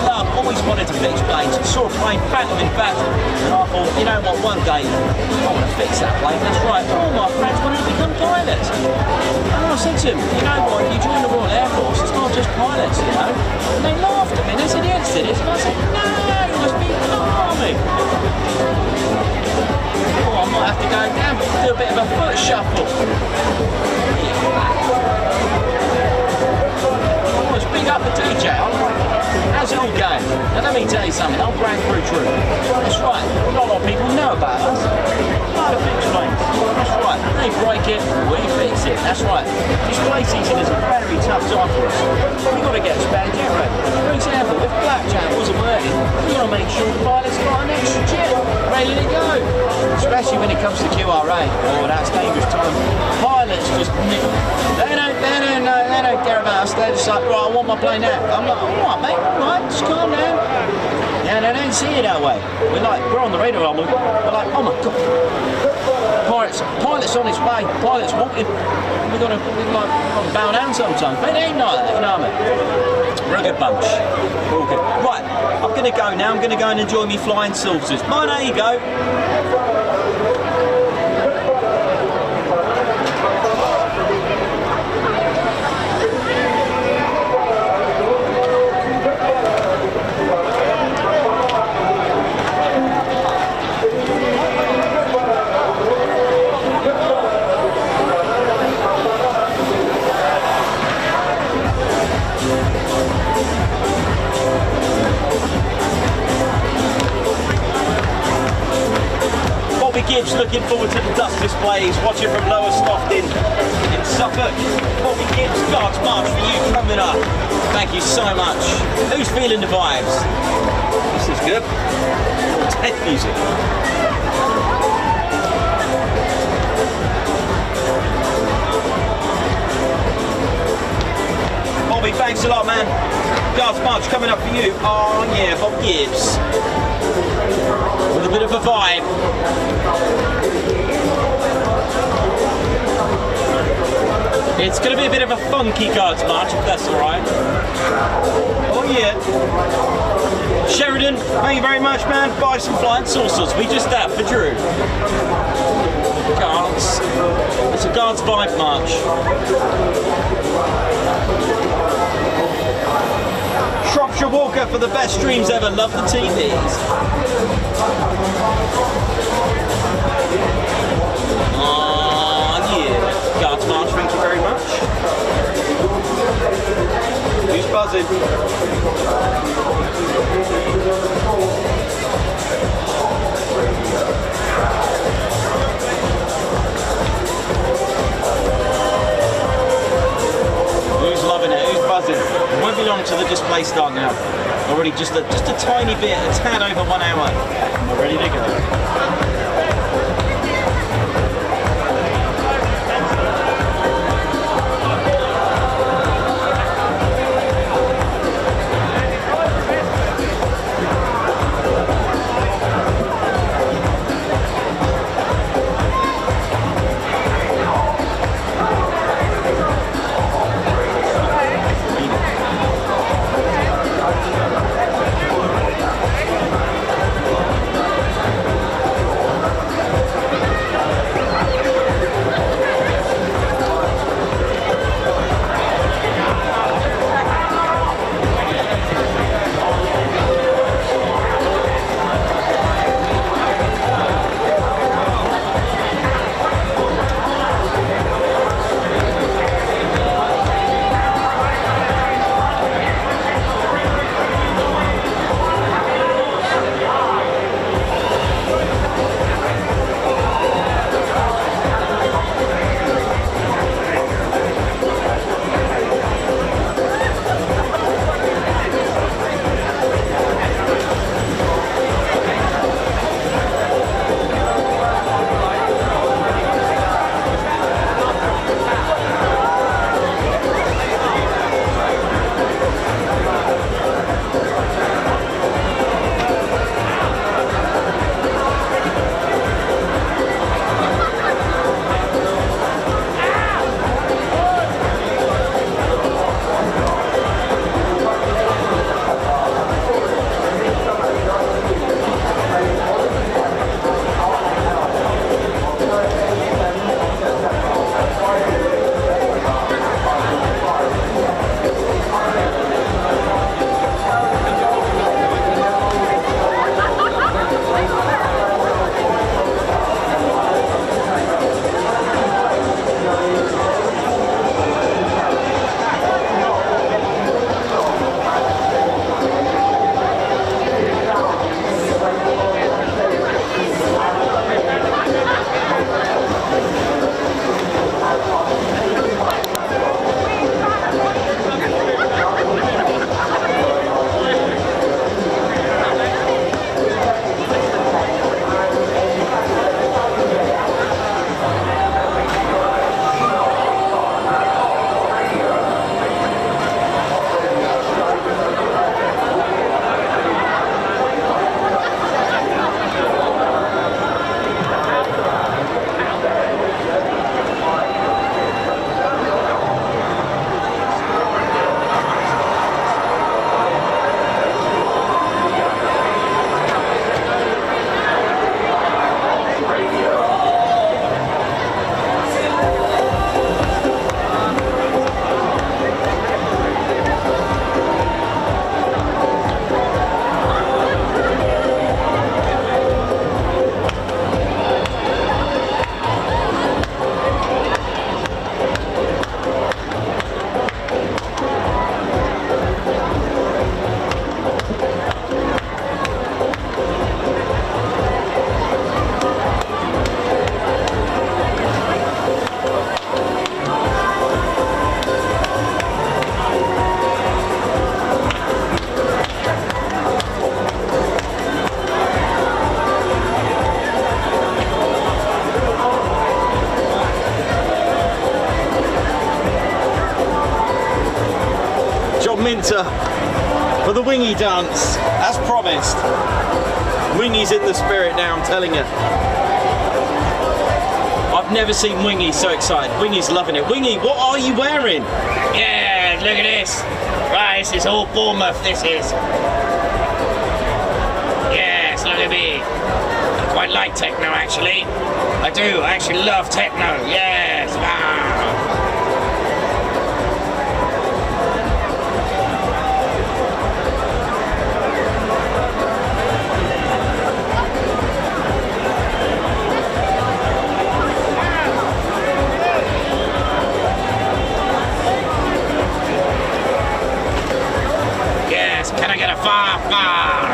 Love, always wanted to fix planes. Saw a plane, Phantom in fact, and I thought, you know what, one day I want to fix that plane, that's right. All my friends wanted to become pilots. And I said to them, you know what, if you join the Royal Air Force, it's not just pilots, you know. And they laughed at me, they said, yes it is. And I said, no, you must be army. Oh, I might have to go down, do a bit of a foot shuffle. Oh, it's big up the DJ. How's it all going? Now let me tell you something, I'm Ground Crew Drew. That's right, not a lot of people know about us. How to fix planes. That's right, they break it, we fix it. That's right. Display season is a very tough time for us. We've got to get a spare jet ready. For example, if Blackjack wasn't working, we've got to make sure the pilot's got an extra jet ready to go. Especially when it comes to QRA. Oh, that's dangerous time. Pilots just they don't care about us. They're just like, right, I want my plane now. I'm like, all right, mate, all right, just calm down. Yeah, they don't see it that way. We're on the radar, we're like, oh my god. Pilot's on his way, pilot's walking. We've got to bow down sometimes. But it ain't like that, you know what I mean? We're a good bunch. We're all good. Right, I'm going to go now. I'm going to go and enjoy me flying saucers. Mine, there you go. Gibbs looking forward to the DUSK displays, watching from Lowestoft in Suffolk. Bobby Gibbs, Guards March for you coming up. Thank you so much. Who's feeling the vibes? This is good. Ted music. Bobby, thanks a lot, man. Guards March coming up for you. Oh yeah, Bob Gibbs. With a bit of a vibe. It's going to be a bit of a funky Guards March, if that's alright. Oh yeah. Sheridan, thank you very much, man. Buy some flying saucers. We just that for Drew. Guards. It's a Guards vibe march. Shropshire Walker for the best streams ever. Love the TVs. Yeah. Guards March, thank you very much. Who's buzzing? Who's loving it? Who's buzzing? It won't be long till the display start now. Already just a tiny bit, a tad over 1 hour. And we're ready to go. John Minter for the Wingy dance, as promised. Wingy's in the spirit now, I'm telling you. I've never seen Wingy so excited. Wingy's loving it. Wingy, what are you wearing? Yeah, look at this. Right, this is all Bournemouth, this is. Yes, look at me. I quite like techno, actually. I do, I actually love techno, yes. Ah. Can I get a Firefly?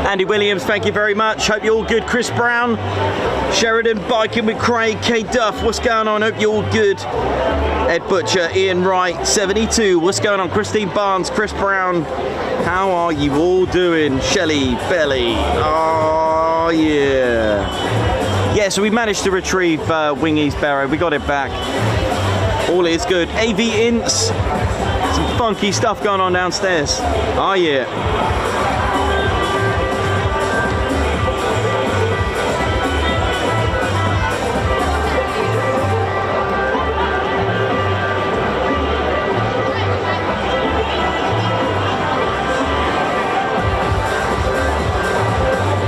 Andy Williams, thank you very much. Hope you're all good. Chris Brown, Sheridan, biking with Craig, K Duff, what's going on? Hope you're all good. Ed Butcher, Ian Wright, 72, what's going on? Christine Barnes, Chris Brown, how are you all doing? Shelley, Belly, oh yeah. Yeah, so we managed to retrieve Wingy's Barrow, we got it back. All is good. AV Ints, some funky stuff going on downstairs. Oh yeah.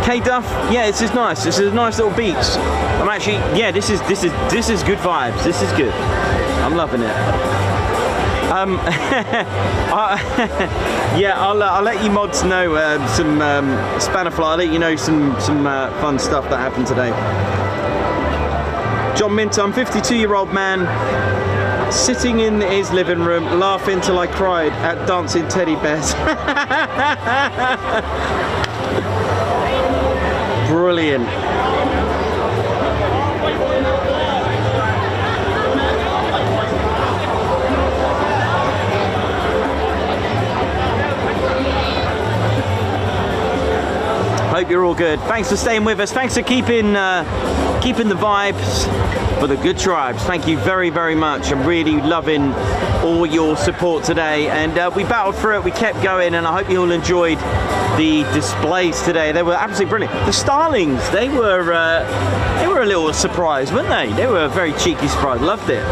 K Duff, yeah, this is nice. This is a nice little beach. I'm actually, yeah, this is good vibes. This is good. I'm loving it. Yeah, I'll let you mods know some Spanifly. I'll let you know some fun stuff that happened today. John Minter, I'm 52-year-old man sitting in his living room, laughing till I cried at dancing teddy bears. Brilliant. Hope you're all good. Thanks for staying with us. Thanks for keeping the vibes for the good tribes. Thank you very, very much. I'm really loving all your support today. And we battled through it. We kept going, and I hope you all enjoyed the displays today. They were absolutely brilliant. The Starlings, they were a little surprise, weren't they? They were a very cheeky surprise. Loved it.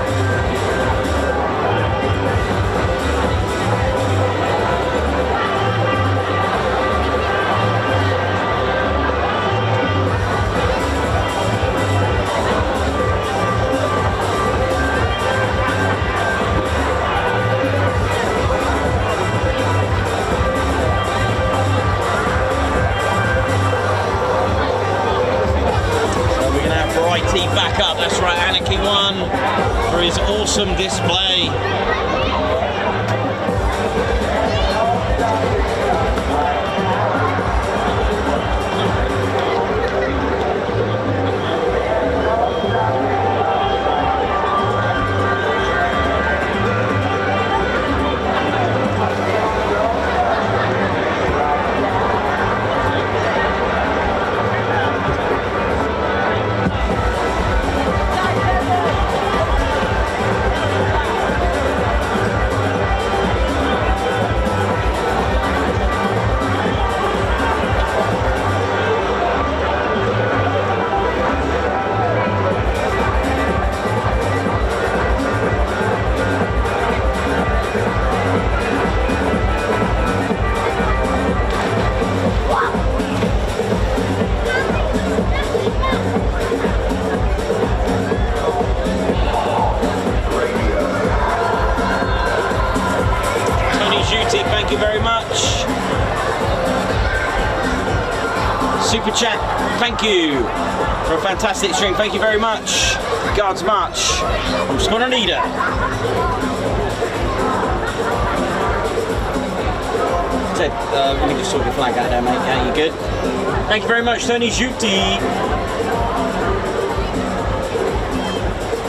Beauty, thank you very much. Super chat, thank you for a fantastic stream. Thank you very much. Guards March. I'm just gonna need her. Ted, let me just sort your flag out there, mate. Yeah, you good? Thank you very much, Tony Juti.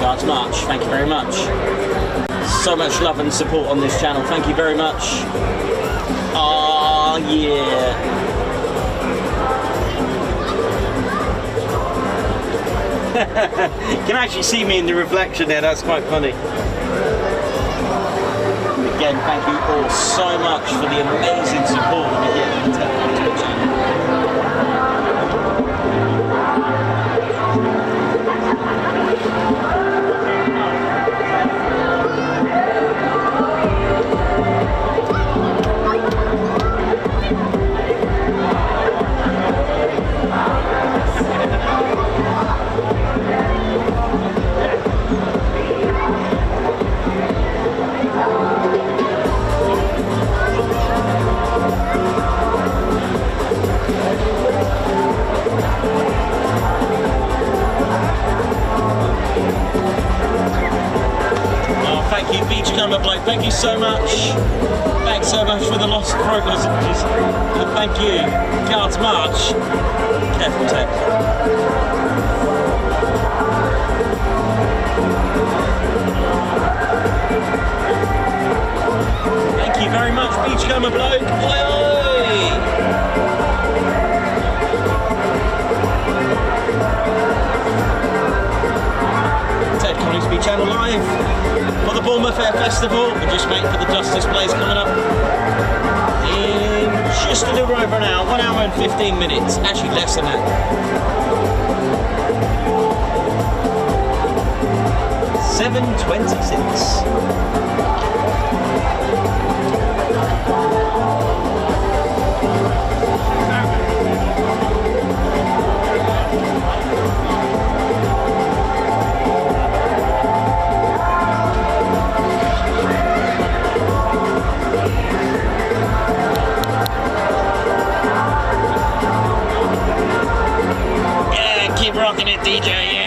Guards March, thank you very much. So much love and support on this channel. Thank you very much. Oh yeah. You can actually see me in the reflection there, that's quite funny. And again, thank you all so much for the amazing support we get from the Twitch channel. Thank you, Beachcomber Bloke. Thank you so much. Thanks so much for the lost throat messages. And thank you, Guards March. Careful, Ted. Thank you very much, Beachcomber Bloke. Oi, oi. Ted Coningsby Channel Live for the Bournemouth Air Festival. We're just waiting for the DUSK displays coming up in just a little over an hour, 1 hour and 15 minutes. Actually less than that. 7:26. Rocking it, DJ, yeah!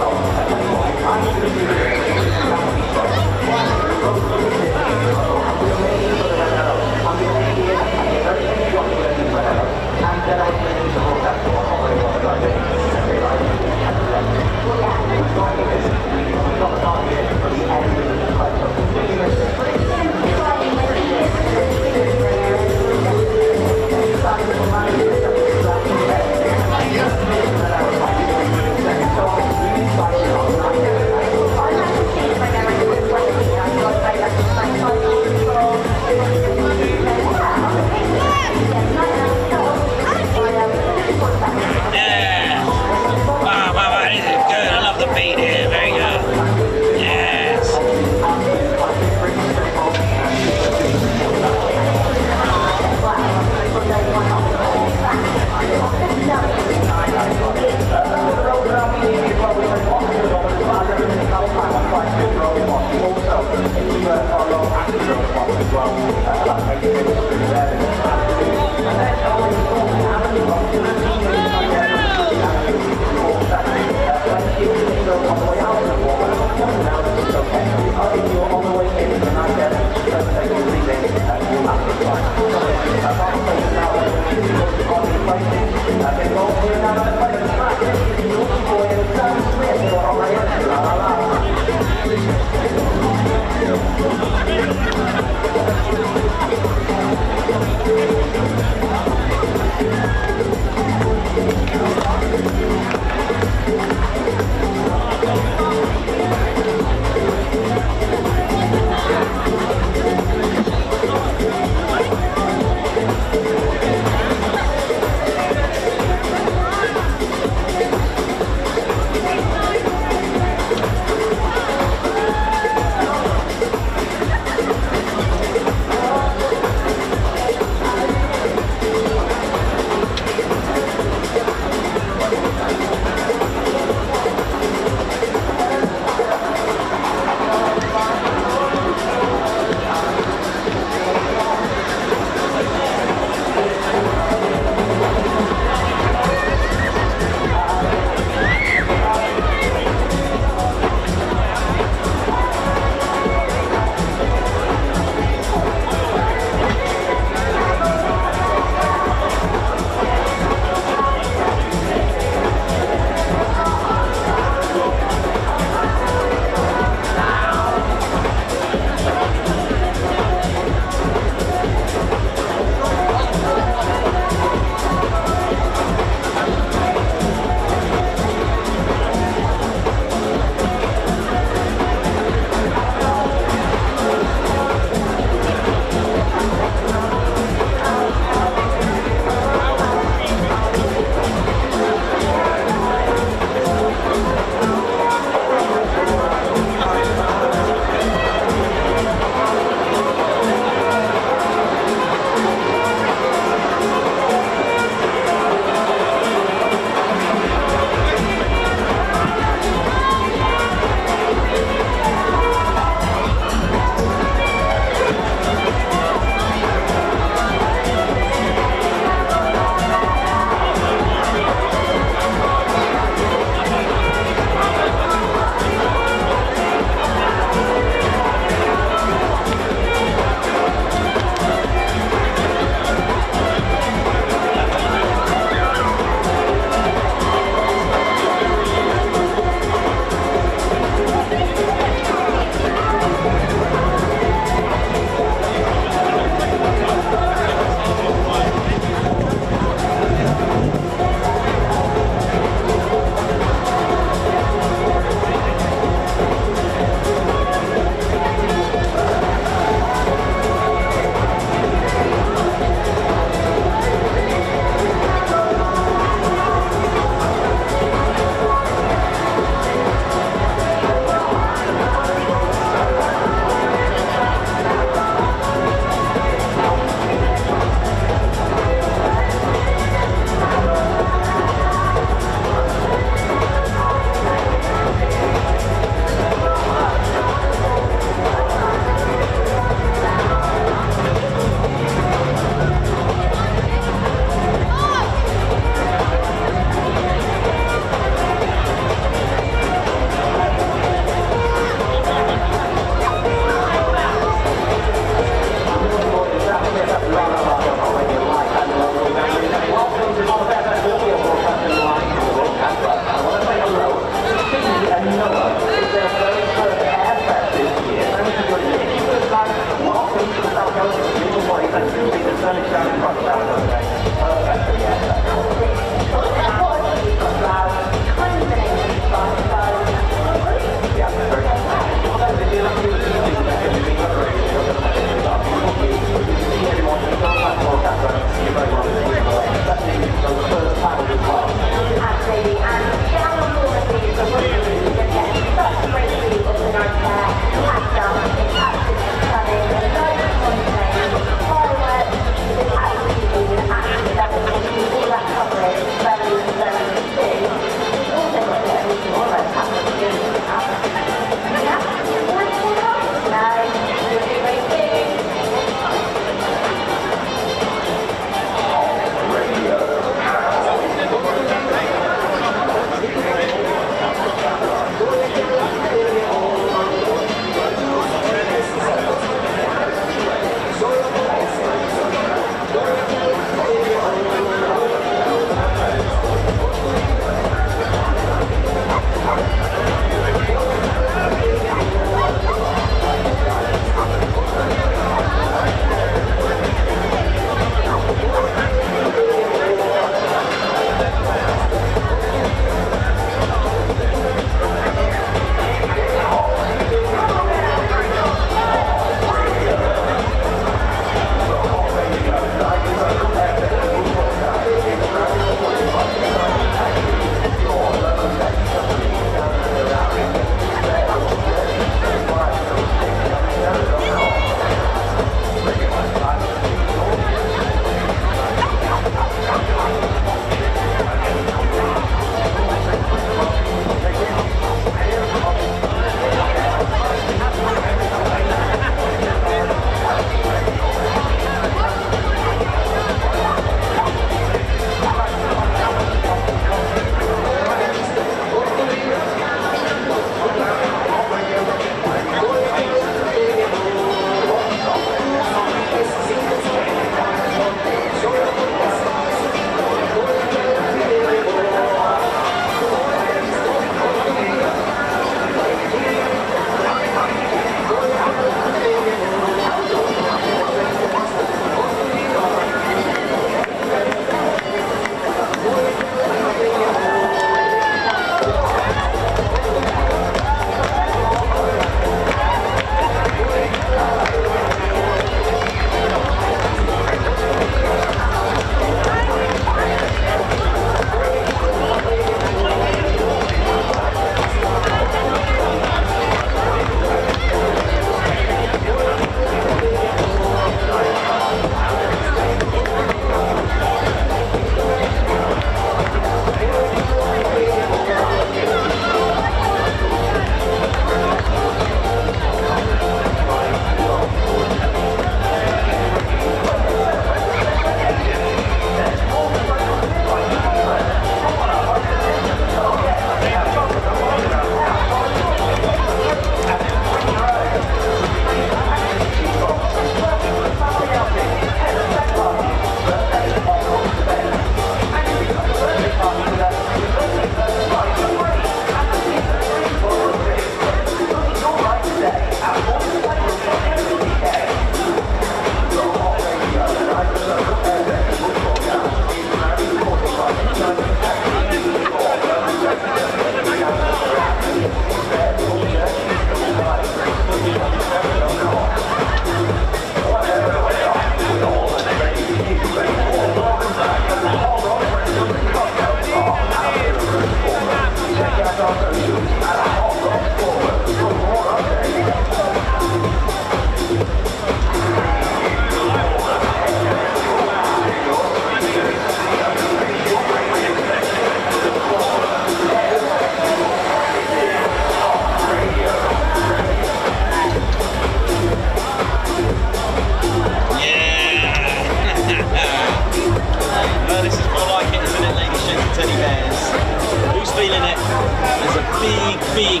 big,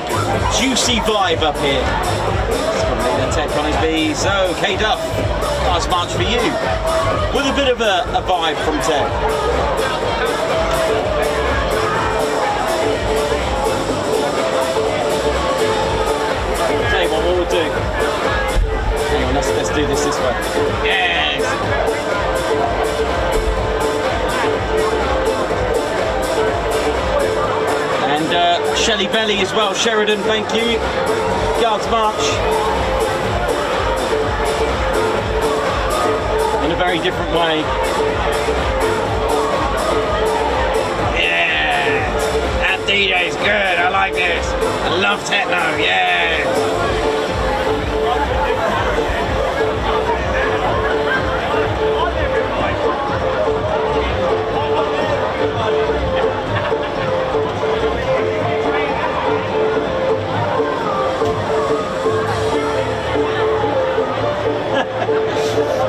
juicy vibe up here. It's got the tech on his B. So, K-Duff, nice march for you. With a bit of a vibe from Ted. Tell you what we'll do. Hang on, let's do this way. Yes! Shelley Belly as well. Sheridan, thank you. Guards March. In a very different way. Yeah, that DJ's good. I like this. I love techno. Yeah.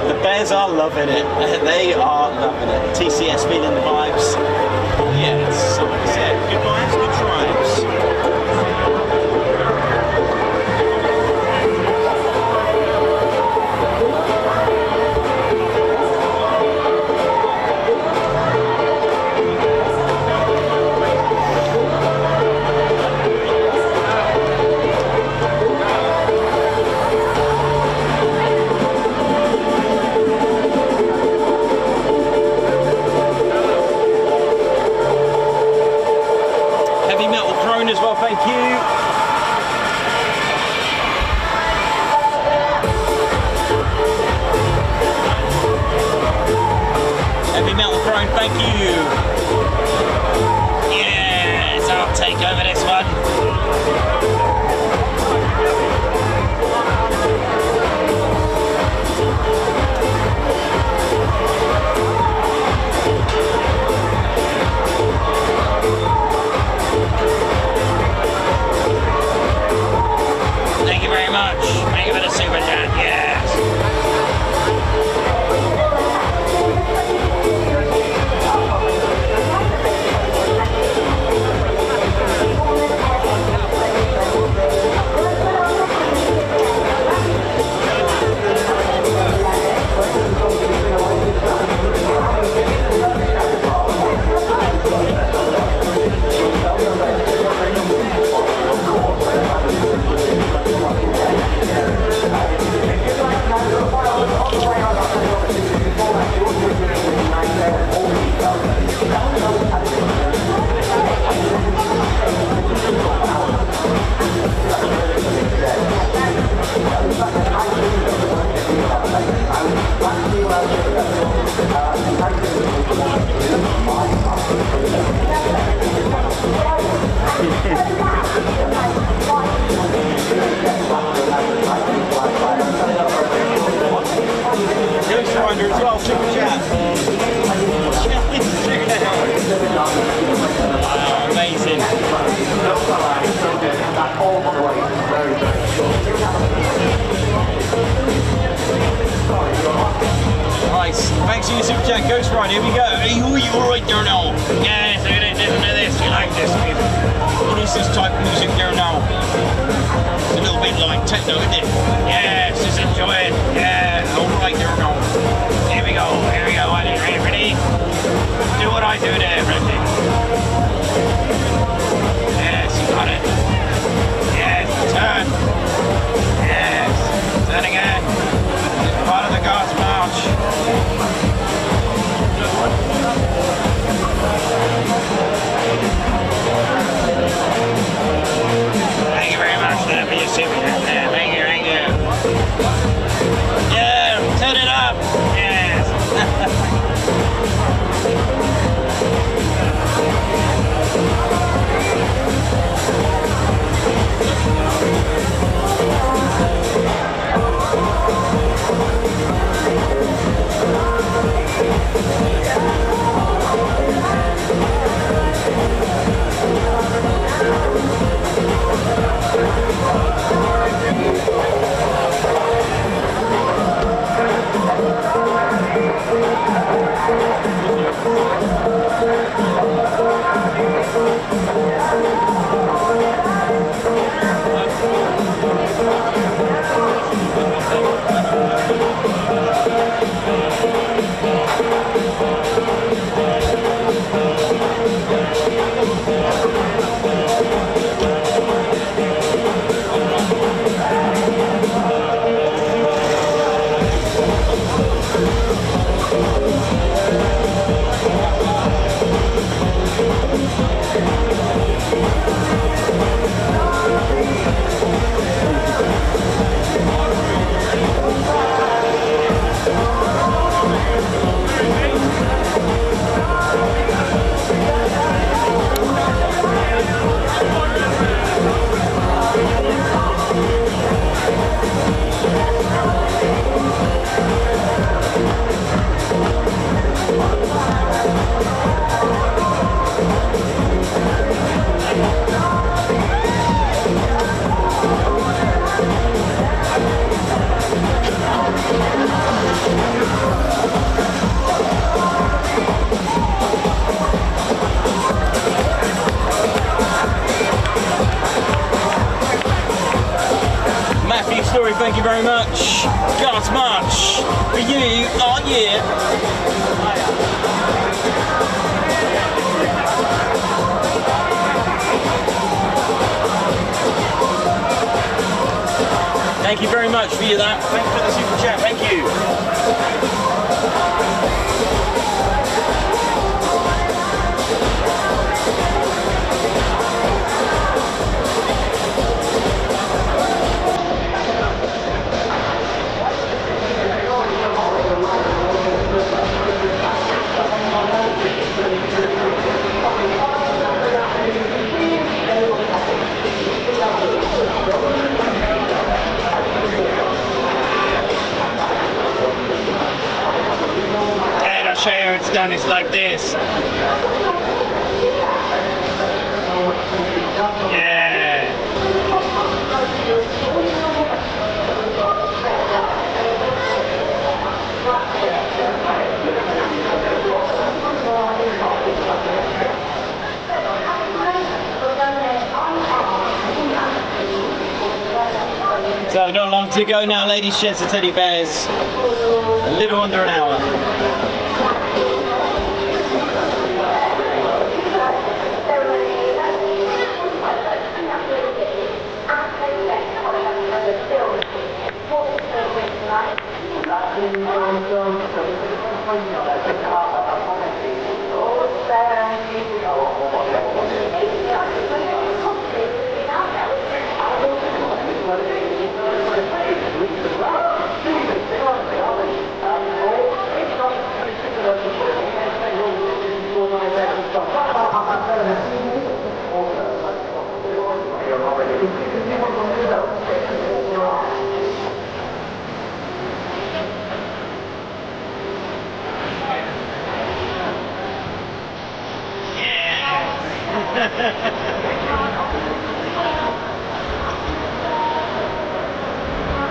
The Bears are loving it. They are loving it. TCS feeling the vibes. Yeah, it's like I said, good vibes, good tribes. Thank you. Heavy Metal Throne, thank you. Yes, I'll take over this one. Thank you very much. Thank you for the super chat. Yes. As well, super chat. Wow, amazing. Nice. Thanks for your super chat, Ghost Rider. Here we go. Are you alright there now? Yes, look at this, listen to this. You like this? What is this type of music there now? It's a little bit like techno, isn't it? Yes, just enjoy it. Yeah, alright there now. Here we go, ready? Do what I do there, Brendan. Yes, you got it. Yes, turn. Yes, turn again. It's part of the Guards March. Thank you very much for your super chat there. Thank you. Yeah, turn it up. Yes. story, thank you very much. Got much for you, oh yeah. Thank you very much for that. Thanks for the super chat, thank you. And I'll show you how it's done. It's like this. Yeah. So not long to go now, ladies, gents and teddy bears. A little under an hour.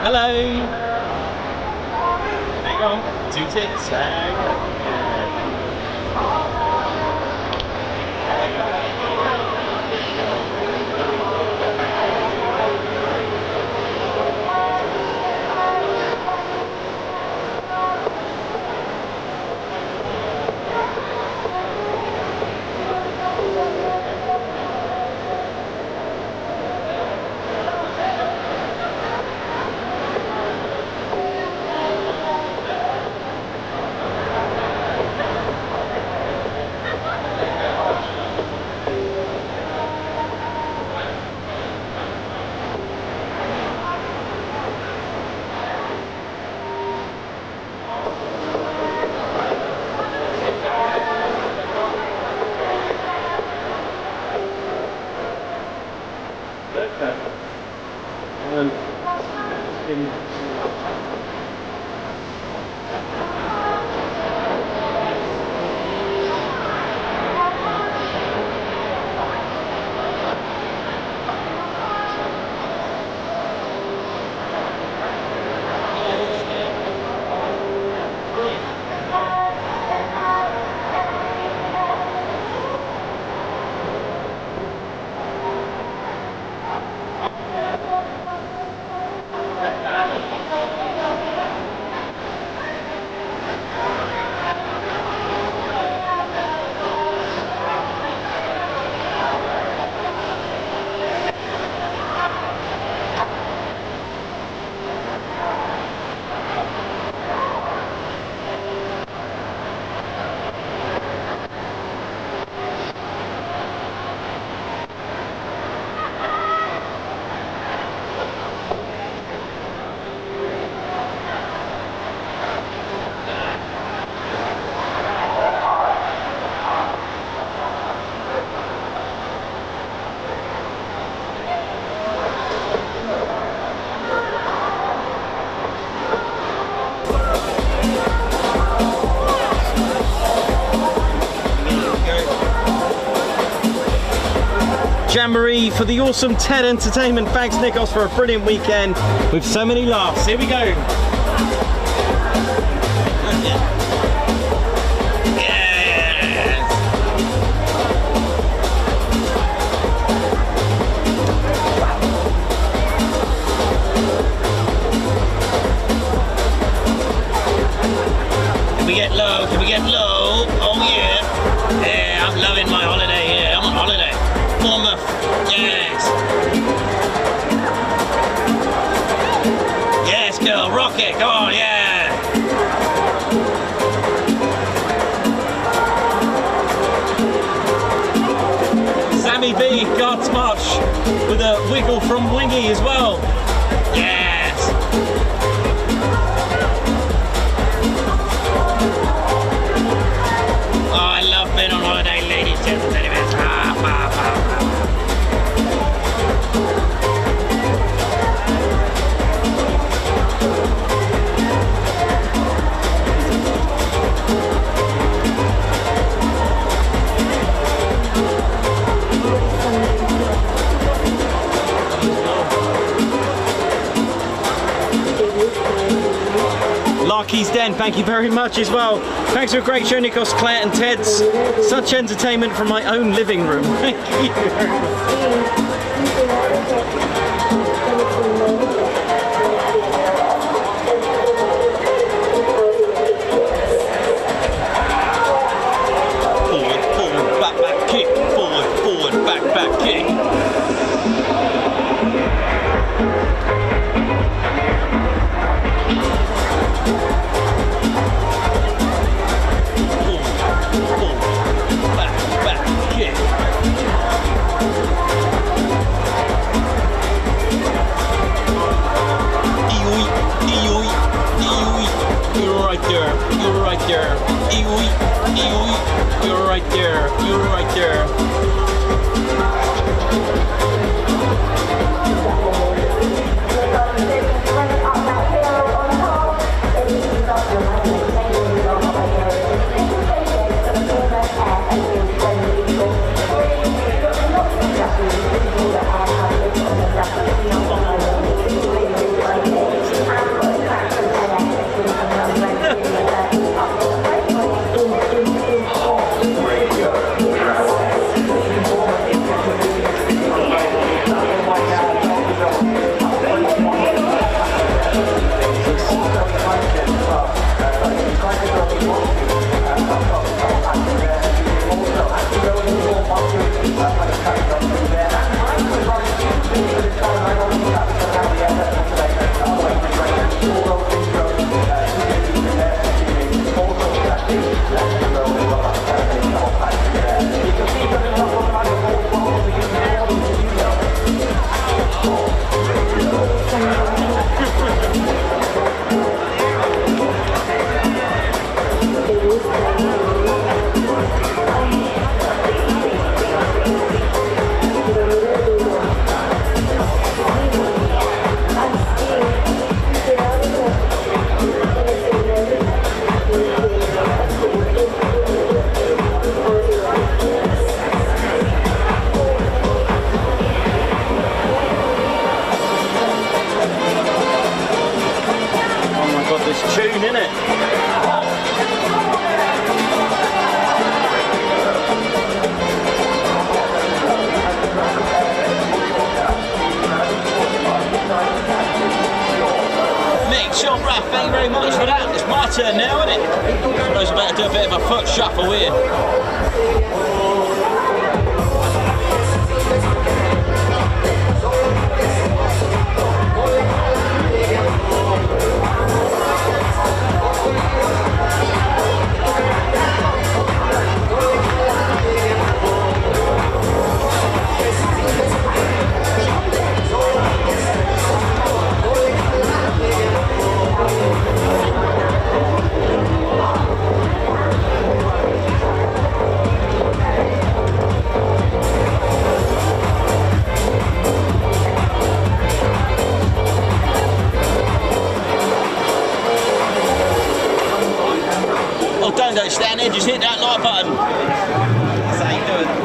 Hello. There you go. 2 tits. Jean-Marie for the awesome TED entertainment. Thanks, Nikos, for a brilliant weekend with so many laughs. Here we go. get low? Can we get low? Oh yeah. Yeah, I'm loving my holiday. Yeah, I'm on holiday. Bournemouth. Yes. Yes, girl. Rock it. Come on. Yeah. Sammy B, God's March with a wiggle from Wingy as well. Yes. Oh, I love being on holiday, ladies and gentlemen. Larky's Den, thank you very much as well. Thanks for a great show, Nikos, Claire and Ted's. Such entertainment from my own living room. Thank you very much. Forward, back, kick. Forward, back, kick. You're right there. You're right there. You're right there. Thank you very much for that. It's my turn now, isn't it? I suppose I better do a bit of a foot shuffle here. Don't stand there, just hit that like button. That's how you do it.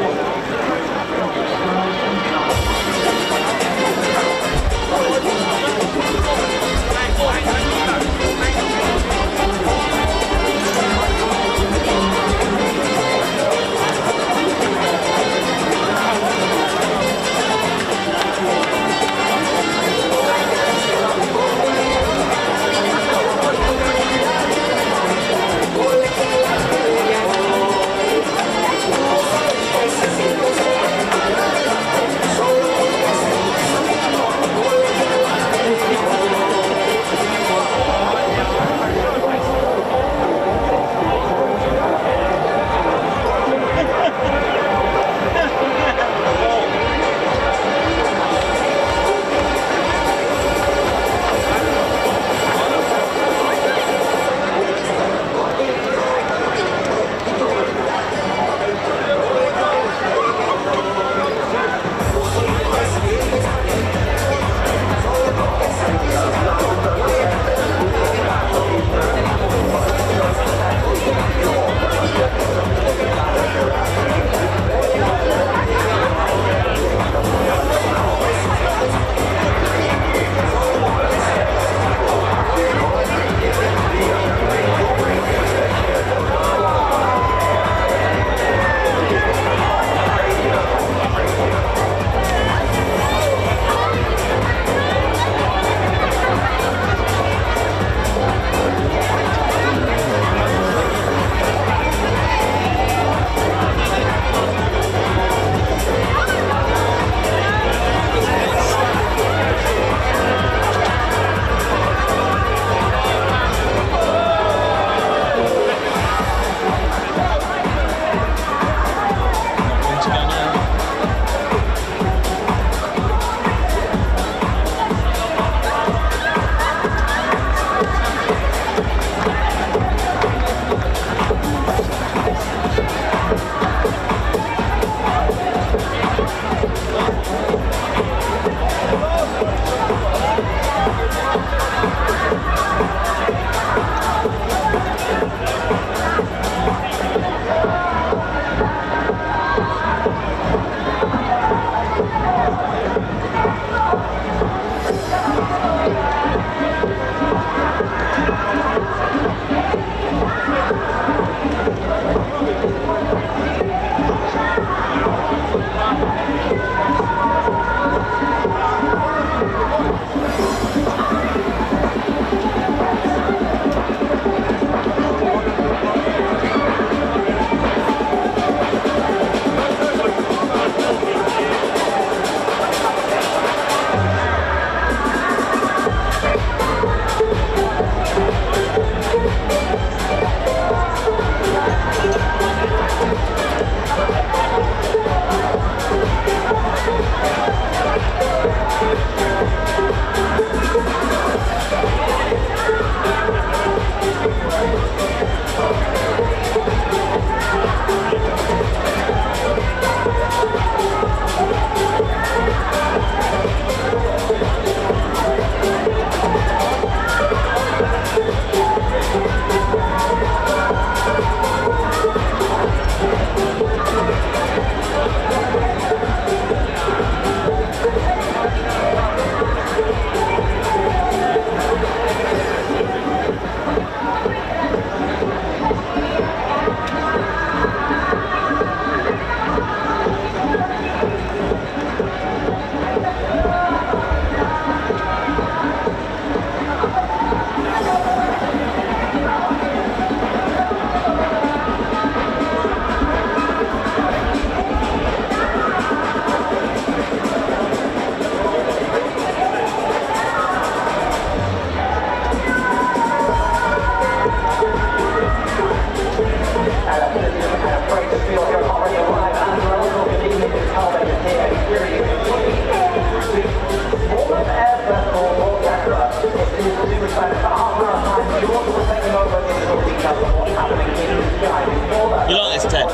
You like this, Ted?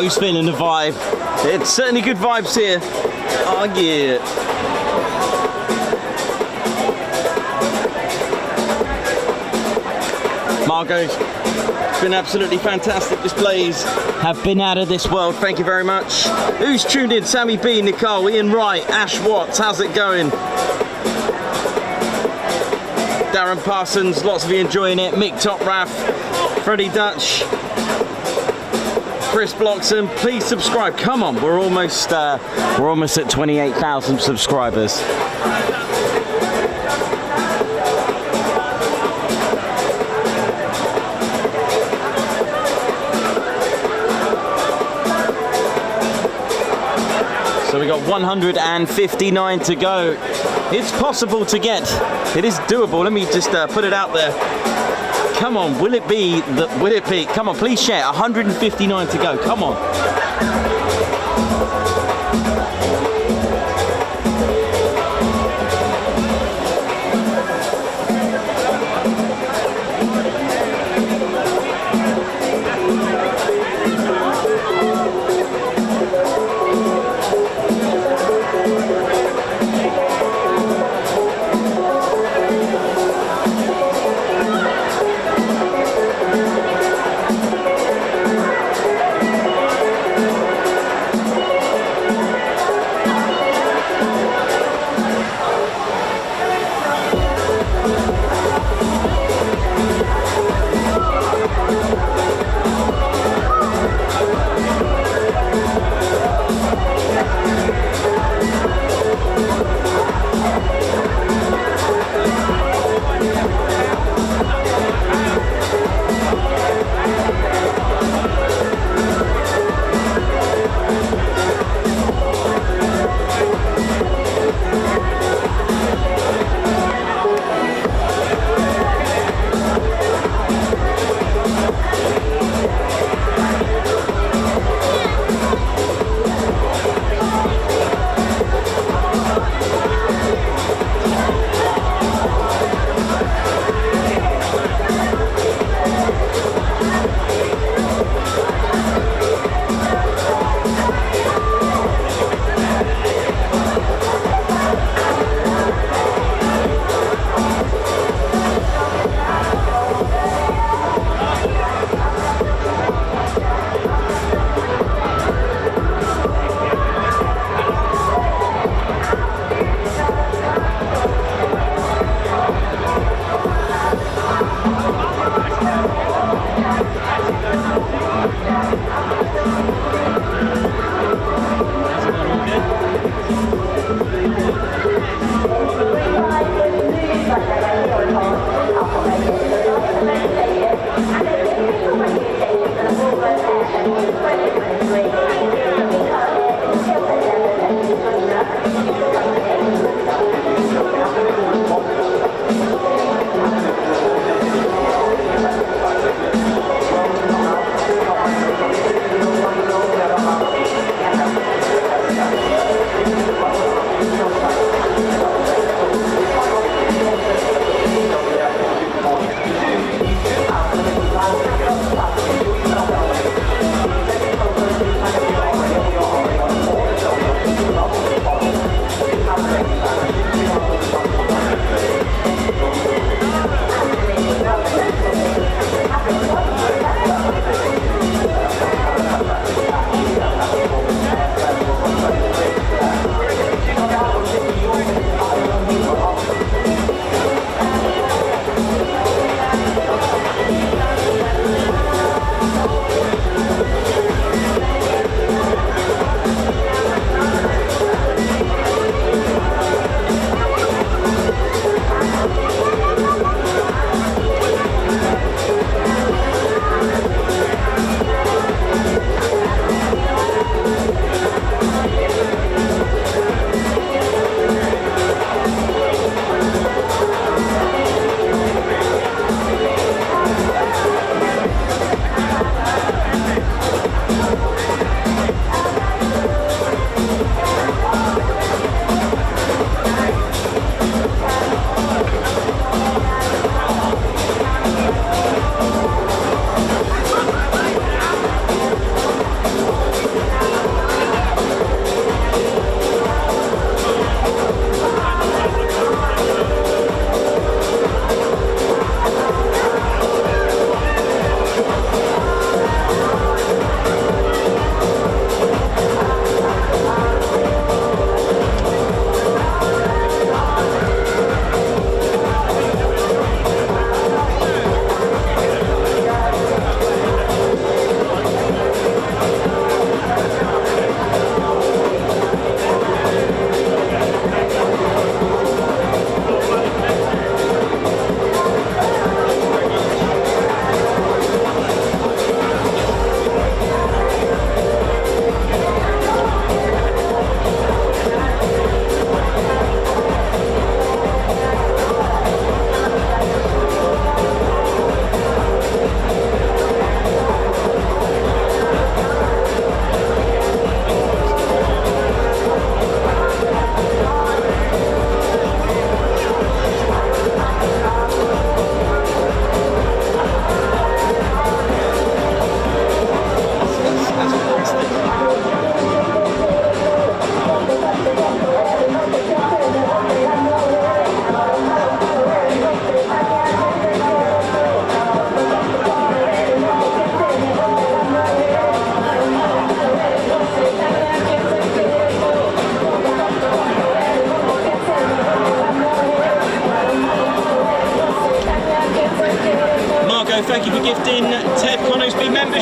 Who's feeling the vibe? It's certainly good vibes here. Oh yeah. Margot, it's been absolutely fantastic. Displays have been out of this world. Thank you very much. Who's tuned in? Sammy B, Nicole, Ian Wright, Ash Watts. How's it going? Darren Parsons, lots of you enjoying it. Mick Toprath, Freddie Dutch, Chris Bloxham, please subscribe. Come on, we're almost at 28,000 subscribers. So we got 159 to go. It's possible to get. It is doable. Let me just put it out there. Come on, will it be, come on, please share, 159 to go, come on.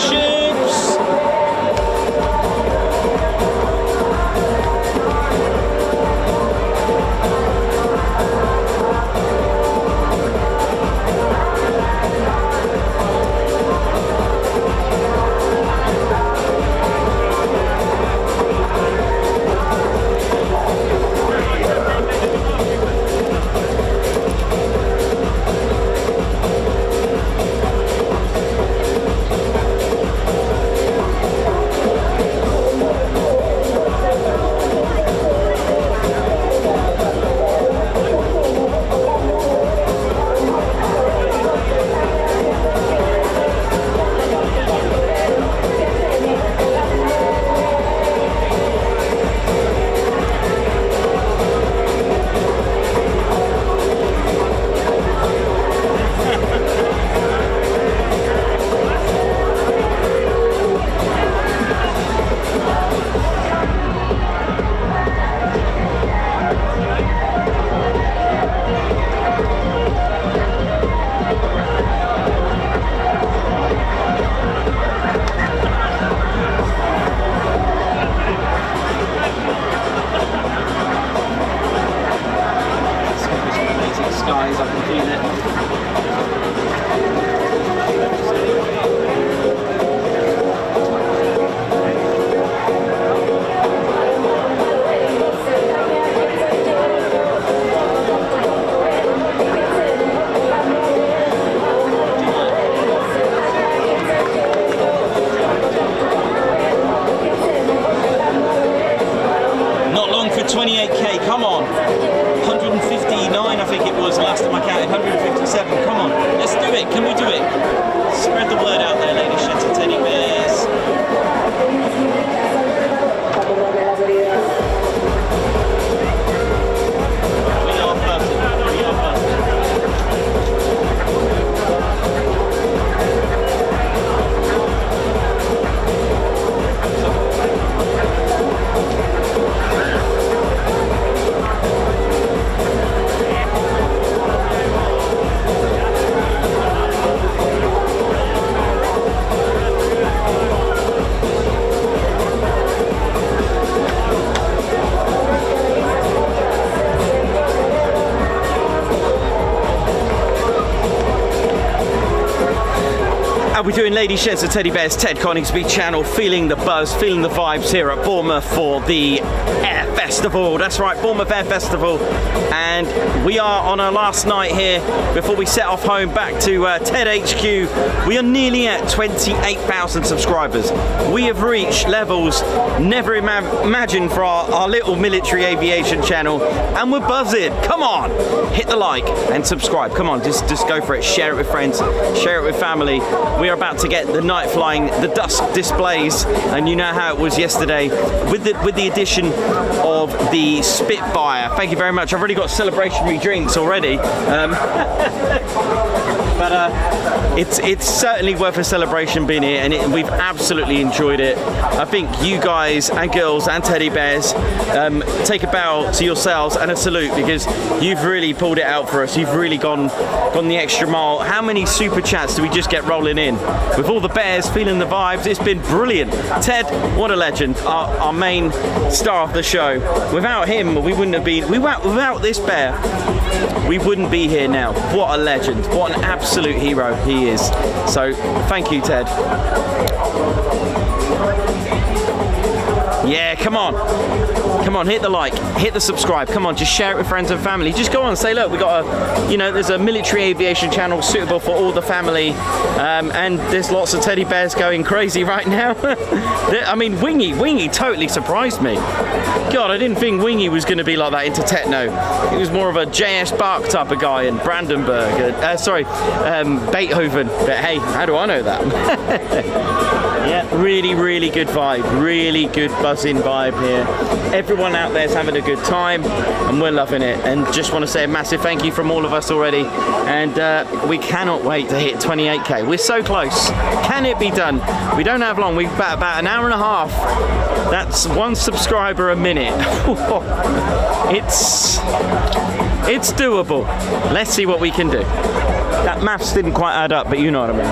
spaceships. How we doing, ladies, gents and teddy bears? Ted Coningsby channel, feeling the buzz, feeling the vibes here at Bournemouth for the Air Festival. That's right, Bournemouth Air Festival, and we are on our last night here before we set off home back to Ted HQ. We are nearly at 28,000 subscribers. We have reached levels never imagined for our little military aviation channel, and we're buzzing. Come on, hit the like and subscribe. Come on, just go for it. Share it with friends, share it with family. We are about to get the night flying, the DUSK displays, and you know how it was yesterday with the addition of the Spitfire. Thank you very much. I've already got celebratory drinks already, but it's certainly worth a celebration being here, and we've absolutely enjoyed it. I think you guys and girls and teddy bears take a bow to yourselves and a salute, because you've really pulled it out for us. You've really gone the extra mile. How many super chats do we just get rolling in with all the bears feeling the vibes? It's been brilliant. Ted, what a legend, our main star of the show. Without him, we wouldn't have been, without this bear, we wouldn't be here now. What a legend, what an absolute hero he is. So thank you, Ted. Yeah, come on, hit the like, hit the subscribe. Come on, just share it with friends and family. Just go on and say, look, we got a, there's a military aviation channel suitable for all the family, and there's lots of teddy bears going crazy right now. I mean, Wingy totally surprised me. God, I didn't think Wingy was going to be like that into techno. He was more of a J.S. Bach type of guy, and Brandenburg, Beethoven. But hey, how do I know that? Yeah, really good vibe, really good buzzing vibe here. Everyone out there's having a good time, and we're loving it. And just want to say a massive thank you from all of us already. And we cannot wait to hit 28k. We're so close. Can it be done? We don't have long. We've got about an hour and a half. That's one subscriber a minute. It's doable. Let's see what we can do. That maths didn't quite add up, but you know what I mean.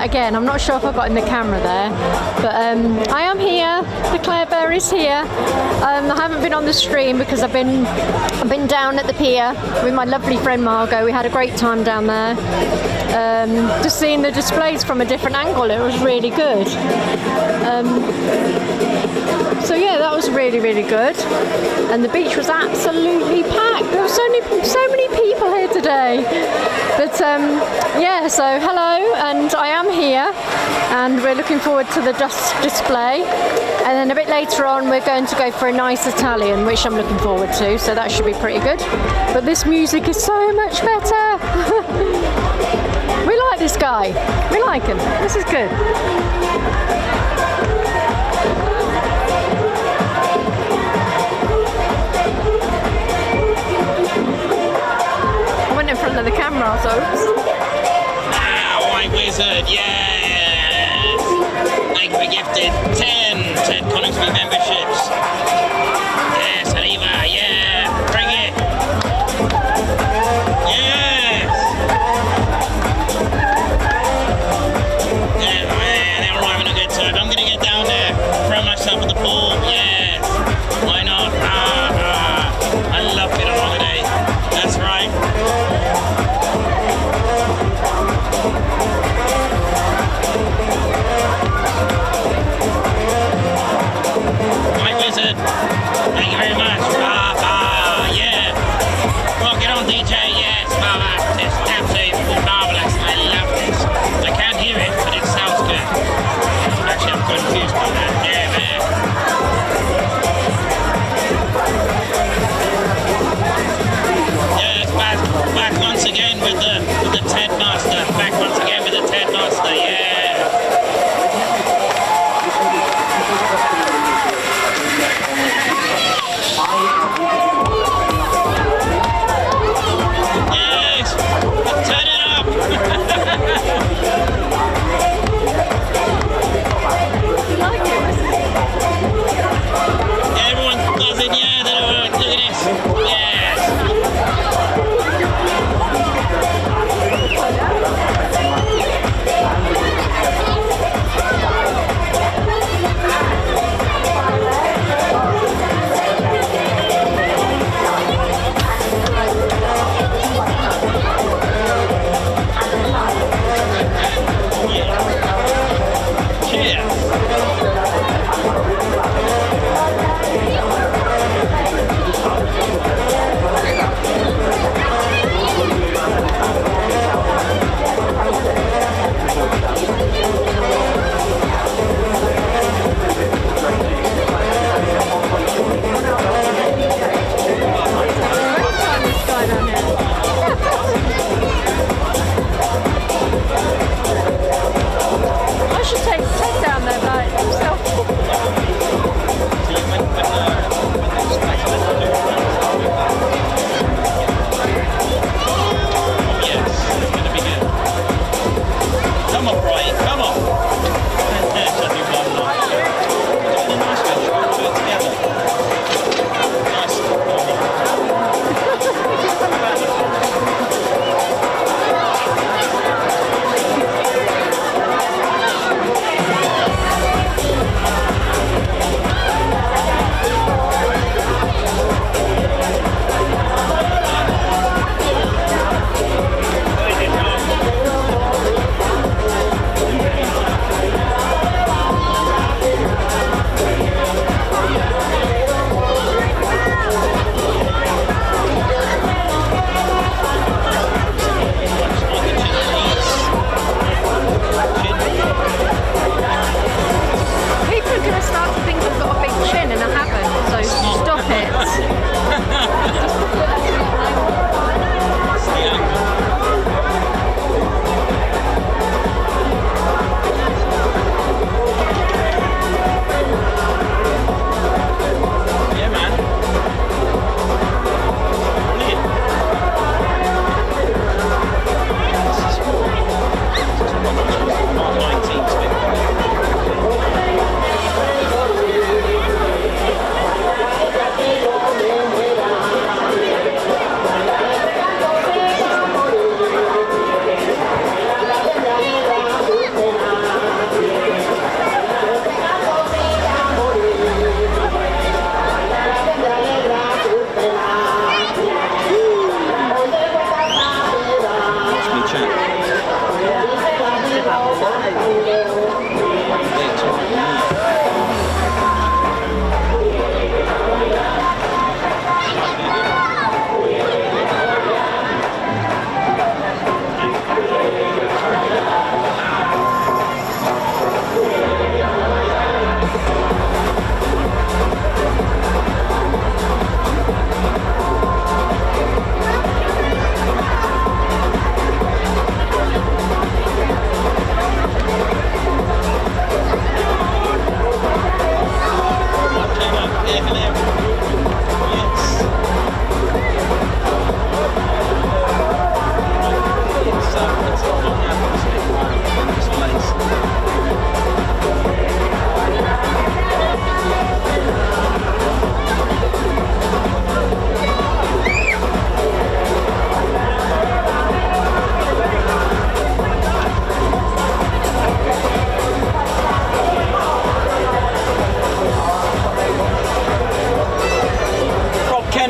Again, I'm not sure if I got in the camera there, but I am here. The Claire Bear is here. I haven't been on the stream because I've been down at the pier with my lovely friend Margot. We had a great time down there. Just seeing the displays from a different angle, it was really good. So yeah, that was really, really good. And the beach was absolutely packed. There were so many people here today. But yeah, so hello, and I am here, and we're looking forward to the DUSK display. And then a bit later on, we're going to go for a nice Italian, which I'm looking forward to, so that should be pretty good. But this music is so much better. We like this guy. We like him. This is good. I went in front of the camera, so oops. Ah, White Wizard, yes! Thank you for gifted 10 Ted Coningsby memberships. Yes, Haliva, yeah, bring it. Yes! Yeah, man, they're arriving again.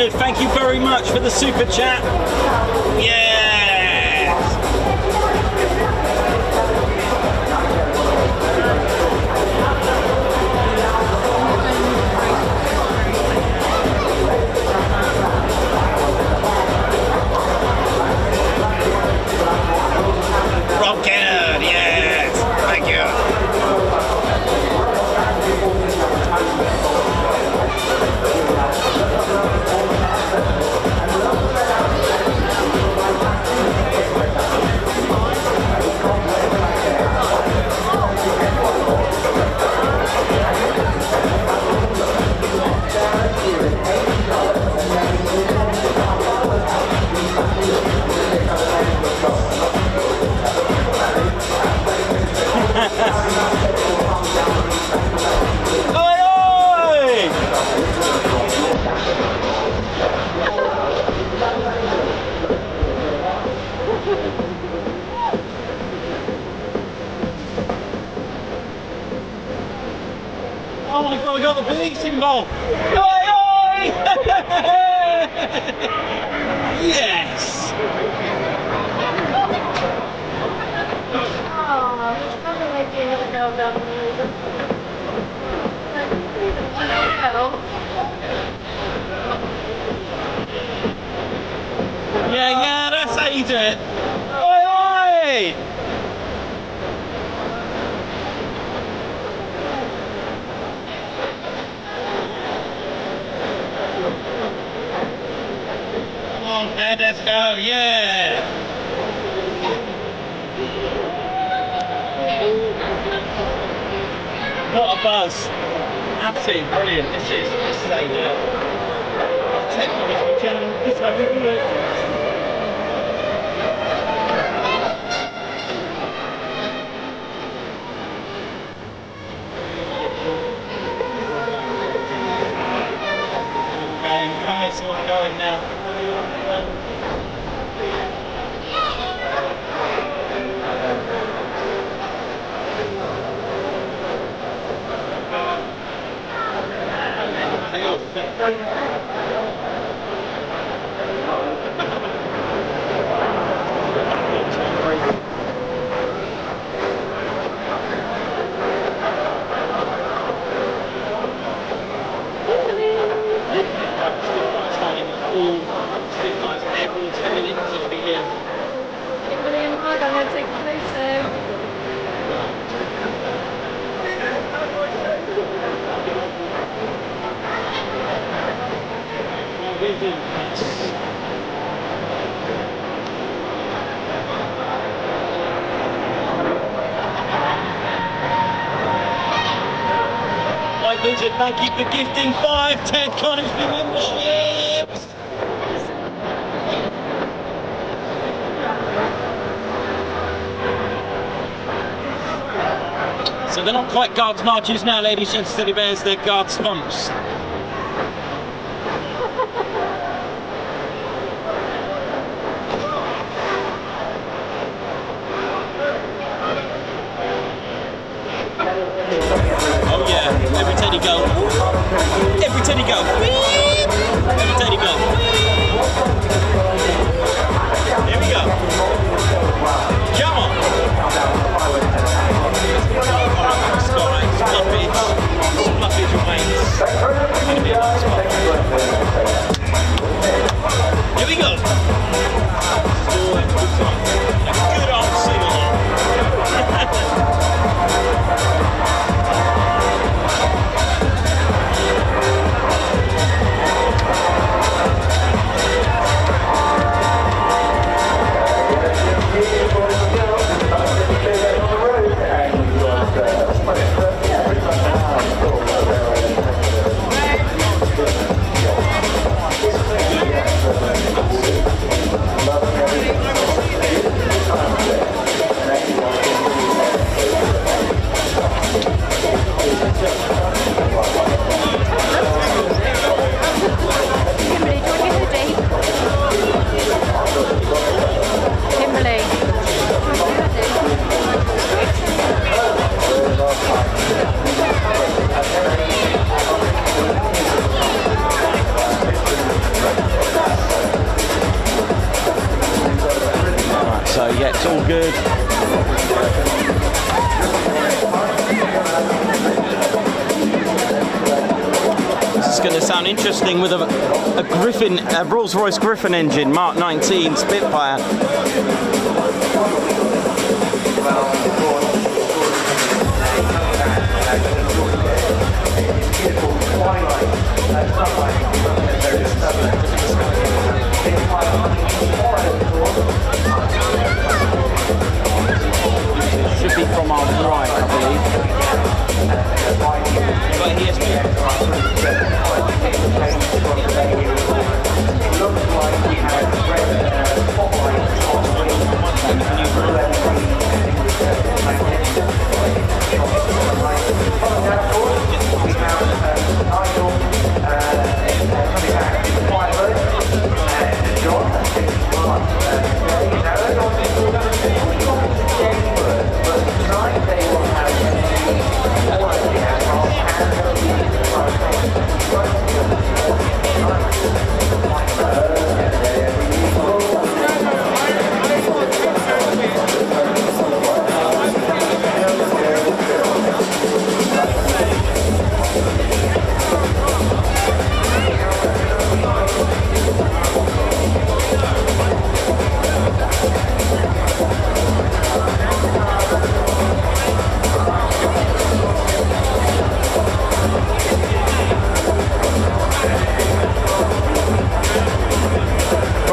Leonard, thank you very much for the super chat. Yes! Rob Kennard, yes! Thank you. Oh my god, we got the police involved! Oi, oi! Yes! Yeah, that's how you do it! Oi, oi! Okay, let's go, yeah! What a buzz! Absolutely brilliant. This is a technical channel. This is how we do it. Okay, so we're going now. Richard, thank you for gifting 5 Ted Coningsby memberships. So they're not quite guards marches now, ladies and teddy bears, they're guard stomps. Oh yeah, every teddy go. Every teddy go. Every teddy go. Here we go. Come on. Fluffage remains. Gonna be a nice one. Here we go. A good old sing-along. all good. This is going to sound interesting with a Griffin, a Rolls-Royce Griffin engine, Mark 19 Spitfire. Should be from our right, I believe. But he has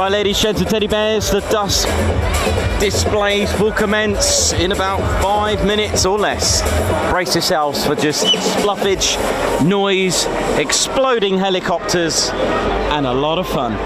Right, ladies, gents and teddy bears, the DUSK displays will commence in about 5 minutes or less. Brace yourselves for just spluffage, noise, exploding helicopters, and a lot of fun.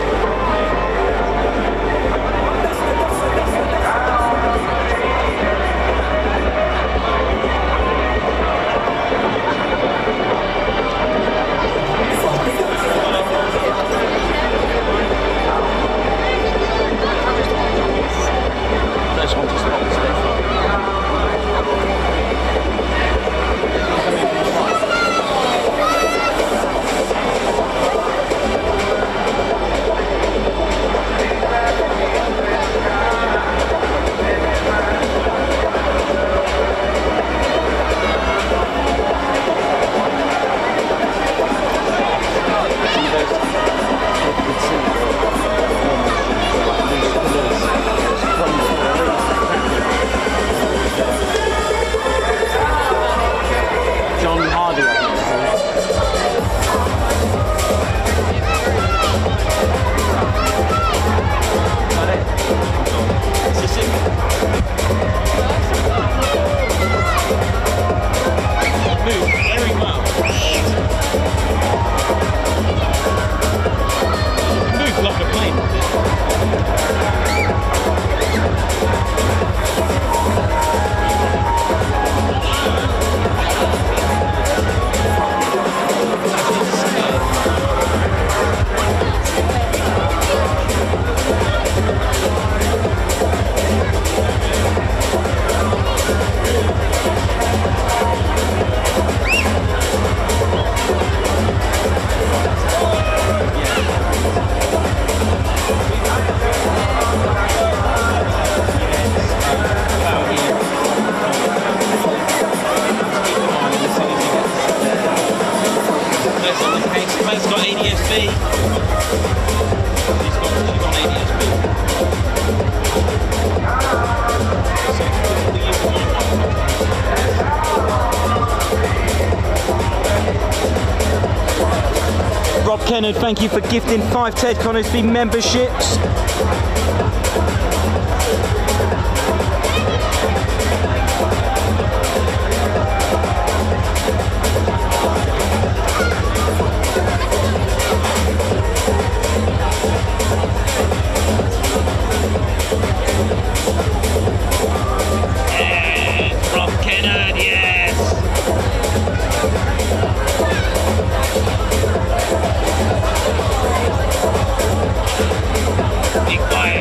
Rob Kennard, thank you for gifting 5 Ted Conisbee memberships. Big fire.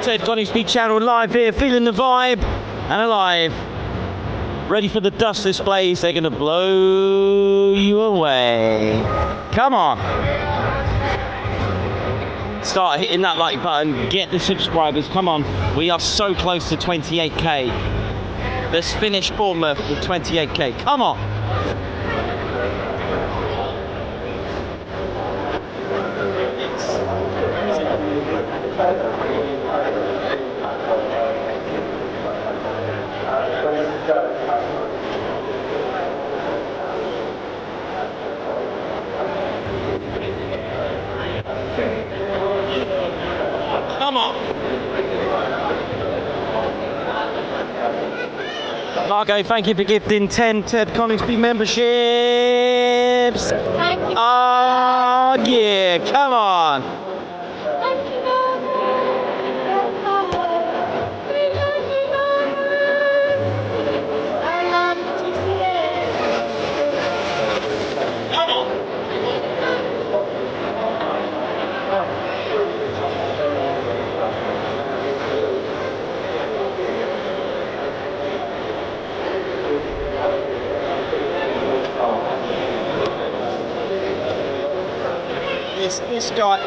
Ted Coningsby channel live here, feeling the vibe and alive. Ready for the DUSK displays, they're gonna blow you away. Come on. Start hitting that like button, get the subscribers, come on. We are so close to 28k. Let's finish Bournemouth with 28k, come on. Come on. Margot, thank you for gifting 10 Ted Coningsby memberships. Thank you. Oh, yeah, come on. Thank you. Come on. This guy.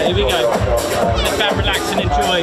Here we go. Sit back, relax and enjoy.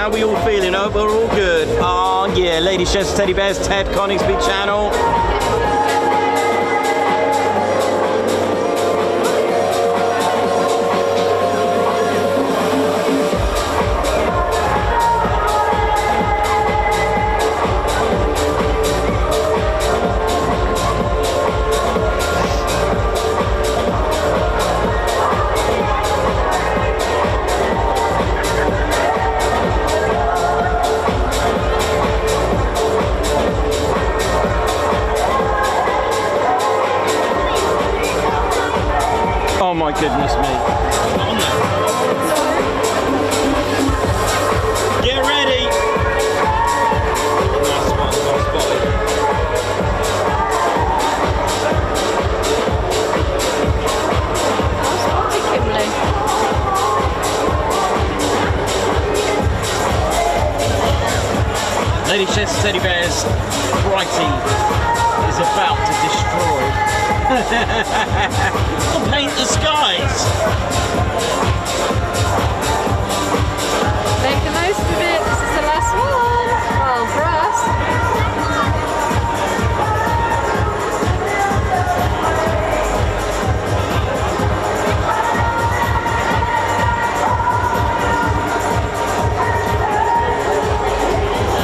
How are we all feeling? Oh, we're all good. Oh, yeah. Ladies, gents, teddy bears, Ted Coningsby channel. Oh my goodness me. On there. Get ready. Nice one, well spotted. Well spotted, Kimberly. Lady Chess Teddy Bears, Brighty is about to destroy. I'll paint the skies. Make the most of it. This is the last one. Well, for us.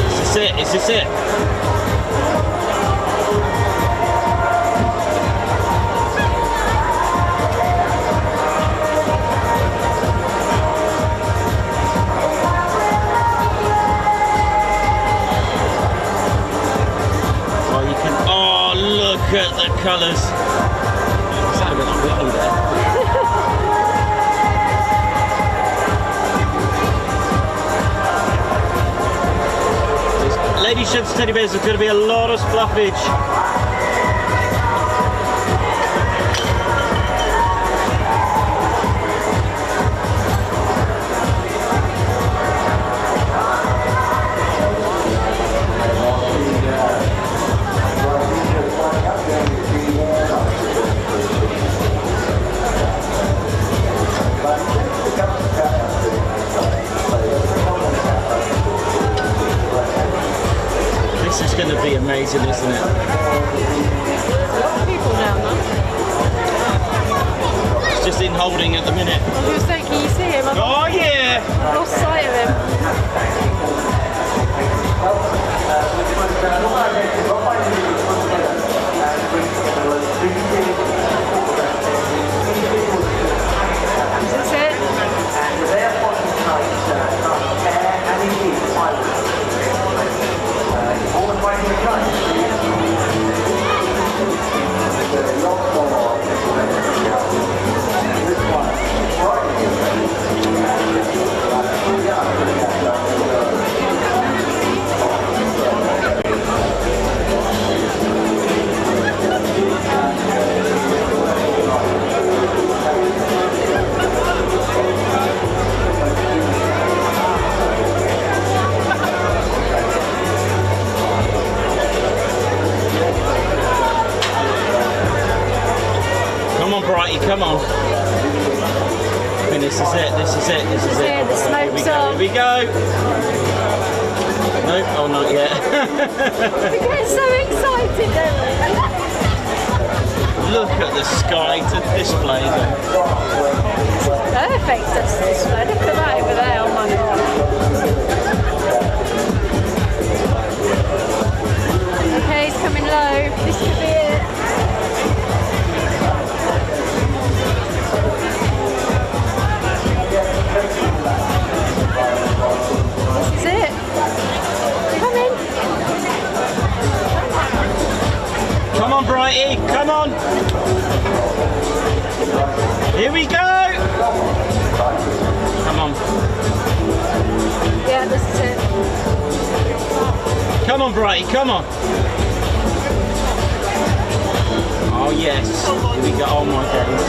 Is this it? Is this it? Look at the colours. It's a bit like Whitney there. Lady Sheds Teddy Bears, there's going to be a lot of spluffage. This is going to be amazing, isn't it? There's a lot of people down there. It's just in holding at the minute. I was going to say, can you see him? Oh yeah! I've lost sight of him. Is this it? Come on. And this is it, this is it, this is it. The smoke's on. Here we go. Nope, oh not yet. We get so excited, don't we? Look at the sky to display them. Perfect display. Look at that over there, oh my god. Okay, he's coming low. This could be it. This is it. Come in. Come on, Brighty, come on. Here we go. Come on. Yeah, this is it. Come on, Brighty, come on. Oh yes. Here we go. Oh my goodness.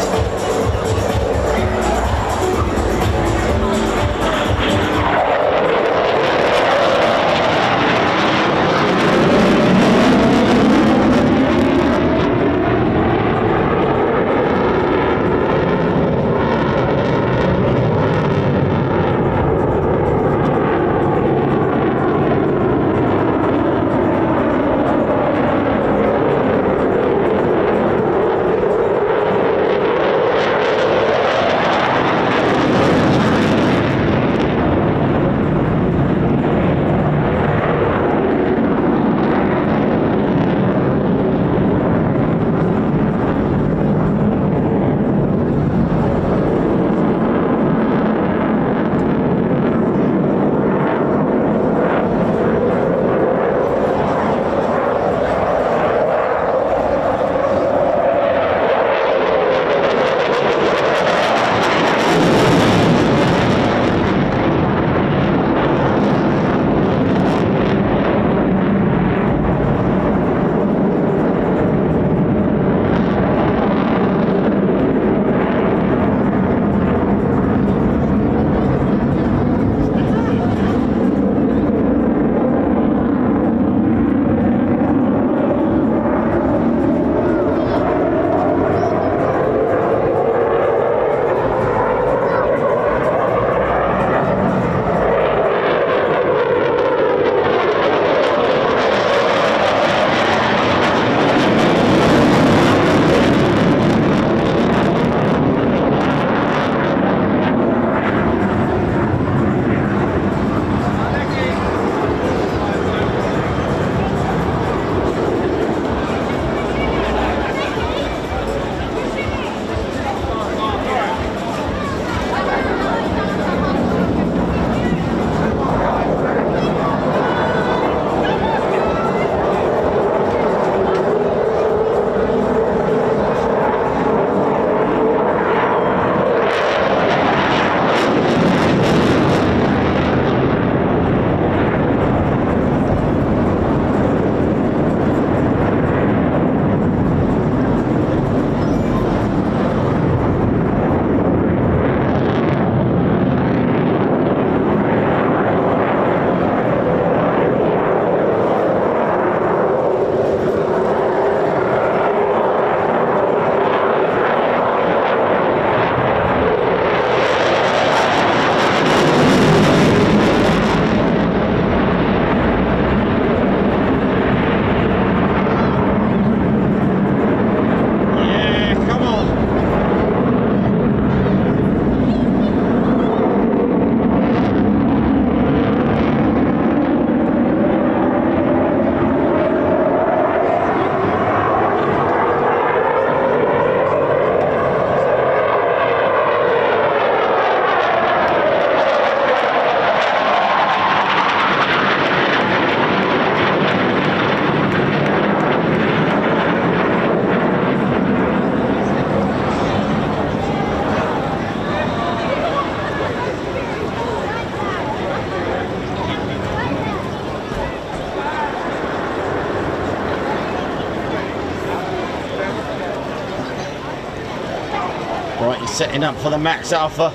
Right, he's setting up for the Max Alpha.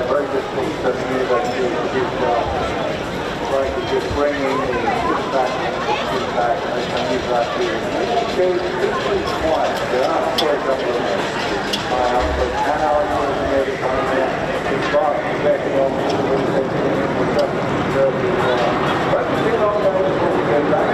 Very difficult to move that trying to just bring in the back and use that to it's quiet. There are quite a couple of them. But now it's maybe coming in. It's fast backing on to the but still on those go back.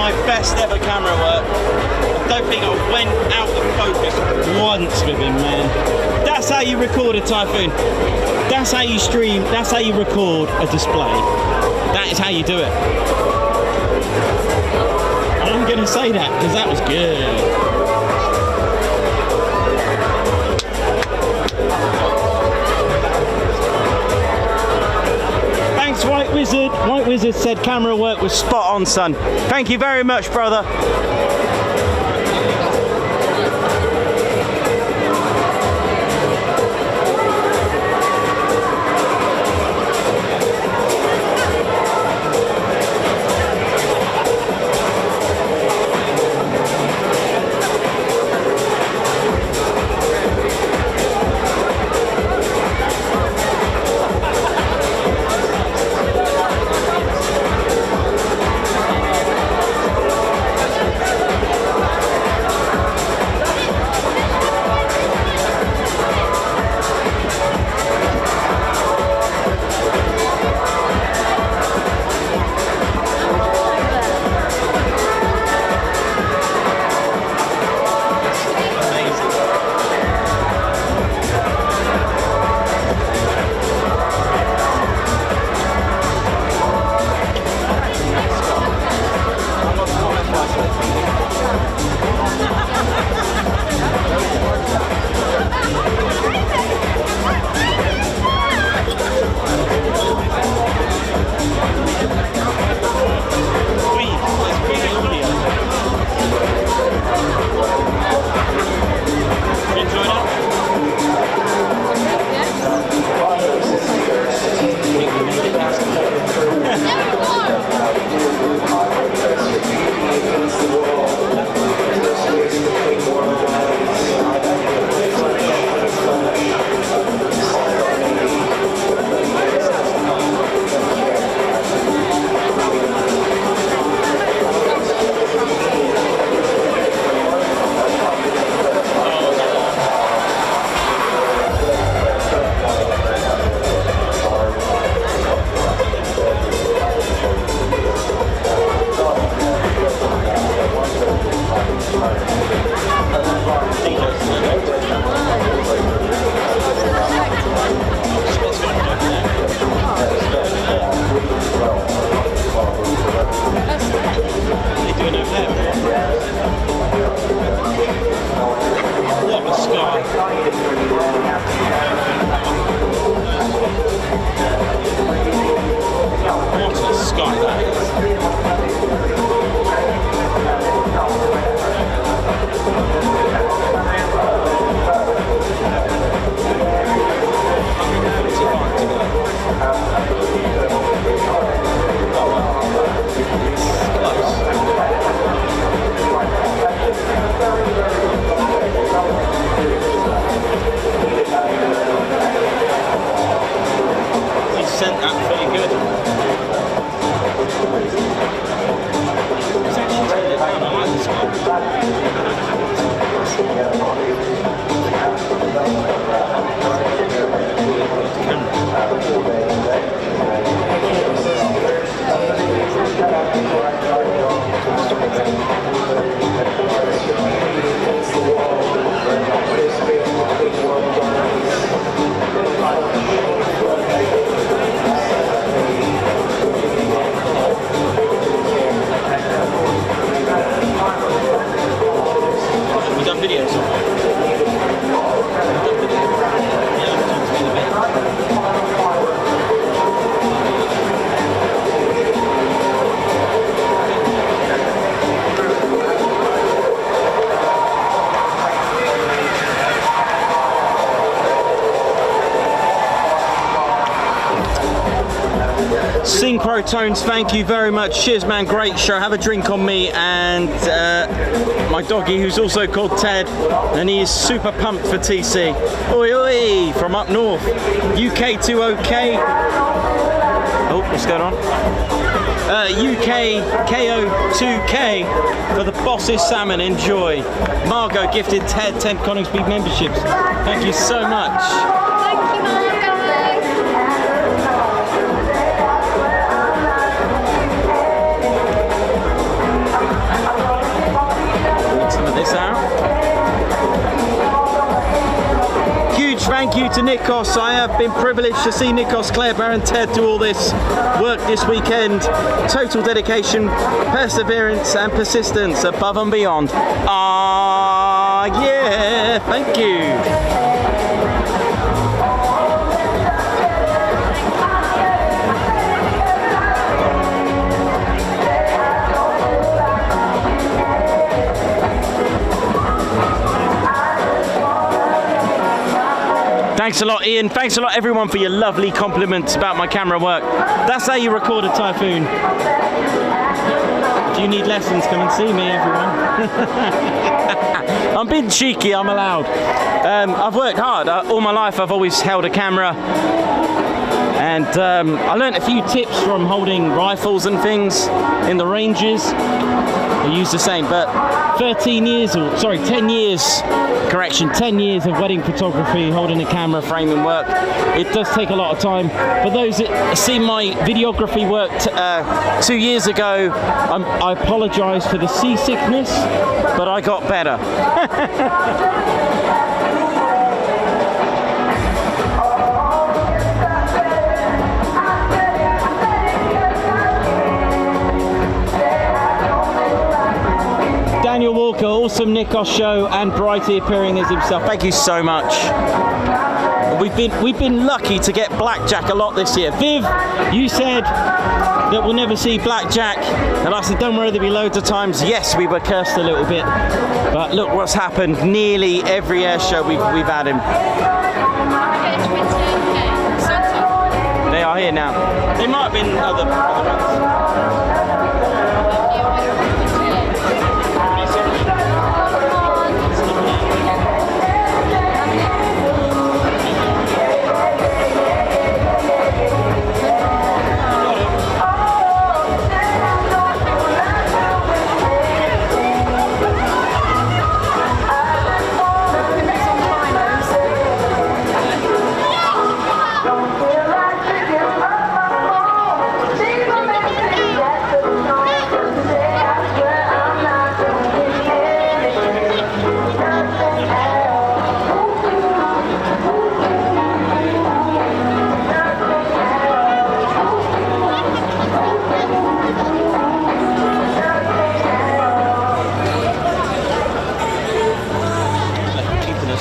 my best ever camera work. I don't think I went out of focus once with him, man. That's how you record a Typhoon. That's how you stream. That's how you record a display. That is how you do it. And I'm going to say that because that was good. White Wizard. White Wizard said camera work was spot on, son. Thank you very much, brother. Synchrotones, thank you very much. Cheers, man. Great show. Have a drink on me and my doggy, who's also called Ted, and he is super pumped for TC. Oi, oi, from up north. UK20K. Oh, what's going on? UK KO2K for the Boss's Salmon. Enjoy. Margot gifted Ted 10 Conic Speed memberships. Thank you so much. Thank you, Margot. Nikos. I have been privileged to see Nikos, Claire, Bear and Ted do all this work this weekend. Total dedication, perseverance and persistence above and beyond. Ah, yeah, thank you. Thanks a lot, Ian. Thanks a lot, everyone, for your lovely compliments about my camera work. That's how you record a Typhoon. If you need lessons, come and see me, everyone. I'm being cheeky, I'm allowed. I've worked hard. All my life, I've always held a camera. And I learnt a few tips from holding rifles and things in the ranges. I use the same, but 10 years of wedding photography, holding a camera, framing work. It does take a lot of time. For those that see my videography work 2 years ago, I apologise for the seasickness, but I got better. Daniel Walker, awesome Nikos show, and Brighty appearing as himself. Thank you so much. We've been lucky to get Blackjack a lot this year. Viv, you said that we'll never see Blackjack, and I said, don't worry, there'll be loads of times. Yes, we were cursed a little bit, but look what's happened. Nearly every air show we've had him. They are here now. They might have been other ones.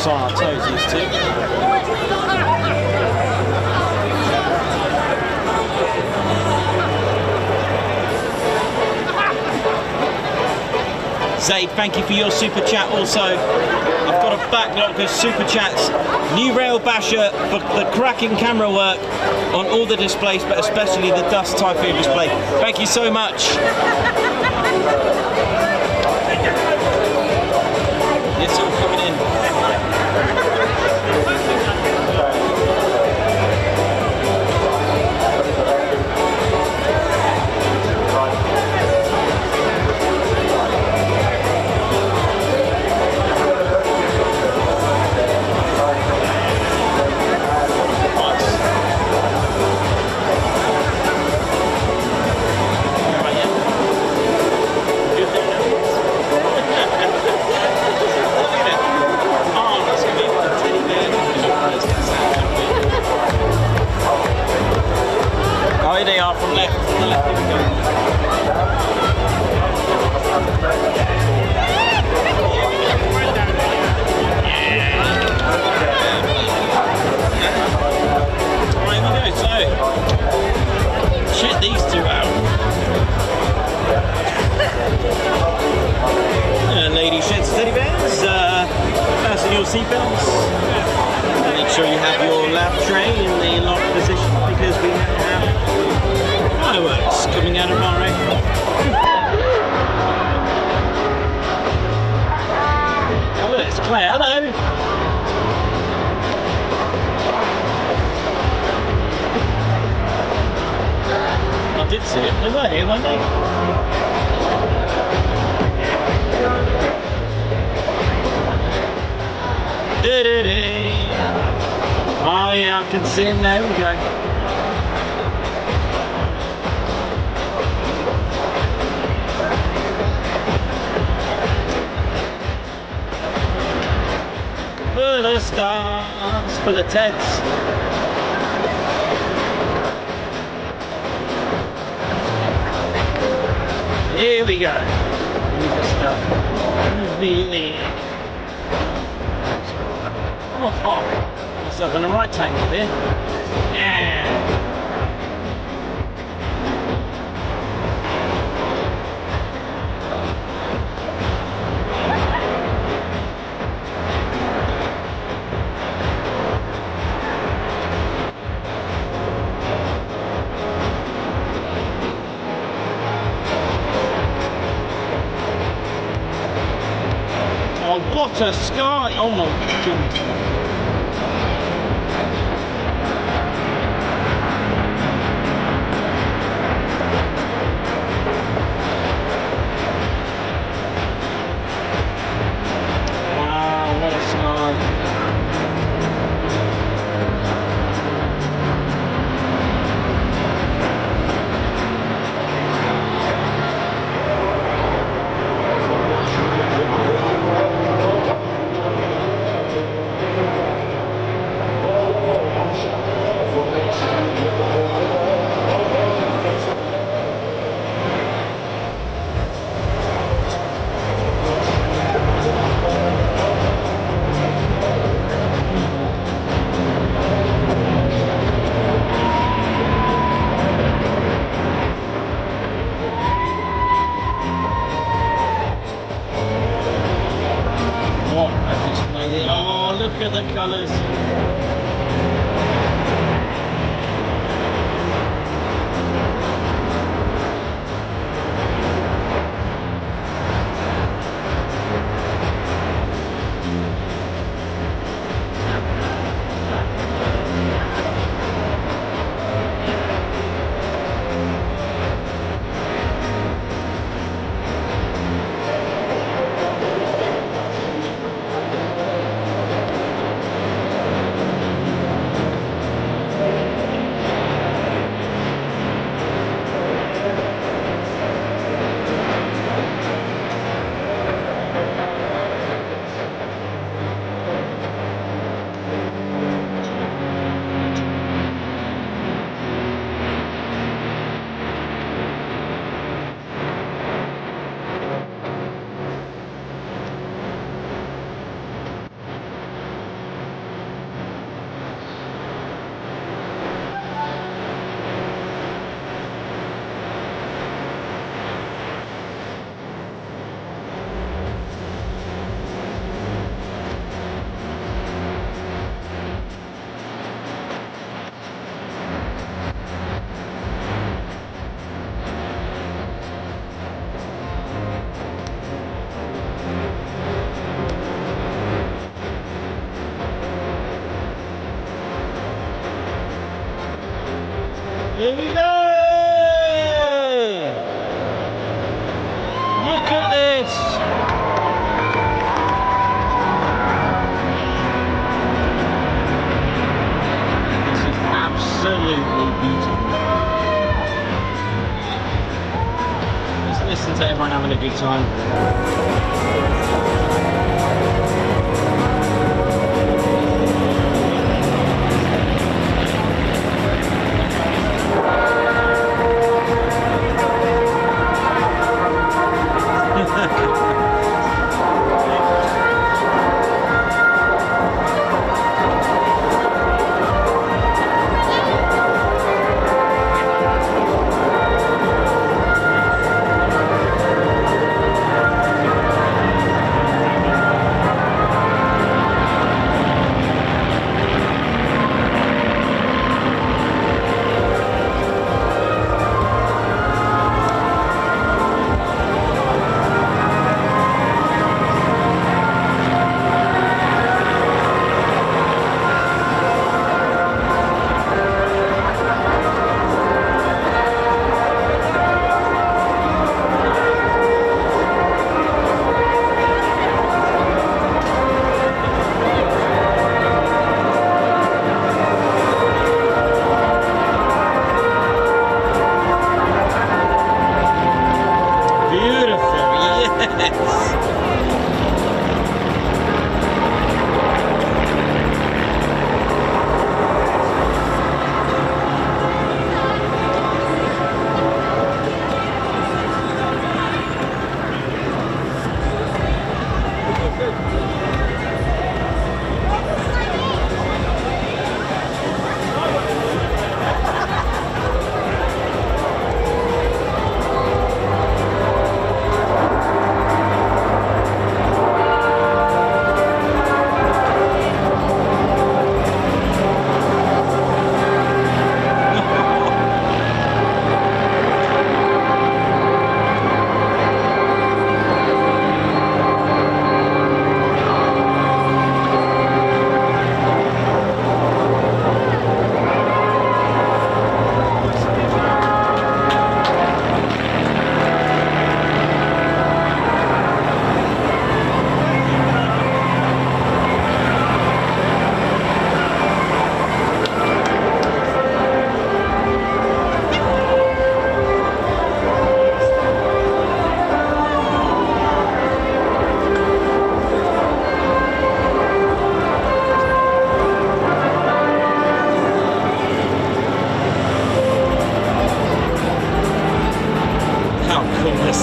On our toes, these two. Zaid, thank you for your super chat. Also, I've got a backlog of super chats. New Rail Basher for the cracking camera work on all the displays, but especially the DUSK Typhoon display. Thank you so much. It's all coming in. They are from left, from the left. Here we go. Right, here we go. So, check these two out. Lady sheds teddy bears. Fasten your seatbelts. Make sure you have your lap tray in the locked position, because we now have fireworks coming out of our aircraft. Oh, it's Claire. Hello. I did see it. They were here, weren't they? Oh yeah, I can see him. There we go. For the stars Full of Teds. Here we go. Let me just really. Oh, myself on the right tangle here. Yeah. Oh, what a sky! Oh my goodness. Oh, look at the colours. Here we go! Look at this! This is absolutely beautiful. Just listen to everyone having a good time.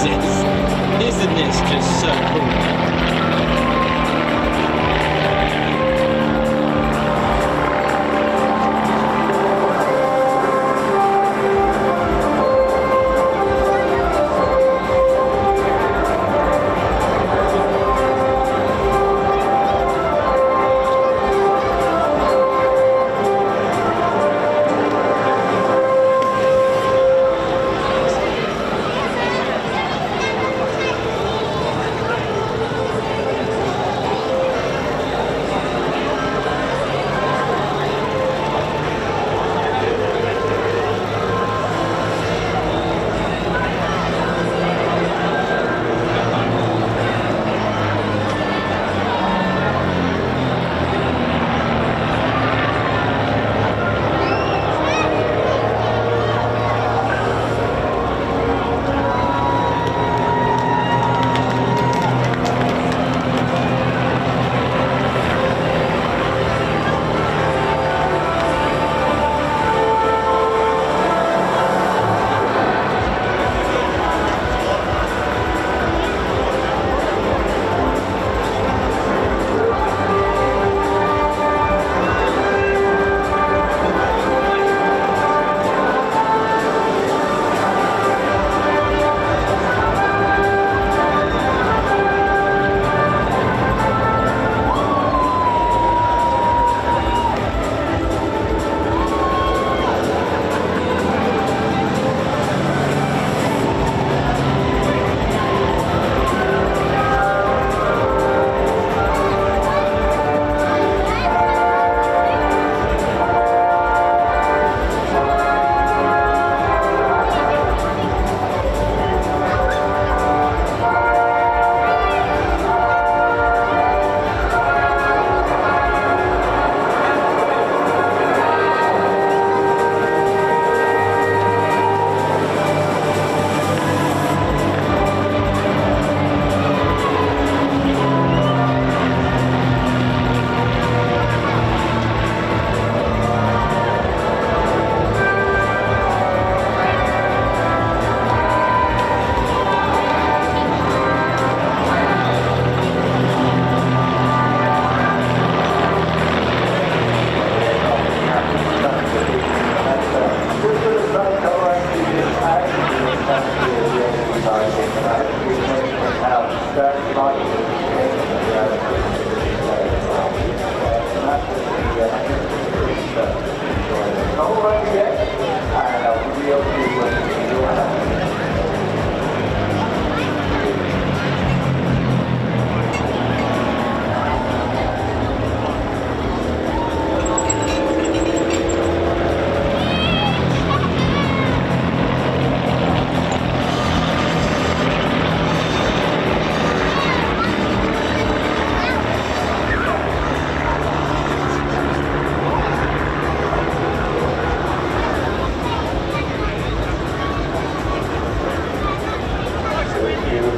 Isn't this just so cool?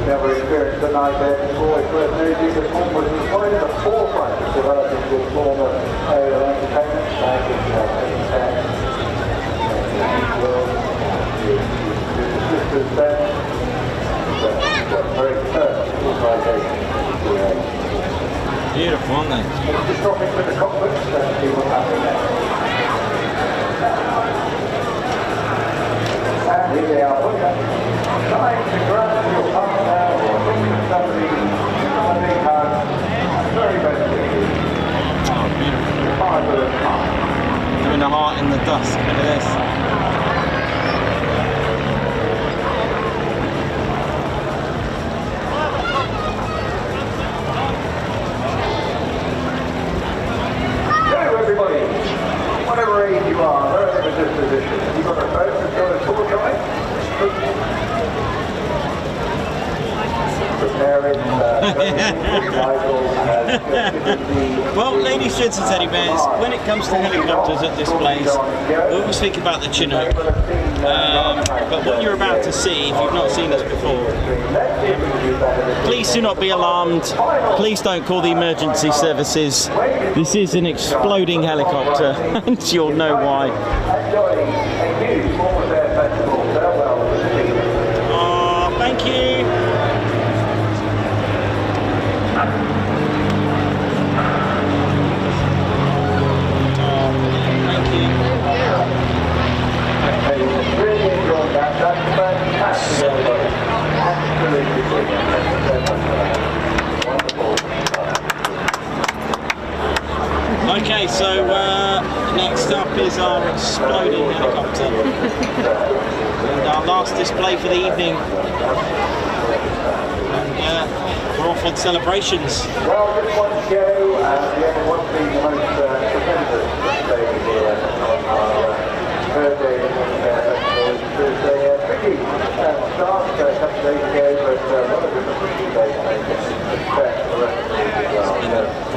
never experienced a night there before. It's worth noting that Tom was right at the forefront of developing this form of aerial entertainment back in 2010. The sisters then got very first organisation. Beautiful, aren't they? Let's just drop into the cockpit and see what's happening next. And here they are, look at trying to grab your partner or thinking of somebody on a big hug. Very best thing. Oh, beautiful. Firebirds RV4. Doing the heart in the dusk. Look at this. Whatever age you are, wherever the disposition, if you've got a boat that's got a torch on it, prepare it. Well, ladies, gents and teddy bears, when it comes to helicopters at displays, we always think about the Chinook. But what you're about to see, if you've not seen this before, please do not be alarmed. Please don't call the emergency services. This is an exploding helicopter, and you'll know why. Oh, thank you. display for the evening. And we're off on celebrations. Well, just one show, and one thing the most tremendous day here on our birthday festival is a tricky start a couple of days ago, but one of the tricky days I expect the rest of the week as well.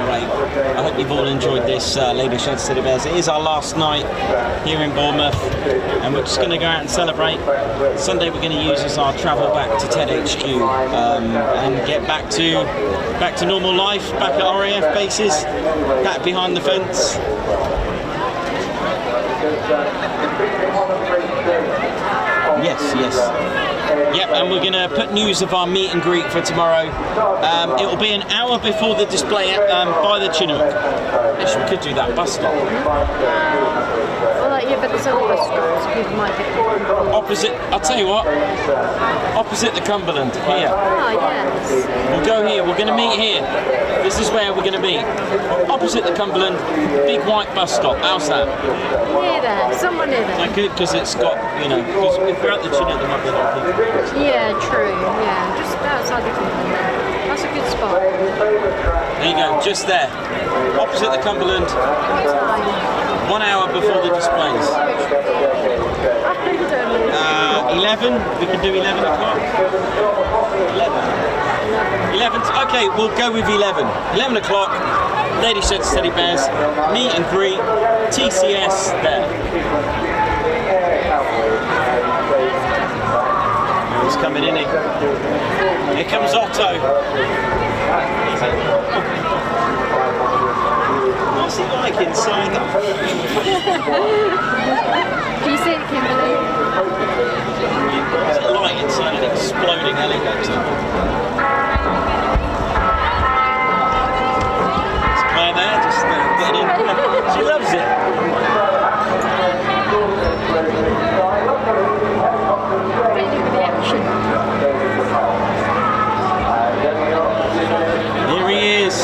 Great. I hope you've all enjoyed this, Lady Shed City Bears. It is our last night here in Bournemouth, and we're just going to go out and celebrate. Sunday we're going to use as our travel back to TED HQ and get back to normal life, back at RAF bases, back behind the fence. Yes. Yep, and we're going to put news of our meet and greet for tomorrow. It will be an hour before the display by the Chinook. Actually, we could do that bus stop. Well, yeah, but there's other restaurants. People might get Opposite, I'll tell you what, opposite the Cumberland, here. Ah, yes. We'll go here, we're going to meet here. This is where we're going to meet. Opposite the Cumberland, big white bus stop. How's that? Near there, somewhere near there. Like good, because it's got, because if we're at the Chinook, there might be a lot of people. Yeah, true. Yeah, just outside the Cumberland. That's a good spot. There you go, just there. Opposite the Cumberland, What time? 1 hour before the displays. 11, we can do 11 o'clock. 11, okay, we'll go with 11. 11 o'clock, Lady Shed Teddy Bears, meet and greet, TCS there. He's coming in here. Here comes Otto. What's he like inside? Can you see it, Kimberly? What's it like inside an exploding helicopter? It's Claire there, just getting in. She loves it. Ready for the action. Here he is.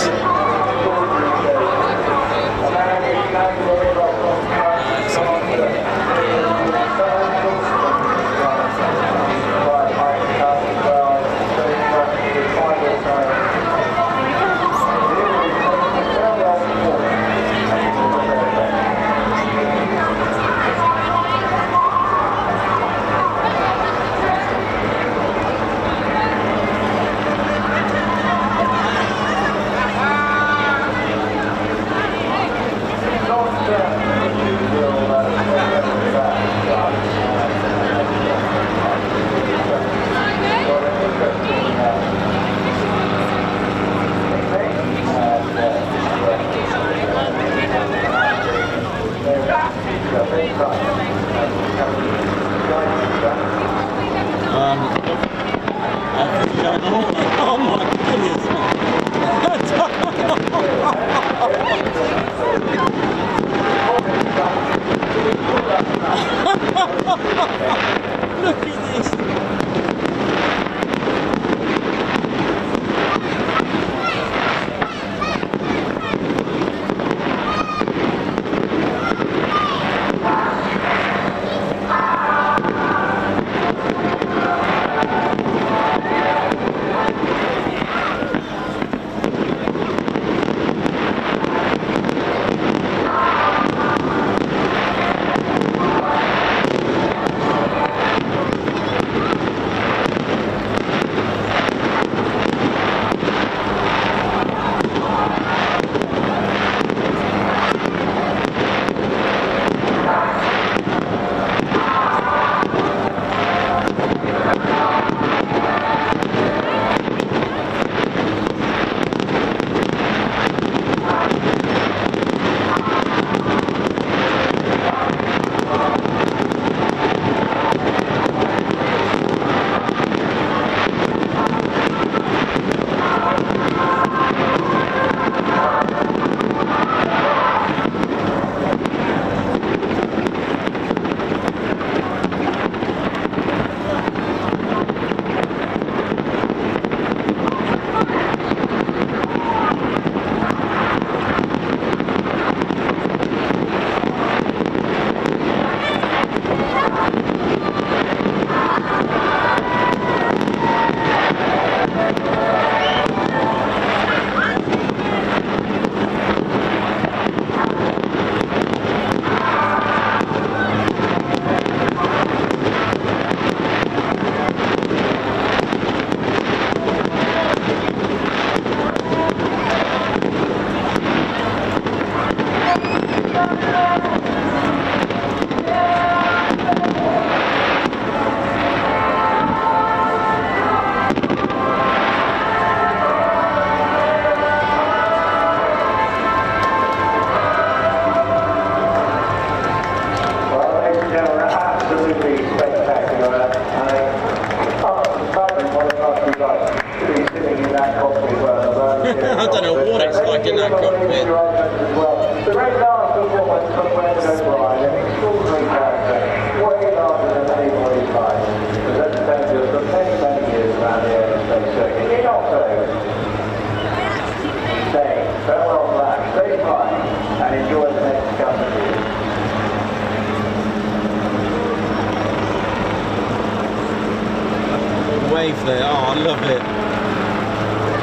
wave there. Oh, I love it.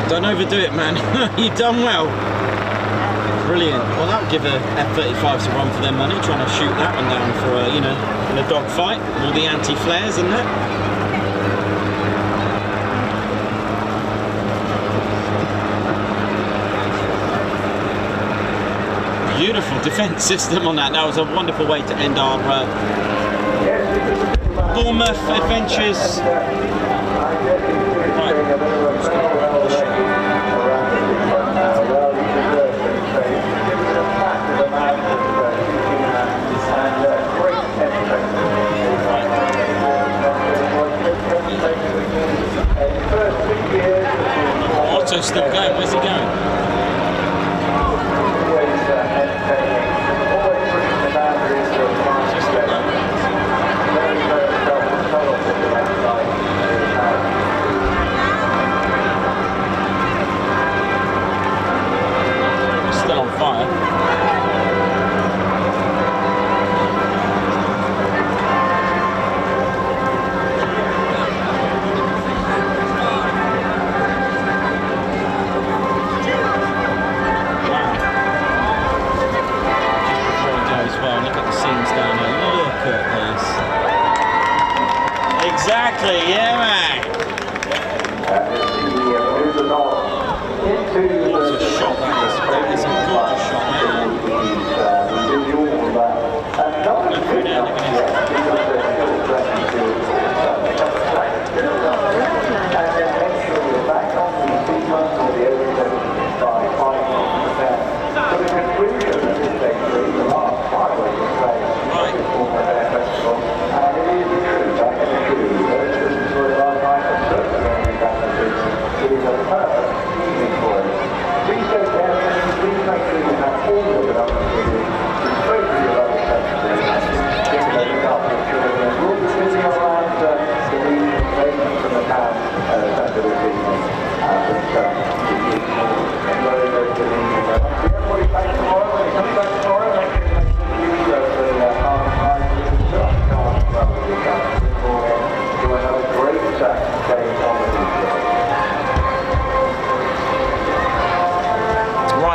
Don't overdo it, man. You've done well. Brilliant. Well, that'll give a F-35s a run for their money, trying to shoot that one down for a, you know, in a dogfight. All the anti-flares, isn't it? Beautiful defence system on that. That was a wonderful way to end our Bournemouth adventures. Otto's still going. Where's he going? Still on fire. Exactly, yeah, man. What a shot that is. That is a gorgeous shot, man.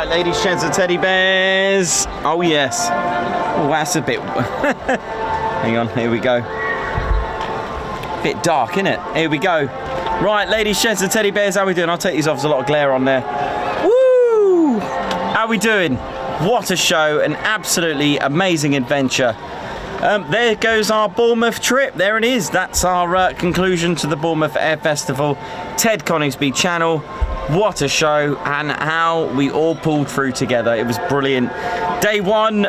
Ladies, gents and teddy bears. Oh yes. Oh, that's a bit hang on, here we go. Bit dark, isn't it? Here we go. Right, ladies, gents and teddy bears, how we doing? I'll take these off, there's a lot of glare on there. Woo! How we doing? What a show, an absolutely amazing adventure. There goes our Bournemouth trip. There it is. That's our conclusion to the Bournemouth Air Festival. Ted Coningsby channel. What a show, and how we all pulled through together. It was brilliant. Day one,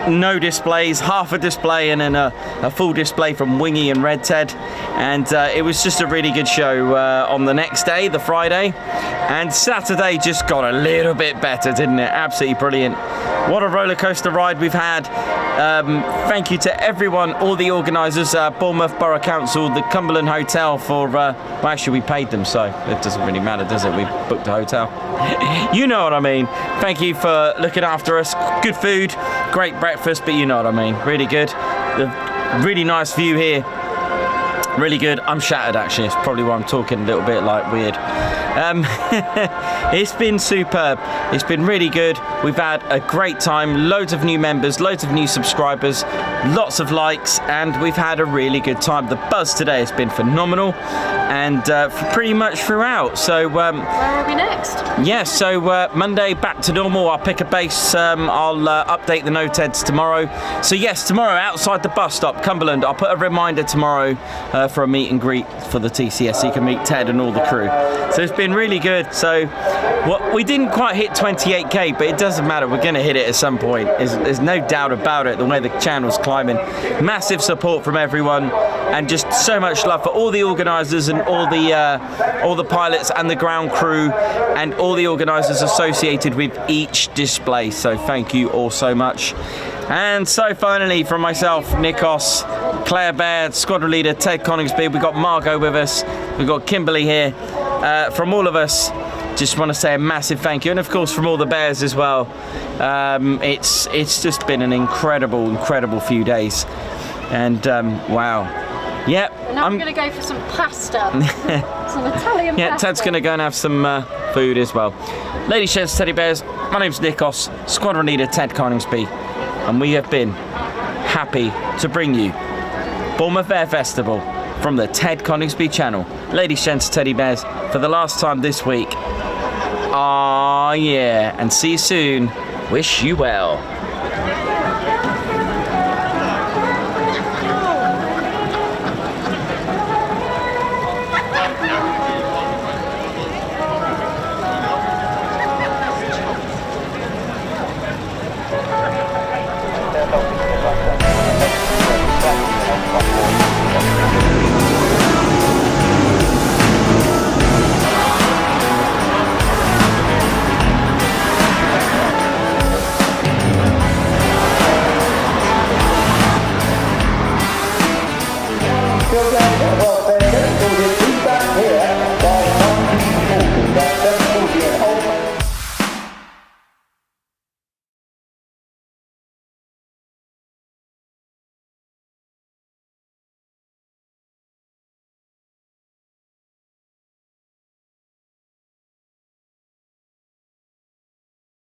no displays, half a display, and then a full display from Wingy and Red Ted. And it was just a really good show on the next day, the Friday. And Saturday just got a little bit better, didn't it? Absolutely brilliant. What a roller coaster ride we've had. Thank you to everyone, all the organisers, Bournemouth Borough Council, the Cumberland Hotel for, well, actually we paid them, so it doesn't really matter, does it? We booked a hotel. You know what I mean. Thank you for looking after us. Good food, great breakfast, but you know what I mean. Really good. The really nice view here. Really good. I'm shattered, actually. It's probably why I'm talking a little bit like weird. It's been superb. It's been really good. We've had a great time. Loads of new members, loads of new subscribers, lots of likes, and we've had a really good time. The buzz today has been phenomenal, and pretty much throughout. So where are we next? Yes, so Monday back to normal. I'll pick a base. I'll update the no-teds tomorrow. So yes, tomorrow outside the bus stop, Cumberland. I'll put a reminder tomorrow for a meet and greet for the TCS, so you can meet Ted and all the crew. So it's been really good. So we didn't quite hit 28k, but it doesn't matter. We're going to hit it at some point. There's no doubt about it. The way the channel's climbing, massive support from everyone, and just so much love for all the organisers and all the pilots and the ground crew and all the organisers associated with each display. So thank you all so much. And so finally, from myself, Nikos, Claire Baird, squadron leader Ted Coningsby, we've got Margot with us, we've got Kimberly here. From all of us, just want to say a massive thank you, and of course from all the bears as well. It's just been an incredible few days, and wow, Yep. And now I'm going to go for some pasta. Some Italian Yeah, pasta. Ted's going to go and have some food as well. Ladies, gents, teddy bears, my name's Nikos, Squadron Leader Ted Coningsby, and we have been happy to bring you Bournemouth Air Festival from the Ted Coningsby channel. Ladies, gents, teddy bears, for the last time this week. Ah, yeah, and see you soon. Wish you well.